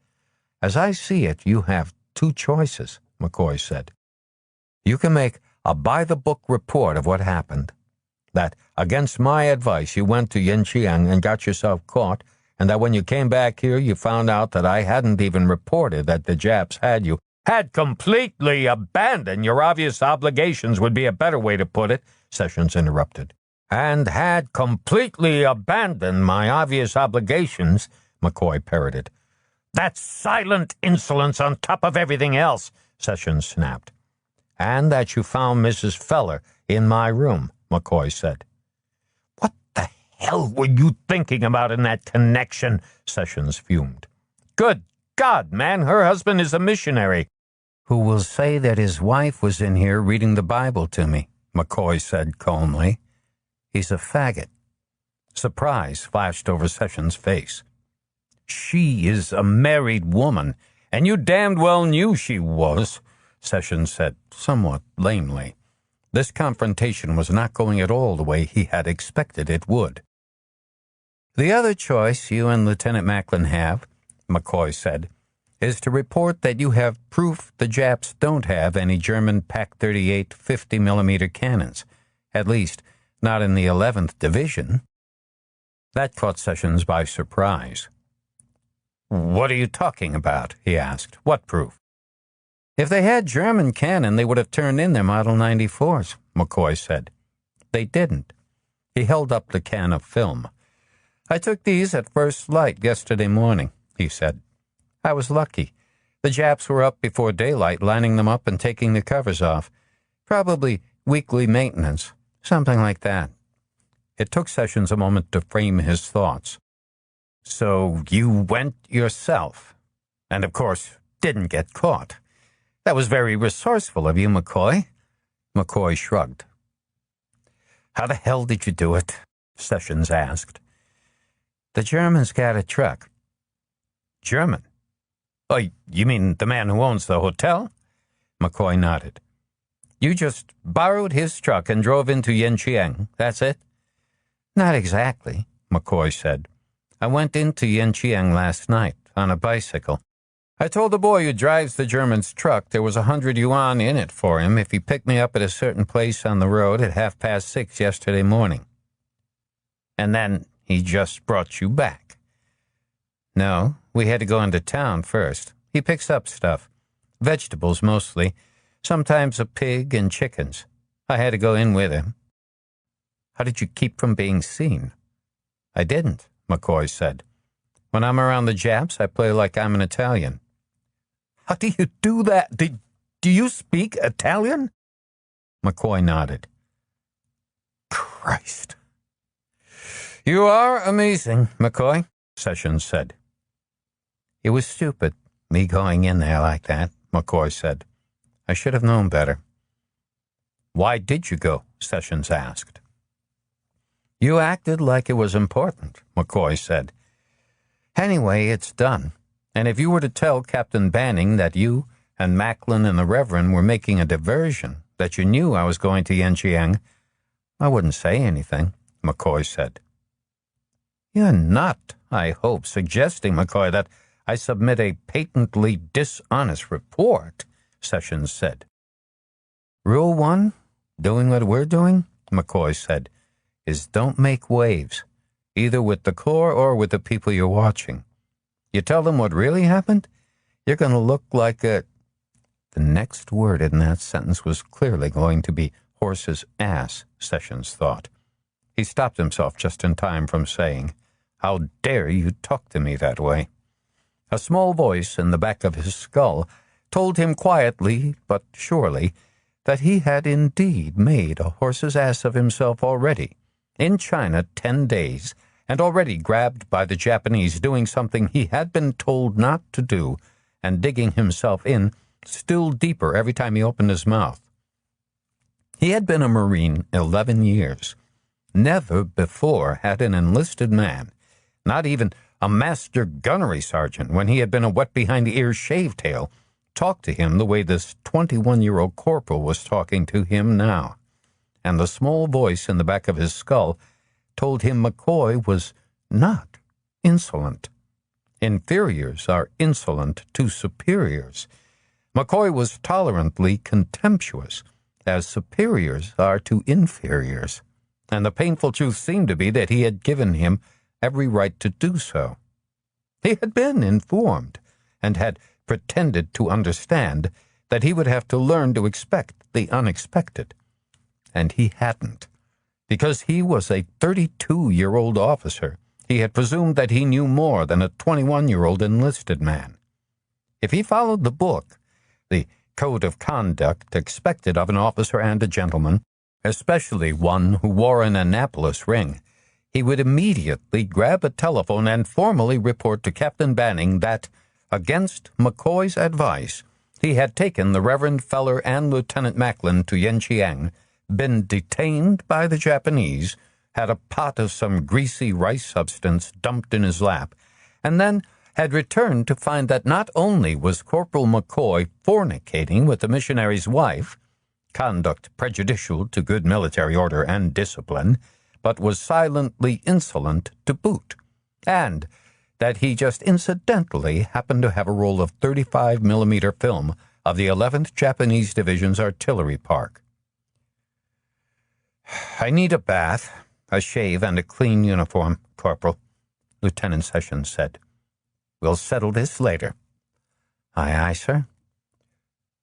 as I see it, you have two choices," McCoy said. "You can make a by-the-book report of what happened, that against my advice you went to Yanqiang and got yourself caught, and that when you came back here you found out that I hadn't even reported that the Japs had completely abandoned your obvious obligations would be a better way to put it," Sessions interrupted. "And had completely abandoned my obvious obligations," McCoy parroted. "That's silent insolence on top of everything else," Sessions snapped. "And that you found Mrs. Feller in my room," McCoy said. "What the hell were you thinking about in that connection?" Sessions fumed. "Good God, man, her husband is a missionary." "Who will say that his wife was in here reading the Bible to me," McCoy said calmly. "He's a faggot." Surprise flashed over Sessions' face. "She is a married woman, and you damned well knew she was," Sessions said, somewhat lamely. This confrontation was not going at all the way he had expected it would. "The other choice you and Lieutenant Macklin have," McCoy said, "is to report that you have proof the Japs don't have any German PaK-38 50mm cannons, at least not in the 11th Division." That caught Sessions by surprise. "What are you talking about?" he asked. "What proof?" "If they had German cannon, they would have turned in their Model 94s, McCoy said. "They didn't." He held up the can of film. "I took these at first light yesterday morning," he said. "I was lucky. The Japs were up before daylight, lining them up and taking the covers off. Probably weekly maintenance, something like that." It took Sessions a moment to frame his thoughts. "So you went yourself, and of course didn't get caught. That was very resourceful of you, McCoy." McCoy shrugged. How the hell did you do it? Sessions asked. The German's got a truck. German? Oh, you mean the man who owns the hotel? McCoy nodded. You just borrowed his truck and drove into Yanqiang, that's it? Not exactly, McCoy said. I went into Yanqiang last night on a bicycle. I told the boy who drives the German's truck there was 100 yuan in it for him if he picked me up at a certain place on the road at 6:30 yesterday morning. And then he just brought you back. No, we had to go into town first. He picks up stuff. Vegetables mostly. Sometimes a pig and chickens. I had to go in with him. How did you keep from being seen? I didn't, McCoy said. When I'm around the Japs, I play like I'm an Italian. How do you do that? Do you speak Italian? McCoy nodded. Christ. You are amazing, McCoy, Sessions said. It was stupid, me going in there like that, McCoy said. I should have known better. Why did you go? Sessions asked. You acted like it was important, McCoy said. Anyway, it's done. And if you were to tell Captain Banning that you and Macklin and the Reverend were making a diversion, that you knew I was going to Yanqiang, I wouldn't say anything, McCoy said. You're not, I hope, suggesting, McCoy, that I submit a patently dishonest report, Sessions said. Rule 1, doing what we're doing, McCoy said, is don't make waves, either with the Corps or with the people you're watching. You tell them what really happened, you're going to look like a... The next word in that sentence was clearly going to be horse's ass, Sessions thought. He stopped himself just in time from saying, How dare you talk to me that way? A small voice in the back of his skull told him quietly but surely that he had indeed made a horse's ass of himself already, in China 10 days, and already grabbed by the Japanese doing something he had been told not to do, and digging himself in still deeper every time he opened his mouth. He had been a Marine 11 years. Never before had an enlisted man, not even a master gunnery sergeant when he had been a wet-behind-the-ears shavetail, talked to him the way this 21-year-old corporal was talking to him now. And the small voice in the back of his skull told him McCoy was not insolent. Inferiors are insolent to superiors. McCoy was tolerantly contemptuous, as superiors are to inferiors. And the painful truth seemed to be that he had given him every right to do so. He had been informed, and had pretended to understand that he would have to learn to expect the unexpected. And he hadn't. Because he was a 32-year-old officer, he had presumed that he knew more than a 21-year-old enlisted man. If he followed the book, the code of conduct expected of an officer and a gentleman, especially one who wore an Annapolis ring, he would immediately grab a telephone and formally report to Captain Banning that, against McCoy's advice, he had taken the Reverend Feller and Lieutenant Macklin to Yanqiang, been detained by the Japanese, had a pot of some greasy rice substance dumped in his lap, and then had returned to find that not only was Corporal McCoy fornicating with the missionary's wife, conduct prejudicial to good military order and discipline, but was silently insolent to boot, and that he just incidentally happened to have a roll of 35mm film of the 11th Japanese Division's artillery park. I need a bath, a shave, and a clean uniform, Corporal, Lieutenant Sessions said. We'll settle this later. Aye, aye, sir.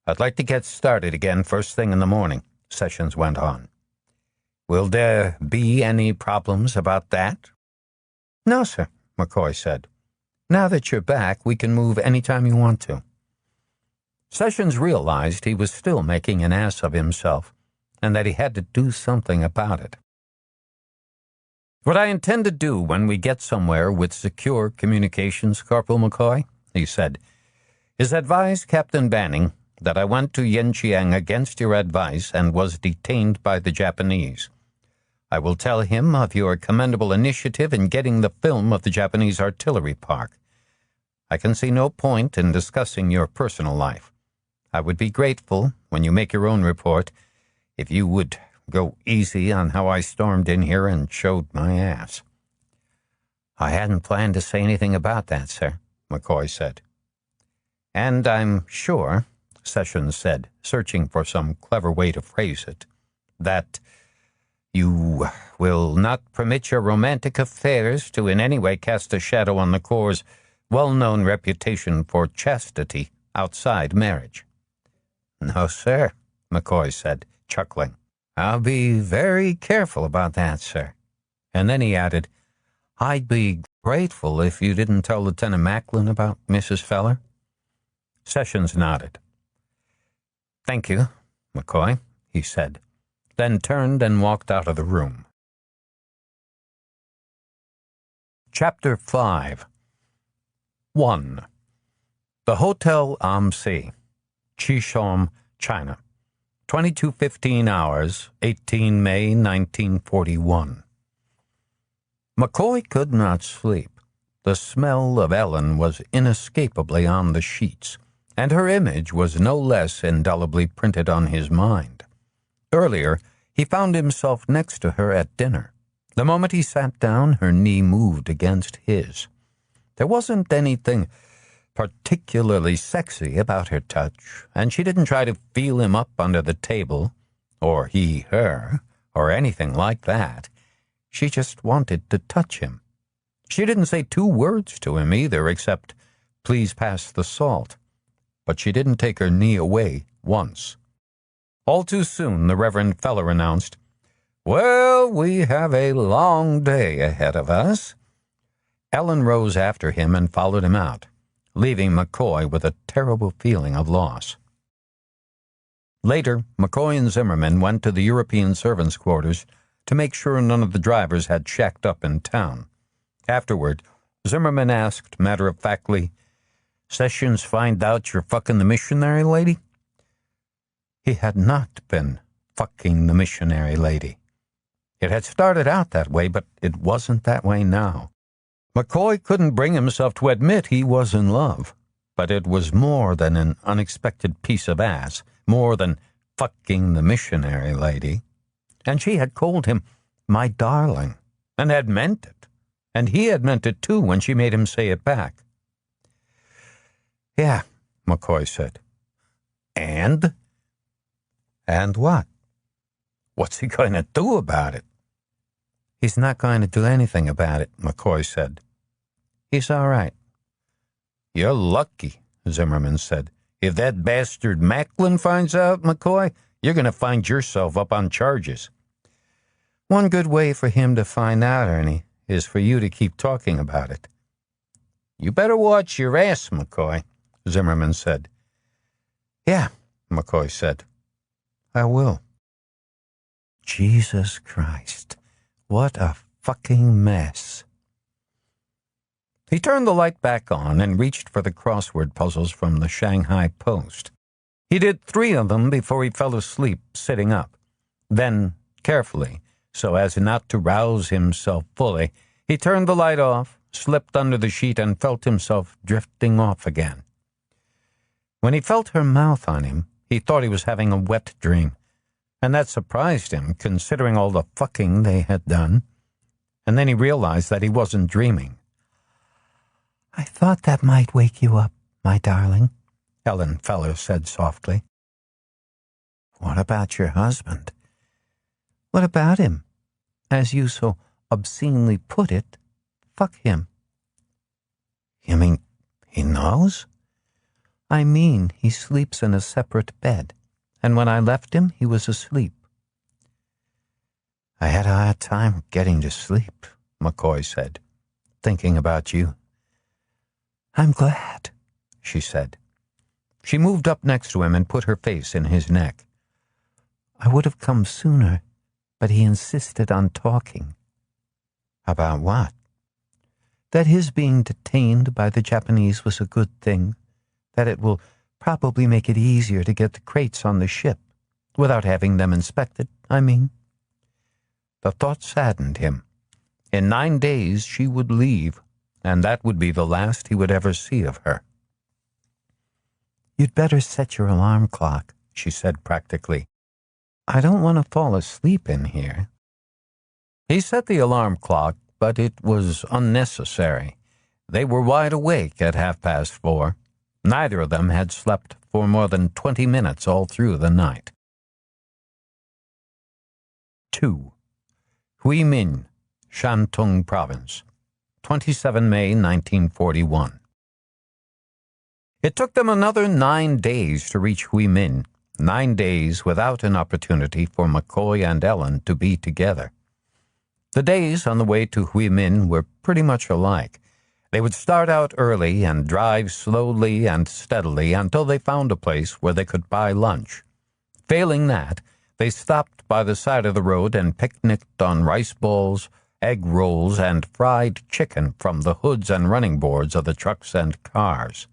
I'd like to get started again first thing in the morning, Sessions went on. Will there be any problems about that? No, sir, McCoy said. Now that you're back, we can move any time you want to. Sessions realized he was still making an ass of himself, and that he had to do something about it. What I intend to do when we get somewhere with secure communications, Corporal McCoy, he said, is advise Captain Banning that I went to Yanqiang against your advice and was detained by the Japanese. I will tell him of your commendable initiative in getting the film of the Japanese artillery park. I can see no point in discussing your personal life. I would be grateful, when you make your own report, if you would go easy on how I stormed in here and showed my ass." "I hadn't planned to say anything about that, sir," McCoy said. "And I'm sure," Sessions said, searching for some clever way to phrase it, "that you will not permit your romantic affairs to in any way cast a shadow on the Corps' well-known reputation for chastity outside marriage." "No, sir," McCoy said, chuckling. "I'll be very careful about that, sir." And then he added, "I'd be grateful if you didn't tell Lieutenant Macklin about Mrs. Feller." Sessions nodded. "Thank you, McCoy," he said, then turned and walked out of the room. Chapter 5 1. The Hotel Am See, Chisholm, China, 22:15 hours, 18 May 1941. McCoy could not sleep. The smell of Ellen was inescapably on the sheets, and her image was no less indelibly printed on his mind. Earlier, he found himself next to her at dinner. The moment he sat down, her knee moved against his. There wasn't anything particularly sexy about her touch, and she didn't try to feel him up under the table, or he her, or anything like that. She just wanted to touch him. She didn't say 2 words to him either, except, "Please pass the salt." But she didn't take her knee away once. All too soon, the Reverend Feller announced, "Well, we have a long day ahead of us." Ellen rose after him and followed him out, leaving McCoy with a terrible feeling of loss. Later, McCoy and Zimmerman went to the European servants' quarters to make sure none of the drivers had shacked up in town. Afterward, Zimmerman asked matter-of-factly, "Sessions find out you're fucking the missionary lady?" He had not been fucking the missionary lady. It had started out that way, but it wasn't that way now. McCoy couldn't bring himself to admit he was in love, but it was more than an unexpected piece of ass, more than fucking the missionary lady. And she had called him "my darling," and had meant it, and he had meant it too when she made him say it back. "Yeah," McCoy said. "And?" "And what?" "What's he going to do about it?" "He's not going to do anything about it," McCoy said. "He's all right." "You're lucky," Zimmerman said. "If that bastard Macklin finds out, McCoy, you're going to find yourself up on charges." "One good way for him to find out, Ernie, is for you to keep talking about it." "You better watch your ass, McCoy," Zimmerman said. "Yeah," McCoy said. "I will." Jesus Christ, what a fucking mess. He turned the light back on and reached for the crossword puzzles from the Shanghai Post. He did 3 of them before he fell asleep sitting up. Then, carefully, so as not to rouse himself fully, he turned the light off, slipped under the sheet, and felt himself drifting off again. When he felt her mouth on him, he thought he was having a wet dream, and that surprised him, considering all the fucking they had done. And then he realized that he wasn't dreaming. "I thought that might wake you up, my darling," Ellen Feller said softly. "What about your husband?" "What about him? As you so obscenely put it, fuck him." "You mean he knows?" "I mean he sleeps in a separate bed, and when I left him, he was asleep." "I had a hard time getting to sleep," McCoy said, "thinking about you." "I'm glad," she said. She moved up next to him and put her face in his neck. "I would have come sooner, but he insisted on talking." "About what?" "That his being detained by the Japanese was a good thing, that it will probably make it easier to get the crates on the ship, without having them inspected, I mean." The thought saddened him. In 9 days she would leave, and that would be the last he would ever see of her. "You'd better set your alarm clock," she said practically. "I don't want to fall asleep in here." He set the alarm clock, but it was unnecessary. They were wide awake at 4:30. Neither of them had slept for more than 20 minutes all through the night. 2. Hui Minh, Shantung Province, 27 May 1941. It took them another 9 days to reach Hui Minh, 9 days without an opportunity for McCoy and Ellen to be together. The days on the way to Hui Minh were pretty much alike. They would start out early and drive slowly and steadily until they found a place where they could buy lunch. Failing that, they stopped by the side of the road and picnicked on rice balls, egg rolls, and fried chicken from the hoods and running boards of the trucks and cars.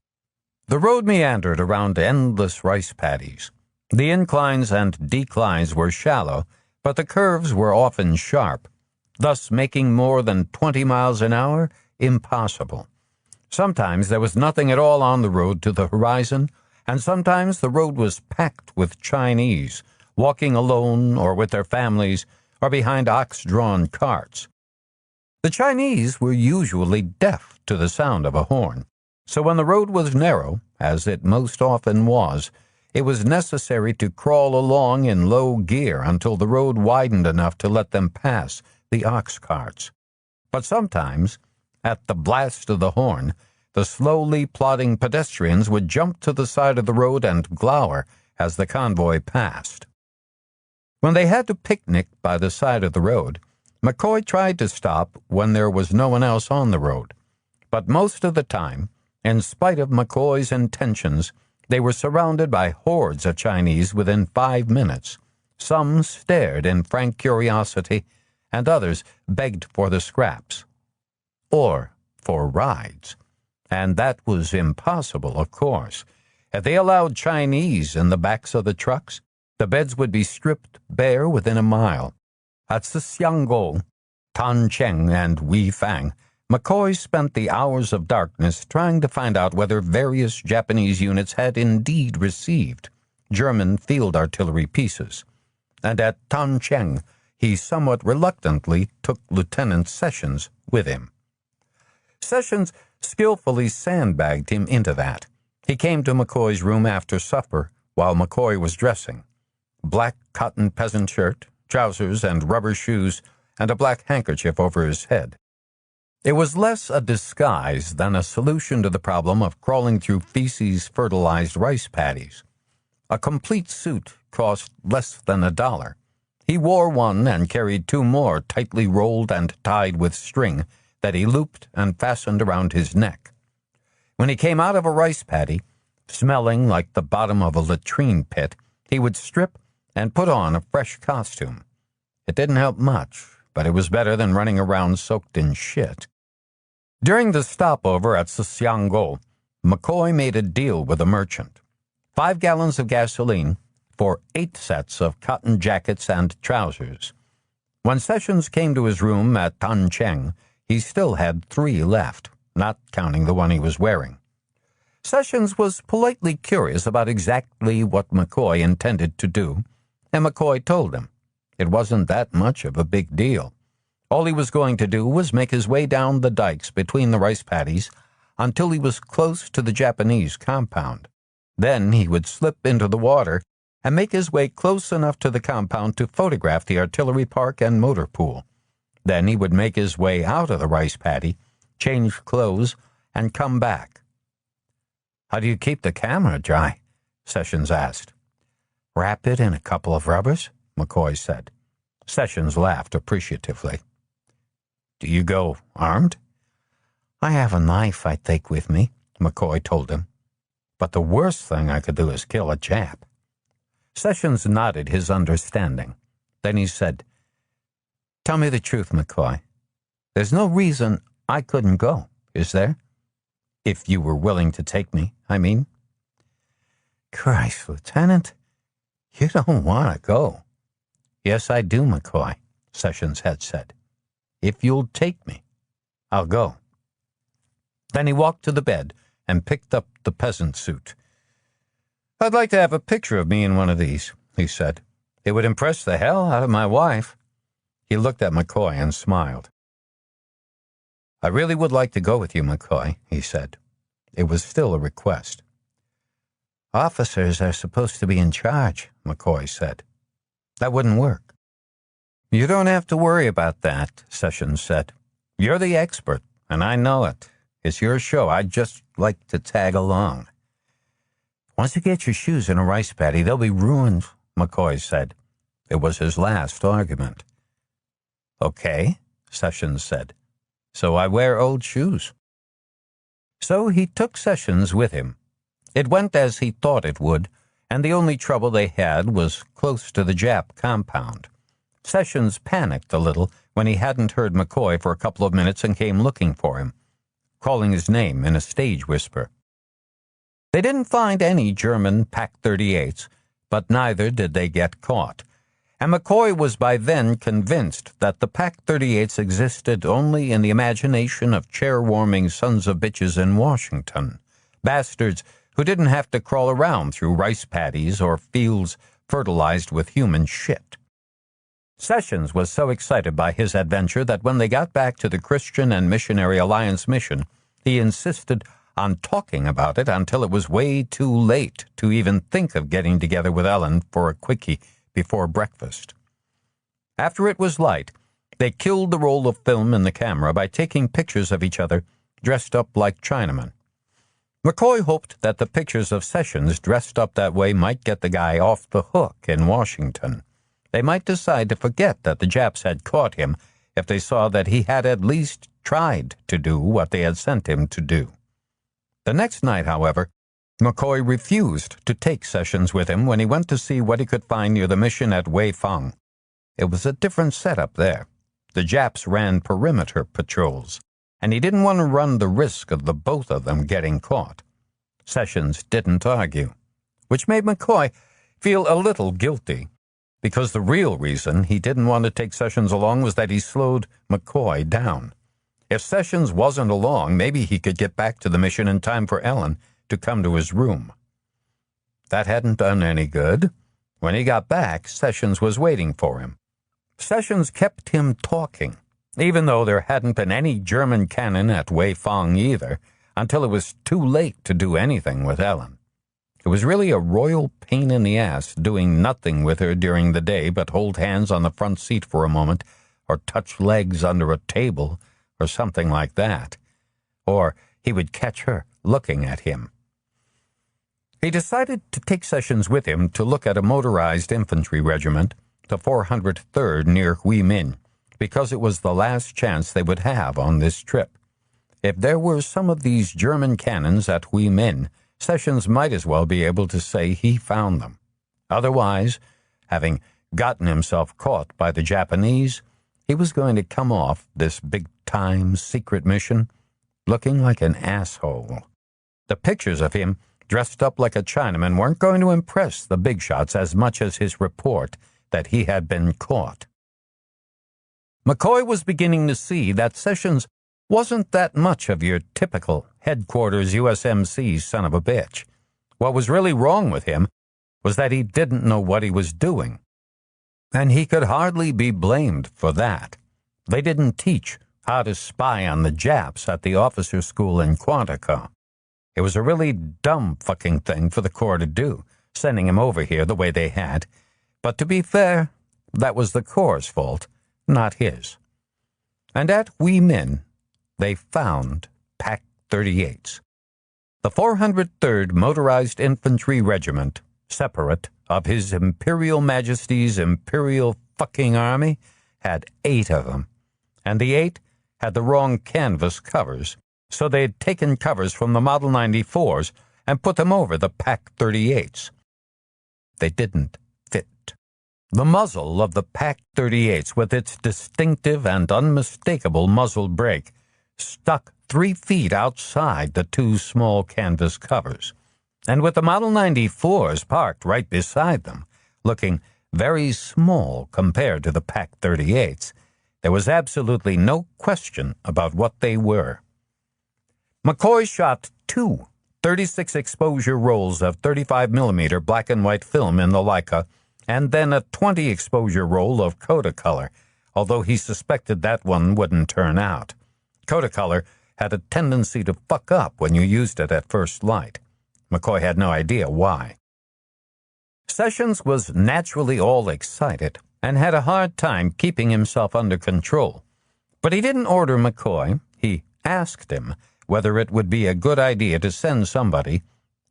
The road meandered around endless rice paddies. The inclines and declines were shallow, but the curves were often sharp, thus making more than 20 miles an hour impossible. Sometimes there was nothing at all on the road to the horizon, and sometimes the road was packed with Chinese, walking alone or with their families or behind ox-drawn carts. The Chinese were usually deaf to the sound of a horn, so when the road was narrow, as it most often was, it was necessary to crawl along in low gear until the road widened enough to let them pass the ox carts. But sometimes, at the blast of the horn, the slowly plodding pedestrians would jump to the side of the road and glower as the convoy passed. When they had to picnic by the side of the road, McCoy tried to stop when there was no one else on the road. But most of the time, in spite of McCoy's intentions, they were surrounded by hordes of Chinese within 5 minutes. Some stared in frank curiosity, and others begged for the scraps. Or for rides. And that was impossible, of course. If they allowed Chinese in the backs of the trucks, the beds would be stripped bare within a mile. At Sixiangou, Tancheng, and Weifang, McCoy spent the hours of darkness trying to find out whether various Japanese units had indeed received German field artillery pieces. And at Tancheng, he somewhat reluctantly took Lieutenant Sessions with him. Sessions skillfully sandbagged him into that. He came to McCoy's room after supper while McCoy was dressing. Black cotton peasant shirt, trousers and rubber shoes, and a black handkerchief over his head. It was less a disguise than a solution to the problem of crawling through feces-fertilized rice paddies. A complete suit cost less than $1. He wore one and carried 2 more tightly rolled and tied with string that he looped and fastened around his neck. When he came out of a rice paddy, smelling like the bottom of a latrine pit, he would strip and put on a fresh costume. It didn't help much, but it was better than running around soaked in shit. During the stopover at Sixiangou, McCoy made a deal with a merchant. 5 gallons of gasoline for 8 sets of cotton jackets and trousers. When Sessions came to his room at Tancheng, he still had 3 left, not counting the one he was wearing. Sessions was politely curious about exactly what McCoy intended to do, and McCoy told him. It wasn't that much of a big deal. All he was going to do was make his way down the dikes between the rice paddies until he was close to the Japanese compound. Then he would slip into the water and make his way close enough to the compound to photograph the artillery park and motor pool. Then he would make his way out of the rice paddy, change clothes, and come back. "How do you keep the camera dry?" Sessions asked. "Wrap it in a couple of rubbers," McCoy said. Sessions laughed appreciatively. "Do you go armed?" "I have a knife I take with me," McCoy told him. "But the worst thing I could do is kill a Jap." Sessions nodded his understanding. Then he said, "Tell me the truth, McCoy. There's no reason I couldn't go, is there? If you were willing to take me, I mean." "Christ, Lieutenant, you don't want to go." "Yes, I do, McCoy," Sessions had said. "If you'll take me, I'll go." Then he walked to the bed and picked up the peasant suit. "I'd like to have a picture of me in one of these," he said. "It would impress the hell out of my wife." He looked at McCoy and smiled. "I really would like to go with you, McCoy," he said. It was still a request. "Officers are supposed to be in charge," McCoy said. "That wouldn't work." "You don't have to worry about that," Sessions said. "You're the expert, and I know it. It's your show. I'd just like to tag along." "Once you get your shoes in a rice paddy, they'll be ruined," McCoy said. It was his last argument. "Okay," Sessions said. "So I wear old shoes." So he took Sessions with him. It went as he thought it would, and the only trouble they had was close to the Jap compound. Sessions panicked a little when he hadn't heard McCoy for a couple of minutes and came looking for him, calling his name in a stage whisper. They didn't find any German Pak-38s, but neither did they get caught, and McCoy was by then convinced that the Pak-38s existed only in the imagination of chair-warming sons of bitches in Washington, bastards who didn't have to crawl around through rice paddies or fields fertilized with human shit. Sessions was so excited by his adventure that when they got back to the Christian and Missionary Alliance mission, he insisted on talking about it until it was way too late to even think of getting together with Ellen for a quickie before breakfast. After it was light, they killed the roll of film in the camera by taking pictures of each other dressed up like Chinamen. McCoy hoped that the pictures of Sessions dressed up that way might get the guy off the hook in Washington. They might decide to forget that the Japs had caught him if they saw that he had at least tried to do what they had sent him to do. The next night, however, McCoy refused to take Sessions with him when he went to see what he could find near the mission at Weifang. It was a different setup there. The Japs ran perimeter patrols, and he didn't want to run the risk of the both of them getting caught. Sessions didn't argue, which made McCoy feel a little guilty, because the real reason he didn't want to take Sessions along was that he slowed McCoy down. If Sessions wasn't along, maybe he could get back to the mission in time for Ellen to come to his room. That hadn't done any good. When he got back, Sessions was waiting for him. Sessions kept him talking, even though there hadn't been any German cannon at Weifang either, until it was too late to do anything with Ellen. It was really a royal pain in the ass doing nothing with her during the day but hold hands on the front seat for a moment, or touch legs under a table, or something like that. Or he would catch her looking at him. He decided to take Sessions with him to look at a motorized infantry regiment, the 403rd near Huimin, because it was the last chance they would have on this trip. If there were some of these German cannons at Huimin, Sessions might as well be able to say he found them. Otherwise, having gotten himself caught by the Japanese, he was going to come off this big-time secret mission looking like an asshole. The pictures of him dressed up like a Chinaman weren't going to impress the big shots as much as his report that he had been caught. McCoy was beginning to see that Sessions wasn't that much of your typical headquarters USMC son of a bitch. What was really wrong with him was that he didn't know what he was doing. And he could hardly be blamed for that. They didn't teach how to spy on the Japs at the officer school in Quantico. It was a really dumb fucking thing for the Corps to do, sending him over here the way they had. But to be fair, that was the Corps' fault, not his. And at Huimin, they found Pak-38s. The 403rd Motorized Infantry Regiment, separate of His Imperial Majesty's Imperial fucking Army, had 8 of them, and the 8 had the wrong canvas covers, so they had taken covers from the Model 94s and put them over the Pak-38s. They didn't fit. The muzzle of the Pak-38s, with its distinctive and unmistakable muzzle brake, stuck 3 feet outside the 2 small canvas covers, and with the Model 94s parked right beside them, looking very small compared to the Pak-38s. There was absolutely no question about what they were. McCoy shot two 36-exposure rolls of 35mm black and white film in the Leica, and then a 20-exposure roll of Kodacolor, although he suspected that one wouldn't turn out. Kodacolor had a tendency to fuck up when you used it at first light. McCoy had no idea why. Sessions was naturally all excited and had a hard time keeping himself under control. But he didn't order McCoy. He asked him whether it would be a good idea to send somebody,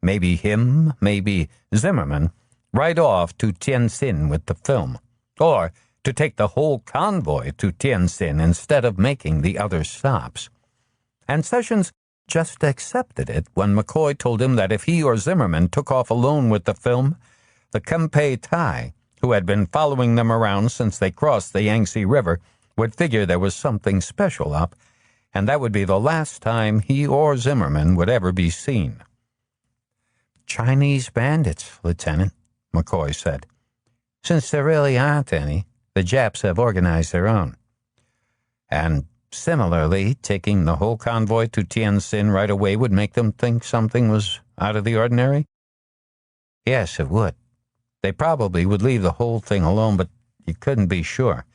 maybe him, maybe Zimmerman, right off to Tientsin with the film, or to take the whole convoy to Tientsin instead of making the other stops. And Sessions just accepted it when McCoy told him that if he or Zimmerman took off alone with the film, the Kempe Tai, who had been following them around since they crossed the Yangtze River, would figure there was something special up, and that would be the last time he or Zimmerman would ever be seen. "Chinese bandits, Lieutenant," McCoy said. "Since there really aren't any, the Japs have organized their own." "And similarly, taking the whole convoy to Tientsin right away would make them think something was out of the ordinary?" "Yes, it would. They probably would leave the whole thing alone, but you couldn't be sure.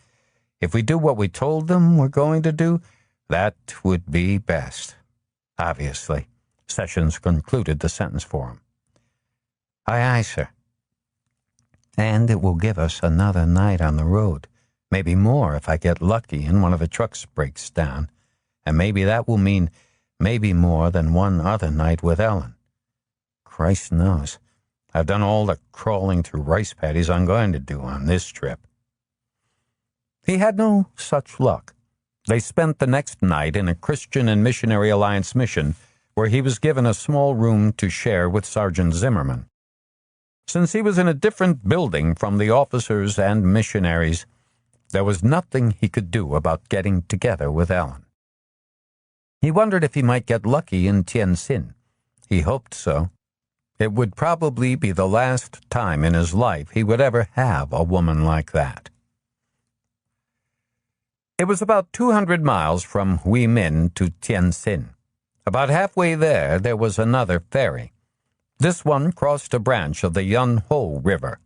If we do what we told them we're going to do, that would be best. Obviously," Sessions concluded the sentence for him. Aye, sir. "And it will give us another night on the road, maybe more if I get lucky and one of the trucks breaks down, and maybe that will mean maybe more than one other night with Ellen. Christ knows, I've done all the crawling through rice paddies I'm going to do on this trip." He had no such luck. They spent the next night in a Christian and Missionary Alliance mission where he was given a small room to share with Sergeant Zimmerman. Since he was in a different building from the officers and missionaries, there was nothing he could do about getting together with Ellen. He wondered if he might get lucky in Tientsin. He hoped so. It would probably be the last time in his life he would ever have a woman like that. It was about 200 miles from Huimin to Tientsin. About halfway there was another ferry. This one crossed a branch of the Yunho River.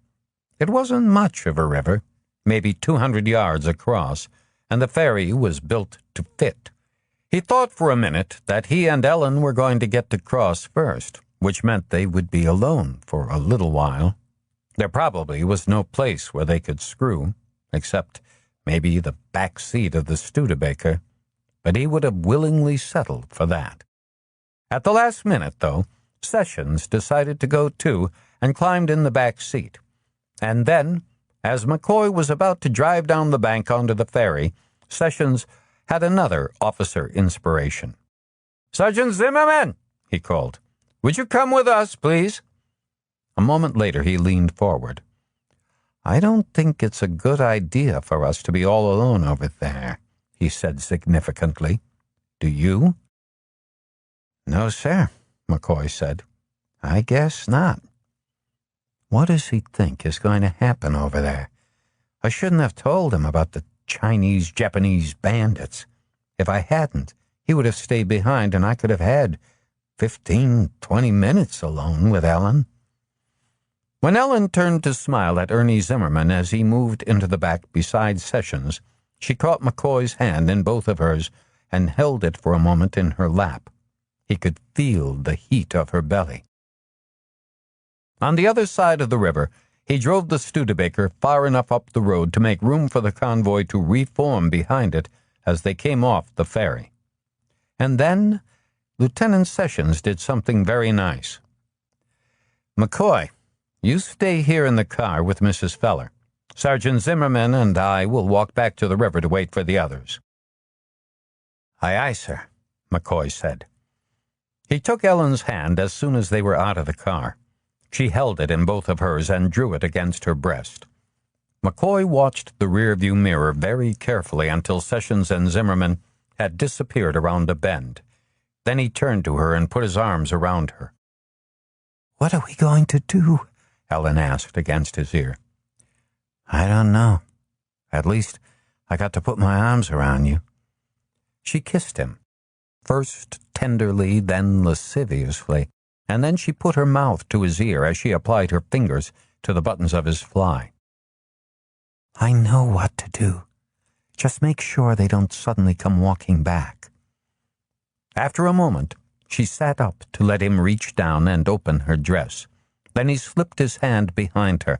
It wasn't much of a river, maybe 200 yards across, and the ferry was built to fit. He thought for a minute that he and Ellen were going to get to cross first, which meant they would be alone for a little while. There probably was no place where they could screw, except maybe the back seat of the Studebaker, but he would have willingly settled for that. At the last minute, though, Sessions decided to go too and climbed in the back seat. And then, as McCoy was about to drive down the bank onto the ferry, Sessions had another officer inspiration. "Sergeant Zimmerman," he called, "would you come with us, please?" A moment later he leaned forward. "I don't think it's a good idea for us to be all alone over there," he said significantly. "Do you?" "No, sir," McCoy said. "I guess not." What does he think is going to happen over there? I shouldn't have told him about the Chinese-Japanese bandits. If I hadn't, he would have stayed behind and I could have had 15-20 minutes alone with Ellen. When Ellen turned to smile at Ernie Zimmerman as he moved into the back beside Sessions, she caught McCoy's hand in both of hers and held it for a moment in her lap. He could feel the heat of her belly. On the other side of the river, he drove the Studebaker far enough up the road to make room for the convoy to reform behind it as they came off the ferry. And then Lieutenant Sessions did something very nice. "McCoy, you stay here in the car with Mrs. Feller. Sergeant Zimmerman and I will walk back to the river to wait for the others." Aye, sir," McCoy said. He took Ellen's hand as soon as they were out of the car. She held it in both of hers and drew it against her breast. McCoy watched the rearview mirror very carefully until Sessions and Zimmerman had disappeared around a bend. Then he turned to her and put his arms around her. "What are we going to do?" Ellen asked against his ear. I don't know. At least I got to put my arms around you. She kissed him, first tenderly, then lasciviously, and then she put her mouth to his ear as she applied her fingers to the buttons of his fly. I know what to do. Just make sure they don't suddenly come walking back. After a moment, she sat up to let him reach down and open her dress. Then he slipped his hand behind her,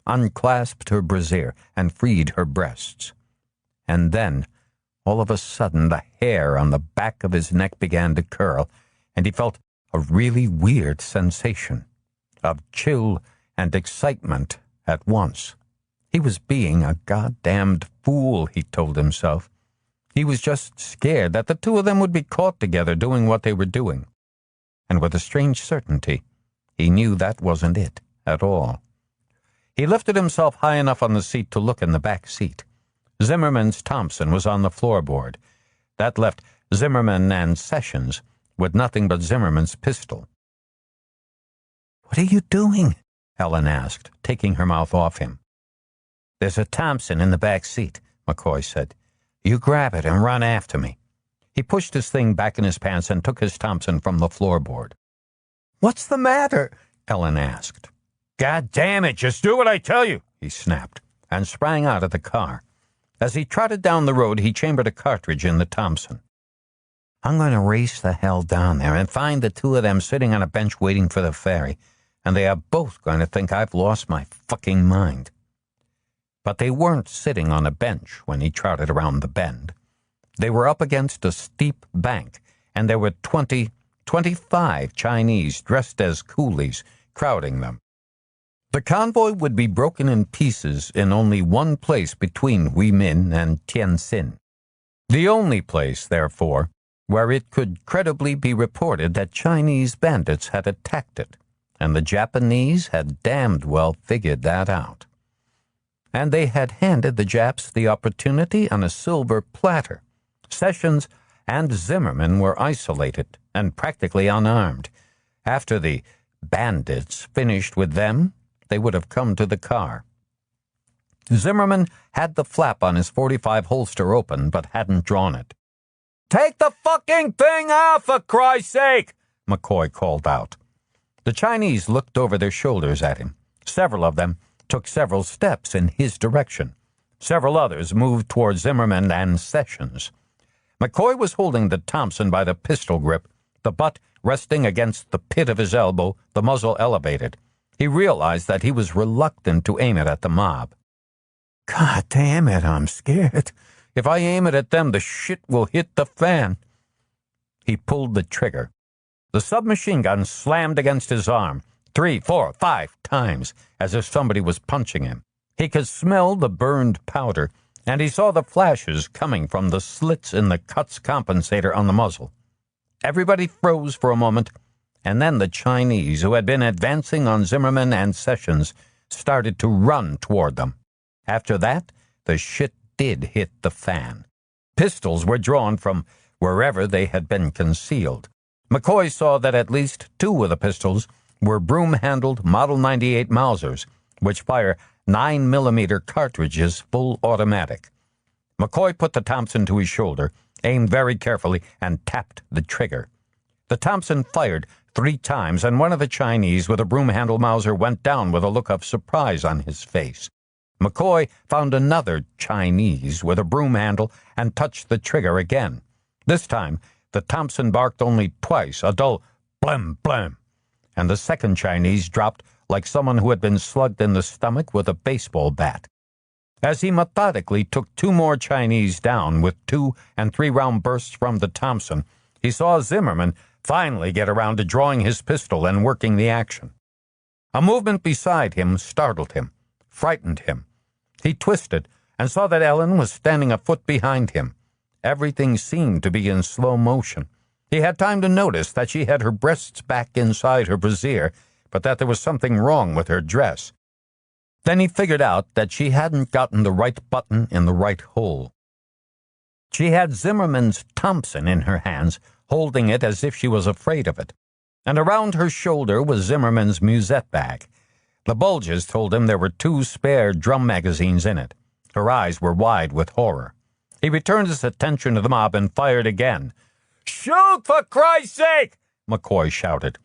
unclasped her brassiere, and freed her breasts. And then, all of a sudden, the hair on the back of his neck began to curl, and he felt a really weird sensation of chill and excitement at once. He was being a goddamned fool, he told himself. He was just scared that the two of them would be caught together doing what they were doing. And with a strange certainty, he knew that wasn't it at all. He lifted himself high enough on the seat to look in the back seat. Zimmerman's Thompson was on the floorboard. That left Zimmerman and Sessions with nothing but Zimmerman's pistol. What are you doing? Ellen asked, taking her mouth off him. There's a Thompson in the back seat, McCoy said. You grab it and run after me. He pushed his thing back in his pants and took his Thompson from the floorboard. What's the matter? Ellen asked. God damn it, just do what I tell you, he snapped, and sprang out of the car. As he trotted down the road, he chambered a cartridge in the Thompson. I'm going to race the hell down there and find the two of them sitting on a bench waiting for the ferry, and they are both going to think I've lost my fucking mind. But they weren't sitting on a bench when he trotted around the bend. They were up against a steep bank, and there were 25 Chinese dressed as coolies crowding them. The convoy would be broken in pieces in only one place between Huimin and Tientsin. The only place, therefore, where it could credibly be reported that Chinese bandits had attacked it, and the Japanese had damned well figured that out. And they had handed the Japs the opportunity on a silver platter. Sessions and Zimmerman were isolated and practically unarmed. After the bandits finished with them, they would have come to the car. Zimmerman had the flap on his .45 holster open, but hadn't drawn it. Take the fucking thing off, for Christ's sake! McCoy called out. The Chinese looked over their shoulders at him. Several of them took several steps in his direction. Several others moved toward Zimmerman and Sessions. McCoy was holding the Thompson by the pistol grip, the butt resting against the pit of his elbow, the muzzle elevated. He realized that he was reluctant to aim it at the mob. God damn it, I'm scared. If I aim it at them, the shit will hit the fan. He pulled the trigger. The submachine gun slammed against his arm 3, 4, 5 times, as if somebody was punching him. He could smell the burned powder, and he saw the flashes coming from the slits in the cuts compensator on the muzzle. Everybody froze for a moment, and then the Chinese, who had been advancing on Zimmerman and Sessions, started to run toward them. After that, the shit did hit the fan. Pistols were drawn from wherever they had been concealed. McCoy saw that at least 2 of the pistols were broom-handled Model 98 Mausers, which fire 9mm cartridges full automatic. McCoy put the Thompson to his shoulder, aimed very carefully, and tapped the trigger. The Thompson fired 3 times, and one of the Chinese with a broom-handled Mauser went down with a look of surprise on his face. McCoy found another Chinese with a broom handle and touched the trigger again. This time, the Thompson barked only twice, a dull blam blam, and the second Chinese dropped like someone who had been slugged in the stomach with a baseball bat. As he methodically took 2 more Chinese down with 2 and 3 round bursts from the Thompson, he saw Zimmerman finally get around to drawing his pistol and working the action. A movement beside him startled him, frightened him. He twisted and saw that Ellen was standing a foot behind him. Everything seemed to be in slow motion. He had time to notice that she had her breasts back inside her brassiere, but that there was something wrong with her dress. Then he figured out that she hadn't gotten the right button in the right hole. She had Zimmerman's Thompson in her hands, holding it as if she was afraid of it, and around her shoulder was Zimmerman's musette bag. The bulges told him there were 2 spare drum magazines in it. Her eyes were wide with horror. He returned his attention to the mob and fired again. "Shoot, for Christ's sake!" McCoy shouted.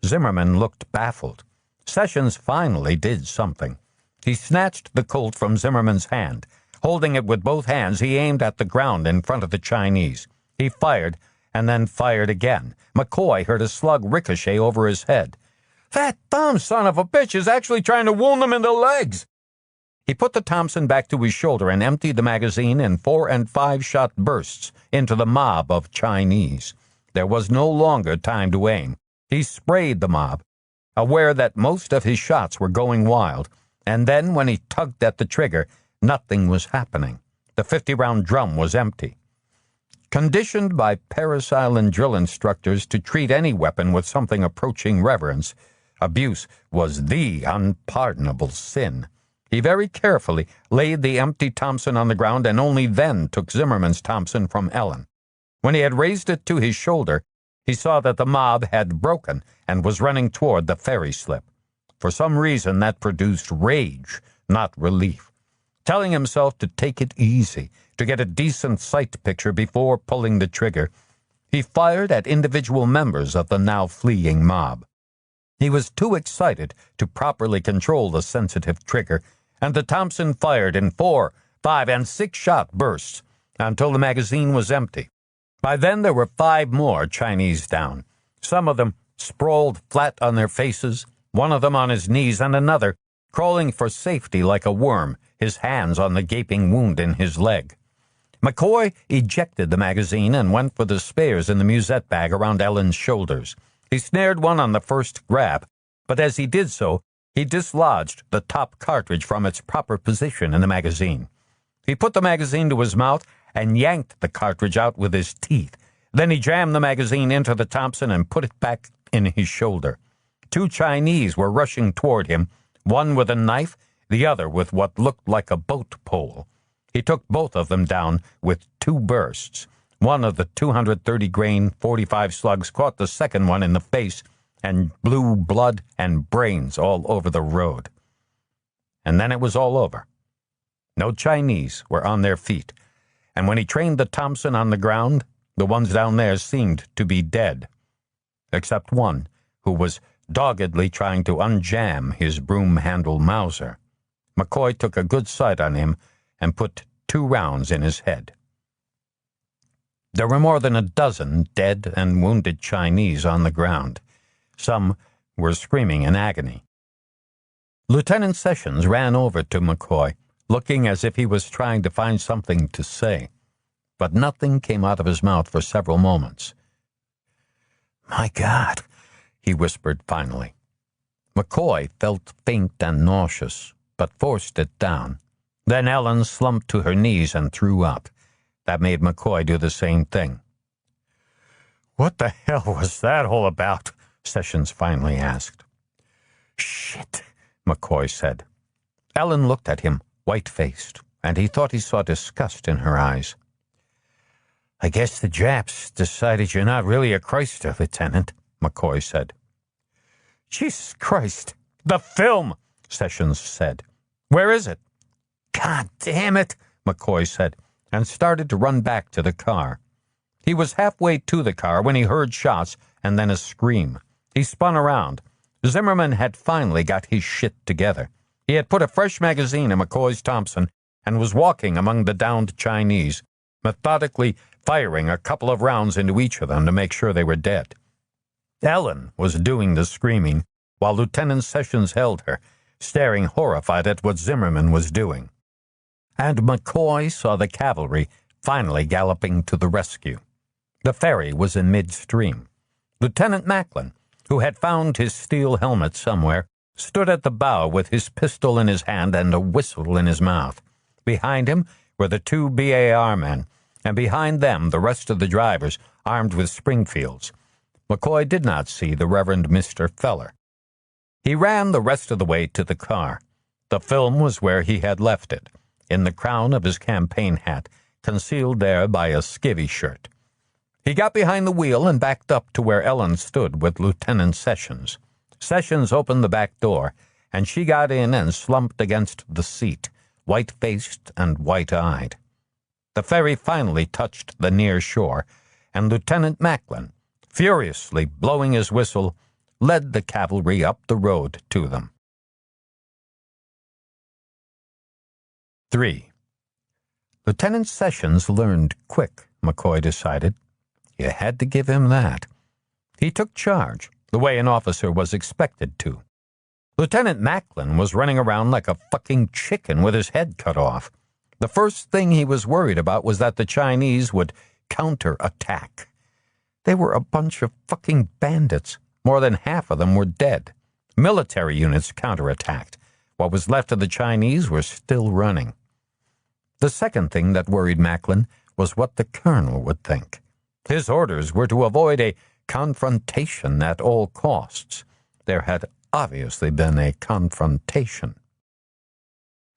Zimmerman looked baffled. Sessions finally did something. He snatched the Colt from Zimmerman's hand. Holding it with both hands, he aimed at the ground in front of the Chinese. He fired, and then fired again. McCoy heard a slug ricochet over his head. "That dumb son of a bitch is actually trying to wound him in the legs." He put the Thompson back to his shoulder and emptied the magazine in 4- and 5-shot bursts into the mob of Chinese. There was no longer time to aim. He sprayed the mob, aware that most of his shots were going wild, and then when he tugged at the trigger, nothing was happening. The 50-round drum was empty. Conditioned by Paris Island drill instructors to treat any weapon with something approaching reverence, abuse was the unpardonable sin. He very carefully laid the empty Thompson on the ground and only then took Zimmerman's Thompson from Ellen. When he had raised it to his shoulder, he saw that the mob had broken and was running toward the ferry slip. For some reason, that produced rage, not relief. Telling himself to take it easy, to get a decent sight picture before pulling the trigger, he fired at individual members of the now fleeing mob. He was too excited to properly control the sensitive trigger, and the Thompson fired in 4, 5, and 6-shot bursts until the magazine was empty. By then there were 5 more Chinese down, some of them sprawled flat on their faces, one of them on his knees, and another crawling for safety like a worm, his hands on the gaping wound in his leg. McCoy ejected the magazine and went for the spares in the musette bag around Ellen's shoulders. He snared one on the first grab, but as he did so, he dislodged the top cartridge from its proper position in the magazine. He put the magazine to his mouth and yanked the cartridge out with his teeth. Then he jammed the magazine into the Thompson and put it back in his shoulder. 2 Chinese were rushing toward him, one with a knife, the other with what looked like a boat pole. He took both of them down with 2 bursts. One of the 230-grain .45 slugs caught the second one in the face and blew blood and brains all over the road. And then it was all over. No Chinese were on their feet, and when he trained the Thompson on the ground, the ones down there seemed to be dead, except one who was doggedly trying to unjam his broom-handled Mauser. McCoy took a good sight on him and put 2 rounds in his head. There were more than a dozen dead and wounded Chinese on the ground. Some were screaming in agony. Lieutenant Sessions ran over to McCoy, looking as if he was trying to find something to say, but nothing came out of his mouth for several moments. "My God," he whispered finally. McCoy felt faint and nauseous, but forced it down. Then Ellen slumped to her knees and threw up. That made McCoy do the same thing. "What the hell was that all about?" Sessions finally asked. "Shit," McCoy said. Ellen looked at him, white-faced, and he thought he saw disgust in her eyes. "I guess the Japs decided you're not really a Christer, Lieutenant," McCoy said. "Jesus Christ! The film!" Sessions said. "Where is it?" "God damn it!" McCoy said, and started to run back to the car. He was halfway to the car when he heard shots and then a scream. He spun around. Zimmerman had finally got his shit together. He had put a fresh magazine in McCoy's Thompson and was walking among the downed Chinese, methodically firing a couple of rounds into each of them to make sure they were dead. Ellen was doing the screaming, while Lieutenant Sessions held her, staring horrified at what Zimmerman was doing. And McCoy saw the cavalry finally galloping to the rescue. The ferry was in midstream. Lieutenant Macklin, who had found his steel helmet somewhere, stood at the bow with his pistol in his hand and a whistle in his mouth. Behind him were the 2 BAR men, and behind them the rest of the drivers, armed with Springfields. McCoy did not see the Reverend Mr. Feller. He ran the rest of the way to the car. The film was where he had left it, in the crown of his campaign hat, concealed there by a skivvy shirt. He got behind the wheel and backed up to where Ellen stood with Lieutenant Sessions. Sessions opened the back door, and she got in and slumped against the seat, white-faced and white-eyed. The ferry finally touched the near shore, and Lieutenant Macklin, furiously blowing his whistle, led the cavalry up the road to them. 3. Lieutenant Sessions learned quick, McCoy decided. You had to give him that. He took charge, the way an officer was expected to. Lieutenant Macklin was running around like a fucking chicken with his head cut off. The first thing he was worried about was that the Chinese would counterattack. They were a bunch of fucking bandits. More than half of them were dead. Military units counterattacked. What was left of the Chinese were still running. The second thing that worried Macklin was what the colonel would think. His orders were to avoid a confrontation at all costs. There had obviously been a confrontation.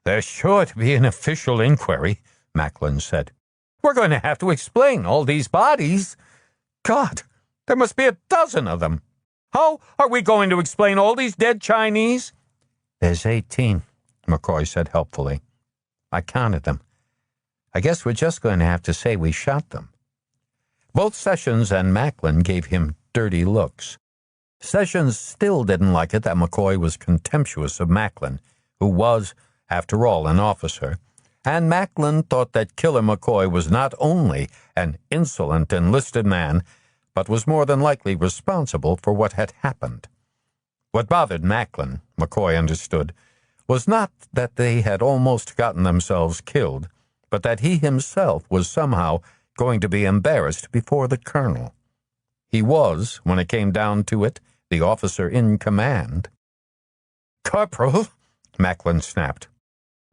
There's sure to be an official inquiry, Macklin said. We're going to have to explain all these bodies. God, there must be a dozen of them. How are we going to explain all these dead Chinese? There's 18, McCoy said helpfully. I counted them. I guess we're just going to have to say we shot them. Both Sessions and Macklin gave him dirty looks. Sessions still didn't like it that McCoy was contemptuous of Macklin, who was, after all, an officer, and Macklin thought that Killer McCoy was not only an insolent enlisted man, but was more than likely responsible for what had happened. What bothered Macklin, McCoy understood, was not that they had almost gotten themselves killed, but that he himself was somehow going to be embarrassed before the colonel. He was, when it came down to it, the officer in command. Corporal, Macklin snapped,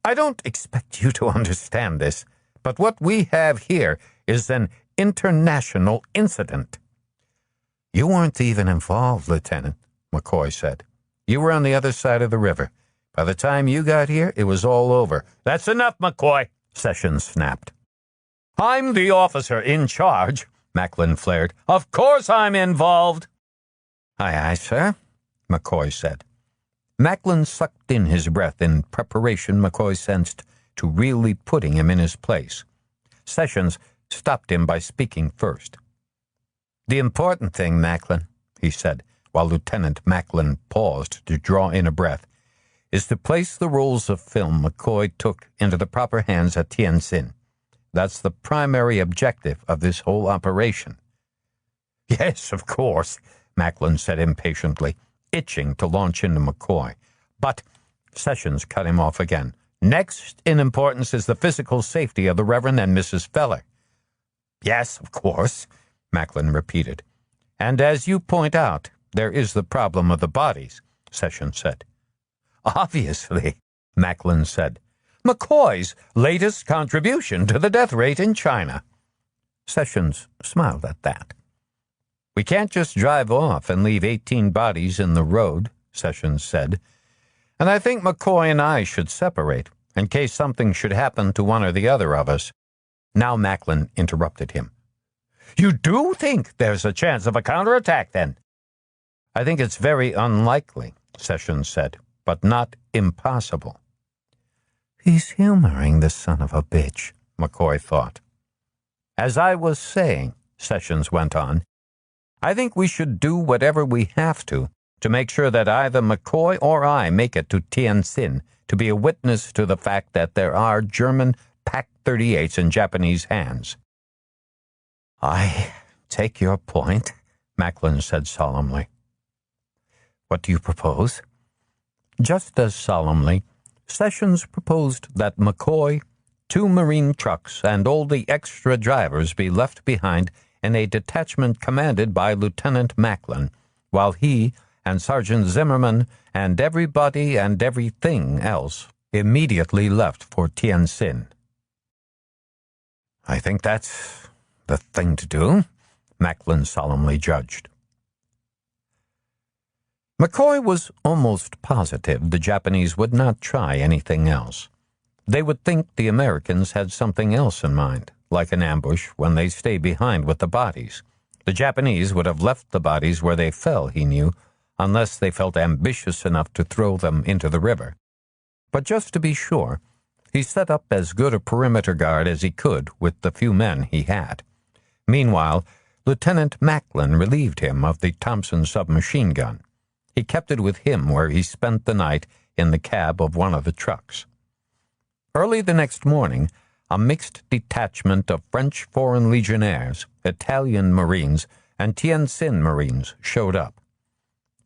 I don't expect you to understand this, but what we have here is an international incident. You weren't even involved, Lieutenant, McCoy said. You were on the other side of the river. By the time you got here, it was all over. That's enough, McCoy, Sessions snapped. I'm the officer in charge, Macklin flared. Of course I'm involved. Aye, aye, sir, McCoy said. Macklin sucked in his breath in preparation, McCoy sensed, to really putting him in his place. Sessions stopped him by speaking first. The important thing, Macklin, he said, while Lieutenant Macklin paused to draw in a breath, is to place the rolls of film McCoy took into the proper hands at Tientsin. That's the primary objective of this whole operation. Yes, of course, Macklin said impatiently, itching to launch into McCoy. But Sessions cut him off again. Next in importance is the physical safety of the Reverend and Mrs. Feller. Yes, of course, Macklin repeated. And as you point out, there is the problem of the bodies, Sessions said. Obviously, Macklin said. McCoy's latest contribution to the death rate in China. Sessions smiled at that. We can't just drive off and leave 18 bodies in the road, Sessions said. And I think McCoy and I should separate, in case something should happen to one or the other of us. Now Macklin interrupted him. You do think there's a chance of a counterattack, then? I think it's very unlikely, Sessions said, but not impossible. He's humoring the son of a bitch, McCoy thought. As I was saying, Sessions went on, I think we should do whatever we have to make sure that either McCoy or I make it to Tientsin to be a witness to the fact that there are German PaK-38s in Japanese hands. I take your point, Macklin said solemnly. What do you propose? Just as solemnly, Sessions proposed that McCoy, 2 Marine trucks, and all the extra drivers be left behind in a detachment commanded by Lieutenant Macklin, while he and Sergeant Zimmerman and everybody and everything else immediately left for Tientsin. I think that's the thing to do, Macklin solemnly judged. McCoy was almost positive the Japanese would not try anything else. They would think the Americans had something else in mind, like an ambush when they stay behind with the bodies. The Japanese would have left the bodies where they fell, he knew, unless they felt ambitious enough to throw them into the river. But just to be sure, he set up as good a perimeter guard as he could with the few men he had. Meanwhile, Lieutenant Macklin relieved him of the Thompson submachine gun. He kept it with him where he spent the night in the cab of one of the trucks. Early the next morning, a mixed detachment of French Foreign Legionnaires, Italian Marines, and Tien-Tsin Marines showed up.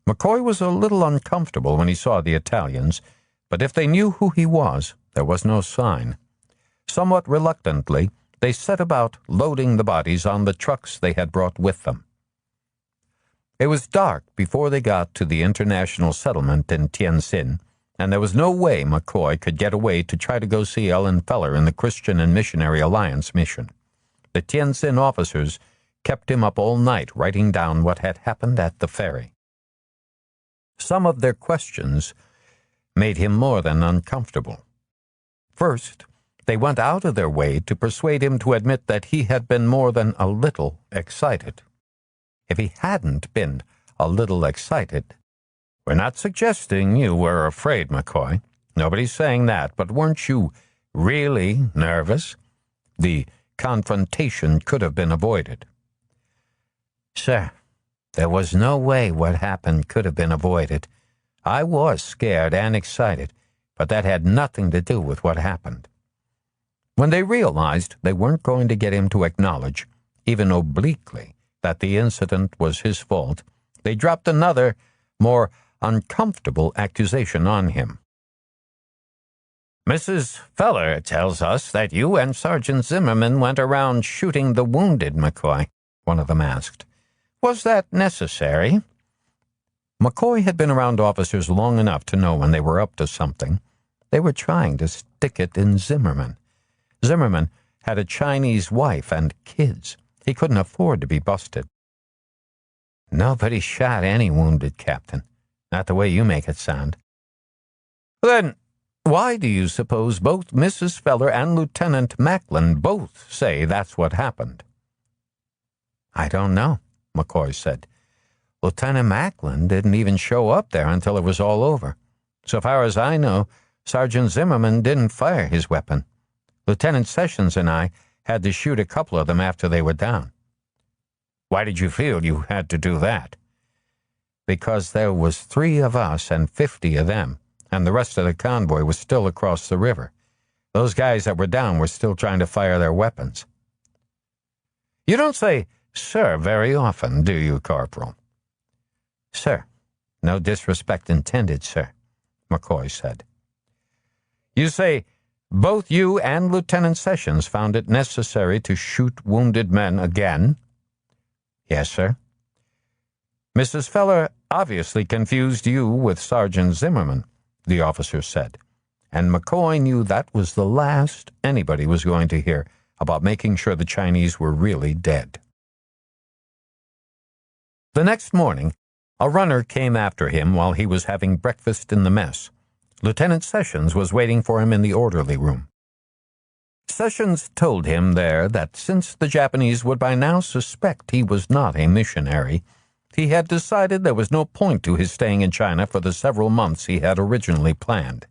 McCoy was a little uncomfortable when he saw the Italians, but if they knew who he was, there was no sign. Somewhat reluctantly, they set about loading the bodies on the trucks they had brought with them. It was dark before they got to the international settlement in Tien-Tsin, and there was no way McCoy could get away to try to go see Ellen Feller in the Christian and Missionary Alliance mission. The Tien-Tsin officers kept him up all night writing down what had happened at the ferry. Some of their questions made him more than uncomfortable. First, they went out of their way to persuade him to admit that he had been more than a little excited. If he hadn't been a little excited, "We're not suggesting you were afraid, McCoy. Nobody's saying that, but weren't you really nervous?" The confrontation could have been avoided. "Sir, there was no way what happened could have been avoided. I was scared and excited, but that had nothing to do with what happened." When they realized they weren't going to get him to acknowledge, even obliquely, that the incident was his fault, they dropped another, more uncomfortable accusation on him. "Mrs. Feller tells us that you and Sergeant Zimmerman went around shooting the wounded, McCoy," one of them asked. "Was that necessary?" McCoy had been around officers long enough to know when they were up to something. They were trying to stick it in Zimmerman. Zimmerman had a Chinese wife and kids. He couldn't afford to be busted. "Nobody shot any wounded, Captain. Not the way you make it sound." "Then why do you suppose both Mrs. Feller and Lieutenant Macklin both say that's what happened?" "I don't know," McCoy said. "Lieutenant Macklin didn't even show up there until it was all over. So far as I know, Sergeant Zimmerman didn't fire his weapon. Lieutenant Sessions and I had to shoot a couple of them after they were down." "Why did you feel you had to do that?" "Because there was 3 of us and 50 of them, and the rest of the convoy was still across the river. Those guys that were down were still trying to fire their weapons." "You don't say 'sir' very often, do you, Corporal?" "Sir, no disrespect intended, sir," McCoy said. "You say both you and Lieutenant Sessions found it necessary to shoot wounded men again?" "Yes, sir." "Mrs. Feller obviously confused you with Sergeant Zimmerman," the officer said, and McCoy knew that was the last anybody was going to hear about making sure the Chinese were really dead. The next morning, a runner came after him while he was having breakfast in the mess. Lieutenant Sessions was waiting for him in the orderly room. Sessions told him there that since the Japanese would by now suspect he was not a missionary, he had decided there was no point to his staying in China for the several months he had originally planned.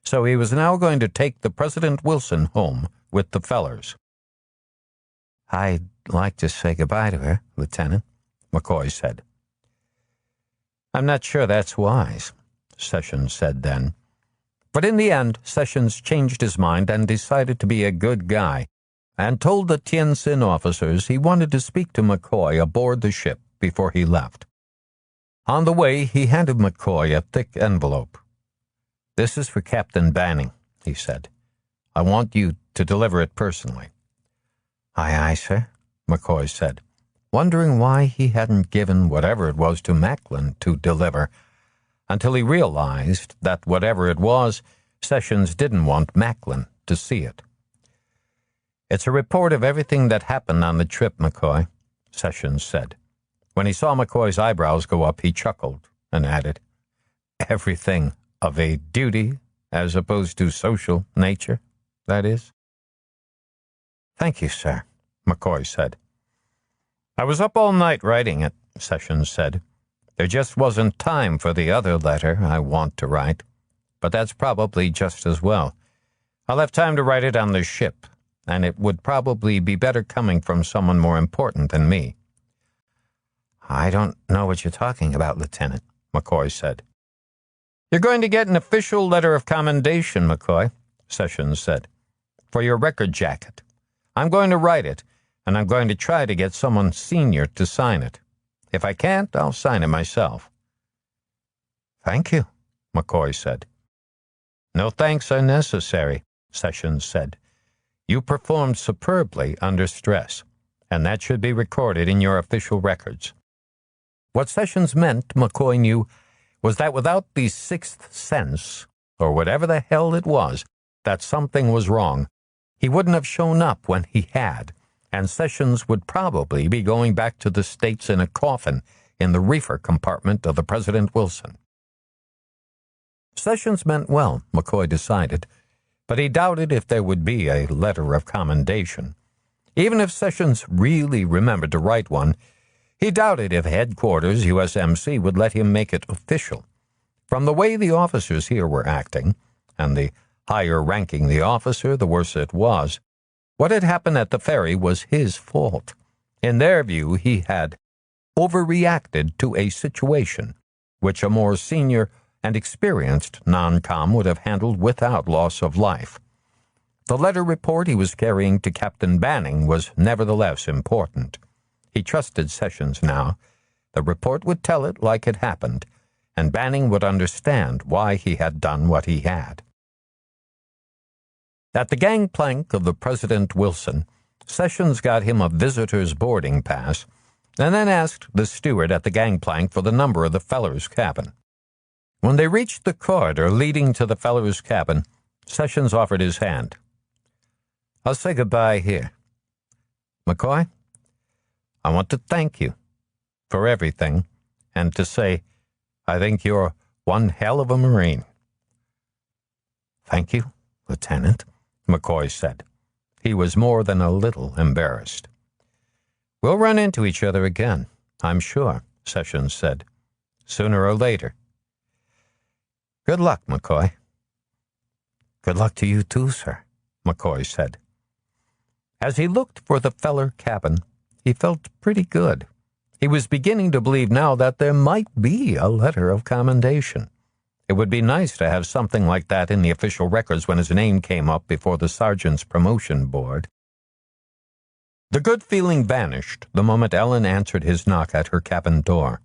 So he was now going to take the President Wilson home with the Fellers. "I'd like to say goodbye to her, Lieutenant," McCoy said. "I'm not sure that's wise," Sessions said then. But in the end, Sessions changed his mind and decided to be a good guy, and told the Tien-Tsin officers he wanted to speak to McCoy aboard the ship before he left. On the way, he handed McCoy a thick envelope. "This is for Captain Banning," he said. "I want you to deliver it personally." "Aye, aye, sir," McCoy said, wondering why he hadn't given whatever it was to Macklin to deliver, until he realized that whatever it was, Sessions didn't want Macklin to see it. "It's a report of everything that happened on the trip, McCoy," Sessions said. When he saw McCoy's eyebrows go up, he chuckled and added, "Everything of a duty as opposed to social nature, that is?" "Thank you, sir," McCoy said. "I was up all night writing it," Sessions said. There just wasn't time for the other letter I want to write, but that's probably just as well. I'll have time to write it on the ship, and it would probably be better coming from someone more important than me." "I don't know what you're talking about, Lieutenant," McCoy said. "You're going to get an official letter of commendation, McCoy," Sessions said, "for your record jacket. I'm going to write it, and I'm going to try to get someone senior to sign it. If I can't, I'll sign it myself." "Thank you," McCoy said. "No thanks are necessary," Sessions said. "You performed superbly under stress, and that should be recorded in your official records." What Sessions meant, McCoy knew, was that without the sixth sense, or whatever the hell it was, that something was wrong, he wouldn't have shown up when he had, and Sessions would probably be going back to the States in a coffin in the reefer compartment of the President Wilson. Sessions meant well, McCoy decided, but he doubted if there would be a letter of commendation. Even if Sessions really remembered to write one, he doubted if headquarters USMC would let him make it official. From the way the officers here were acting, and the higher ranking the officer, the worse it was, what had happened at the ferry was his fault. In their view, he had overreacted to a situation which a more senior and experienced non-com would have handled without loss of life. The letter report he was carrying to Captain Banning was nevertheless important. He trusted Sessions now. The report would tell it like it happened, and Banning would understand why he had done what he had. At the gangplank of the President Wilson, Sessions got him a visitor's boarding pass, and then asked the steward at the gangplank for the number of the feller's cabin. When they reached the corridor leading to the feller's cabin, Sessions offered his hand. "I'll say goodbye here. McCoy, I want to thank you for everything, and to say I think you're one hell of a Marine." "Thank you, Lieutenant," McCoy said. He was more than a little embarrassed. "We'll run into each other again, I'm sure," Sessions said. "Sooner or later." "Good luck, McCoy." "Good luck to you too, sir," McCoy said. As he looked for the feller cabin, he felt pretty good. He was beginning to believe now that there might be a letter of commendation. It would be nice to have something like that in the official records when his name came up before the sergeant's promotion board. The good feeling vanished the moment Ellen answered his knock at her cabin door.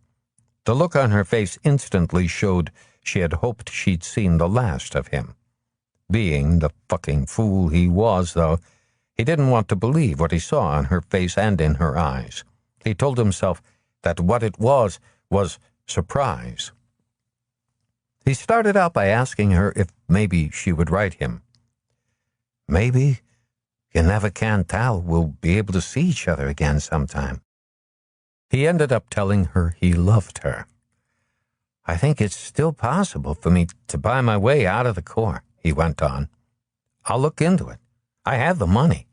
The look on her face instantly showed she had hoped she'd seen the last of him. Being the fucking fool he was, though, he didn't want to believe what he saw on her face and in her eyes. He told himself that what it was surprise. He started out by asking her if maybe she would write him. "Maybe, you never can tell, we'll be able to see each other again sometime." He ended up telling her he loved her. "I think it's still possible for me to buy my way out of the Corps," he went on. "I'll look into it. I have the money.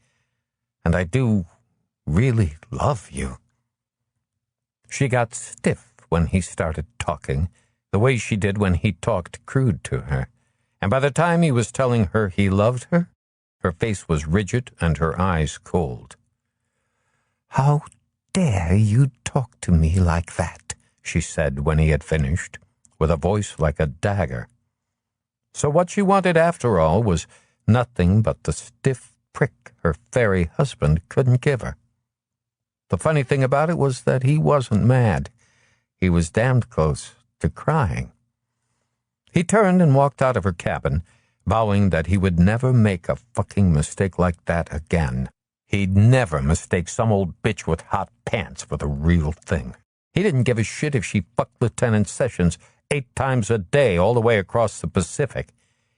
And I do really love you." She got stiff when he started talking, the way she did when he talked crude to her. And by the time he was telling her he loved her, her face was rigid and her eyes cold. "How dare you talk to me like that?" she said when he had finished, with a voice like a dagger. So what she wanted after all was nothing but the stiff prick her fairy husband couldn't give her. The funny thing about it was that he wasn't mad. He was damned close to crying. He turned and walked out of her cabin, vowing that he would never make a fucking mistake like that again. He'd never mistake some old bitch with hot pants for the real thing. He didn't give a shit if she fucked Lieutenant Sessions 8 times a day all the way across the Pacific.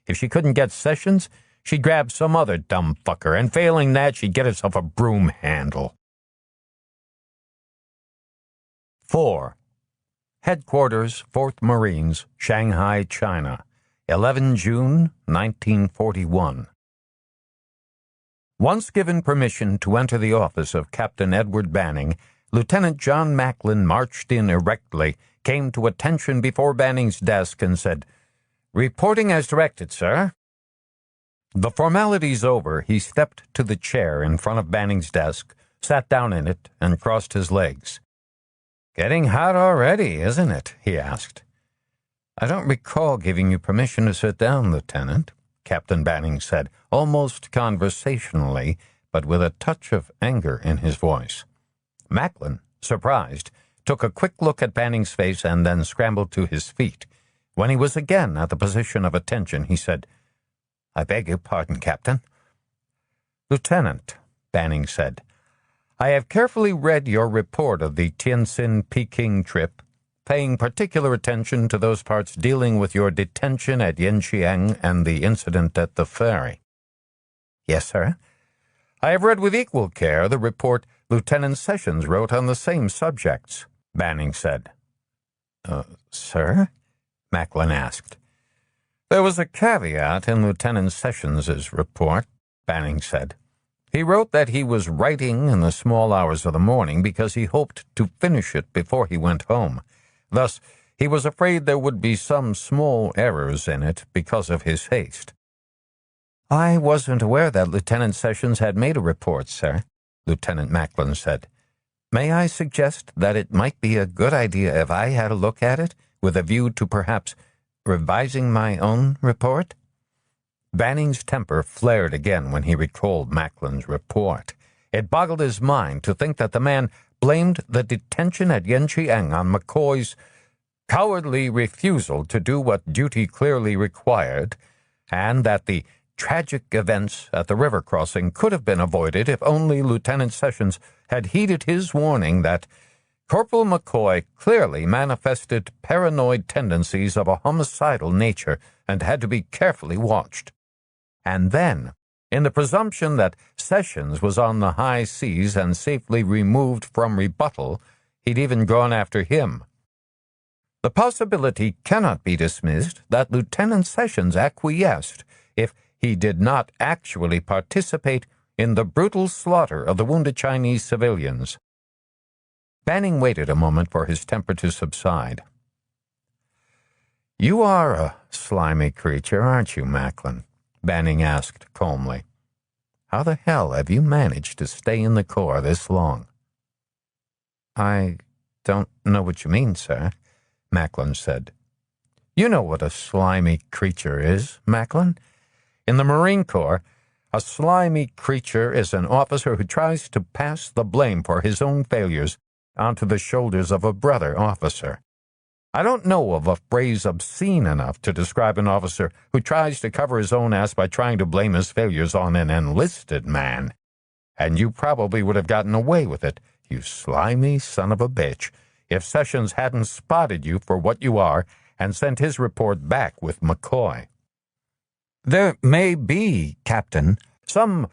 If she couldn't get Sessions, she'd grab some other dumb fucker, and failing that, she'd get herself a broom handle. 4. Headquarters, 4th Marines, Shanghai, China, 11 June, 1941. Once given permission to enter the office of Captain Edward Banning, Lieutenant John Macklin marched in erectly, came to attention before Banning's desk, and said, "Reporting as directed, sir." The formalities over, he stepped to the chair in front of Banning's desk, sat down in it, and crossed his legs. "Getting hot already, isn't it?" he asked. "I don't recall giving you permission to sit down, Lieutenant," Captain Banning said, almost conversationally, but with a touch of anger in his voice. Macklin, surprised, took a quick look at Banning's face and then scrambled to his feet. When he was again at the position of attention, he said, "I beg your pardon, Captain." "Lieutenant," Banning said, "I have carefully read your report of the Tientsin-Peking trip, paying particular attention to those parts dealing with your detention at Yanqiang and the incident at the ferry." "Yes, sir." "I have read with equal care the report Lieutenant Sessions wrote on the same subjects," Banning said. Sir?" Macklin asked. "There was a caveat in Lieutenant Sessions's report," Banning said. "He wrote that he was writing in the small hours of the morning because he hoped to finish it before he went home. Thus, he was afraid there would be some small errors in it because of his haste." "I wasn't aware that Lieutenant Sessions had made a report, sir," Lieutenant Macklin said. "May I suggest that it might be a good idea if I had a look at it, with a view to perhaps revising my own report?" Banning's temper flared again when he recalled Macklin's report. It boggled his mind to think that the man blamed the detention at Yanqiang on McCoy's cowardly refusal to do what duty clearly required, and that the tragic events at the river crossing could have been avoided if only Lieutenant Sessions had heeded his warning that Corporal McCoy clearly manifested paranoid tendencies of a homicidal nature and had to be carefully watched. And then, in the presumption that Sessions was on the high seas and safely removed from rebuttal, he'd even gone after him. The possibility cannot be dismissed that Lieutenant Sessions acquiesced if he did not actually participate in the brutal slaughter of the wounded Chinese civilians. Banning waited a moment for his temper to subside. "You are a slimy creature, aren't you, Macklin?" Banning asked calmly. "How the hell have you managed to stay in the Corps this long?" "I don't know what you mean, sir," Macklin said. "You know what a slimy creature is, Macklin. In the Marine Corps, a slimy creature is an officer who tries to pass the blame for his own failures onto the shoulders of a brother officer. I don't know of a phrase obscene enough to describe an officer who tries to cover his own ass by trying to blame his failures on an enlisted man. And you probably would have gotten away with it, you slimy son of a bitch, if Sessions hadn't spotted you for what you are and sent his report back with McCoy. There may be, Captain, some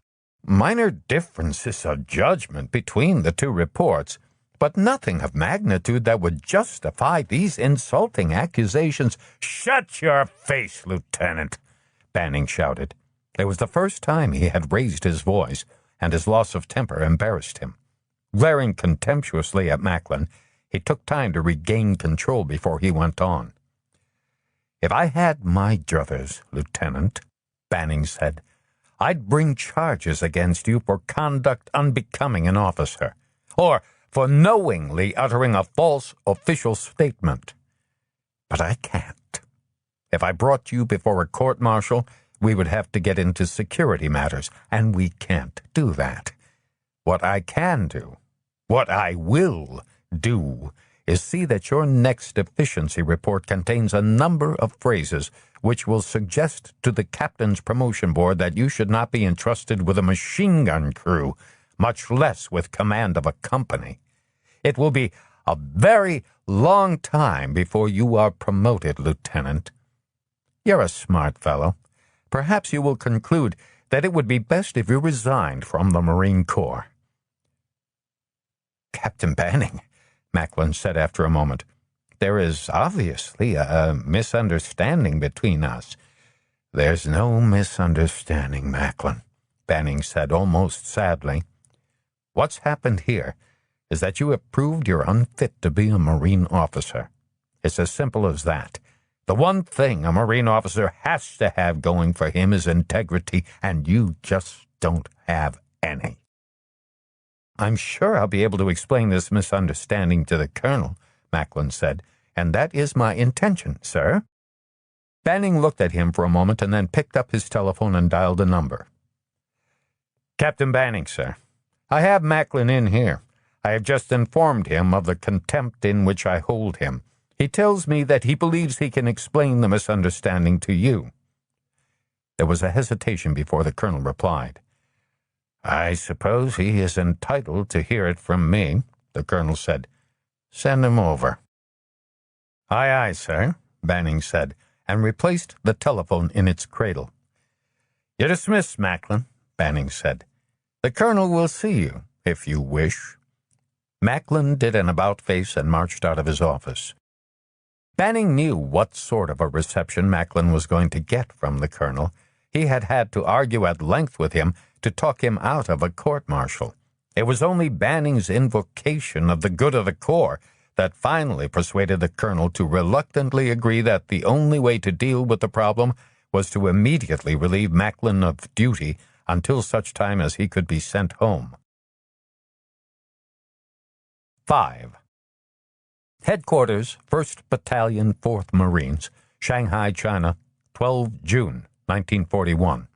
minor differences of judgment between the two reports, but nothing of magnitude that would justify these insulting accusations." "Shut your face, Lieutenant!" Banning shouted. It was the first time he had raised his voice, and his loss of temper embarrassed him. Glaring contemptuously at Macklin, he took time to regain control before he went on. "If I had my druthers, Lieutenant," Banning said, "I'd bring charges against you for conduct unbecoming an officer, or for knowingly uttering a false official statement. But I can't. If I brought you before a court-martial, we would have to get into security matters, and we can't do that. What I can do, what I will do, is see that your next efficiency report contains a number of phrases which will suggest to the captain's promotion board that you should not be entrusted with a machine gun crew, much less with command of a company. It will be a very long time before you are promoted, Lieutenant. You're a smart fellow. Perhaps you will conclude that it would be best if you resigned from the Marine Corps." "Captain Banning," Macklin said after a moment, "there is obviously a misunderstanding between us." "There's no misunderstanding, Macklin," Banning said almost sadly. "What's happened here is that you have proved you're unfit to be a Marine officer. It's as simple as that. The one thing a Marine officer has to have going for him is integrity, and you just don't have any. I'm sure I'll be able to explain this misunderstanding to the colonel, Macklin said, and that is my intention, sir. Banning looked at him for a moment and then picked up his telephone and dialed a number. Captain Banning, sir. I have Macklin in here. I have just informed him of the contempt in which I hold him. He tells me that he believes he can explain the misunderstanding to you. There was a hesitation before the colonel replied. I suppose he is entitled to hear it from me, the colonel said. Send him over. Aye, aye, sir, Banning said, and replaced the telephone in its cradle. You're dismissed, Macklin, Banning said. The colonel will see you, if you wish. Macklin did an about-face and marched out of his office. Banning knew what sort of a reception Macklin was going to get from the colonel. He had had to argue at length with him to talk him out of a court-martial. It was only Banning's invocation of the good of the corps that finally persuaded the colonel to reluctantly agree that the only way to deal with the problem was to immediately relieve Macklin of duty until such time as he could be sent home. 5. Headquarters, 1st Battalion, 4th Marines, Shanghai, China, 12 June, 1941.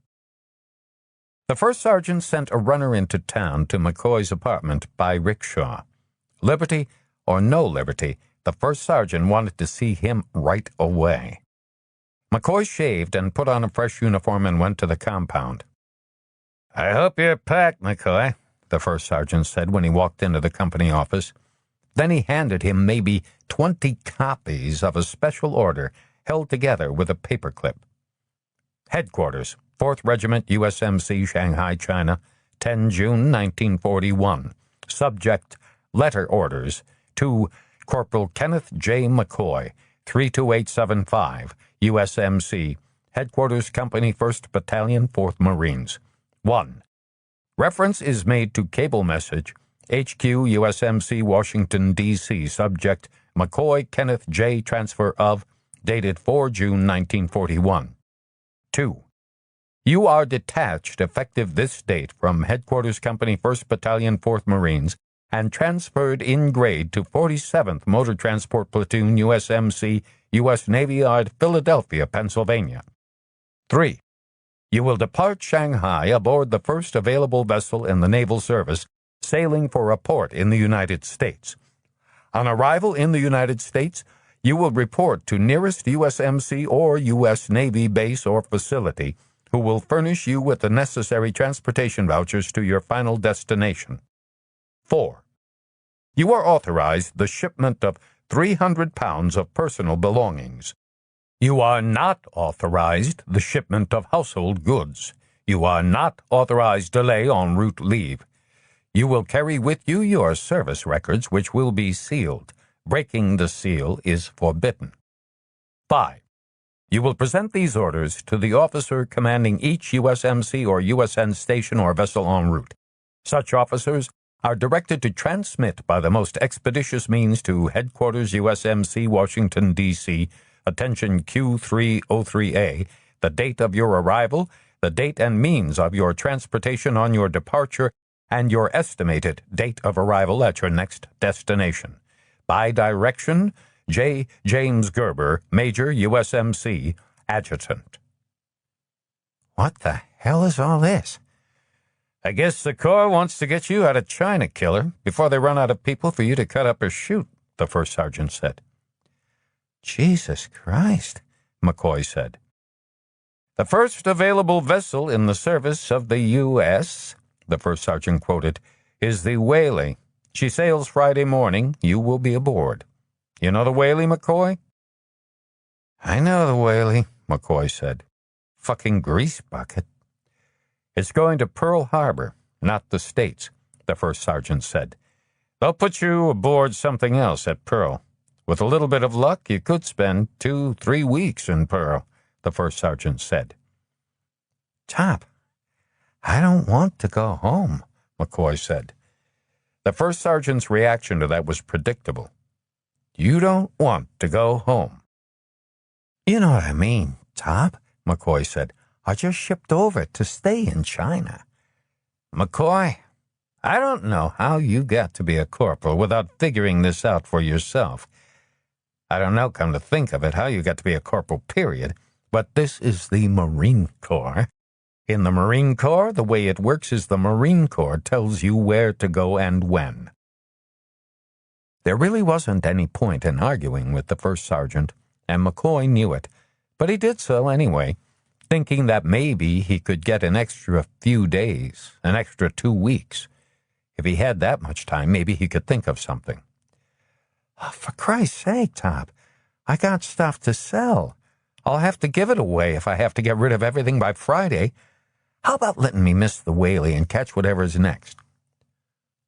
The first sergeant sent a runner into town to McCoy's apartment by rickshaw. Liberty or no liberty, the first sergeant wanted to see him right away. McCoy shaved and put on a fresh uniform and went to the compound. I hope you're packed, McCoy, the first sergeant said when he walked into the company office. Then he handed him maybe 20 copies of a special order held together with a paperclip. Headquarters, 4th Regiment USMC, Shanghai, China, 10 June 1941. Subject, letter orders to Corporal Kenneth J. McCoy, 32875, USMC, Headquarters Company 1st Battalion, 4th Marines. 1. Reference is made to cable message, HQ USMC, Washington, D.C., subject, McCoy Kenneth J. Transfer of, dated 4 June 1941. 2. You are detached effective this date from Headquarters Company 1st Battalion, 4th Marines, and transferred in grade to 47th Motor Transport Platoon, USMC, U.S. Navy Yard, Philadelphia, Pennsylvania. 3. You will depart Shanghai aboard the first available vessel in the naval service, sailing for a port in the United States. On arrival in the United States, you will report to nearest USMC or U.S. Navy base or facility, who will furnish you with the necessary transportation vouchers to your final destination. 4. You are authorized the shipment of 300 pounds of personal belongings. You are not authorized the shipment of household goods. You are not authorized delay en route leave. You will carry with you your service records, which will be sealed. Breaking the seal is forbidden. 5. You will present these orders to the officer commanding each USMC or USN station or vessel en route. Such officers are directed to transmit by the most expeditious means to Headquarters USMC, Washington, D.C., attention Q303A, the date of your arrival, the date and means of your transportation on your departure, and your estimated date of arrival at your next destination. By direction, J. James Gerber, Major, USMC, Adjutant. What the hell is all this? I guess the Corps wants to get you out of China, killer, before they run out of people for you to cut up or shoot, the first sergeant said. Jesus Christ, McCoy said. The first available vessel in the service of the U.S., the first sergeant quoted, is the Whaley. She sails Friday morning. You will be aboard. You know the Whaley, McCoy? I know the Whaley, McCoy said. Fucking grease bucket. It's going to Pearl Harbor, not the States, the first sergeant said. They'll put you aboard something else at Pearl. With a little bit of luck, you could spend 2-3 weeks in Pearl, the first sergeant said. Top, I don't want to go home, McCoy said. The first sergeant's reaction to that was predictable. You don't want to go home. You know what I mean, Top, McCoy said. I just shipped over to stay in China. McCoy, I don't know how you got to be a corporal without figuring this out for yourself. I don't know, come to think of it, how you got to be a corporal, period. But this is the Marine Corps. In the Marine Corps, the way it works is the Marine Corps tells you where to go and when. There really wasn't any point in arguing with the first sergeant, and McCoy knew it, but he did so anyway, thinking that maybe he could get an extra few days, an extra 2 weeks. If he had that much time, maybe he could think of something. Oh, for Christ's sake, Top, I got stuff to sell. I'll have to give it away if I have to get rid of everything by Friday. How about letting me miss the whaley and catch whatever's next?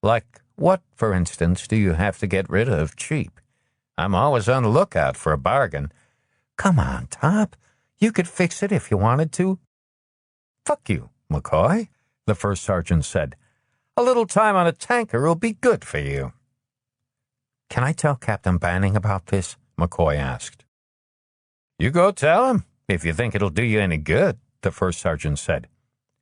Like what, for instance, do you have to get rid of cheap? I'm always on the lookout for a bargain. Come on, Top. You could fix it if you wanted to. Fuck you, McCoy, the first sergeant said. A little time on a tanker will be good for you. Can I tell Captain Banning about this? McCoy asked. You go tell him, if you think it'll do you any good, the first sergeant said.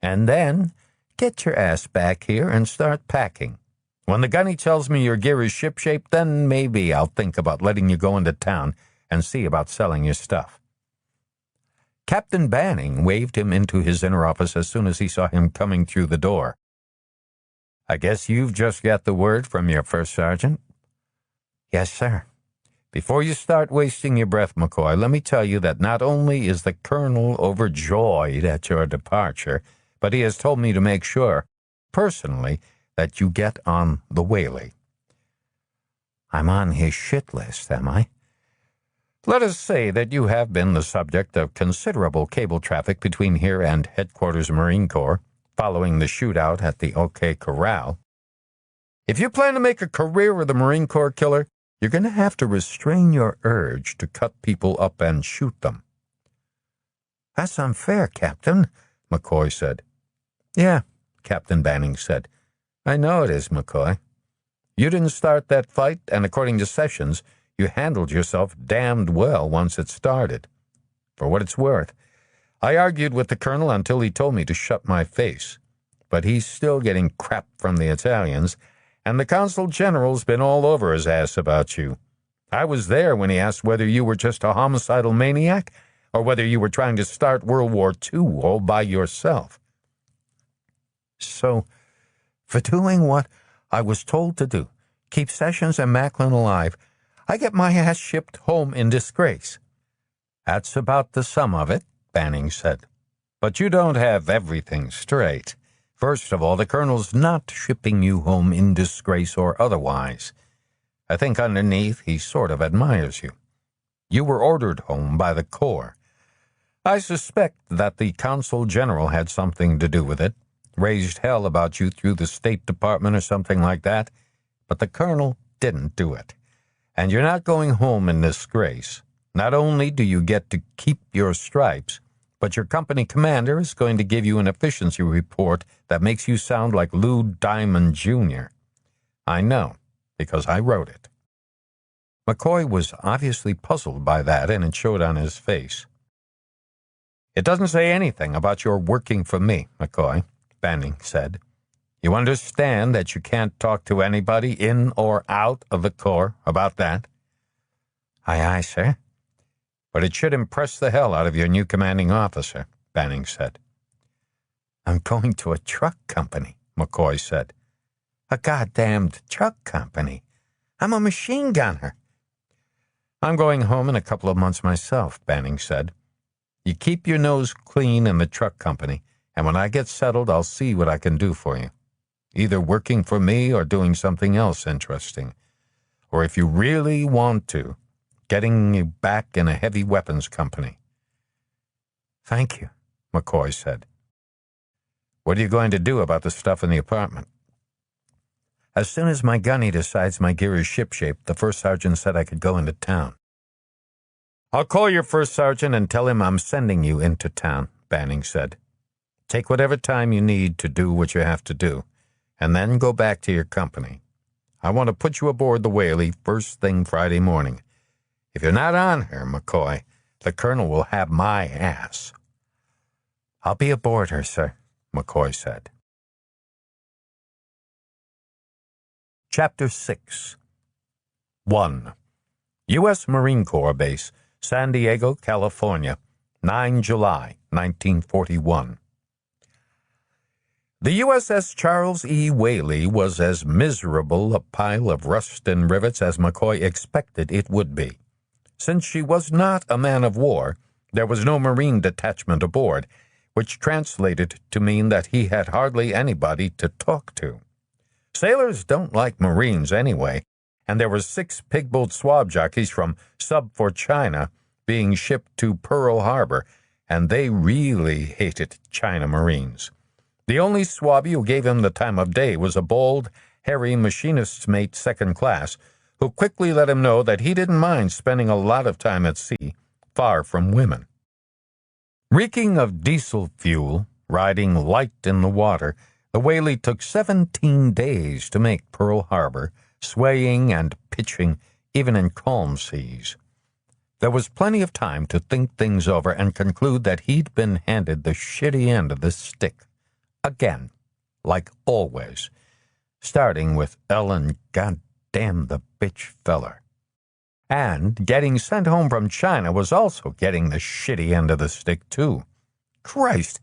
And then get your ass back here and start packing. When the gunny tells me your gear is shipshape, then maybe I'll think about letting you go into town and see about selling your stuff. Captain Banning waved him into his inner office as soon as he saw him coming through the door. I guess you've just got the word from your first sergeant? Yes, sir. Before you start wasting your breath, McCoy, let me tell you that not only is the colonel overjoyed at your departure, but he has told me to make sure, personally, that you get on the whaley. I'm on his shit list, am I? Let us say that you have been the subject of considerable cable traffic between here and Headquarters Marine Corps, following the shootout at the OK Corral. If you plan to make a career of the Marine Corps killer, you're going to have to restrain your urge to cut people up and shoot them. That's unfair, Captain, McCoy said. Yeah, Captain Banning said. I know it is, McCoy. You didn't start that fight, and according to Sessions, you handled yourself damned well once it started. For what it's worth, I argued with the colonel until he told me to shut my face. But he's still getting crap from the Italians, and the consul general's been all over his ass about you. I was there when he asked whether you were just a homicidal maniac or whether you were trying to start World War II all by yourself. So, for doing what I was told to do, keep Sessions and Macklin alive, I get my ass shipped home in disgrace. That's about the sum of it, Banning said. But you don't have everything straight. First of all, the colonel's not shipping you home in disgrace or otherwise. I think underneath he sort of admires you. You were ordered home by the Corps. I suspect that the consul general had something to do with it, raised hell about you through the State Department or something like that, but the colonel didn't do it. And you're not going home in disgrace. Not only do you get to keep your stripes, but your company commander is going to give you an efficiency report that makes you sound like Lou Diamond Jr. I know, because I wrote it. McCoy was obviously puzzled by that, and it showed on his face. It doesn't say anything about your working for me, McCoy, Banning said. You understand that you can't talk to anybody in or out of the Corps about that? Aye, aye, sir. But it should impress the hell out of your new commanding officer, Banning said. I'm going to a truck company, McCoy said. A goddamned truck company. I'm a machine gunner. I'm going home in a couple of months myself, Banning said. You keep your nose clean in the truck company, and when I get settled, I'll see what I can do for you. Either working for me or doing something else interesting. Or if you really want to, getting you back in a heavy weapons company. Thank you, McCoy said. What are you going to do about the stuff in the apartment? As soon as my gunny decides my gear is shipshape, the first sergeant said I could go into town. I'll call your first sergeant and tell him I'm sending you into town, Banning said. Take whatever time you need to do what you have to do, and then go back to your company. I want to put you aboard the Whaley first thing Friday morning. If you're not on her, McCoy, the colonel will have my ass." "I'll be aboard her, sir," McCoy said. Chapter 6. 1. U.S. Marine Corps Base, San Diego, California, 9 July, 1941. The USS Charles E. Whaley was as miserable a pile of rust and rivets as McCoy expected it would be. Since she was not a man of war, there was no Marine detachment aboard, which translated to mean that he had hardly anybody to talk to. Sailors don't like Marines anyway, and there were 6 pig-boat swab jockeys from Sub for China being shipped to Pearl Harbor, and they really hated China Marines. The only swabby who gave him the time of day was a bald, hairy machinist's mate second class, who quickly let him know that he didn't mind spending a lot of time at sea, far from women. Reeking of diesel fuel, riding light in the water, the Whaley took 17 days to make Pearl Harbor, swaying and pitching even in calm seas. There was plenty of time to think things over and conclude that he'd been handed the shitty end of the stick. Again, like always, starting with Ellen, goddamn the bitch feller. And getting sent home from China was also getting the shitty end of the stick, too. Christ,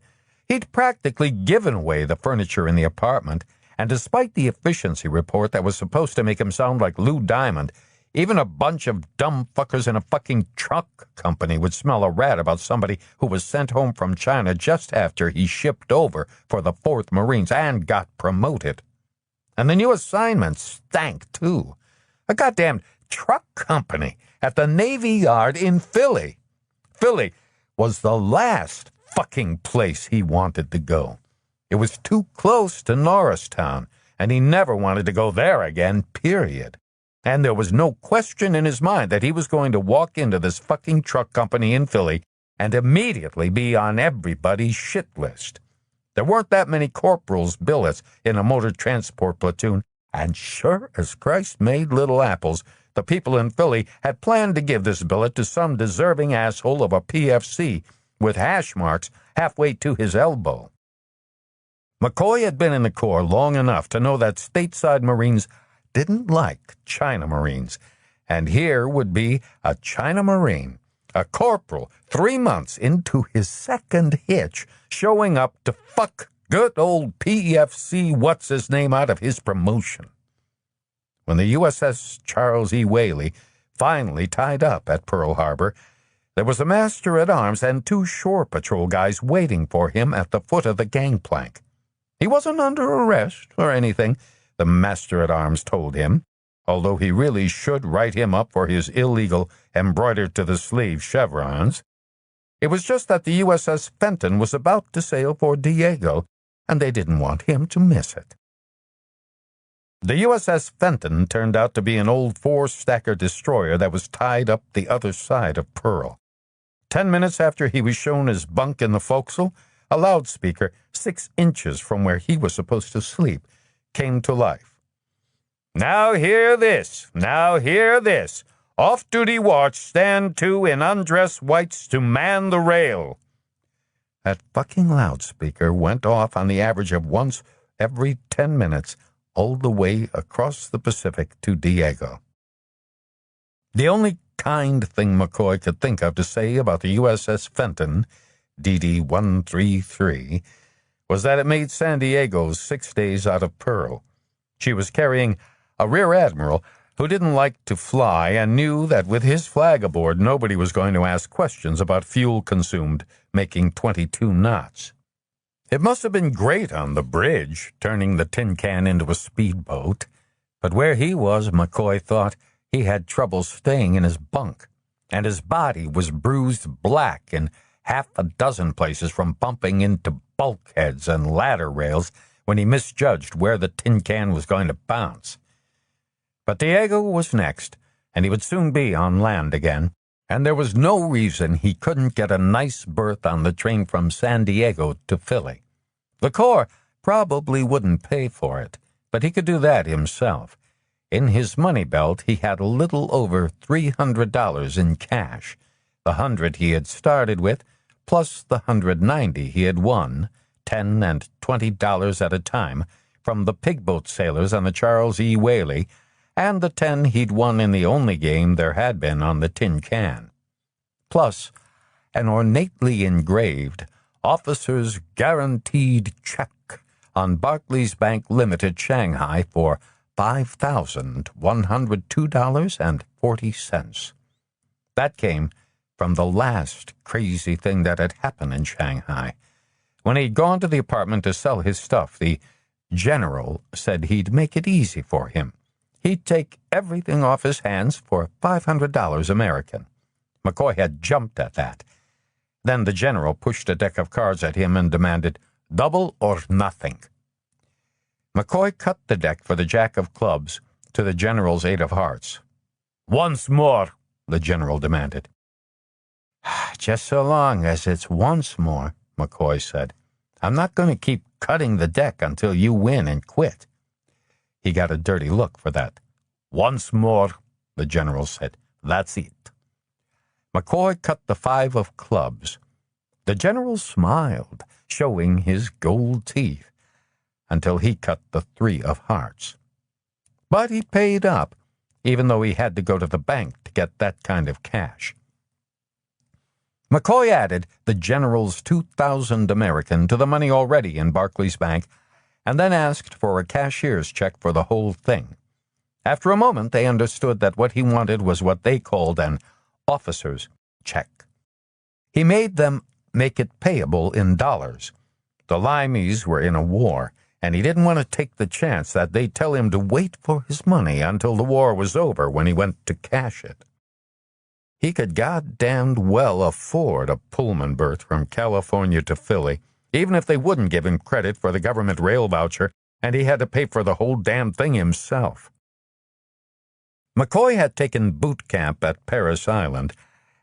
he'd practically given away the furniture in the apartment, and despite the efficiency report that was supposed to make him sound like Lou Diamond, even a bunch of dumb fuckers in a fucking truck company would smell a rat about somebody who was sent home from China just after he shipped over for the 4th Marines and got promoted. And the new assignment stank, too. A goddamn truck company at the Navy Yard in Philly. Philly was the last fucking place he wanted to go. It was too close to Norristown, and he never wanted to go there again, period. And there was no question in his mind that he was going to walk into this fucking truck company in Philly and immediately be on everybody's shit list. There weren't that many corporals' billets in a motor transport platoon, and sure as Christ made little apples, the people in Philly had planned to give this billet to some deserving asshole of a PFC with hash marks halfway to his elbow. McCoy had been in the Corps long enough to know that stateside Marines didn't like China Marines, and here would be a China Marine, a corporal 3 months into his second hitch, showing up to fuck good old PFC what's-his-name out of his promotion. When the USS Charles E. Whaley finally tied up at Pearl Harbor, there was a master-at-arms and 2 shore patrol guys waiting for him at the foot of the gangplank. He wasn't under arrest or anything, the master-at-arms told him, although he really should write him up for his illegal embroidered-to-the-sleeve chevrons. It was just that the USS Fenton was about to sail for Diego, and they didn't want him to miss it. The USS Fenton turned out to be an old 4-stacker destroyer that was tied up the other side of Pearl. 10 minutes after he was shown his bunk in the forecastle, a loudspeaker 6 inches from where he was supposed to sleep came to life. "Now hear this, now hear this. Off-duty watch, stand to in undress whites to man the rail." That fucking loudspeaker went off on the average of once every 10 minutes, all the way across the Pacific to Diego. The only kind thing McCoy could think of to say about the USS Fenton, DD-133, was that it made San Diego 6 days out of Pearl. She was carrying a rear admiral who didn't like to fly and knew that with his flag aboard, nobody was going to ask questions about fuel consumed making 22 knots. It must have been great on the bridge, turning the tin can into a speedboat, but where he was, McCoy thought, he had trouble staying in his bunk, and his body was bruised black in half a dozen places from bumping into bulkheads and ladder rails when he misjudged where the tin can was going to bounce. But Diego was next, and he would soon be on land again, and there was no reason he couldn't get a nice berth on the train from San Diego to Philly. The Corps probably wouldn't pay for it, but he could do that himself. In his money belt, he had a little over $300 in cash, the 100 he had started with, plus the 190 he had won, $10 and $20 at a time, from the pigboat sailors on the Charles E. Whaley, and the 10 he'd won in the only game there had been on the tin can. Plus, an ornately engraved Officer's Guaranteed check on Barclays Bank Limited, Shanghai, for $5,102.40. That came from the last crazy thing that had happened in Shanghai. When he'd gone to the apartment to sell his stuff, the general said he'd make it easy for him. He'd take everything off his hands for $500 American. McCoy had jumped at that. Then the general pushed a deck of cards at him and demanded, double or nothing. McCoy cut the deck for the jack of clubs to the general's 8 of hearts. Once more, the general demanded. Just so long as it's once more, McCoy said. I'm not going to keep cutting the deck until you win and quit. He got a dirty look for that. Once more, the general said. That's it. McCoy cut the 5 of clubs. The general smiled, showing his gold teeth, until he cut the 3 of hearts. But he paid up, even though he had to go to the bank to get that kind of cash. McCoy added the general's 2,000 American to the money already in Barclays Bank, and then asked for a cashier's check for the whole thing. After a moment, they understood that what he wanted was what they called an officer's check. He made them make it payable in dollars. The Limeys were in a war, and he didn't want to take the chance that they'd tell him to wait for his money until the war was over when he went to cash it. He could goddamned well afford a Pullman berth from California to Philly, even if they wouldn't give him credit for the government rail voucher, and he had to pay for the whole damn thing himself. McCoy had taken boot camp at Paris Island,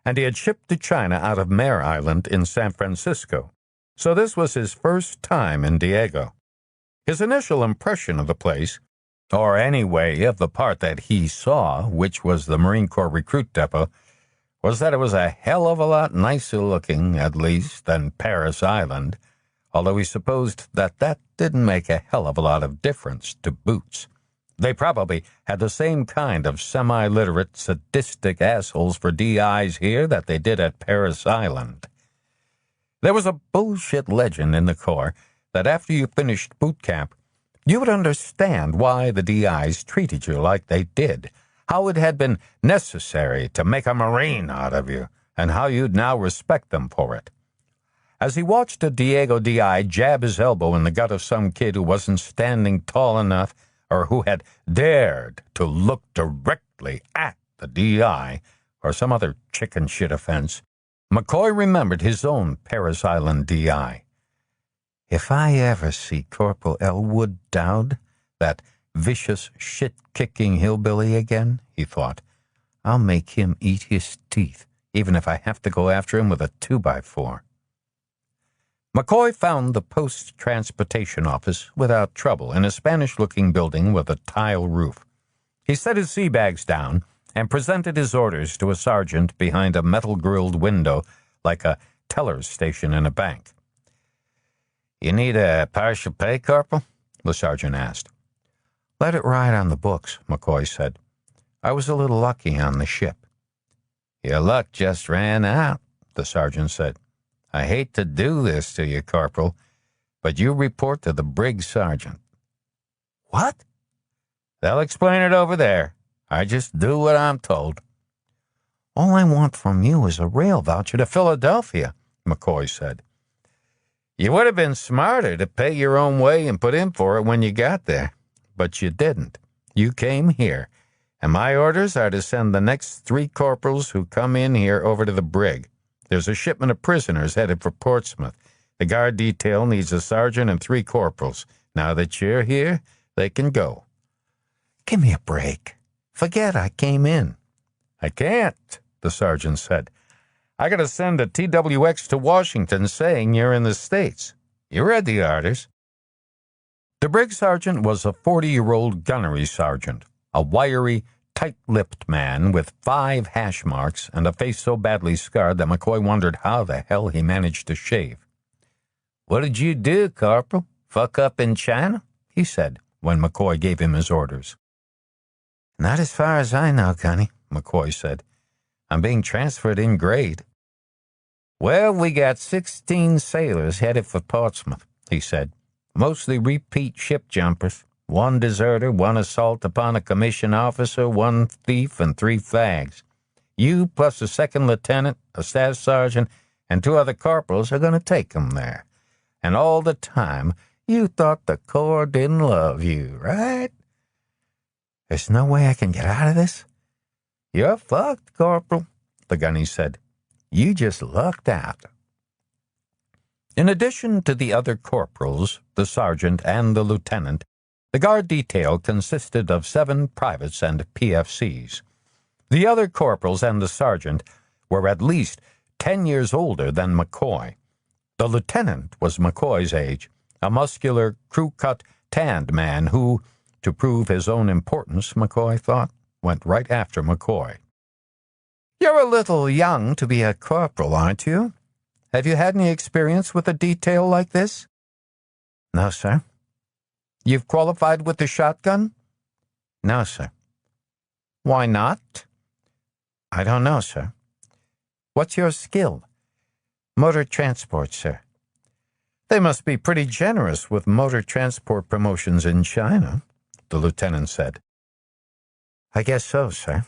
and he had shipped to China out of Mare Island in San Francisco, so this was his first time in Diego. His initial impression of the place, or anyway of the part that he saw, which was the Marine Corps recruit depot, was that it was a hell of a lot nicer looking, at least, than Paris Island, although he supposed that that didn't make a hell of a lot of difference to boots. They probably had the same kind of semi-literate, sadistic assholes for DIs here that they did at Paris Island. There was a bullshit legend in the Corps that after you finished boot camp, you would understand why the DIs treated you like they did, how it had been necessary to make a Marine out of you, and how you'd now respect them for it. As he watched a Diego DI jab his elbow in the gut of some kid who wasn't standing tall enough or who had dared to look directly at the DI or some other chicken shit offense, McCoy remembered his own Paris Island DI. If I ever see Corporal Elwood Dowd, that vicious, shit-kicking hillbilly again, he thought, I'll make him eat his teeth, even if I have to go after him with a 2x4. McCoy found the post transportation office without trouble in a Spanish-looking building with a tile roof. He set his sea bags down and presented his orders to a sergeant behind a metal-grilled window like a teller's station in a bank. You need a partial pay, Corporal? The sergeant asked. Let it ride on the books, McCoy said. I was a little lucky on the ship. Your luck just ran out, the sergeant said. I hate to do this to you, Corporal, but you report to the brig sergeant. What? They'll explain it over there. I just do what I'm told. All I want from you is a rail voucher to Philadelphia, McCoy said. You would have been smarter to pay your own way and put in for it when you got there. But you didn't. You came here, and my orders are to send the next 3 corporals who come in here over to the brig. There's a shipment of prisoners headed for Portsmouth. The guard detail needs a sergeant and 3 corporals. Now that you're here, they can go. Give me a break. Forget I came in. I can't, the sergeant said. I got to send a TWX to Washington saying you're in the States. You read the orders. The brig sergeant was a 40-year-old gunnery sergeant, a wiry, tight-lipped man with 5 hash marks and a face so badly scarred that McCoy wondered how the hell he managed to shave. "What did you do, Corporal? Fuck up in China?" he said when McCoy gave him his orders. "Not as far as I know, Gunny," McCoy said. "I'm being transferred in grade." "Well, we got 16 sailors headed for Portsmouth," he said. "Mostly repeat ship jumpers. 1 deserter, 1 assault upon a commissioned officer, 1 thief, and 3 fags. You plus a 2nd lieutenant, a staff sergeant, and 2 other corporals are going to take them there. And all the time, you thought the Corps didn't love you, right?" "There's no way I can get out of this?" "You're fucked, Corporal," the gunny said. "You just lucked out." In addition to the other corporals, the sergeant, and the lieutenant, the guard detail consisted of 7 privates and PFCs. The other corporals and the sergeant were at least 10 years older than McCoy. The lieutenant was McCoy's age, a muscular, crew-cut, tanned man who, to prove his own importance, McCoy thought, went right after McCoy. "You're a little young to be a corporal, aren't you? Have you had any experience with a detail like this?" "No, sir." "You've qualified with the shotgun?" "No, sir." "Why not?" "I don't know, sir." "What's your skill?" "Motor transport, sir." "They must be pretty generous with motor transport promotions in China," the lieutenant said. "I guess so, sir."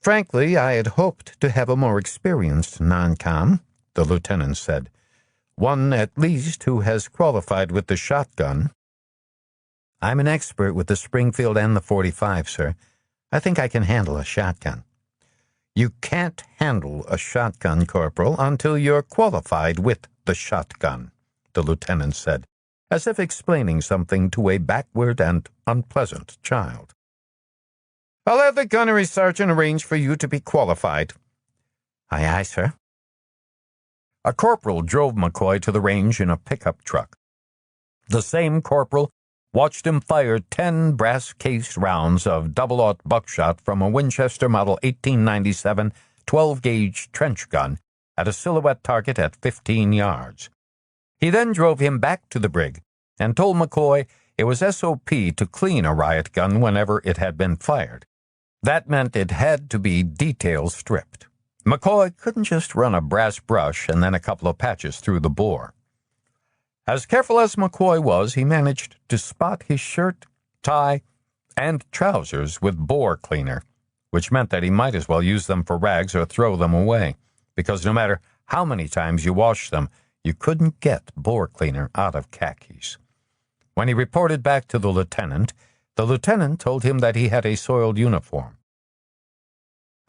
"Frankly, I had hoped to have a more experienced non-com," the lieutenant said. "One, at least, who has qualified with the shotgun." "I'm an expert with the Springfield and the .45, sir. I think I can handle a shotgun." "You can't handle a shotgun, Corporal, until you're qualified with the shotgun," the lieutenant said, as if explaining something to a backward and unpleasant child. "I'll have the gunnery sergeant arrange for you to be qualified." "Aye, aye, sir." A corporal drove McCoy to the range in a pickup truck. The same corporal watched him fire 10 brass-cased rounds of double-aught buckshot from a Winchester Model 1897 12-gauge trench gun at a silhouette target at 15 yards. He then drove him back to the brig and told McCoy it was SOP to clean a riot gun whenever it had been fired. That meant it had to be detail-stripped. McCoy couldn't just run a brass brush and then a couple of patches through the bore. As careful as McCoy was, he managed to spot his shirt, tie, and trousers with bore cleaner, which meant that he might as well use them for rags or throw them away, because no matter how many times you washed them, you couldn't get bore cleaner out of khakis. When he reported back to the lieutenant told him that he had a soiled uniform.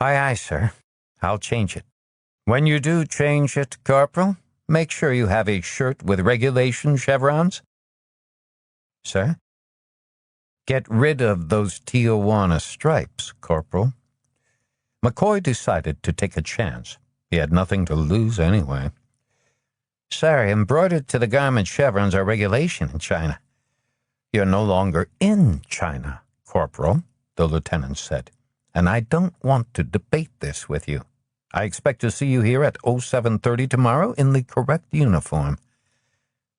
"Aye, aye, sir. I'll change it." "When you do change it, Corporal, make sure you have a shirt with regulation chevrons." "Sir?" "Get rid of those Tijuana stripes, Corporal." McCoy decided to take a chance. He had nothing to lose anyway. "Sir, embroidered to the garment chevrons are regulation in China." "You're no longer in China, Corporal," the lieutenant said, "and I don't want to debate this with you. I expect to see you here at 07:30 tomorrow in the correct uniform."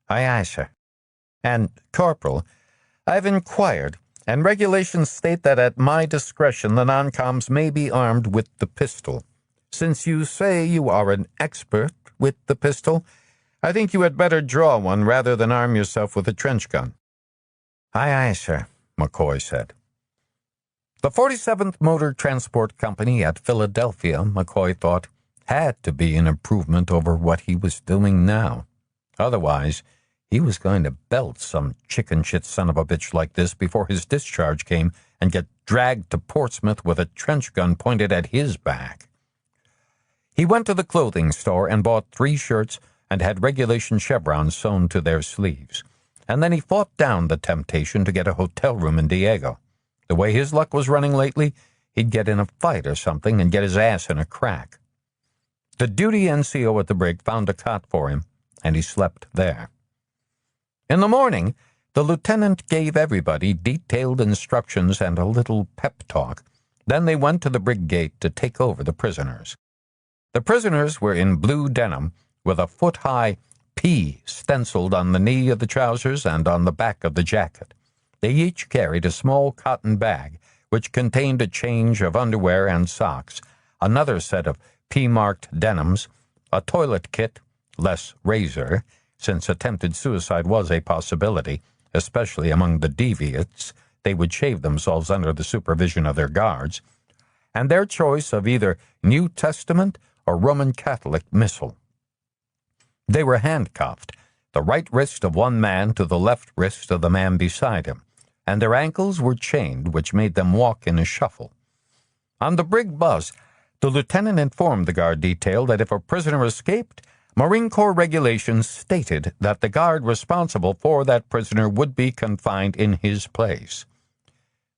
"Aye, aye, sir." "And, Corporal, I've inquired, and regulations state that at my discretion the non-coms may be armed with the pistol. Since you say you are an expert with the pistol, I think you had better draw one rather than arm yourself with a trench gun." "Aye, aye, sir," McCoy said. The 47th Motor Transport Company at Philadelphia, McCoy thought, had to be an improvement over what he was doing now. Otherwise, he was going to belt some chicken shit son of a bitch like this before his discharge came and get dragged to Portsmouth with a trench gun pointed at his back. He went to the clothing store and bought 3 shirts and had regulation chevrons sewn to their sleeves. And then he fought down the temptation to get a hotel room in Diego. The way his luck was running lately, he'd get in a fight or something and get his ass in a crack. The duty NCO at the brig found a cot for him, and he slept there. In the morning, The lieutenant gave everybody detailed instructions and a little pep talk. Then they went to the brig gate to take over the prisoners. The prisoners were in blue denim with a foot-high P stenciled on the knee of the trousers and on the back of the jacket. They each carried a small cotton bag, which contained a change of underwear and socks, another set of P-marked denims, a toilet kit, less razor, since attempted suicide was a possibility, especially among the deviates. They would shave themselves under the supervision of their guards, and their choice of either New Testament or Roman Catholic missal. They were handcuffed, the right wrist of one man to the left wrist of the man beside him, and their ankles were chained, which made them walk in a shuffle. On the brig bus, the lieutenant informed the guard detail that if a prisoner escaped, Marine Corps regulations stated that the guard responsible for that prisoner would be confined in his place.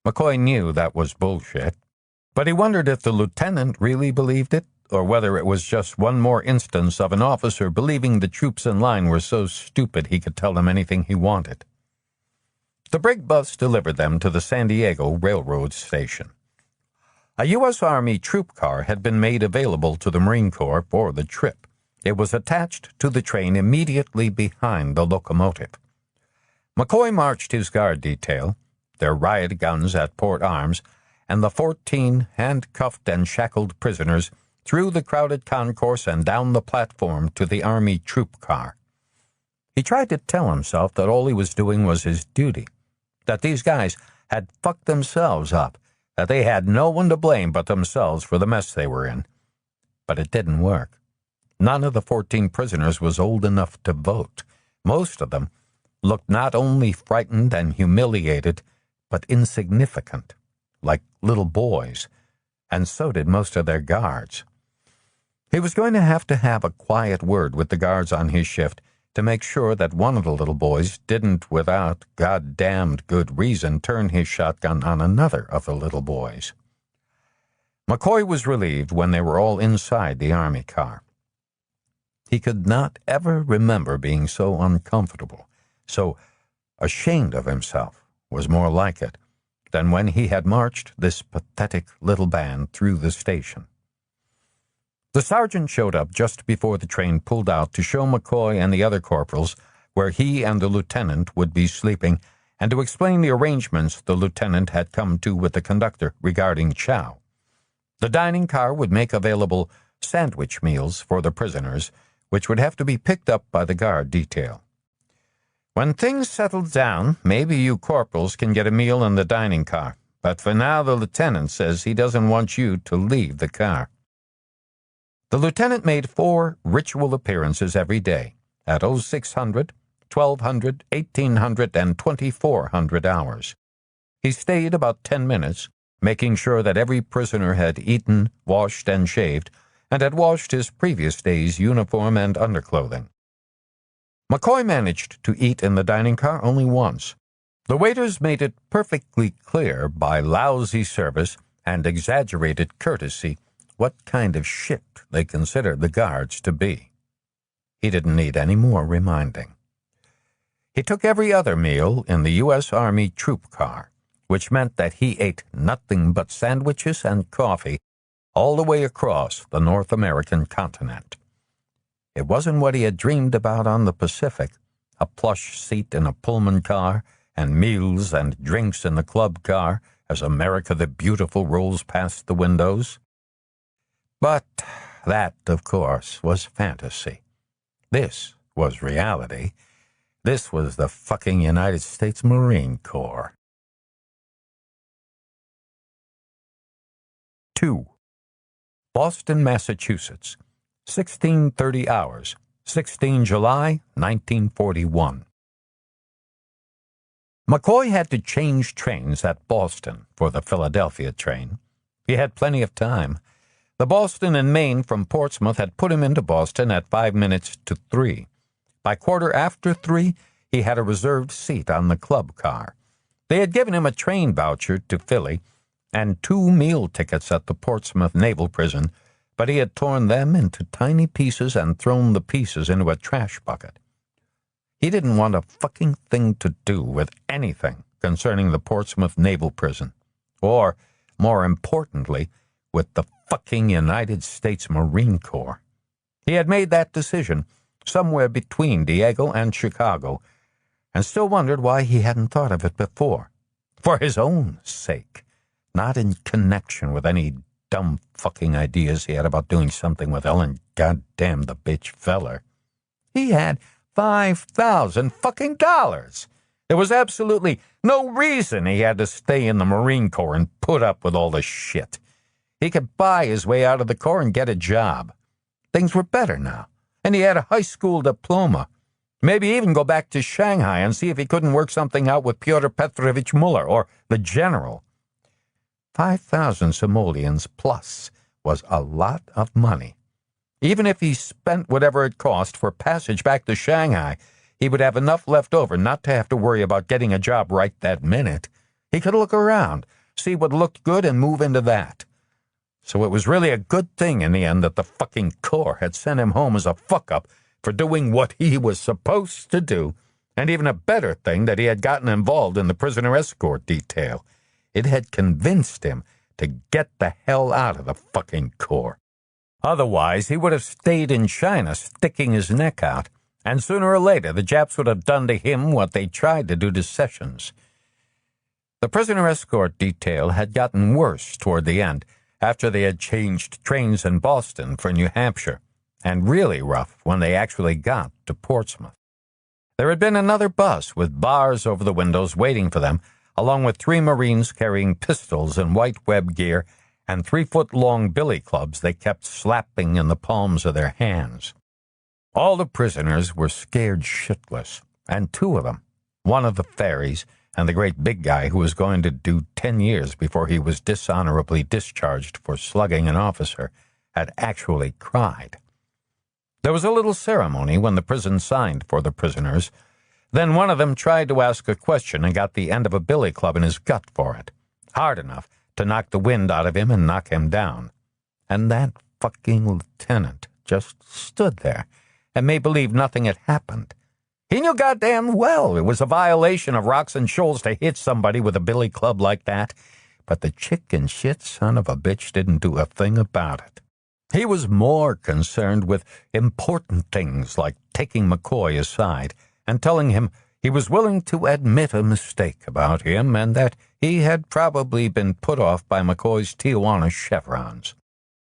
McCoy knew that was bullshit, but he wondered if the lieutenant really believed it, or whether it was just one more instance of an officer believing the troops in line were so stupid he could tell them anything he wanted. The brig bus delivered them to the San Diego Railroad Station. A U.S. Army troop car had been made available to the Marine Corps for the trip. It was attached to the train immediately behind the locomotive. McCoy marched his guard detail, their riot guns at port arms, and the 14 handcuffed and shackled prisoners through the crowded concourse and down the platform to the Army troop car. He tried to tell himself that all he was doing was his duty, that these guys had fucked themselves up, that they had no one to blame but themselves for the mess they were in. But it didn't work. None of the 14 prisoners was old enough to vote. Most of them looked not only frightened and humiliated, but insignificant, like little boys, and so did most of their guards. He was going to have a quiet word with the guards on his shift to make sure that one of the little boys didn't, without goddamned good reason, turn his shotgun on another of the little boys. McCoy was relieved when they were all inside the Army car. He could not ever remember being so uncomfortable, so ashamed of himself was more like it, than when he had marched this pathetic little band through the station. The sergeant showed up just before the train pulled out to show McCoy and the other corporals where he and the lieutenant would be sleeping, and to explain the arrangements the lieutenant had come to with the conductor regarding chow. The dining car would make available sandwich meals for the prisoners, which would have to be picked up by the guard detail. When things settle down, maybe you corporals can get a meal in the dining car, but for now the lieutenant says he doesn't want you to leave the car. The lieutenant made 4 ritual appearances every day at 0600, 1200, 1800, and 2400 hours. He stayed about 10 minutes, making sure that every prisoner had eaten, washed, and shaved, and had washed his previous day's uniform and underclothing. McCoy managed to eat in the dining car only once. The waiters made it perfectly clear by lousy service and exaggerated courtesy what kind of shit they considered the guards to be. He didn't need any more reminding. He took every other meal in the U.S. Army troop car, which meant that he ate nothing but sandwiches and coffee all the way across the North American continent. It wasn't what he had dreamed about on the Pacific, a plush seat in a Pullman car and meals and drinks in the club car as America the Beautiful rolls past the windows. But that, of course, was fantasy. This was reality. This was the fucking United States Marine Corps. 2. Boston, Massachusetts, 16:30 hours, 16 July, 1941. McCoy had to change trains at Boston for the Philadelphia train. He had plenty of time. The Boston and Maine from Portsmouth had put him into Boston at 5 minutes to 3. By 3:15, he had a reserved seat on the club car. They had given him a train voucher to Philly and 2 meal tickets at the Portsmouth Naval Prison, but he had torn them into tiny pieces and thrown the pieces into a trash bucket. He didn't want a fucking thing to do with anything concerning the Portsmouth Naval Prison, or, more importantly, with the fucking United States Marine Corps. He had made that decision somewhere between Diego and Chicago, and still wondered why he hadn't thought of it before. For his own sake, not in connection with any dumb fucking ideas he had about doing something with Ellen goddamn the bitch feller. He had $5,000 fucking dollars. There was absolutely no reason he had to stay in the Marine Corps and put up with all the shit. He could buy his way out of the Corps and get a job. Things were better now, and he had a high school diploma. Maybe even go back to Shanghai and see if he couldn't work something out with Pyotr Petrovich Muller or the general. 5,000 simoleons plus was a lot of money. Even if he spent whatever it cost for passage back to Shanghai, he would have enough left over not to have to worry about getting a job right that minute. He could look around, see what looked good, and move into that. So it was really a good thing in the end that the fucking Corps had sent him home as a fuck-up for doing what he was supposed to do, and even a better thing that he had gotten involved in the prisoner escort detail. It had convinced him to get the hell out of the fucking Corps. Otherwise, he would have stayed in China sticking his neck out, and sooner or later the Japs would have done to him what they tried to do to Sessions. The prisoner escort detail had gotten worse toward the end, after they had changed trains in Boston for New Hampshire, and really rough when they actually got to Portsmouth. There had been another bus with bars over the windows waiting for them, along with 3 Marines carrying pistols and white web gear and 3-foot-long billy clubs they kept slapping in the palms of their hands. All the prisoners were scared shitless, and 2 of them, one of the fairies and the great big guy who was going to do 10 years before he was dishonorably discharged for slugging an officer, had actually cried. There was a little ceremony when the prison signed for the prisoners. Then one of them tried to ask a question and got the end of a billy club in his gut for it, hard enough to knock the wind out of him and knock him down. And that fucking lieutenant just stood there and made believe nothing had happened. He knew goddamn well it was a violation of Rocks and Shoals to hit somebody with a billy club like that, but the chicken shit son of a bitch didn't do a thing about it. He was more concerned with important things like taking McCoy aside and telling him he was willing to admit a mistake about him and that he had probably been put off by McCoy's Tijuana chevrons.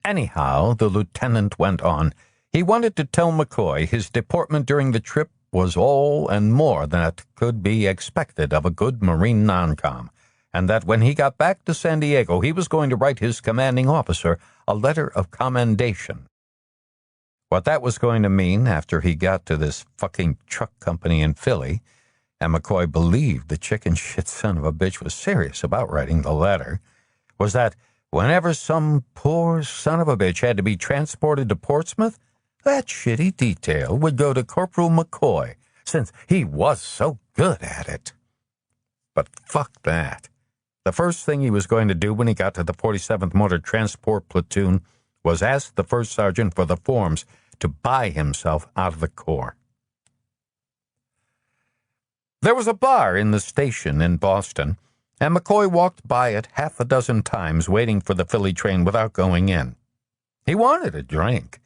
Anyhow, the lieutenant went on, he wanted to tell McCoy his deportment during the trip was all and more that could be expected of a good Marine non-com, and that when he got back to San Diego, he was going to write his commanding officer a letter of commendation. What that was going to mean after he got to this fucking truck company in Philly, and McCoy believed the chicken shit son of a bitch was serious about writing the letter, was that whenever some poor son of a bitch had to be transported to Portsmouth, that shitty detail would go to Corporal McCoy, since he was so good at it. But fuck that. The first thing he was going to do when he got to the 47th Motor Transport Platoon was ask the first sergeant for the forms to buy himself out of the Corps. There was a bar in the station in Boston, and McCoy walked by it 6 times waiting for the Philly train without going in. He wanted a drink.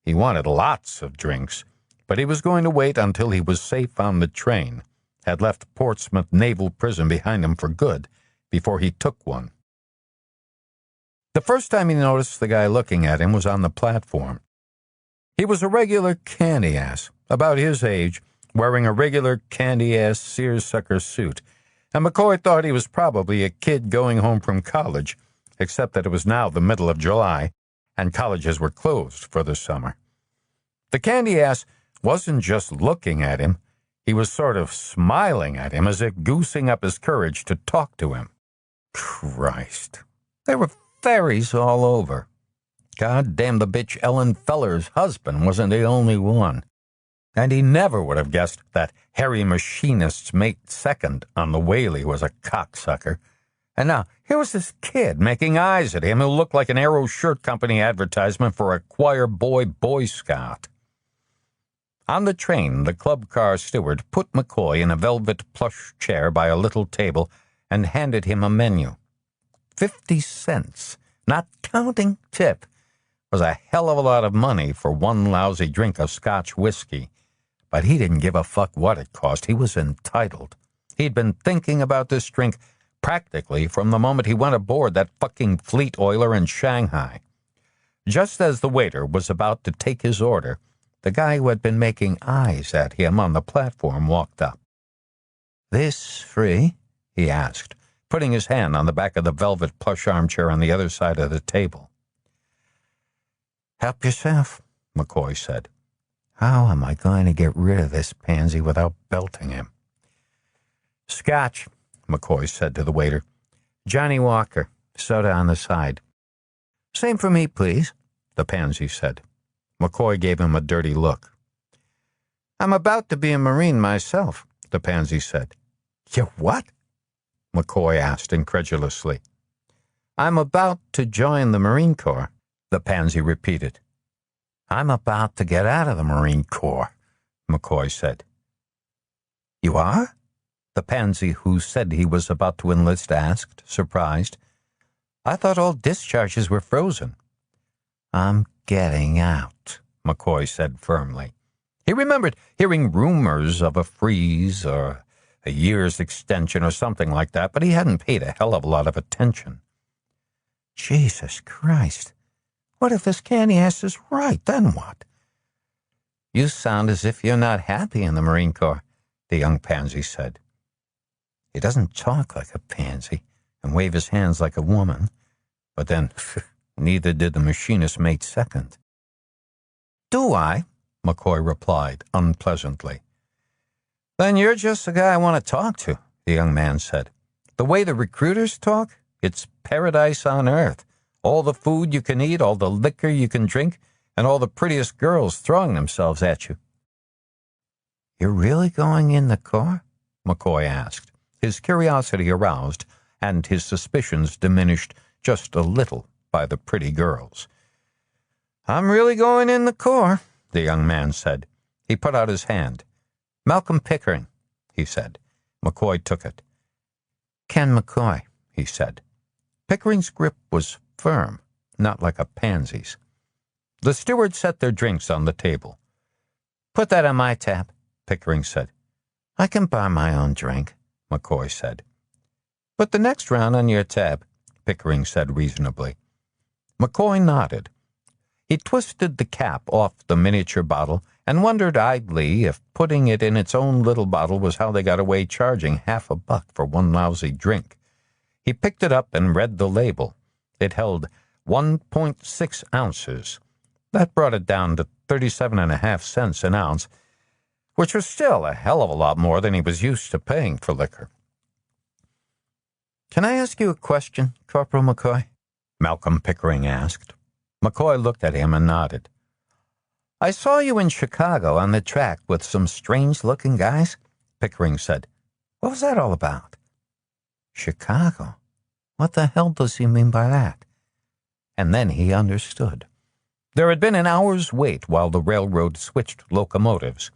He wanted lots of drinks, but he was going to wait until he was safe on the train, had left Portsmouth Naval Prison behind him for good, before he took one. The first time he noticed the guy looking at him was on the platform. He was a regular candy-ass, about his age, wearing a regular candy-ass seersucker suit, and McCoy thought he was probably a kid going home from college, except that it was now the middle of July, and colleges were closed for the summer. The candy-ass wasn't just looking at him, he was sort of smiling at him as if goosing up his courage to talk to him. Christ, there were fairies all over. God damn the bitch Ellen Feller's husband wasn't the only one. And he never would have guessed that Harry Machinist's mate second on the Whaley was a cocksucker. And now, here was this kid making eyes at him who looked like an Arrow Shirt Company advertisement for a choir boy Boy Scout. On the train, the club car steward put McCoy in a velvet plush chair by a little table and handed him a menu. 50 cents, not counting tip, was a hell of a lot of money for one lousy drink of Scotch whiskey. But he didn't give a fuck what it cost. He was entitled. He'd been thinking about this drink practically from the moment he went aboard that fucking fleet oiler in Shanghai. Just as the waiter was about to take his order, the guy who had been making eyes at him on the platform walked up. "This free?" he asked, putting his hand on the back of the velvet plush armchair on the other side of the table. "Help yourself," McCoy said. "How am I going to get rid of this pansy without belting him?" "Scotch," McCoy said to the waiter. "Johnny Walker, soda on the side." "Same for me, please," the pansy said. McCoy gave him a dirty look. "I'm about to be a Marine myself," the pansy said. "You what?" McCoy asked incredulously. "I'm about to join the Marine Corps," the pansy repeated. "I'm about to get out of the Marine Corps," McCoy said. "You are?" the pansy who said he was about to enlist asked, surprised. "I thought all discharges were frozen." "I'm getting out," McCoy said firmly. He remembered hearing rumors of a freeze or a year's extension or something like that, but he hadn't paid a hell of a lot of attention. Jesus Christ. What if this candy ass is right? Then what? "You sound as if you're not happy in the Marine Corps," the young pansy said. He doesn't talk like a pansy and wave his hands like a woman, but then neither did the machinist mate second. "Do I?" McCoy replied unpleasantly. "Then you're just the guy I want to talk to," the young man said. "The way the recruiters talk, it's paradise on earth. All the food you can eat, all the liquor you can drink, and all the prettiest girls throwing themselves at you." "You're really going in the Corps?" McCoy asked, his curiosity aroused and his suspicions diminished just a little by the pretty girls. "I'm really going in the Corps," the young man said. He put out his hand. "Malcolm Pickering," he said. McCoy took it. "Ken McCoy," he said. Pickering's grip was firm, not like a pansy's. The steward set their drinks on the table. "Put that on my tab," Pickering said. "I can buy my own drink," McCoy said. "Put the next round on your tab," Pickering said reasonably. McCoy nodded. He twisted the cap off the miniature bottle and wondered idly if putting it in its own little bottle was how they got away charging $50 for one lousy drink. He picked it up and read the label. It held 1.6 ounces. That brought it down to 37.5 cents an ounce, which was still a hell of a lot more than he was used to paying for liquor. "Can I ask you a question, Corporal McCoy?" Malcolm Pickering asked. McCoy looked at him and nodded. "I saw you in Chicago on the track with some strange-looking guys," Pickering said. "What was that all about?" "Chicago? What the hell does he mean by that?" And then he understood. There had been an hour's wait while the railroad switched locomotives.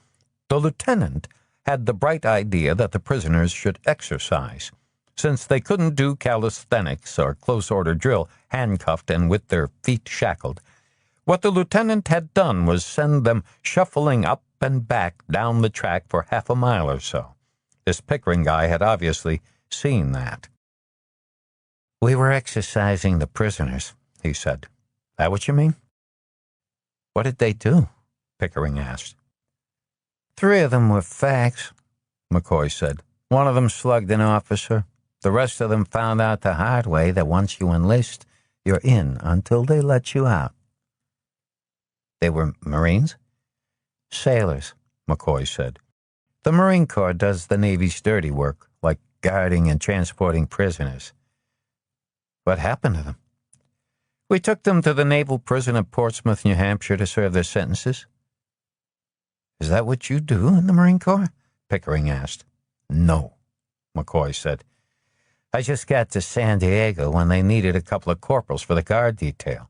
The lieutenant had the bright idea that the prisoners should exercise. Since they couldn't do calisthenics or close-order drill handcuffed and with their feet shackled, what the lieutenant had done was send them shuffling up and back down the track for half a mile or so. This Pickering guy had obviously seen that. "We were exercising the prisoners," he said. "That what you mean?" "What did they do?" Pickering asked. 3 of them were fags," McCoy said. "One of them slugged an officer. The rest of them found out the hard way that once you enlist, you're in until they let you out." "They were Marines?" "Sailors," McCoy said. "The Marine Corps does the Navy's dirty work, like guarding and transporting prisoners." "What happened to them?" "We took them to the naval prison at Portsmouth, New Hampshire to serve their sentences." "Is that what you do in the Marine Corps?" Pickering asked. "No," McCoy said. "I just got to San Diego when they needed a couple of corporals for the guard detail."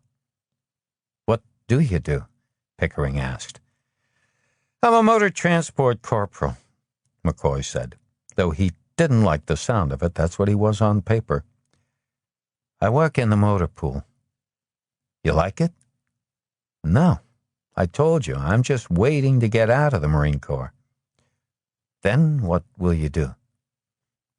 "What do you do?" Pickering asked. I'm a motor transport corporal, McCoy said, though he didn't like the sound of it. That's what he was on paper. I work in the motor pool. You like it? No. I told you, I'm just waiting to get out of the Marine Corps. Then what will you do?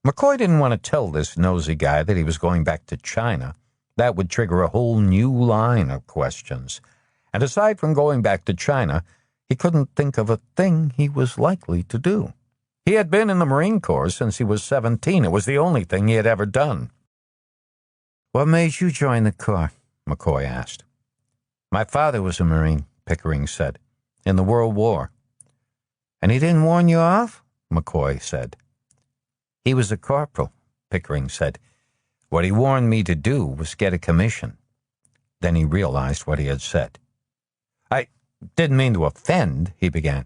McCoy didn't want to tell this nosy guy that he was going back to China. That would trigger a whole new line of questions. And aside from going back to China, he couldn't think of a thing he was likely to do. He had been in the Marine Corps since he was 17. It was the only thing he had ever done. What made you join the Corps? McCoy asked. My father was a Marine, Pickering said, in the World War. And he didn't warn you off? McCoy said. He was a corporal, Pickering said. What he warned me to do was get a commission. Then he realized what he had said. I didn't mean to offend, he began.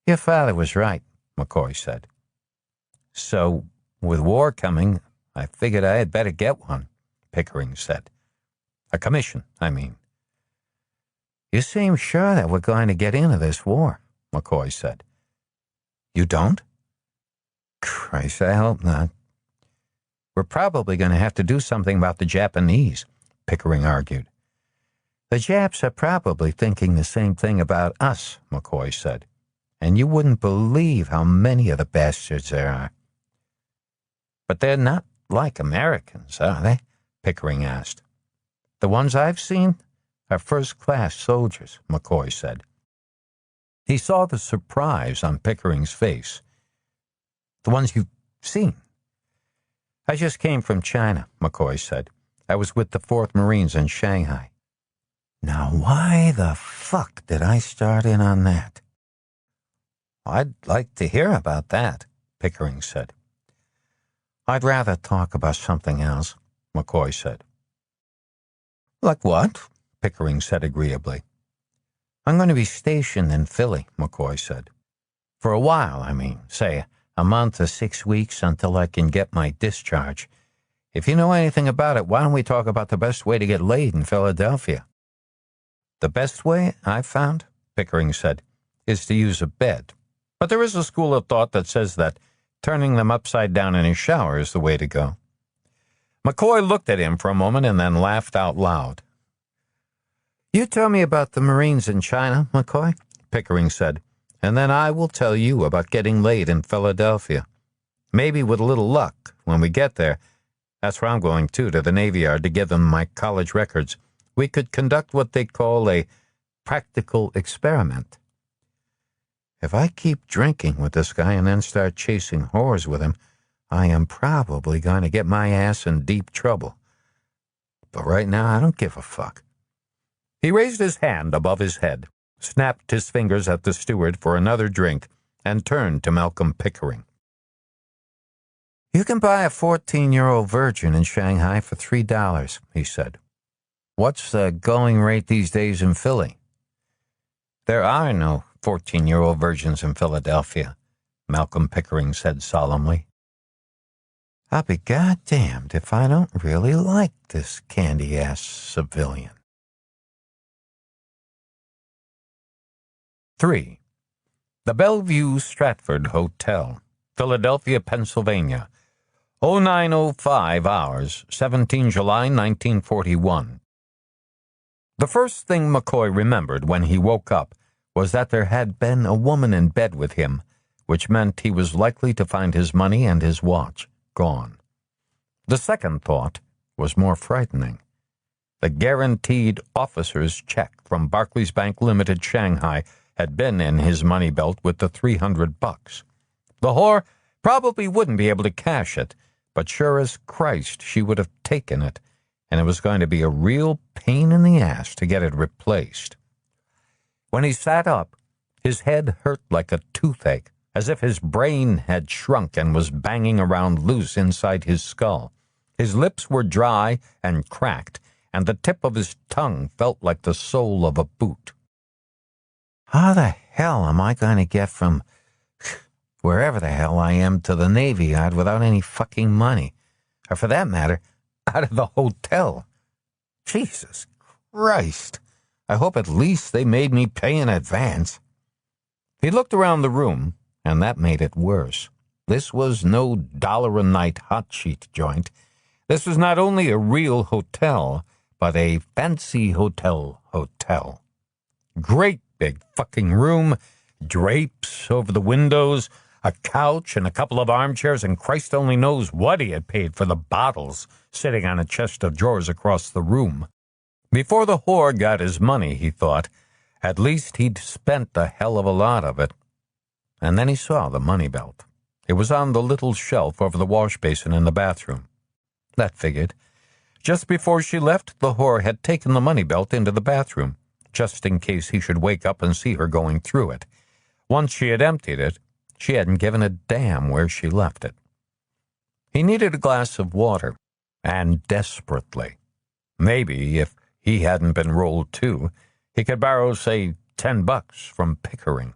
Your father was right, McCoy said. So, with war coming, I figured I had better get one, Pickering said. A commission, I mean. You seem sure that we're going to get into this war, McCoy said. You don't? Christ, I hope not. We're probably going to have to do something about the Japanese, Pickering argued. The Japs are probably thinking the same thing about us, McCoy said. And you wouldn't believe how many of the bastards there are. But they're not like Americans, are they? Pickering asked. The ones I've seen are first-class soldiers, McCoy said. He saw the surprise on Pickering's face. The ones you've seen. I just came from China, McCoy said. I was with the 4th Marines in Shanghai. Now, why the fuck did I start in on that? I'd like to hear about that, Pickering said. I'd rather talk about something else, McCoy said. Like what? Pickering said agreeably. I'm going to be stationed in Philly, McCoy said. For a while, I mean, say, a month or 6 weeks until I can get my discharge. If you know anything about it, why don't we talk about the best way to get laid in Philadelphia? The best way, I've found, Pickering said, is to use a bed. But there is a school of thought that says that turning them upside down in a shower is the way to go. McCoy looked at him for a moment and then laughed out loud. You tell me about the Marines in China, McCoy, Pickering said, and then I will tell you about getting laid in Philadelphia. Maybe with a little luck, when we get there, that's where I'm going to the Navy Yard to give them my college records, we could conduct what they call a practical experiment. If I keep drinking with this guy and then start chasing whores with him, I am probably going to get my ass in deep trouble. But right now, I don't give a fuck. He raised his hand above his head, snapped his fingers at the steward for another drink, and turned to Malcolm Pickering. You can buy a 14-year-old virgin in Shanghai for $3, he said. What's the going rate these days in Philly? There are no 14-year-old virgins in Philadelphia, Malcolm Pickering said solemnly. I'll be goddamned if I don't really like this candy-ass civilian. 3. The Bellevue Stratford Hotel, Philadelphia, Pennsylvania, 0905 hours, 17 July 1941. The first thing McCoy remembered when he woke up was that there had been a woman in bed with him, which meant he was likely to find his money and his watch gone. The second thought was more frightening. The guaranteed officer's check from Barclays Bank Limited, Shanghai, had been in his money belt with the $300. The whore probably wouldn't be able to cash it, but sure as Christ she would have taken it, and it was going to be a real pain in the ass to get it replaced. When he sat up, his head hurt like a toothache, as if his brain had shrunk and was banging around loose inside his skull. His lips were dry and cracked, and the tip of his tongue felt like the sole of a boot. How the hell am I going to get from wherever the hell I am to the Navy Yard without any fucking money? Or for that matter, out of the hotel? Jesus Christ. I hope at least they made me pay in advance. He looked around the room, and that made it worse. This was no dollar-a-night hot sheet joint. This was not only a real hotel, but a fancy hotel. Great big fucking room, drapes over the windows, a couch and a couple of armchairs, and Christ only knows what he had paid for the bottles sitting on a chest of drawers across the room. Before the whore got his money, he thought, at least he'd spent a hell of a lot of it. And then he saw the money belt. It was on the little shelf over the wash basin in the bathroom. That figured. Just before she left, the whore had taken the money belt into the bathroom, just in case he should wake up and see her going through it. Once she had emptied it, she hadn't given a damn where she left it. He needed a glass of water, and desperately. Maybe, if he hadn't been rolled too, he could borrow, say, $10 from Pickering.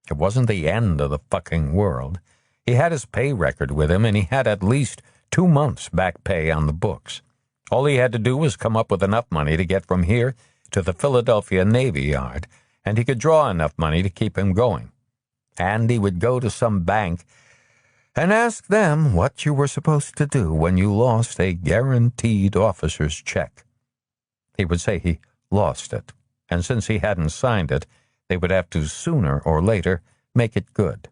It wasn't the end of the fucking world. He had his pay record with him, and he had at least 2 months back pay on the books. All he had to do was come up with enough money to get from here to the Philadelphia Navy Yard, and he could draw enough money to keep him going. And he would go to some bank and ask them what you were supposed to do when you lost a guaranteed officer's check. He would say he lost it, and since he hadn't signed it, they would have to sooner or later make it good.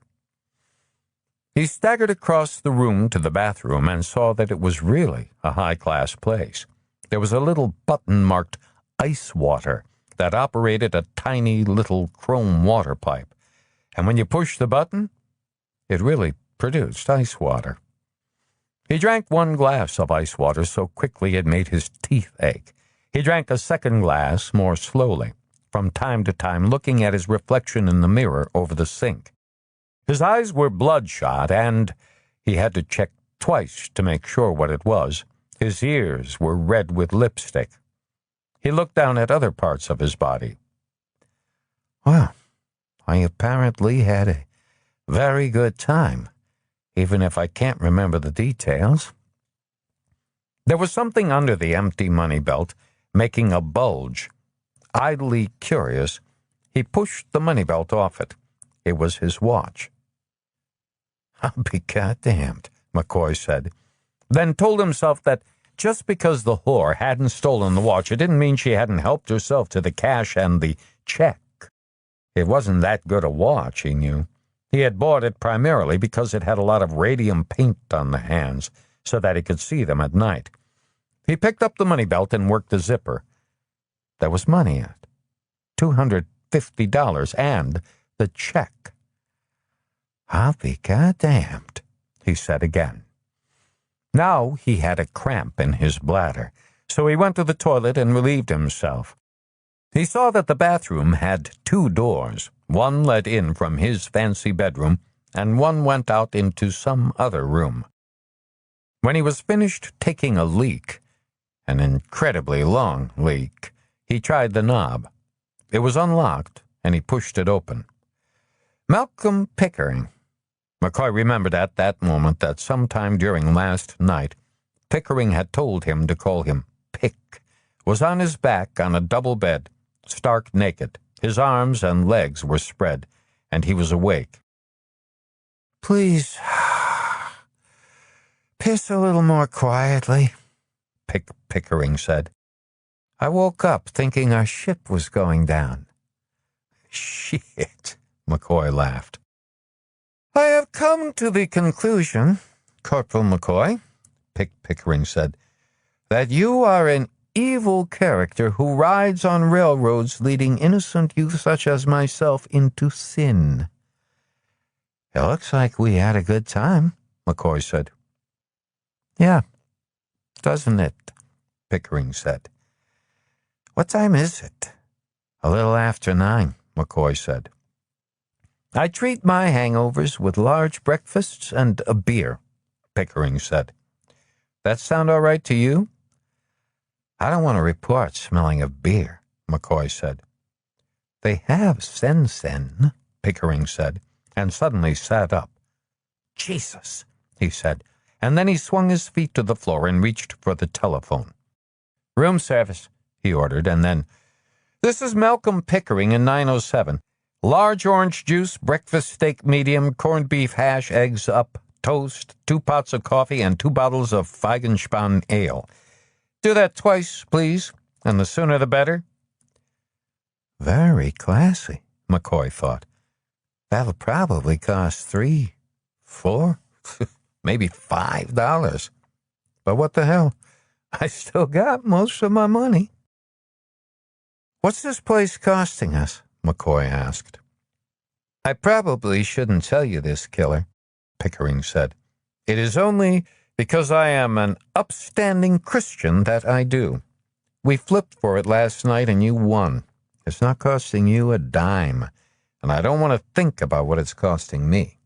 He staggered across the room to the bathroom and saw that it was really a high-class place. There was a little button marked ice water that operated a tiny little chrome water pipe, and when you pushed the button, it really produced ice water. He drank 1 glass of ice water so quickly it made his teeth ache. He drank a second glass more slowly, from time to time looking at his reflection in the mirror over the sink. His eyes were bloodshot, and he had to check twice to make sure what it was. His ears were red with lipstick. He looked down at other parts of his body. Well, I apparently had a very good time, even if I can't remember the details. There was something under the empty money belt, making a bulge. Idly curious, he pushed the money belt off it. It was his watch. I'll be goddamned, McCoy said, then told himself that just because the whore hadn't stolen the watch, it didn't mean she hadn't helped herself to the cash and the check. It wasn't that good a watch, he knew. He had bought it primarily because it had a lot of radium paint on the hands, so that he could see them at night. He picked up the money belt and worked the zipper. There was money in it, $250, and the check. I'll be goddamned, he said again. Now he had a cramp in his bladder, so he went to the toilet and relieved himself. He saw that the bathroom had 2 doors. One led in from his fancy bedroom, and one went out into some other room. When he was finished taking a leak, an incredibly long leak, he tried the knob. It was unlocked, and he pushed it open. Malcolm Pickering. McCoy remembered at that moment that sometime during last night, Pickering had told him to call him Pick, was on his back on a double bed, stark naked. His arms and legs were spread, and he was awake. Please, piss a little more quietly, Pickering said. I woke up thinking our ship was going down. Shit, McCoy laughed. I have come to the conclusion, Corporal McCoy, Pickering said, that you are an evil character who rides on railroads leading innocent youth such as myself into sin. It looks like we had a good time, McCoy said. Yeah, doesn't it? Pickering said. What time is it? A little after 9, McCoy said. I treat my hangovers with large breakfasts and a beer, Pickering said. That sound all right to you? I don't want to report smelling of beer, McCoy said. They have sen, Pickering said, and suddenly sat up. Jesus, he said, and then he swung his feet to the floor and reached for the telephone. Room service, he ordered, and then, This is Malcolm Pickering in 907. Large orange juice, breakfast steak medium, corned beef hash, eggs up, toast, 2 pots of coffee, and 2 bottles of Feigenspan ale. Do that twice, please, and the sooner the better." Very classy, McCoy thought. That'll probably cost $3, $4, maybe $5. But what the hell? I still got most of my money. "What's this place costing us?" McCoy asked. "I probably shouldn't tell you this, Killer," Pickering said. "It is only because I am an upstanding Christian that I do. We flipped for it last night and you won. It's not costing you a dime, and I don't want to think about what it's costing me."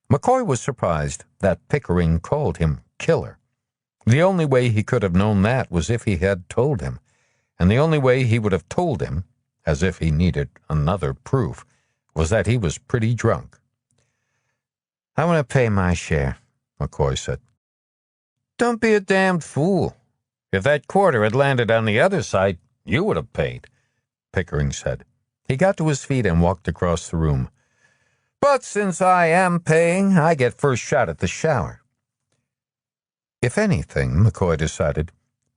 McCoy was surprised that Pickering called him Killer. The only way he could have known that was if he had told him, and the only way he would have told him, as if he needed another proof, was that he was pretty drunk. "I want to pay my share," McCoy said. "Don't be a damned fool. If that quarter had landed on the other side, you would have paid," Pickering said. He got to his feet and walked across the room. "But since I am paying, I get first shot at the shower." If anything, McCoy decided,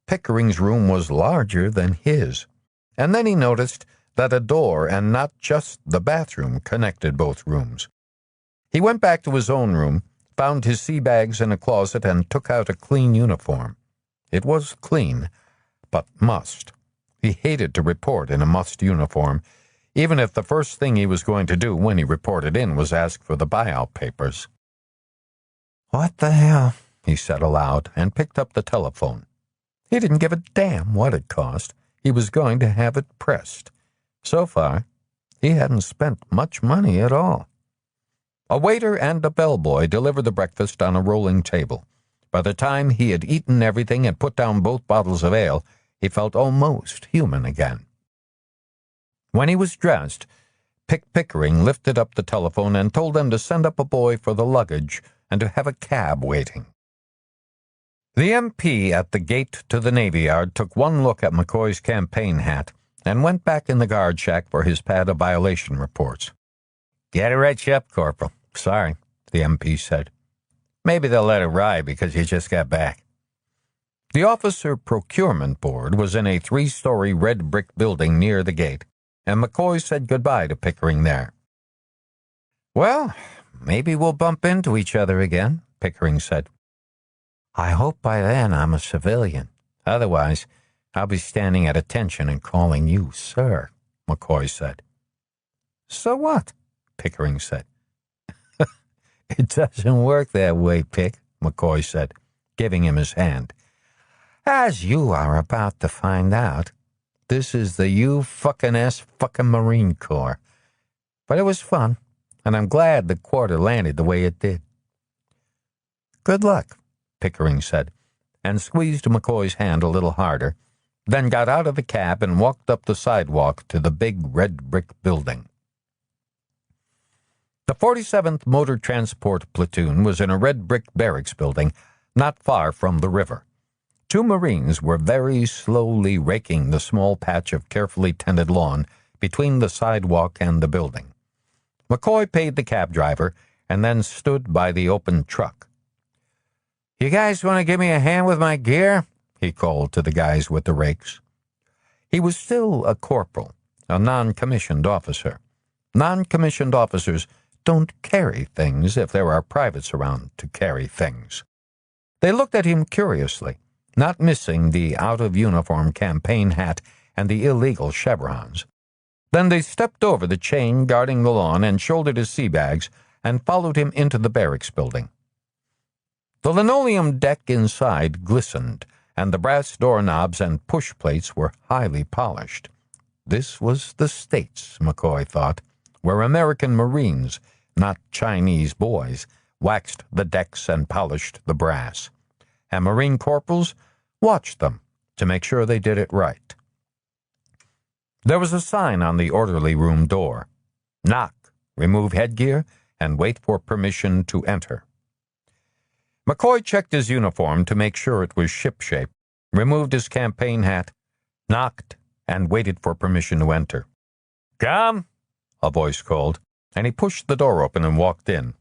Pickering's room was larger than his, and then he noticed that a door and not just the bathroom connected both rooms. He went back to his own room, found his sea bags in a closet, and took out a clean uniform. It was clean, but must. He hated to report in a must uniform, even if the first thing he was going to do when he reported in was ask for the buyout papers. "What the hell?" he said aloud, and picked up the telephone. He didn't give a damn what it cost. He was going to have it pressed. So far, he hadn't spent much money at all. A waiter and a bellboy delivered the breakfast on a rolling table. By the time he had eaten everything and put down both bottles of ale, he felt almost human again. When he was dressed, Pickering lifted up the telephone and told them to send up a boy for the luggage and to have a cab waiting. The MP at the gate to the Navy Yard took one look at McCoy's campaign hat and went back in the guard shack for his pad of violation reports. "Get it right up, Corporal. Sorry," the MP said. "Maybe they'll let it ride because you just got back." The Officer Procurement Board was in a 3-story red brick building near the gate, and McCoy said goodbye to Pickering there. "Well, maybe we'll bump into each other again," Pickering said. "I hope by then I'm a civilian. Otherwise, I'll be standing at attention and calling you sir," McCoy said. "So what?" Pickering said. "It doesn't work that way, Pick," McCoy said, giving him his hand. "As you are about to find out, this is the U-fucking-S fucking Marine Corps. But it was fun, and I'm glad the quarter landed the way it did." "Good luck," Pickering said, and squeezed McCoy's hand a little harder, then got out of the cab and walked up the sidewalk to the big red brick building. The 47th Motor Transport Platoon was in a red brick barracks building not far from the river. 2 Marines were very slowly raking the small patch of carefully tended lawn between the sidewalk and the building. McCoy paid the cab driver and then stood by the open truck. "You guys want to give me a hand with my gear?" he called to the guys with the rakes. He was still a corporal, a non-commissioned officer. Non-commissioned officers don't carry things if there are privates around to carry things. They looked at him curiously, not missing the out-of-uniform campaign hat and the illegal chevrons. Then they stepped over the chain guarding the lawn and shouldered his sea bags and followed him into the barracks building. The linoleum deck inside glistened, and the brass doorknobs and push plates were highly polished. This was the States, McCoy thought, where American Marines, not Chinese boys, waxed the decks and polished the brass, and Marine corporals watched them to make sure they did it right. There was a sign on the orderly room door: "Knock, remove headgear, and wait for permission to enter." McCoy checked his uniform to make sure it was shipshape, removed his campaign hat, knocked, and waited for permission to enter. "Come," a voice called, and he pushed the door open and walked in.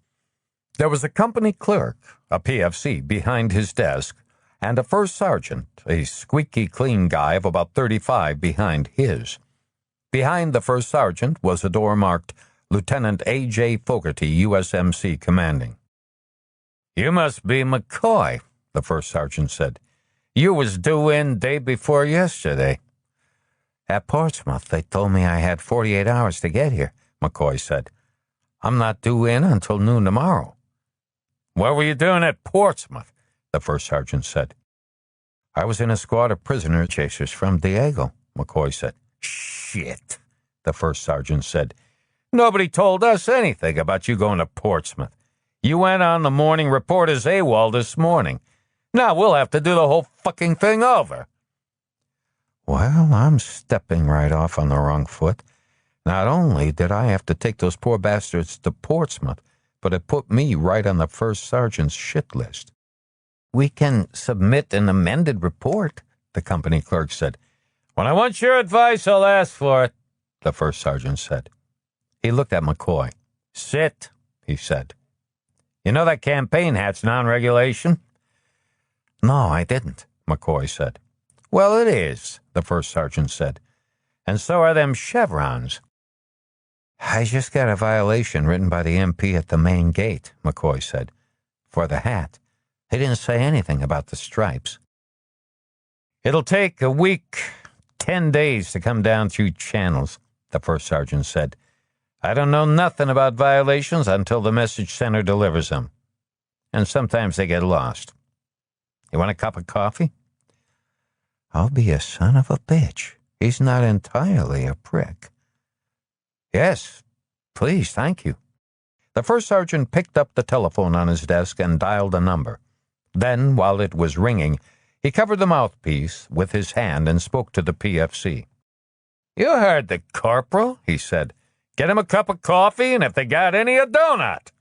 There was a company clerk, a PFC, behind his desk, and a first sergeant, a squeaky clean guy of about 35, behind his. Behind the first sergeant was a door marked Lieutenant A.J. Fogarty, USMC commanding. "You must be McCoy," the first sergeant said. "You was due in day before yesterday." "At Portsmouth, they told me I had 48 hours to get here," McCoy said. "I'm not due in until noon tomorrow." "What were you doing at Portsmouth?" the first sergeant said. "I was in a squad of prisoner chasers from Diego," McCoy said. "Shit," the first sergeant said. "Nobody told us anything about you going to Portsmouth. You went on the morning report as AWOL this morning. Now we'll have to do the whole fucking thing over." "Well, I'm stepping right off on the wrong foot. Not only did I have to take those poor bastards to Portsmouth, but it put me right on the first sergeant's shit list." "We can submit an amended report," the company clerk said. "When I want your advice, I'll ask for it," the first sergeant said. He looked at McCoy. "Sit," he said. "You know that campaign hat's non-regulation?" "No, I didn't," McCoy said. "Well, it is," the first sergeant said. "And so are them chevrons." "I just got a violation written by the MP at the main gate," McCoy said, "for the hat. He didn't say anything about the stripes." "It'll take a week, 10 days to come down through channels," the first sergeant said. "I don't know nothing about violations until the message center delivers them. And sometimes they get lost. You want a cup of coffee?" "I'll be a son of a bitch. He's not entirely a prick." "Yes, please, thank you." The first sergeant picked up the telephone on his desk and dialed a number. Then, while it was ringing, he covered the mouthpiece with his hand and spoke to the PFC. "You heard the corporal," he said. "Get him a cup of coffee, and if they got any, a donut."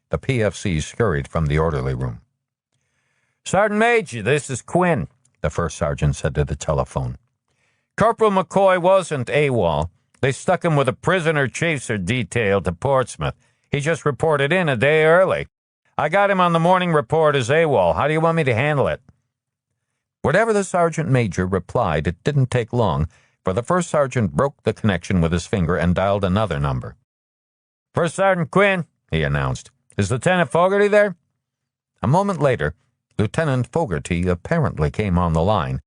The PFC scurried from the orderly room. "Sergeant Major, this is Quinn," the first sergeant said to the telephone. "Corporal McCoy wasn't AWOL. They stuck him with a prisoner chaser detail to Portsmouth. He just reported in a day early. I got him on the morning report as AWOL. How do you want me to handle it?" Whatever the sergeant major replied, it didn't take long, for the first sergeant broke the connection with his finger and dialed another number. "First Sergeant Quinn," he announced. "Is Lieutenant Fogarty there?" A moment later, Lieutenant Fogarty apparently came on the line,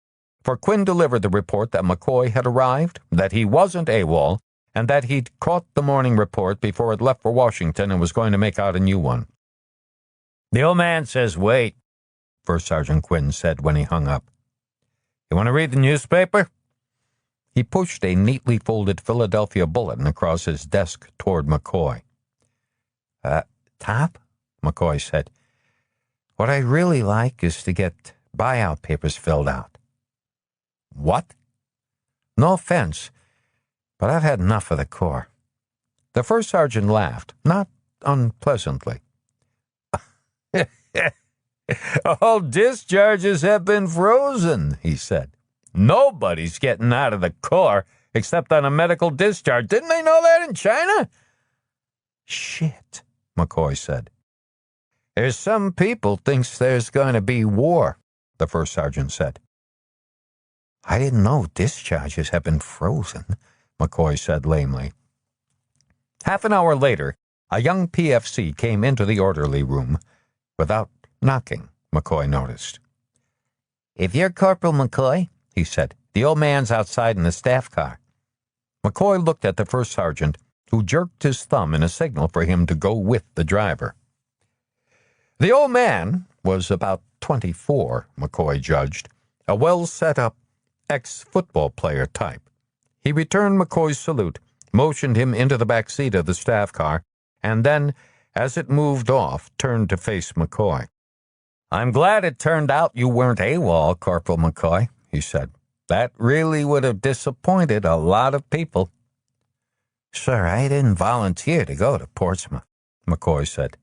for Quinn delivered the report that McCoy had arrived, that he wasn't AWOL, and that he'd caught the morning report before it left for Washington and was going to make out a new one. "The old man says wait," First Sergeant Quinn said when he hung up. "You want to read the newspaper?" He pushed a neatly folded Philadelphia Bulletin across his desk toward McCoy. Top," McCoy said. "What I'd really like is to get buyout papers filled out." "What?" "No offense, but I've had enough of the Corps." The first sergeant laughed, not unpleasantly. "All discharges have been frozen," he said. "Nobody's getting out of the Corps except on a medical discharge. Didn't they know that in China?" "Shit," McCoy said. "There's some people thinks there's going to be war," the first sergeant said. "I didn't know discharges have been frozen," McCoy said lamely. Half an hour later, a young PFC came into the orderly room without knocking, McCoy noticed. "If you're Corporal McCoy," he said, "the old man's outside in the staff car." McCoy looked at the first sergeant, who jerked his thumb in a signal for him to go with the driver. The old man was about 24, McCoy judged, a well-set-up ex-football player type. He returned McCoy's salute, motioned him into the back seat of the staff car, and then, as it moved off, turned to face McCoy. "I'm glad it turned out you weren't AWOL, Corporal McCoy," he said. "That really would have disappointed a lot of people." "Sir, I didn't volunteer to go to Portsmouth," McCoy said.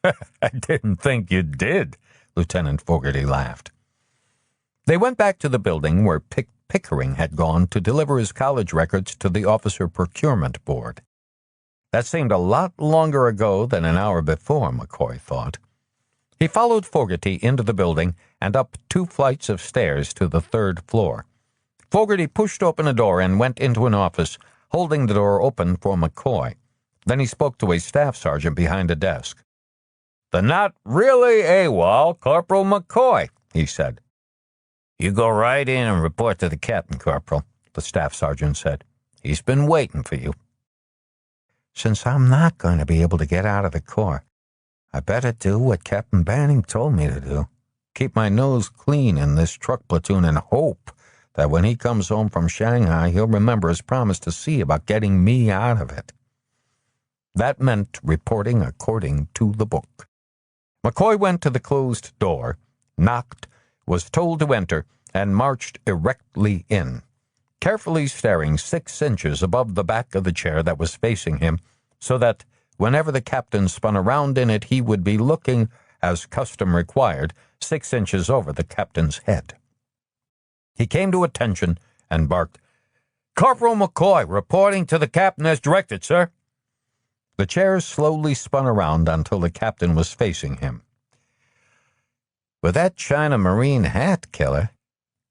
"I didn't think you did," Lieutenant Fogarty laughed. They went back to the building where Pickering had gone to deliver his college records to the Officer Procurement Board. That seemed a lot longer ago than an hour before, McCoy thought. He followed Fogarty into the building and up 2 flights of stairs to the 3rd floor. Fogarty pushed open a door and went into an office, holding the door open for McCoy. Then he spoke to a staff sergeant behind a desk. "The not really AWOL, Corporal McCoy," he said. "You go right in and report to the captain, Corporal," the staff sergeant said. "He's been waiting for you." "Since I'm not going to be able to get out of the Corps, I better do what Captain Banning told me to do. Keep my nose clean in this truck platoon and hope that when he comes home from Shanghai, he'll remember his promise to see about getting me out of it." That meant reporting according to the book. McCoy went to the closed door, knocked, was told to enter, and marched erectly in, carefully staring 6 inches above the back of the chair that was facing him, so that whenever the captain spun around in it, he would be looking, as custom required, 6 inches over the captain's head. He came to attention and barked, "Corporal McCoy, reporting to the captain as directed, sir." The chair slowly spun around until the captain was facing him. "With that China Marine hat, Killer,"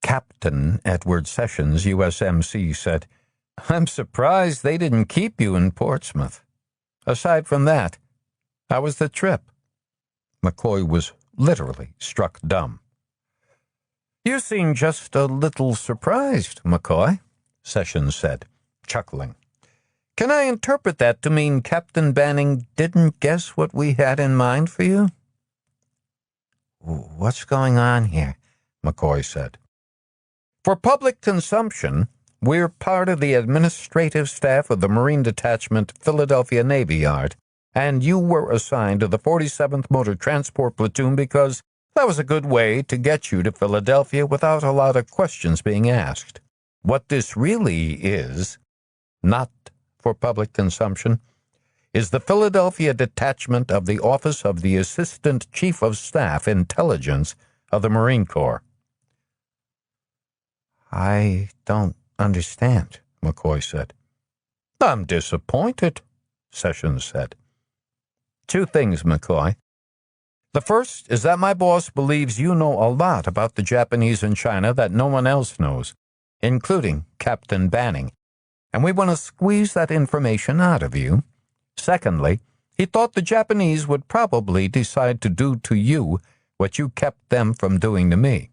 Captain Edward Sessions, USMC, said, "I'm surprised they didn't keep you in Portsmouth. Aside from that, how was the trip?" McCoy was literally struck dumb. "You seem just a little surprised, McCoy," Sessions said, chuckling. "Can I interpret that to mean Captain Banning didn't guess what we had in mind for you?" "What's going on here?" McCoy said. "For public consumption, we're part of the administrative staff of the Marine Detachment, Philadelphia Navy Yard, and you were assigned to the 47th Motor Transport Platoon because that was a good way to get you to Philadelphia without a lot of questions being asked. What this really is, not for public consumption, is the Philadelphia Detachment of the Office of the Assistant Chief of Staff Intelligence of the Marine Corps." "I don't understand," McCoy said. "I'm disappointed," Sessions said. "2 things, McCoy. The first is that my boss believes you know a lot about the Japanese in China that no one else knows, including Captain Banning, and we want to squeeze that information out of you. Secondly, he thought the Japanese would probably decide to do to you what you kept them from doing to me.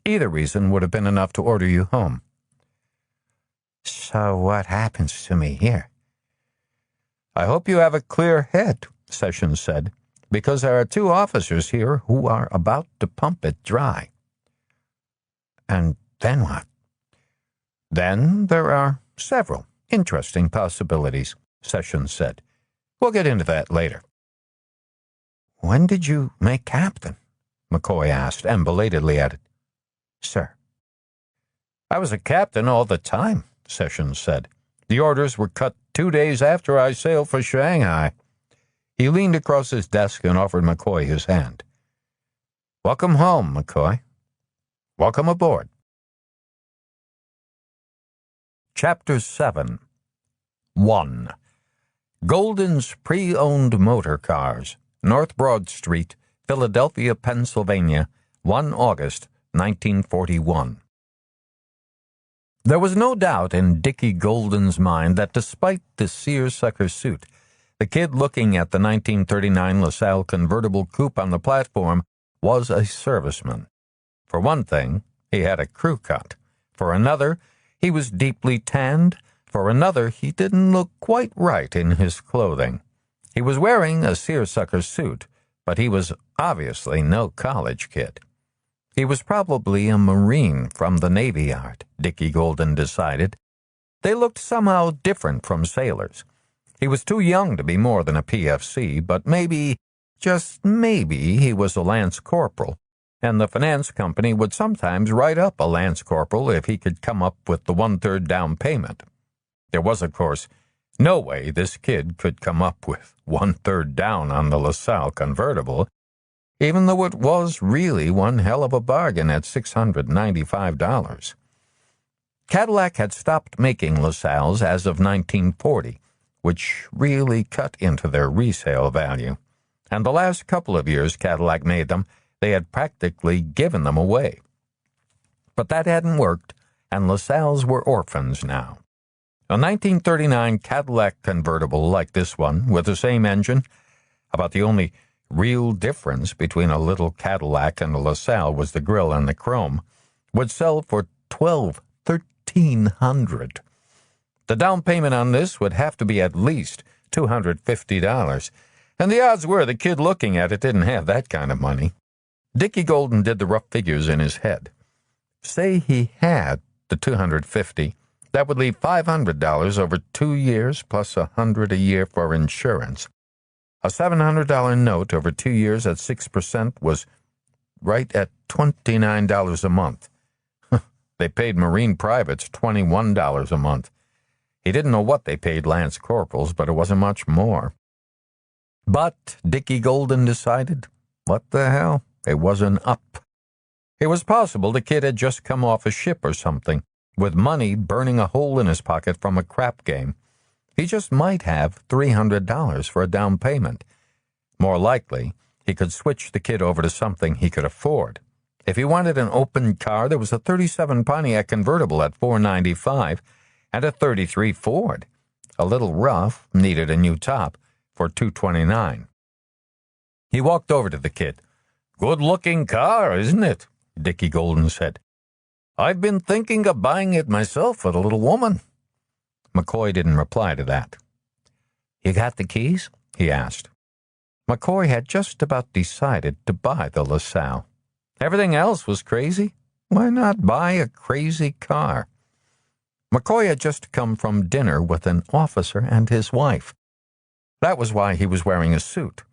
Either reason would have been enough to order you home." "So what happens to me here?" "I hope you have a clear head," Sessions said, "because there are 2 officers here who are about to pump it dry." "And then what?" "Then there are several interesting possibilities," Sessions said. "We'll get into that later." "When did you make captain?" McCoy asked, and belatedly added, "Sir." "I was a captain all the time," Sessions said. "The orders were cut 2 days after I sailed for Shanghai." He leaned across his desk and offered McCoy his hand. "Welcome home, McCoy. Welcome aboard." Chapter 7. 1. Golden's Pre-Owned Motor Cars, North Broad Street, Philadelphia, Pennsylvania, 1 August, 1941. There was no doubt in Dickie Golden's mind that despite the seersucker suit, the kid looking at the 1939 LaSalle convertible coupe on the platform was a serviceman. For one thing, he had a crew cut. For another, he was deeply tanned. For another, he didn't look quite right in his clothing. He was wearing a seersucker suit, but he was obviously no college kid. He was probably a Marine from the Navy Yard, Dickie Golden decided. They looked somehow different from sailors. He was too young to be more than a PFC, but maybe, just maybe, he was a lance corporal, and the finance company would sometimes write up a lance corporal if he could come up with the 1/3 down payment. There was, of course, no way this kid could come up with 1/3 down on the LaSalle convertible, even though it was really one hell of a bargain at $695. Cadillac had stopped making LaSalles as of 1940, which really cut into their resale value. And the last couple of years Cadillac made them, they had practically given them away. But that hadn't worked, and LaSalle's were orphans now. A 1939 Cadillac convertible like this one, with the same engine, about the only real difference between a little Cadillac and a LaSalle was the grille and the chrome, would sell for $1,300. The down payment on this would have to be at least $250, and the odds were the kid looking at it didn't have that kind of money. Dickie Golden did the rough figures in his head. Say he had the $250, that would leave $500 over 2 years plus $100 a year for insurance. A $700 note over 2 years at 6% was right at $29 a month. They paid Marine privates $21 a month. He didn't know what they paid Lance Corporals, but it wasn't much more. But Dickie Golden decided, what the hell, it wasn't up. It was possible the kid had just come off a ship or something, with money burning a hole in his pocket from a crap game. He just might have $300 for a down payment. More likely, he could switch the kid over to something he could afford. If he wanted an open car, there was a 37 Pontiac convertible at $495 and a 33 Ford. A little rough, needed a new top, for $229. He walked over to the kid. "Good-looking car, isn't it?" Dickie Golden said. "I've been thinking of buying it myself for the little woman." McCoy didn't reply to that. "You got the keys?" he asked. McCoy had just about decided to buy the LaSalle. Everything else was crazy. Why not buy a crazy car? McCoy had just come from dinner with an officer and his wife. That was why he was wearing a suit.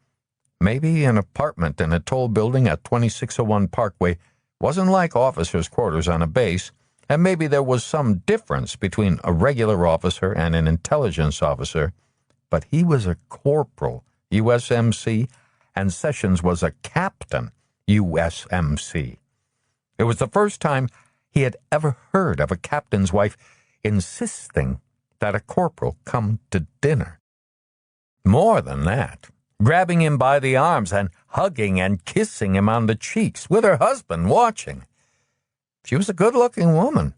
Maybe an apartment in a tall building at 2601 Parkway wasn't like officers' quarters on a base, and maybe there was some difference between a regular officer and an intelligence officer, but he was a corporal, USMC, and Sessions was a captain, USMC. It was the first time he had ever heard of a captain's wife insisting that a corporal come to dinner. More than that, grabbing him by the arms and hugging and kissing him on the cheeks with her husband watching. She was a good-looking woman.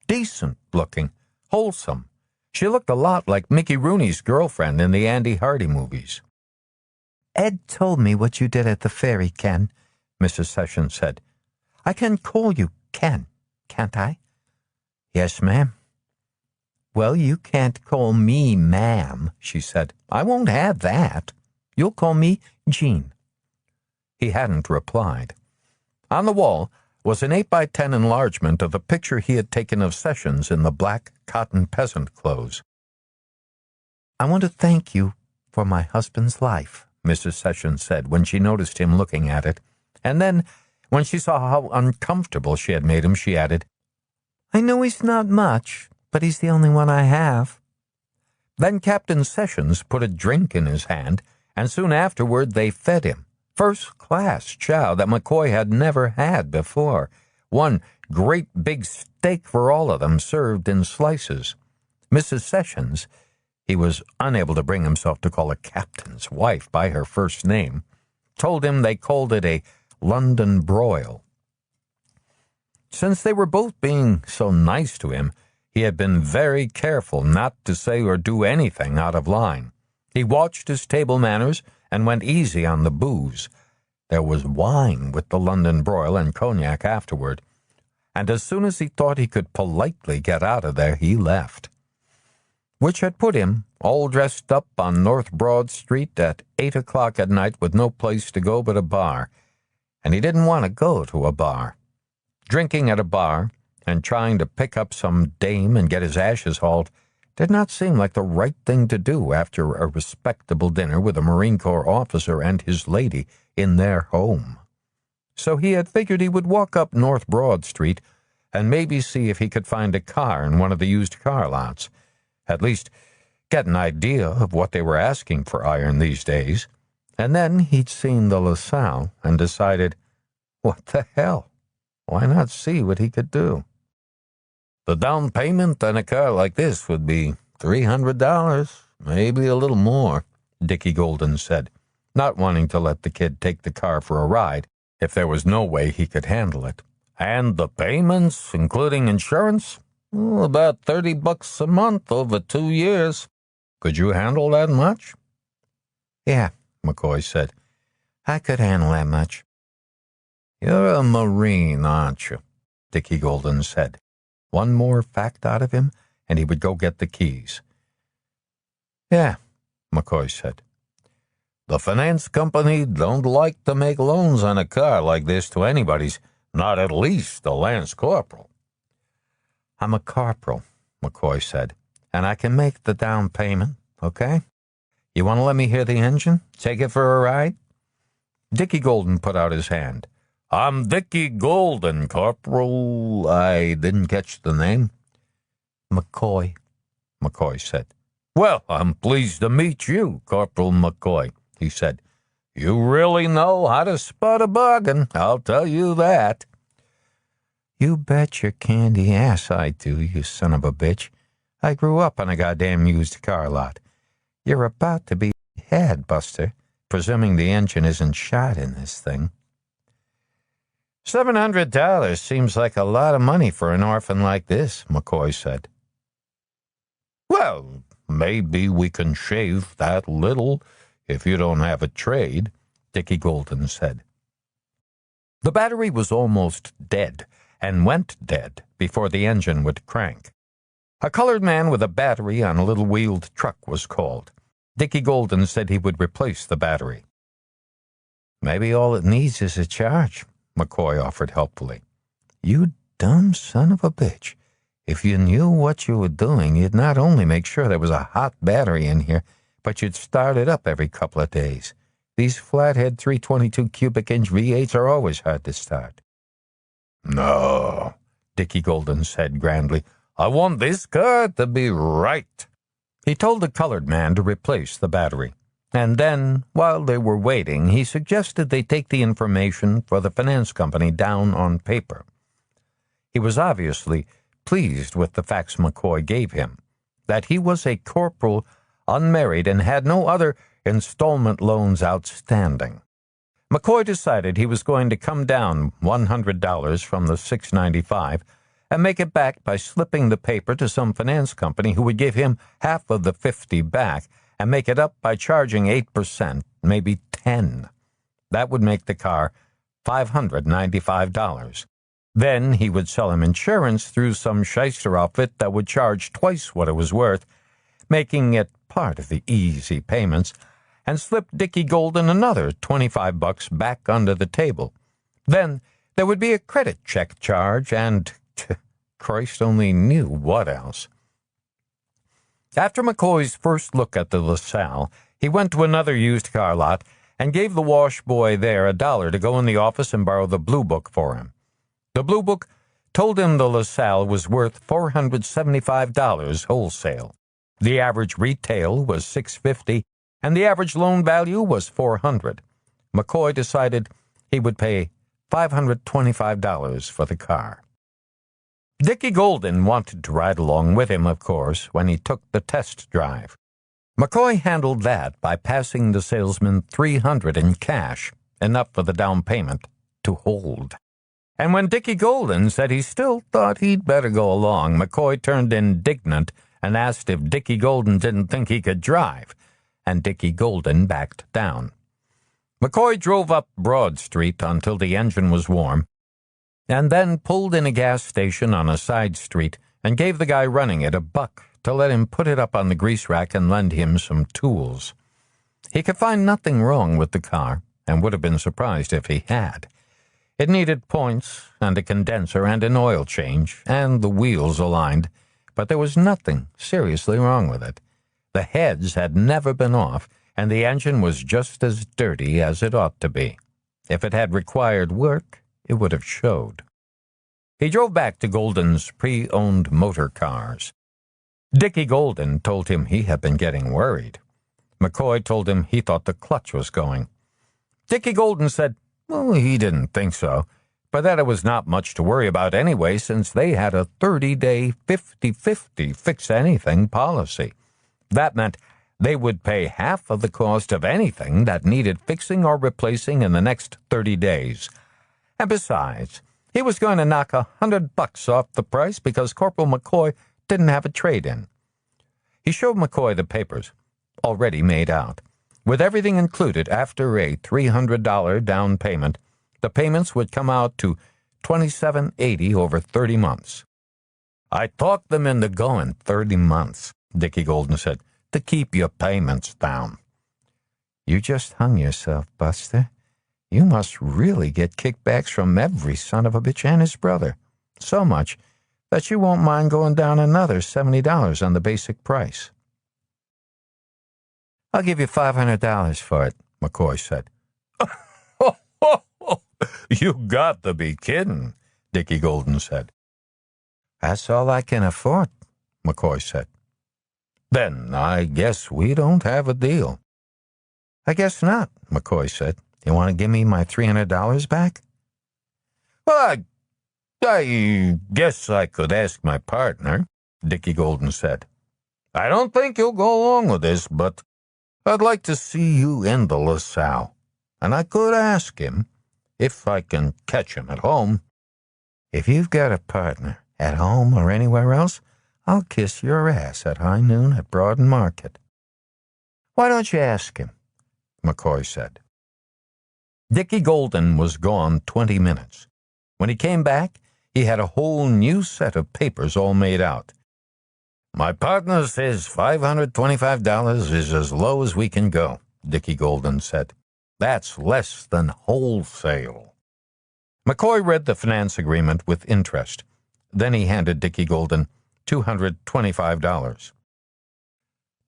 Decent-looking, wholesome. She looked a lot like Mickey Rooney's girlfriend in the Andy Hardy movies. "Ed told me what you did at the ferry, Ken," Mrs. Sessions said. "I can call you Ken, can't I?" "Yes, ma'am." "Well, you can't call me ma'am," she said. "I won't have that. You'll call me Jean." He hadn't replied. On the wall was an 8x10 enlargement of the picture he had taken of Sessions in the black cotton peasant clothes. "I want to thank you for my husband's life," Mrs. Sessions said when she noticed him looking at it. And then, when she saw how uncomfortable she had made him, she added, "I know he's not much, but he's the only one I have." Then Captain Sessions put a drink in his hand, and soon afterward they fed him. First-class chow that McCoy had never had before. One great big steak for all of them, served in slices. Mrs. Sessions, he was unable to bring himself to call a captain's wife by her first name, told him they called it a London broil. Since they were both being so nice to him, he had been very careful not to say or do anything out of line. He watched his table manners and went easy on the booze. There was wine with the London broil and cognac afterward, and as soon as he thought he could politely get out of there, he left. Which had put him, all dressed up on North Broad Street at 8 o'clock at night with no place to go but a bar, and he didn't want to go to a bar. Drinking at a bar and trying to pick up some dame and get his ashes hauled did not seem like the right thing to do after a respectable dinner with a Marine Corps officer and his lady in their home. So he had figured he would walk up North Broad Street and maybe see if he could find a car in one of the used car lots. At least get an idea of what they were asking for iron these days. And then he'd seen the LaSalle and decided, what the hell? Why not see what he could do? The down payment on a car like this would be $300, maybe a little more," Dickie Golden said, not wanting to let the kid take the car for a ride if there was no way he could handle it. "And the payments, including insurance? About $30 a month over 2 years. Could you handle that much?" "Yeah," McCoy said. "I could handle that much." "You're a Marine, aren't you?" Dickie Golden said. One more fact out of him, and he would go get the keys. "Yeah," McCoy said. "The finance company don't like to make loans on a car like this to anybody's, not at least a Lance Corporal." "I'm a corporal," McCoy said, "and I can make the down payment, okay? You want to let me hear the engine? Take it for a ride?" Dickie Golden put out his hand. "I'm Dickie Golden, Corporal. I didn't catch the name." "McCoy," McCoy said. "Well, I'm pleased to meet you, Corporal McCoy," he said. "You really know how to spot a bargain, I'll tell you that." "You bet your candy ass I do, you son of a bitch. I grew up on a goddamn used car lot. You're about to be had, Buster, presuming the engine isn't shot in this thing." $700 seems like a lot of money for an orphan like this, McCoy said. "Well, maybe we can shave that little if you don't have a trade," Dickie Golden said. The battery was almost dead and went dead before the engine would crank. A colored man with a battery on a little wheeled truck was called. Dickie Golden said he would replace the battery. "Maybe all it needs is a charge," McCoy offered helpfully. "You dumb son of a bitch. If you knew what you were doing, you'd not only make sure there was a hot battery in here, but you'd start it up every couple of days. These flathead 322 cubic inch V8s are always hard to start." "No," Dickie Golden said grandly. "I want this car to be right." He told the colored man to replace the battery. And then, while they were waiting, he suggested they take the information for the finance company down on paper. He was obviously pleased with the facts McCoy gave him, that he was a corporal, unmarried, and had no other installment loans outstanding. McCoy decided he was going to come down $100 from the $695 and make it back by slipping the paper to some finance company who would give him half of the $50 back and make it up by charging 8%, maybe 10%. That would make the car $595. Then he would sell him insurance through some shyster outfit that would charge twice what it was worth, making it part of the easy payments, and slip Dickie Golden another $25 back under the table. Then there would be a credit check charge and Christ only knew what else. After McCoy's first look at the LaSalle, he went to another used car lot and gave the wash boy there $1 to go in the office and borrow the Blue Book for him. The Blue Book told him the LaSalle was worth $475 wholesale. The average retail was $650, and the average loan value was $400. McCoy decided he would pay $525 for the car. Dickie Golden wanted to ride along with him, of course, when he took the test drive. McCoy handled that by passing the salesman $300 in cash, enough for the down payment to hold. And when Dickie Golden said he still thought he'd better go along, McCoy turned indignant and asked if Dickie Golden didn't think he could drive, and Dickie Golden backed down. McCoy drove up Broad Street until the engine was warm, and then pulled in a gas station on a side street and gave the guy running it $1 to let him put it up on the grease rack and lend him some tools. He could find nothing wrong with the car, and would have been surprised if he had. It needed points and a condenser and an oil change, and the wheels aligned, but there was nothing seriously wrong with it. The heads had never been off, and the engine was just as dirty as it ought to be. If it had required work, it would have showed. He drove back to Golden's pre-owned motor cars. Dickie Golden told him he had been getting worried. McCoy told him he thought the clutch was going. Dickie Golden said, well, he didn't think so, but that it was not much to worry about anyway, since they had a 30-day 50-50 fix-anything policy. That meant They would pay half of the cost of anything that needed fixing or replacing in the next 30 days. And besides, he was going to knock $100 off the price because Corporal McCoy didn't have a trade-in. He showed McCoy the papers, already made out. With everything included after a $300 down payment, the payments would come out to $27.80 over 30 months. I talked them into going 30 months, Dickie Golden said, to keep your payments down. You just hung yourself, Buster. You must really get kickbacks from every son of a bitch and his brother. So much that you won't mind going down another $70 on the basic price. I'll give you $500 for it, McCoy said. You got to be kidding, Dickie Golden said. That's all I can afford, McCoy said. Then I guess we don't have a deal. I guess not, McCoy said. You want to give me my $300 back? Well, I guess I could ask my partner, Dickie Golden said. I don't think he'll go along with this, but I'd like to see you in the LaSalle, and I could ask him if I can catch him at home. If you've got a partner, at home or anywhere else, I'll kiss your ass at high noon at Broad and Market. Why don't you ask him? McCoy said. Dickie Golden was gone 20 minutes. When he came back, he had a whole new set of papers all made out. My partner says $525 is as low as we can go, Dickie Golden said. That's less than wholesale. McCoy read the finance agreement with interest. Then he handed Dickie Golden $225.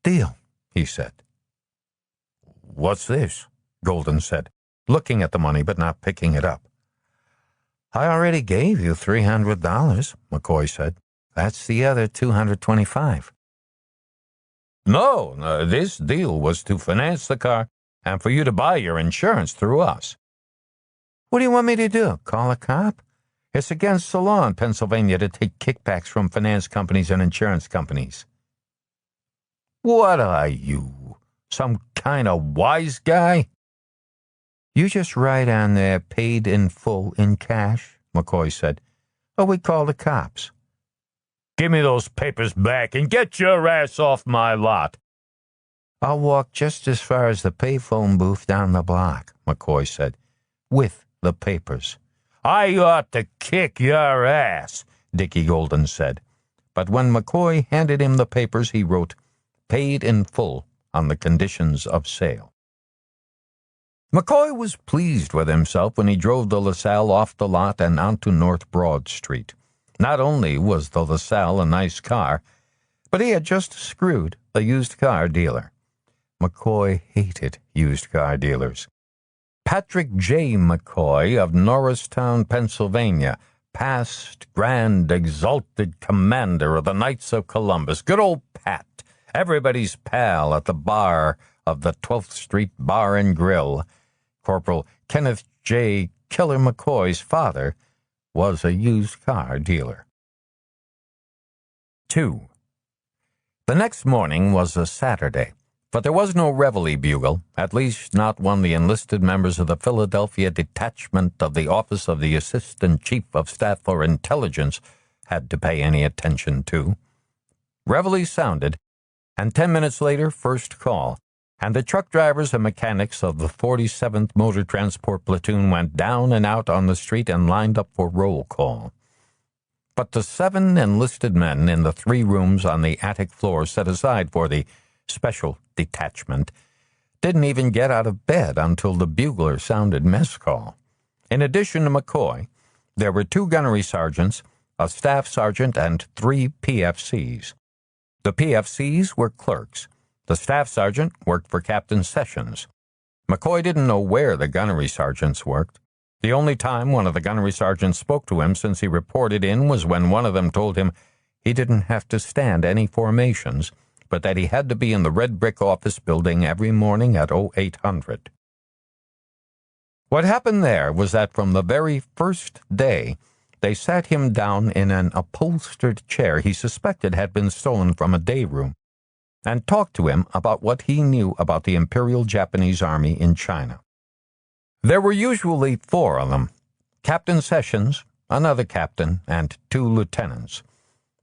Deal, he said. What's this? Golden said, looking at the money but not picking it up. I already gave you $300, McCoy said. That's the other $225. No, this deal was to finance the car and for you to buy your insurance through us. What do you want me to do? Call a cop? It's against the law in Pennsylvania to take kickbacks from finance companies and insurance companies. What are you, some kind of wise guy? You just write on there, paid in full in cash, McCoy said, or we call the cops. Give me those papers back and get your ass off my lot. I'll walk just as far as the payphone booth down the block, McCoy said, with the papers. I ought to kick your ass, Dickie Golden said. But when McCoy handed him the papers, he wrote, paid in full on the conditions of sale. McCoy was pleased with himself when he drove the LaSalle off the lot and onto North Broad Street. Not only was the LaSalle a nice car, but he had just screwed a used car dealer. McCoy hated used car dealers. Patrick J. McCoy of Norristown, Pennsylvania, past grand exalted commander of the Knights of Columbus, good old Pat, everybody's pal at the bar of the 12th Street Bar and Grill. Corporal Kenneth J. Killer McCoy's father was a used car dealer. 2. The next morning was a Saturday, but there was no reveille bugle, at least not one the enlisted members of the Philadelphia detachment of the Office of the Assistant Chief of Staff for Intelligence had to pay any attention to. Reveille sounded, and 10 minutes later, first call, and the truck drivers and mechanics of the 47th Motor Transport Platoon went down and out on the street and lined up for roll call. But the 7 enlisted men in the 3 rooms on the attic floor set aside for the special detachment didn't even get out of bed until the bugler sounded mess call. In addition to McCoy, there were 2 gunnery sergeants, a staff sergeant, and 3 PFCs. The PFCs were clerks. The staff sergeant worked for Captain Sessions. McCoy didn't know where the gunnery sergeants worked. The only time one of the gunnery sergeants spoke to him since he reported in was when one of them told him he didn't have to stand any formations, but that he had to be in the red brick office building every morning at 0800. What happened there was that from the very first day, they sat him down in an upholstered chair he suspected had been stolen from a day room. and talked to him about what he knew about the Imperial Japanese Army in China. There were usually 4 of them: Captain Sessions, another captain, and 2 lieutenants.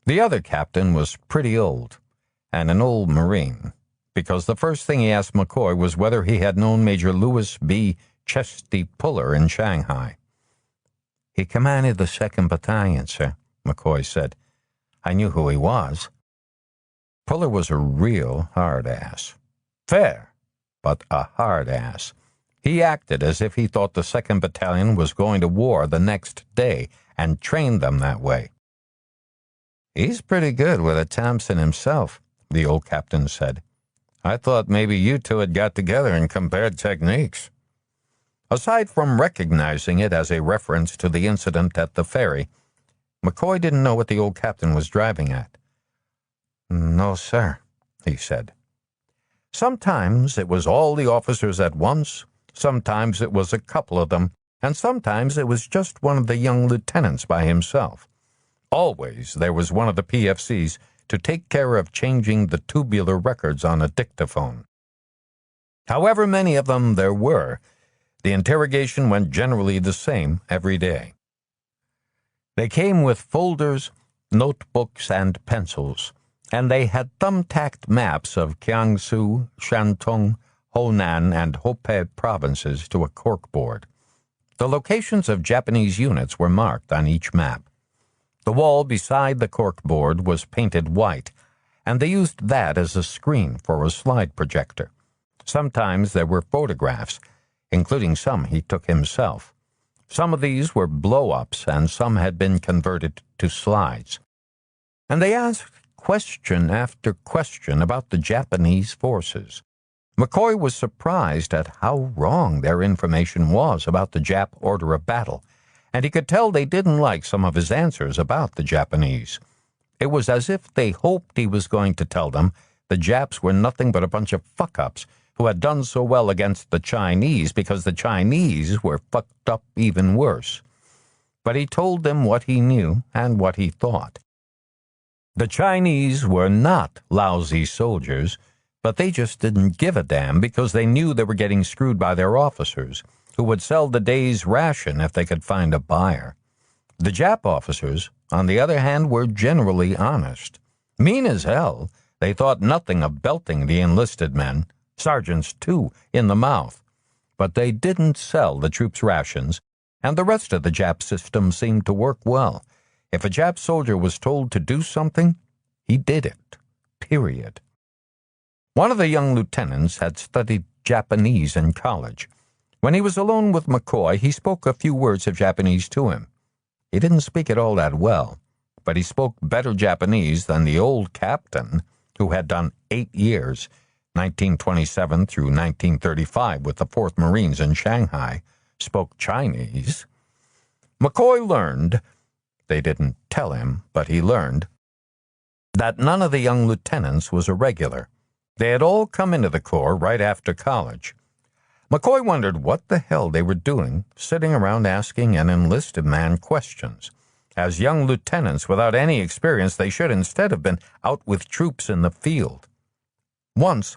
The other captain was pretty old, and an old Marine, because the first thing he asked McCoy was whether he had known Major W.E.B. Chesty Puller in Shanghai. "He commanded the 2nd Battalion, sir," McCoy said. "I knew who he was." Puller was a real hard-ass. Fair, but a hard-ass. He acted as if he thought the 2nd Battalion was going to war the next day and trained them that way. "He's pretty good with a Thompson himself," the old captain said. "I thought maybe you two had got together and compared techniques." Aside from recognizing it as a reference to the incident at the ferry, McCoy didn't know what the old captain was driving at. "No, sir," he said. Sometimes it was all the officers at once, sometimes it was a couple of them, and sometimes it was just one of the young lieutenants by himself. Always there was one of the PFCs to take care of changing the tubular records on a dictaphone. However many of them there were, the interrogation went generally the same every day. They came with folders, notebooks, and pencils, and they had thumbtacked maps of Jiangsu, Shantung, Honan, and Hopei provinces to a corkboard. The locations of Japanese units were marked on each map. The wall beside the corkboard was painted white, and they used that as a screen for a slide projector. Sometimes there were photographs, including some he took himself. Some of these were blow-ups, and some had been converted to slides. And they asked question after question about the Japanese forces. McCoy was surprised at how wrong their information was about the Jap order of battle, and he could tell they didn't like some of his answers about the Japanese. It was as if they hoped he was going to tell them the Japs were nothing but a bunch of fuck-ups who had done so well against the Chinese because the Chinese were fucked up even worse. But he told them what he knew and what he thought. The Chinese were not lousy soldiers, but they just didn't give a damn because they knew they were getting screwed by their officers, who would sell the day's ration if they could find a buyer. The Jap officers, on the other hand, were generally honest. Mean as hell, they thought nothing of belting the enlisted men, sergeants too, in the mouth. But they didn't sell the troops rations, and the rest of the Jap system seemed to work well. If a Jap soldier was told to do something, he did it. Period. One of the young lieutenants had studied Japanese in college. When he was alone with McCoy, he spoke a few words of Japanese to him. He didn't speak it all that well, but he spoke better Japanese than the old captain, who had done 8 years, 1927 through 1935, with the 4th Marines in Shanghai, spoke Chinese. McCoy learned, they didn't tell him, but he learned, that none of the young lieutenants was a regular. They had all come into the Corps right after college. McCoy wondered what the hell they were doing, sitting around asking an enlisted man questions. As young lieutenants without any experience, they should instead have been out with troops in the field. Once,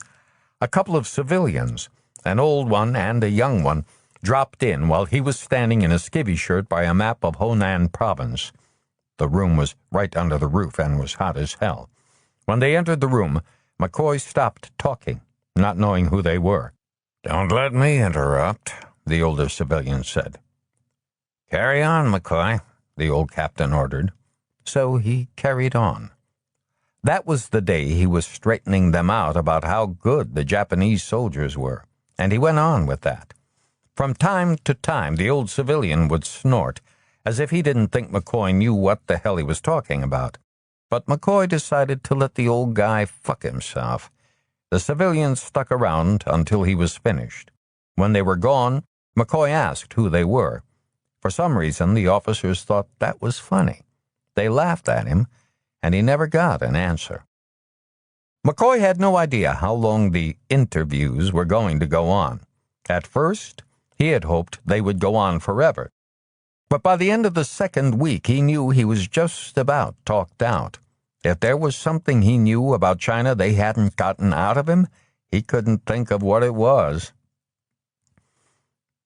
a couple of civilians, an old one and a young one, dropped in while he was standing in a skivvy shirt by a map of Honan province. The room was right under the roof and was hot as hell. When they entered the room, McCoy stopped talking, not knowing who they were. "Don't let me interrupt," the older civilian said. "Carry on, McCoy," the old captain ordered. So he carried on. That was the day he was straightening them out about how good the Japanese soldiers were, and he went on with that. From time to time, the old civilian would snort, as if he didn't think McCoy knew what the hell he was talking about. But McCoy decided to let the old guy fuck himself. The civilians stuck around until he was finished. When they were gone, McCoy asked who they were. For some reason, the officers thought that was funny. They laughed at him, and he never got an answer. McCoy had no idea how long the interviews were going to go on. At first, he had hoped they would go on forever. But by the end of the second week, he knew he was just about talked out. If there was something he knew about China they hadn't gotten out of him, he couldn't think of what it was.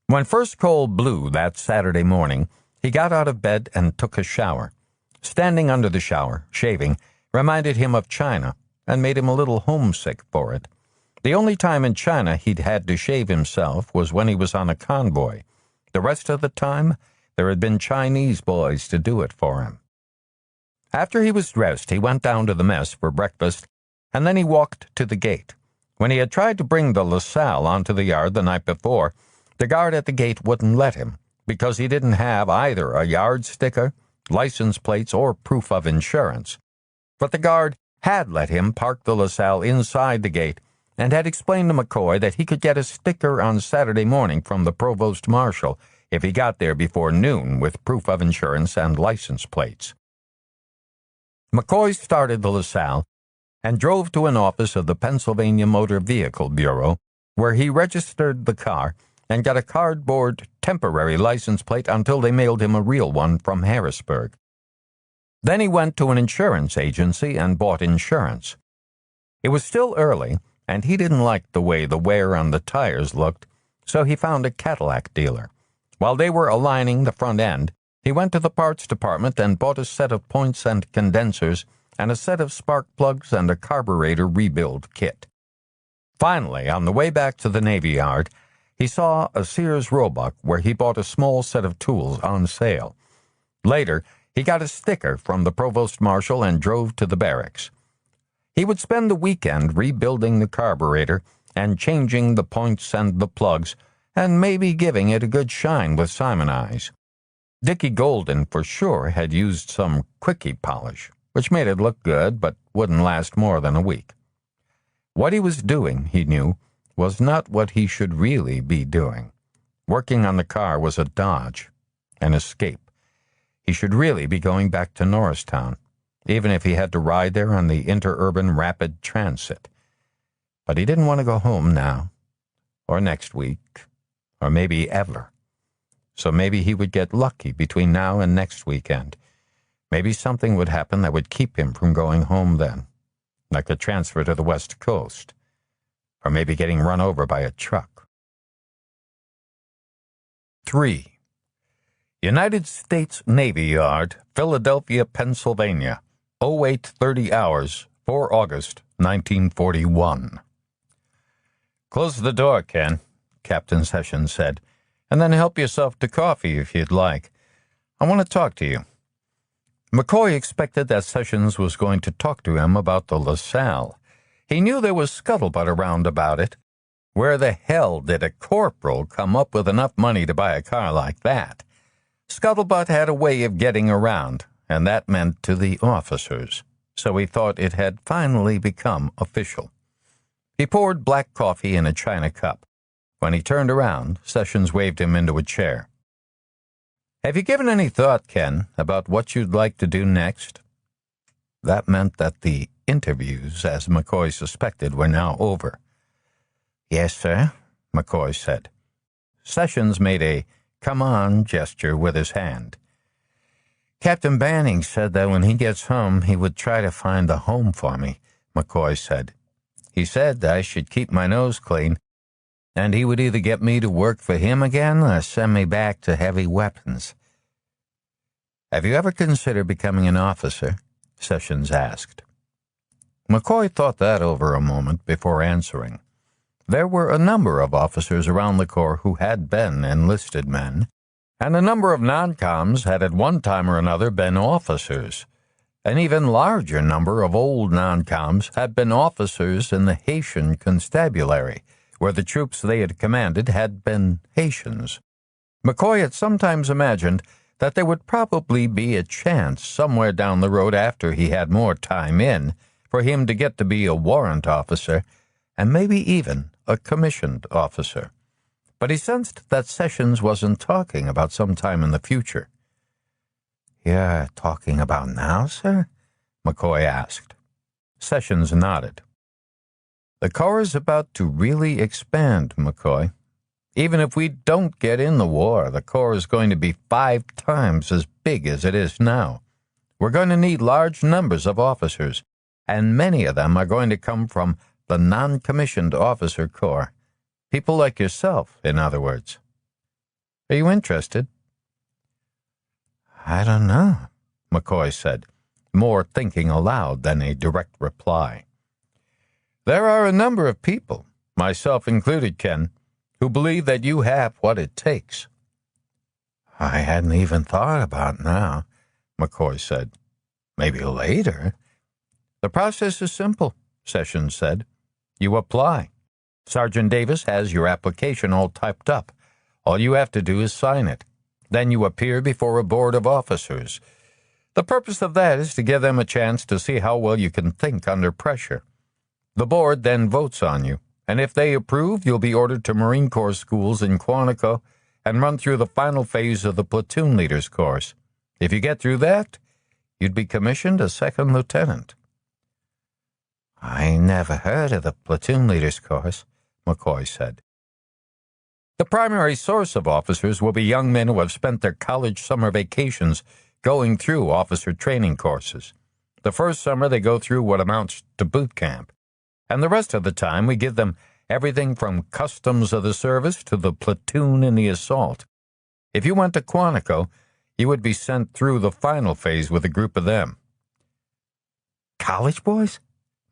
When first coal blew that Saturday morning, he got out of bed and took a shower. Standing under the shower, shaving, reminded him of China and made him a little homesick for it. The only time in China he'd had to shave himself was when he was on a convoy. The rest of the time, there had been Chinese boys to do it for him. After he was dressed, he went down to the mess for breakfast, and then he walked to the gate. When he had tried to bring the LaSalle onto the yard the night before, the guard at the gate wouldn't let him, because he didn't have either a yard sticker, license plates, or proof of insurance. But the guard had let him park the LaSalle inside the gate and had explained to McCoy that he could get a sticker on Saturday morning from the provost marshal if he got there before noon with proof of insurance and license plates. McCoy started the LaSalle and drove to an office of the Pennsylvania Motor Vehicle Bureau, where he registered the car and got a cardboard temporary license plate until they mailed him a real one from Harrisburg. Then he went to an insurance agency and bought insurance. It was still early, and he didn't like the way the wear on the tires looked, so he found a Cadillac dealer. While they were aligning the front end, he went to the parts department and bought a set of points and condensers and a set of spark plugs and a carburetor rebuild kit. Finally, on the way back to the Navy Yard, he saw a Sears Roebuck where he bought a small set of tools on sale. Later, he got a sticker from the provost marshal and drove to the barracks. He would spend the weekend rebuilding the carburetor and changing the points and the plugs, and maybe giving it a good shine with Simon eyes. Dickie Golden, for sure, had used some quickie polish, which made it look good but wouldn't last more than a week. What he was doing, he knew, was not what he should really be doing. Working on the car was a dodge, an escape. He should really be going back to Norristown, even if he had to ride there on the interurban rapid transit. But he didn't want to go home now, or next week, or maybe ever. So maybe he would get lucky between now and next weekend. Maybe something would happen that would keep him from going home then, like a transfer to the West Coast, or maybe getting run over by a truck. 3. United States Navy Yard, Philadelphia, Pennsylvania, 08:30 hours, 4 August, 1941. "Close the door, Ken," Captain Sessions said, "and then help yourself to coffee if you'd like. I want to talk to you." McCoy expected that Sessions was going to talk to him about the LaSalle. He knew there was scuttlebutt around about it. Where the hell did a corporal come up with enough money to buy a car like that? Scuttlebutt had a way of getting around, and that meant to the officers, so he thought it had finally become official. He poured black coffee in a china cup. When he turned around, Sessions waved him into a chair. "Have you given any thought, Ken, about what you'd like to do next?" That meant that the interviews, as McCoy suspected, were now over. "Yes, sir," McCoy said. Sessions made a come-on gesture with his hand. "Captain Banning said that when he gets home, he would try to find a home for me," McCoy said. "He said I should keep my nose clean, and he would either get me to work for him again or send me back to heavy weapons." "Have you ever considered becoming an officer?" Sessions asked. McCoy thought that over a moment before answering. There were a number of officers around the Corps who had been enlisted men, and a number of non-coms had at one time or another been officers. An even larger number of old non-coms had been officers in the Haitian constabulary, where the troops they had commanded had been Haitians. McCoy had sometimes imagined that there would probably be a chance somewhere down the road after he had more time in for him to get to be a warrant officer and maybe even a commissioned officer. But he sensed that Sessions wasn't talking about some time in the future. "You're talking about now, sir?" McCoy asked. Sessions nodded. "The Corps is about to really expand, McCoy. Even if we don't get in the war, the Corps is going to be 5 times as big as it is now. We're going to need large numbers of officers, and many of them are going to come from the non-commissioned officer corps. People like yourself, in other words. Are you interested?" "I don't know," McCoy said, more thinking aloud than a direct reply. "There are a number of people, myself included, Ken, who believe that you have what it takes." "I hadn't even thought about now," McCoy said. "Maybe later." "The process is simple," Sessions said. "You apply. Sergeant Davis has your application all typed up. All you have to do is sign it. Then you appear before a board of officers. The purpose of that is to give them a chance to see how well you can think under pressure. The board then votes on you, and if they approve, you'll be ordered to Marine Corps schools in Quantico and run through the final phase of the platoon leader's course. If you get through that, you'd be commissioned a second lieutenant." "I never heard of the platoon leader's course," McCoy said. "The primary source of officers will be young men who have spent their college summer vacations going through officer training courses. The first summer they go through what amounts to boot camp, and the rest of the time we give them everything from customs of the service to the platoon in the assault. If you went to Quantico, you would be sent through the final phase with a group of them." "College boys?"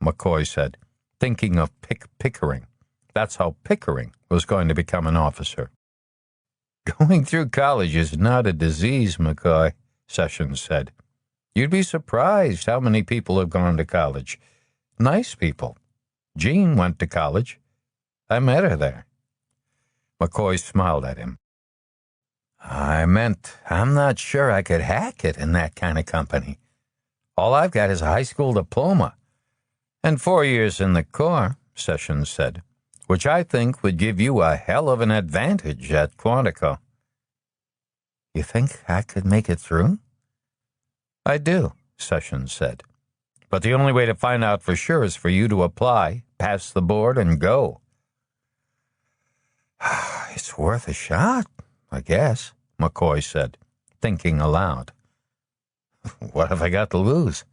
McCoy said, thinking of Pickering. That's how Pickering was going to become an officer. "Going through college is not a disease, McCoy," Sessions said. "You'd be surprised how many people have gone to college. Nice people. Jean went to college. I met her there." McCoy smiled at him. "I meant I'm not sure I could hack it in that kind of company. All I've got is a high school diploma. And 4 years in the Corps," Sessions said, "which I think would give you a hell of an advantage at Quantico." "You think I could make it through?" "I do," Sessions said. "But the only way to find out for sure is for you to apply, pass the board, and go." "It's worth a shot, I guess," McCoy said, thinking aloud. "What have I got to lose?"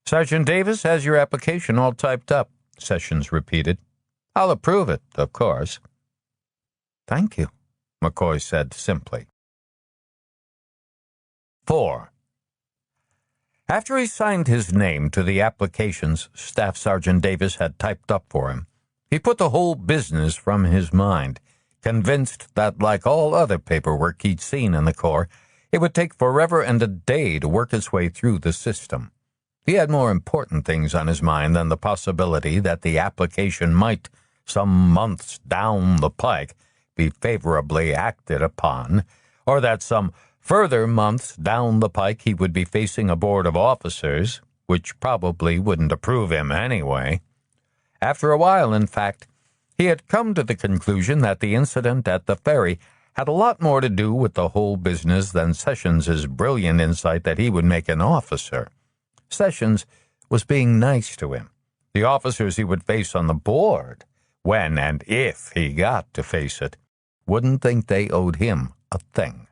"Sergeant Davis has your application all typed up," Sessions repeated. "I'll approve it, of course." "Thank you," McCoy said simply. 4. After he signed his name to the applications Staff Sergeant Davis had typed up for him, he put the whole business from his mind, convinced that, like all other paperwork he'd seen in the Corps, it would take forever and a day to work its way through the system. He had more important things on his mind than the possibility that the application might, some months down the pike, be favorably acted upon, or that some further months down the pike he would be facing a board of officers, which probably wouldn't approve him anyway. After a while, in fact, he had come to the conclusion that the incident at the ferry had a lot more to do with the whole business than Sessions's brilliant insight that he would make an officer. Sessions was being nice to him. The officers he would face on the board, when and if he got to face it, wouldn't think they owed him a thing.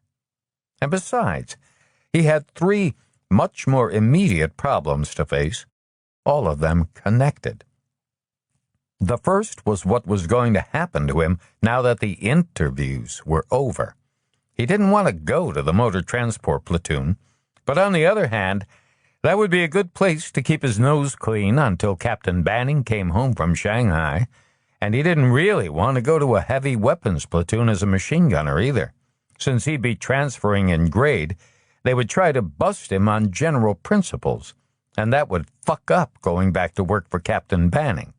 And besides, he had 3 much more immediate problems to face, all of them connected. The first was what was going to happen to him now that the interviews were over. He didn't want to go to the motor transport platoon, but on the other hand, that would be a good place to keep his nose clean until Captain Banning came home from Shanghai, and he didn't really want to go to a heavy weapons platoon as a machine gunner either. Since he'd be transferring in grade, they would try to bust him on general principles, and that would fuck up going back to work for Captain Banning.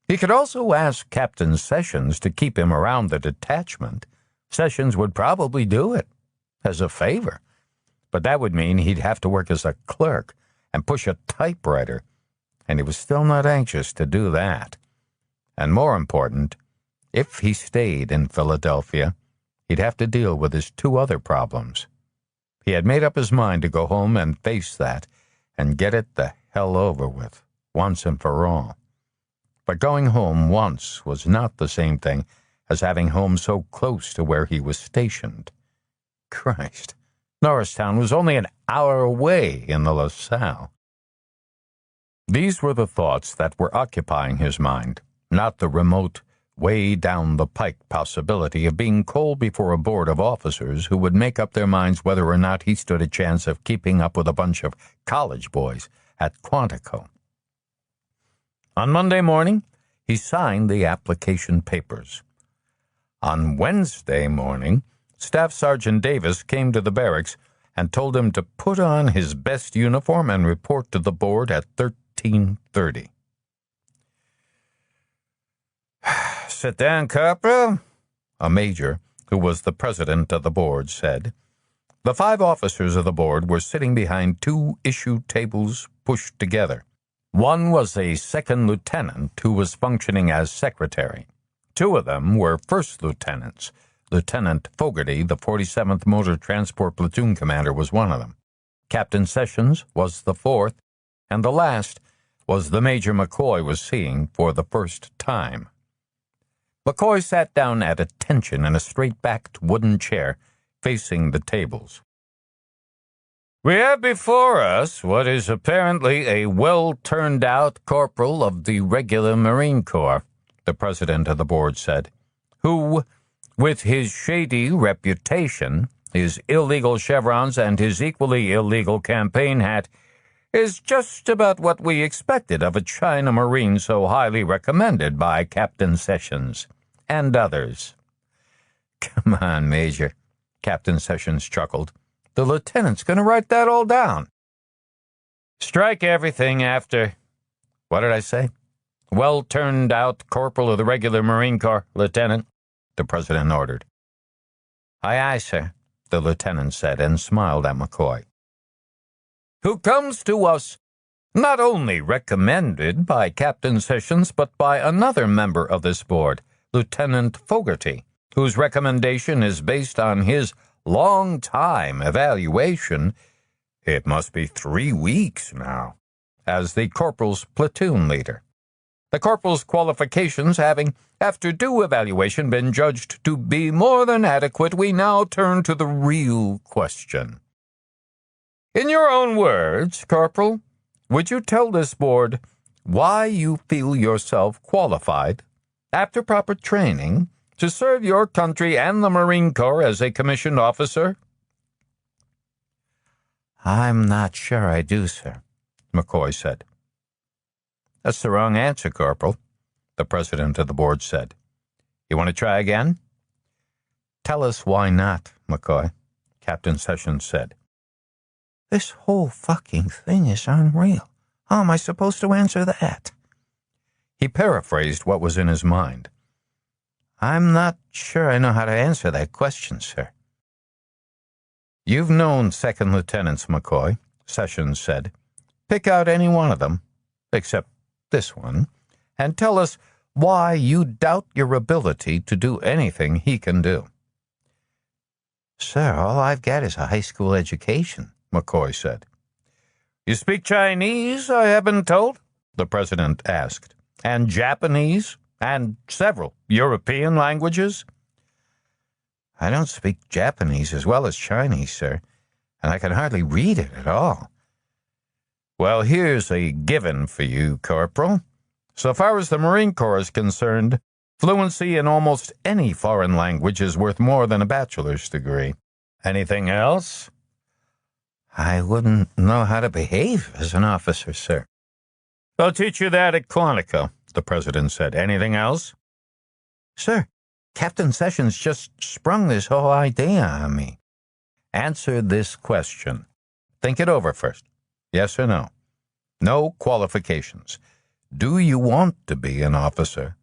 He could also ask Captain Sessions to keep him around the detachment. Sessions would probably do it, as a favor. But that would mean he'd have to work as a clerk and push a typewriter, and he was still not anxious to do that. And more important, if he stayed in Philadelphia, he'd have to deal with his 2 other problems. He had made up his mind to go home and face that and get it the hell over with, once and for all. But going home once was not the same thing as having home so close to where he was stationed. Christ, Norristown was only an hour away in the LaSalle. These were the thoughts that were occupying his mind, not the remote, way down the pike possibility of being called before a board of officers who would make up their minds whether or not he stood a chance of keeping up with a bunch of college boys at Quantico. On Monday morning, he signed the application papers. On Wednesday morning, Staff Sergeant Davis came to the barracks and told him to put on his best uniform and report to the board at 13:30. "Sit down, Corporal," a major, who was the president of the board, said. The 5 officers of the board were sitting behind 2 issue tables pushed together. One was a second lieutenant who was functioning as secretary. 2 of them were first lieutenants. Lieutenant Fogarty, the 47th Motor Transport Platoon commander, was one of them. Captain Sessions was the 4th, and the last was the Major McCoy was seeing for the first time. McCoy sat down at attention in a straight-backed wooden chair facing the tables. "We have before us what is apparently a well-turned-out corporal of the regular Marine Corps," the president of the board said, "who, with his shady reputation, his illegal chevrons, and his equally illegal campaign hat, is just about what we expected of a China Marine so highly recommended by Captain Sessions and others." "Come on, Major," Captain Sessions chuckled. "The lieutenant's going to write that all down." "Strike everything after, what did I say? Well-turned-out corporal of the regular Marine Corps, Lieutenant," the president ordered. "Aye, aye, sir," the lieutenant said, and smiled at McCoy. "Who comes to us not only recommended by Captain Sessions, but by another member of this board, Lieutenant Fogarty, whose recommendation is based on his long-time evaluation, it must be 3 weeks now, as the corporal's platoon leader. The corporal's qualifications having, after due evaluation, been judged to be more than adequate, we now turn to the real question. In your own words, Corporal, would you tell this board why you feel yourself qualified, after proper training, to serve your country and the Marine Corps as a commissioned officer?" "I'm not sure I do, sir," McCoy said. "That's the wrong answer, Corporal," the president of the board said. "You want to try again?" "Tell us why not, McCoy," Captain Sessions said. "This whole fucking thing is unreal. How am I supposed to answer that?" He paraphrased what was in his mind. "I'm not sure I know how to answer that question, sir." "You've known second lieutenants, McCoy," Sessions said. "Pick out any one of them, except this one, and tell us why you doubt your ability to do anything he can do." "Sir, all I've got is a high school education," McCoy said. "You speak Chinese, I have been told?" the president asked. "And Japanese? And several European languages?" "I don't speak Japanese as well as Chinese, sir, and I can hardly read it at all." "Well, here's a given for you, Corporal. So far as the Marine Corps is concerned, fluency in almost any foreign language is worth more than a bachelor's degree. Anything else?" "I wouldn't know how to behave as an officer, sir." "They'll teach you that at Quantico," the president said. "Anything else?" "Sir, Captain Sessions just sprung this whole idea on me." "Answer this question. Think it over first. Yes or no? No qualifications. Do you want to be an officer,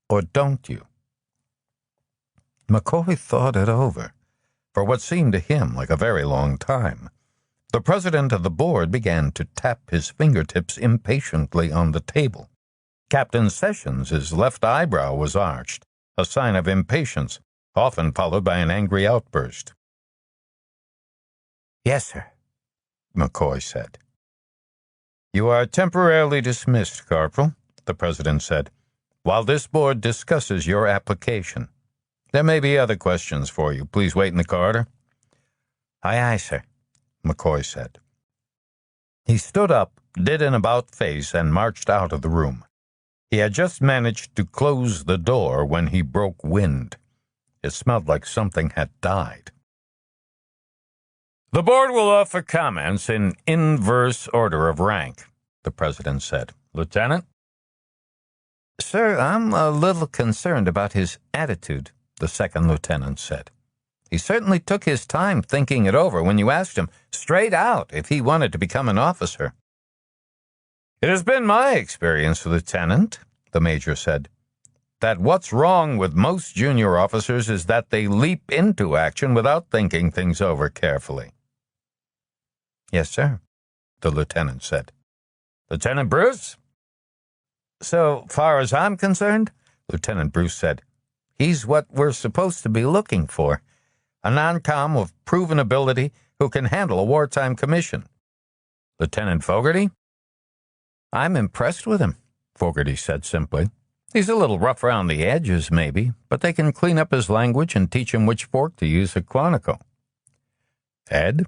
or don't you?" McCoy thought it over, for what seemed to him like a very long time. The president of the board began to tap his fingertips impatiently on the table. Captain Sessions' left eyebrow was arched, a sign of impatience, often followed by an angry outburst. "Yes, sir," McCoy said. "You are temporarily dismissed, Corporal," the president said, "while this board discusses your application. There may be other questions for you. Please wait in the corridor." Aye, aye, sir, McCoy said. He stood up, did an about-face, and marched out of the room. He had just managed to close the door when he broke wind. It smelled like something had died. The board will offer comments in inverse order of rank, the president said. Lieutenant? Sir, I'm a little concerned about his attitude, the second lieutenant said. He certainly took his time thinking it over when you asked him straight out if he wanted to become an officer. It has been my experience, Lieutenant, the major said, that what's wrong with most junior officers is that they leap into action without thinking things over carefully. Yes, sir, the lieutenant said. Lieutenant Bruce? So far as I'm concerned, Lieutenant Bruce said, he's what we're supposed to be looking for, a non-com with proven ability who can handle a wartime commission. Lieutenant Fogarty? I'm impressed with him, Fogarty said simply. He's a little rough around the edges, maybe, but they can clean up his language and teach him which fork to use at Quantico. Ed?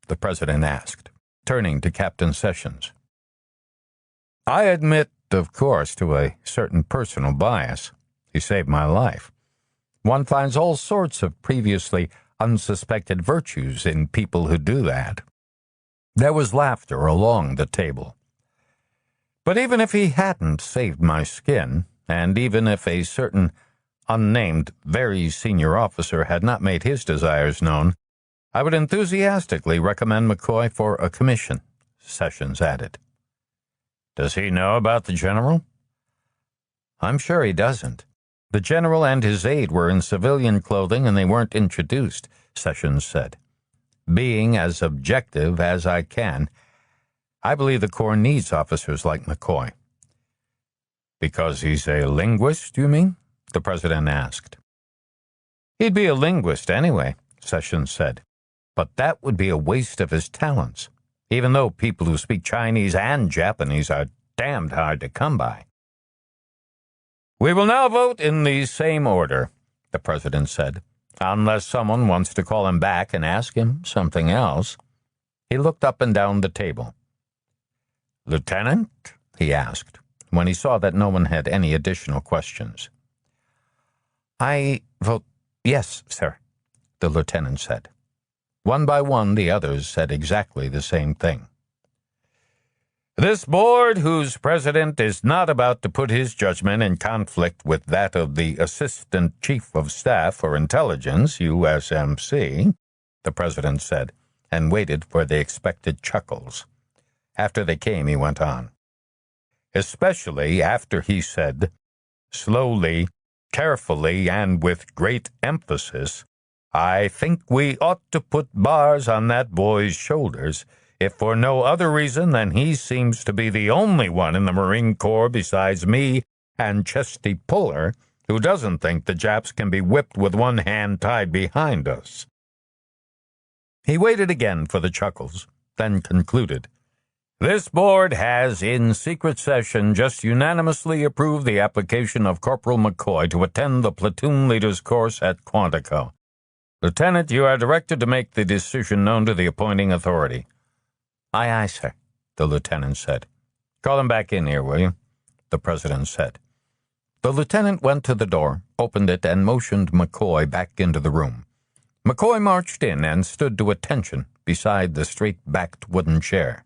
The president asked, turning to Captain Sessions. I admit, of course, to a certain personal bias. He saved my life. One finds all sorts of previously unsuspected virtues in people who do that. There was laughter along the table. But even if he hadn't saved my skin, and even if a certain unnamed, very senior officer had not made his desires known, I would enthusiastically recommend McCoy for a commission, Sessions added. Does he know about the general? I'm sure he doesn't. The general and his aide were in civilian clothing and they weren't introduced, Sessions said. Being as objective as I can, I believe the Corps needs officers like McCoy. Because he's a linguist, you mean? The president asked. He'd be a linguist anyway, Sessions said. But that would be a waste of his talents, even though people who speak Chinese and Japanese are damned hard to come by. We will now vote in the same order, the president said, unless someone wants to call him back and ask him something else. He looked up and down the table. Lieutenant? He asked, when he saw that no one had any additional questions. I vote yes, sir, the lieutenant said. One by one, the others said exactly the same thing. This board, whose president is not about to put his judgment in conflict with that of the Assistant Chief of Staff for Intelligence, USMC, the president said, and waited for the expected chuckles. After they came, he went on. Especially after he said, slowly, carefully, and with great emphasis, I think we ought to put bars on that boy's shoulders, if for no other reason than he seems to be the only one in the Marine Corps besides me and Chesty Puller who doesn't think the Japs can be whipped with one hand tied behind us. He waited again for the chuckles, then concluded. This board has, in secret session, just unanimously approved the application of Corporal McCoy to attend the platoon leader's course at Quantico. Lieutenant, you are directed to make the decision known to the appointing authority. Aye, aye, sir, the lieutenant said. Call him back in here, will you? The president said. The lieutenant went to the door, opened it, and motioned McCoy back into the room. McCoy marched in and stood to attention beside the straight-backed wooden chair.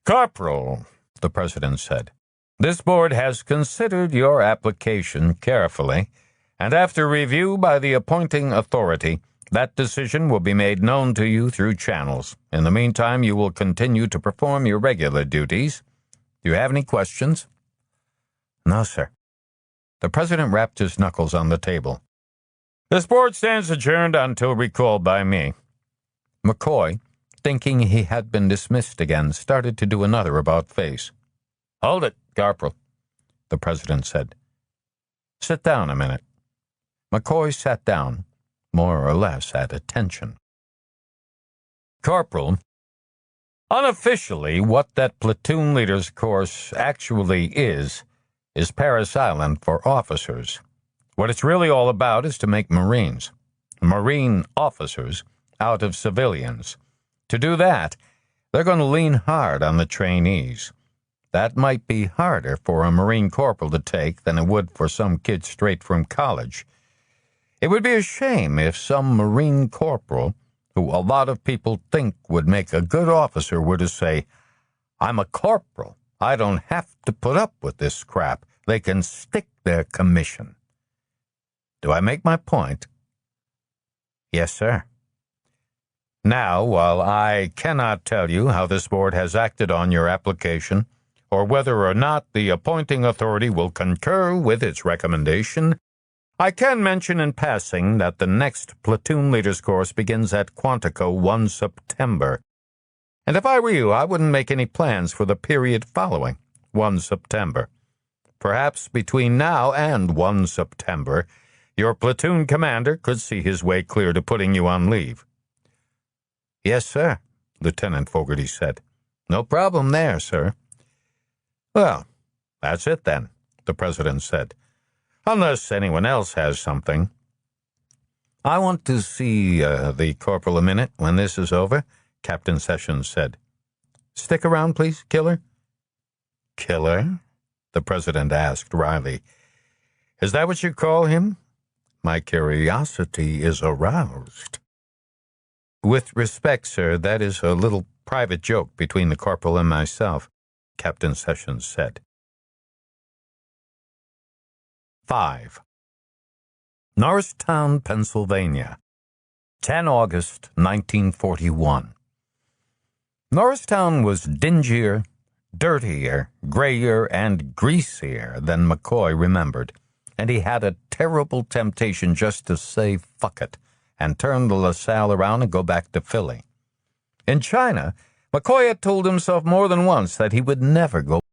Corporal, the president said, this board has considered your application carefully, and after review by the appointing authority, that decision will be made known to you through channels. In the meantime, you will continue to perform your regular duties. Do you have any questions? No, sir. The president rapped his knuckles on the table. This board stands adjourned until recalled by me. McCoy, thinking he had been dismissed again, started to do another about-face. Hold it, Corporal, the president said. Sit down a minute. McCoy sat down, more or less at attention. Corporal, unofficially, what that platoon leader's course actually is Paris Island for officers. What it's really all about is to make Marines, Marine officers, out of civilians. To do that, they're going to lean hard on the trainees. That might be harder for a Marine corporal to take than it would for some kid straight from college. It would be a shame if some Marine corporal, who a lot of people think would make a good officer, were to say, "I'm a corporal. I don't have to put up with this crap. They can stick their commission." Do I make my point? Yes, sir. Now, while I cannot tell you how this board has acted on your application, or whether or not the appointing authority will concur with its recommendation, I can mention in passing that the next platoon leaders course begins at Quantico 1 September. And if I were you, I wouldn't make any plans for the period following 1 September. Perhaps between now and 1 September, your platoon commander could see his way clear to putting you on leave. Yes, sir, Lieutenant Fogarty said. No problem there, sir. Well, that's it then, the President said. Unless anyone else has something. I want to see the Corporal a minute when this is over, Captain Sessions said. Stick around, please, Killer. Killer? The President asked wryly. Is that what you call him? My curiosity is aroused. With respect, sir, that is a little private joke between the Corporal and myself, Captain Sessions said. 5. Norristown, Pennsylvania, 10 August 1941. Norristown was dingier, dirtier, grayer, and greasier than McCoy remembered, and he had a terrible temptation just to say fuck it and turn the LaSalle around and go back to Philly. In China, McCoy had told himself more than once that he would never go